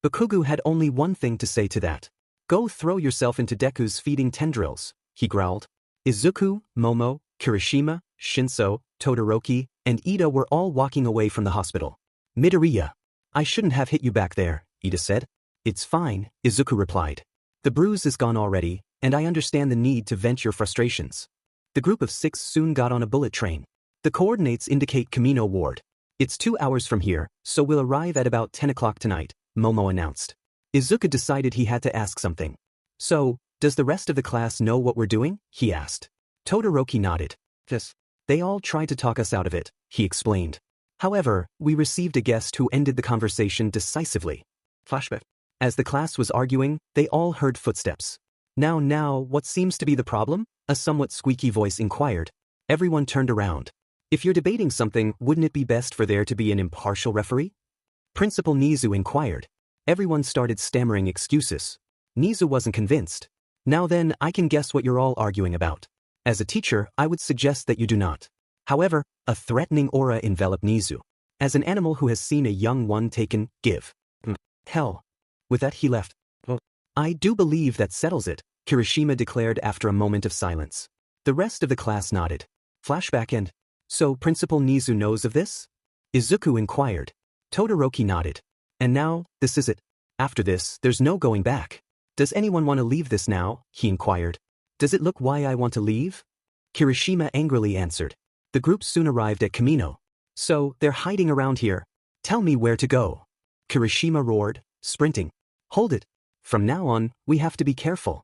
Bakugou had only one thing to say to that. Go throw yourself into Deku's feeding tendrils, he growled. Izuku, Momo, Kirishima, Shinso, Todoroki, and Ida were all walking away from the hospital. Midoriya. I shouldn't have hit you back there, Ida said. It's fine, Izuku replied. The bruise is gone already, and I understand the need to vent your frustrations. The group of 6 soon got on a bullet train. The coordinates indicate Camino Ward. It's 2 hours from here, so we'll arrive at about 10 o'clock tonight, Momo announced. Izuku decided he had to ask something. So, does the rest of the class know what we're doing? He asked. Todoroki nodded. Yes. They all tried to talk us out of it, he explained. However, we received a guest who ended the conversation decisively. Flashback. As the class was arguing, they all heard footsteps. Now, what seems to be the problem? A somewhat squeaky voice inquired. Everyone turned around. If you're debating something, wouldn't it be best for there to be an impartial referee? Principal Nizu inquired. Everyone started stammering excuses. Nizu wasn't convinced. Now then, I can guess what you're all arguing about. As a teacher, I would suggest that you do not. However, a threatening aura enveloped Nizu. As an animal who has seen a young one taken, give. Hell. With that he left. I do believe that settles it, Kirishima declared after a moment of silence. The rest of the class nodded. Flashback and. So Principal Nizu knows of this? Izuku inquired. Todoroki nodded. And now, this is it. After this, there's no going back. Does anyone want to leave this now? He inquired. Does it look why I want to leave? Kirishima angrily answered. The group soon arrived at Camino. So, they're hiding around here. Tell me where to go. Kirishima roared, sprinting. Hold it. From now on, we have to be careful.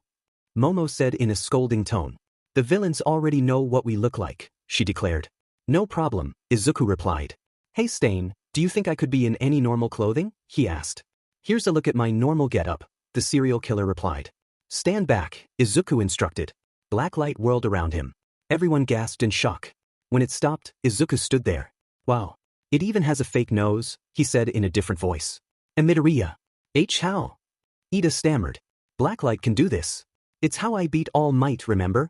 Momo said in a scolding tone. The villains already know what we look like, she declared. No problem, Izuku replied. Hey Stain, do you think I could be in any normal clothing? He asked. Here's a look at my normal getup, the serial killer replied. Stand back, Izuku instructed. Black light whirled around him. Everyone gasped in shock. When it stopped, Izuku stood there. Wow. It even has a fake nose, he said in a different voice. And Midoriya. How? Ida stammered. Blacklight can do this. It's how I beat All Might, remember?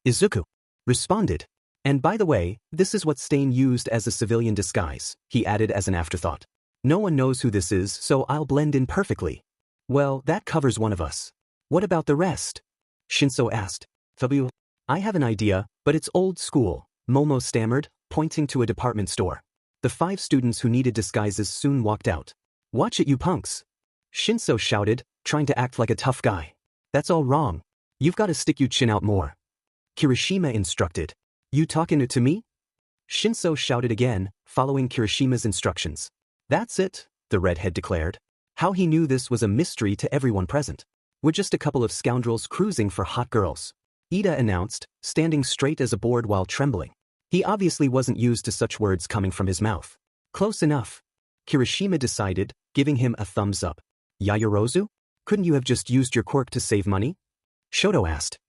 Izuku responded. And by the way, this is what Stain used as a civilian disguise, he added as an afterthought. No one knows who this is, so I'll blend in perfectly. Well, that covers one of us. What about the rest? Shinso asked. I have an idea, but it's old school, Momo stammered, pointing to a department store. The 5 students who needed disguises soon walked out. Watch it, you punks. Shinso shouted, trying to act like a tough guy. That's all wrong. You've got to stick your chin out more. Kirishima instructed. You talking to me? Shinso shouted again, following Kirishima's instructions. That's it, the redhead declared. How he knew this was a mystery to everyone present. We're just a couple of scoundrels cruising for hot girls. Ida announced, standing straight as a board while trembling. He obviously wasn't used to such words coming from his mouth. Close enough. Kirishima decided, giving him a thumbs up. Yayorozu? Couldn't you have just used your quirk to save money? Shoto asked.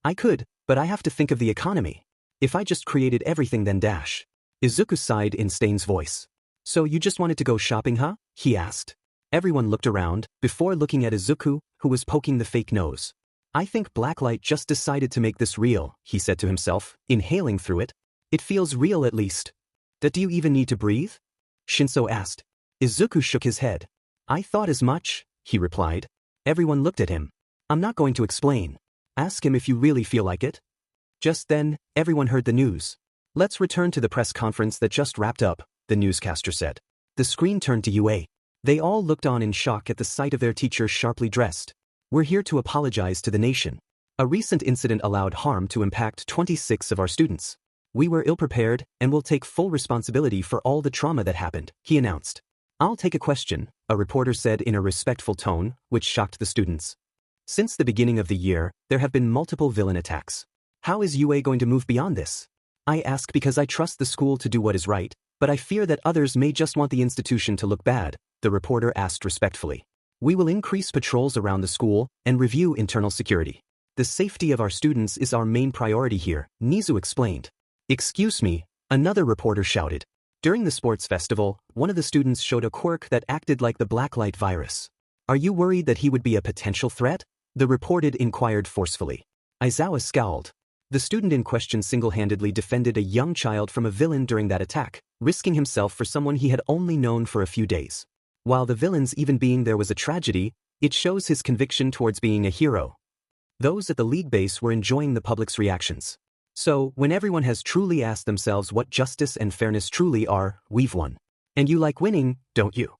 I could, but I have to think of the economy. If I just created everything then dash. Izuku sighed in Stain's voice. So you just wanted to go shopping, huh? He asked. Everyone looked around, before looking at Izuku, who was poking the fake nose. I think Blacklight just decided to make this real, he said to himself, inhaling through it. It feels real at least. Do you even need to breathe? Shinso asked. Izuku shook his head. I thought as much, he replied. Everyone looked at him. I'm not going to explain. Ask him if you really feel like it. Just then, everyone heard the news. Let's return to the press conference that just wrapped up, the newscaster said. The screen turned to UA. They all looked on in shock at the sight of their teacher sharply dressed. We're here to apologize to the nation. A recent incident allowed harm to impact 26 of our students. We were ill-prepared and will take full responsibility for all the trauma that happened, he announced. I'll take a question, a reporter said in a respectful tone, which shocked the students. Since the beginning of the year, there have been multiple villain attacks. How is UA going to move beyond this? I ask because I trust the school to do what is right, but I fear that others may just want the institution to look bad, the reporter asked respectfully. We will increase patrols around the school and review internal security. The safety of our students is our main priority here, Nizu explained. Excuse me, another reporter shouted. During the sports festival, one of the students showed a quirk that acted like the blacklight virus. Are you worried that he would be a potential threat? The reporter inquired forcefully. Aizawa scowled. The student in question single-handedly defended a young child from a villain during that attack, risking himself for someone he had only known for a few days. While the villain's even being there was a tragedy, it shows his conviction towards being a hero. Those at the league base were enjoying the public's reactions. So, when everyone has truly asked themselves what justice and fairness truly are, we've won. And you like winning, don't you?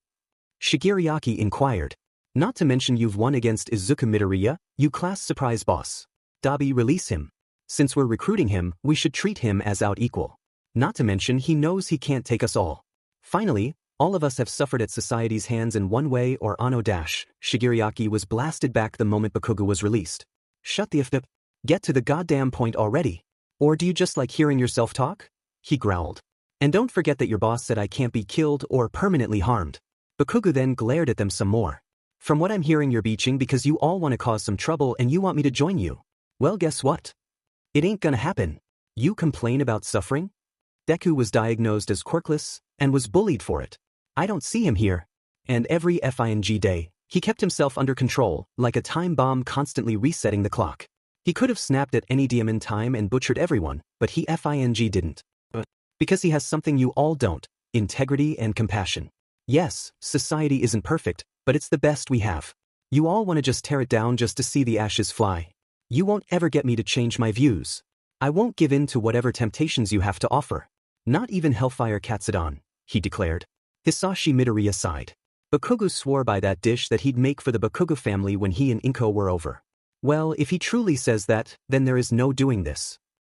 Shigeriaki inquired. Not to mention you've won against Izuku Midoriya, you class surprise boss. Dabi, release him. Since we're recruiting him, we should treat him as out equal. Not to mention he knows he can't take us all. Finally, all of us have suffered at society's hands in one way or another. Shigeriaki was blasted back the moment Bakugou was released. Shut the f up. Get to the goddamn point already. Or do you just like hearing yourself talk? He growled. And don't forget that your boss said I can't be killed or permanently harmed. Bakugou then glared at them some more. From what I'm hearing, you're beaching because you all want to cause some trouble and you want me to join you. Well, guess what? It ain't gonna happen. You complain about suffering? Deku was diagnosed as Quirkless and was bullied for it. I don't see him here. And every FING day, he kept himself under control, like a time bomb constantly resetting the clock. He could have snapped at any DM in time and butchered everyone, but he FING didn't. Because he has something you all don't, integrity and compassion. Yes, society isn't perfect, but it's the best we have. You all want to just tear it down just to see the ashes fly. You won't ever get me to change my views. I won't give in to whatever temptations you have to offer. Not even Hellfire Katsudon, he declared. Hisashi Midoriya sighed. Bakugou swore by that dish that he'd make for the Bakugou family when he and Inko were over. Well, if he truly says that, then there is no doing this.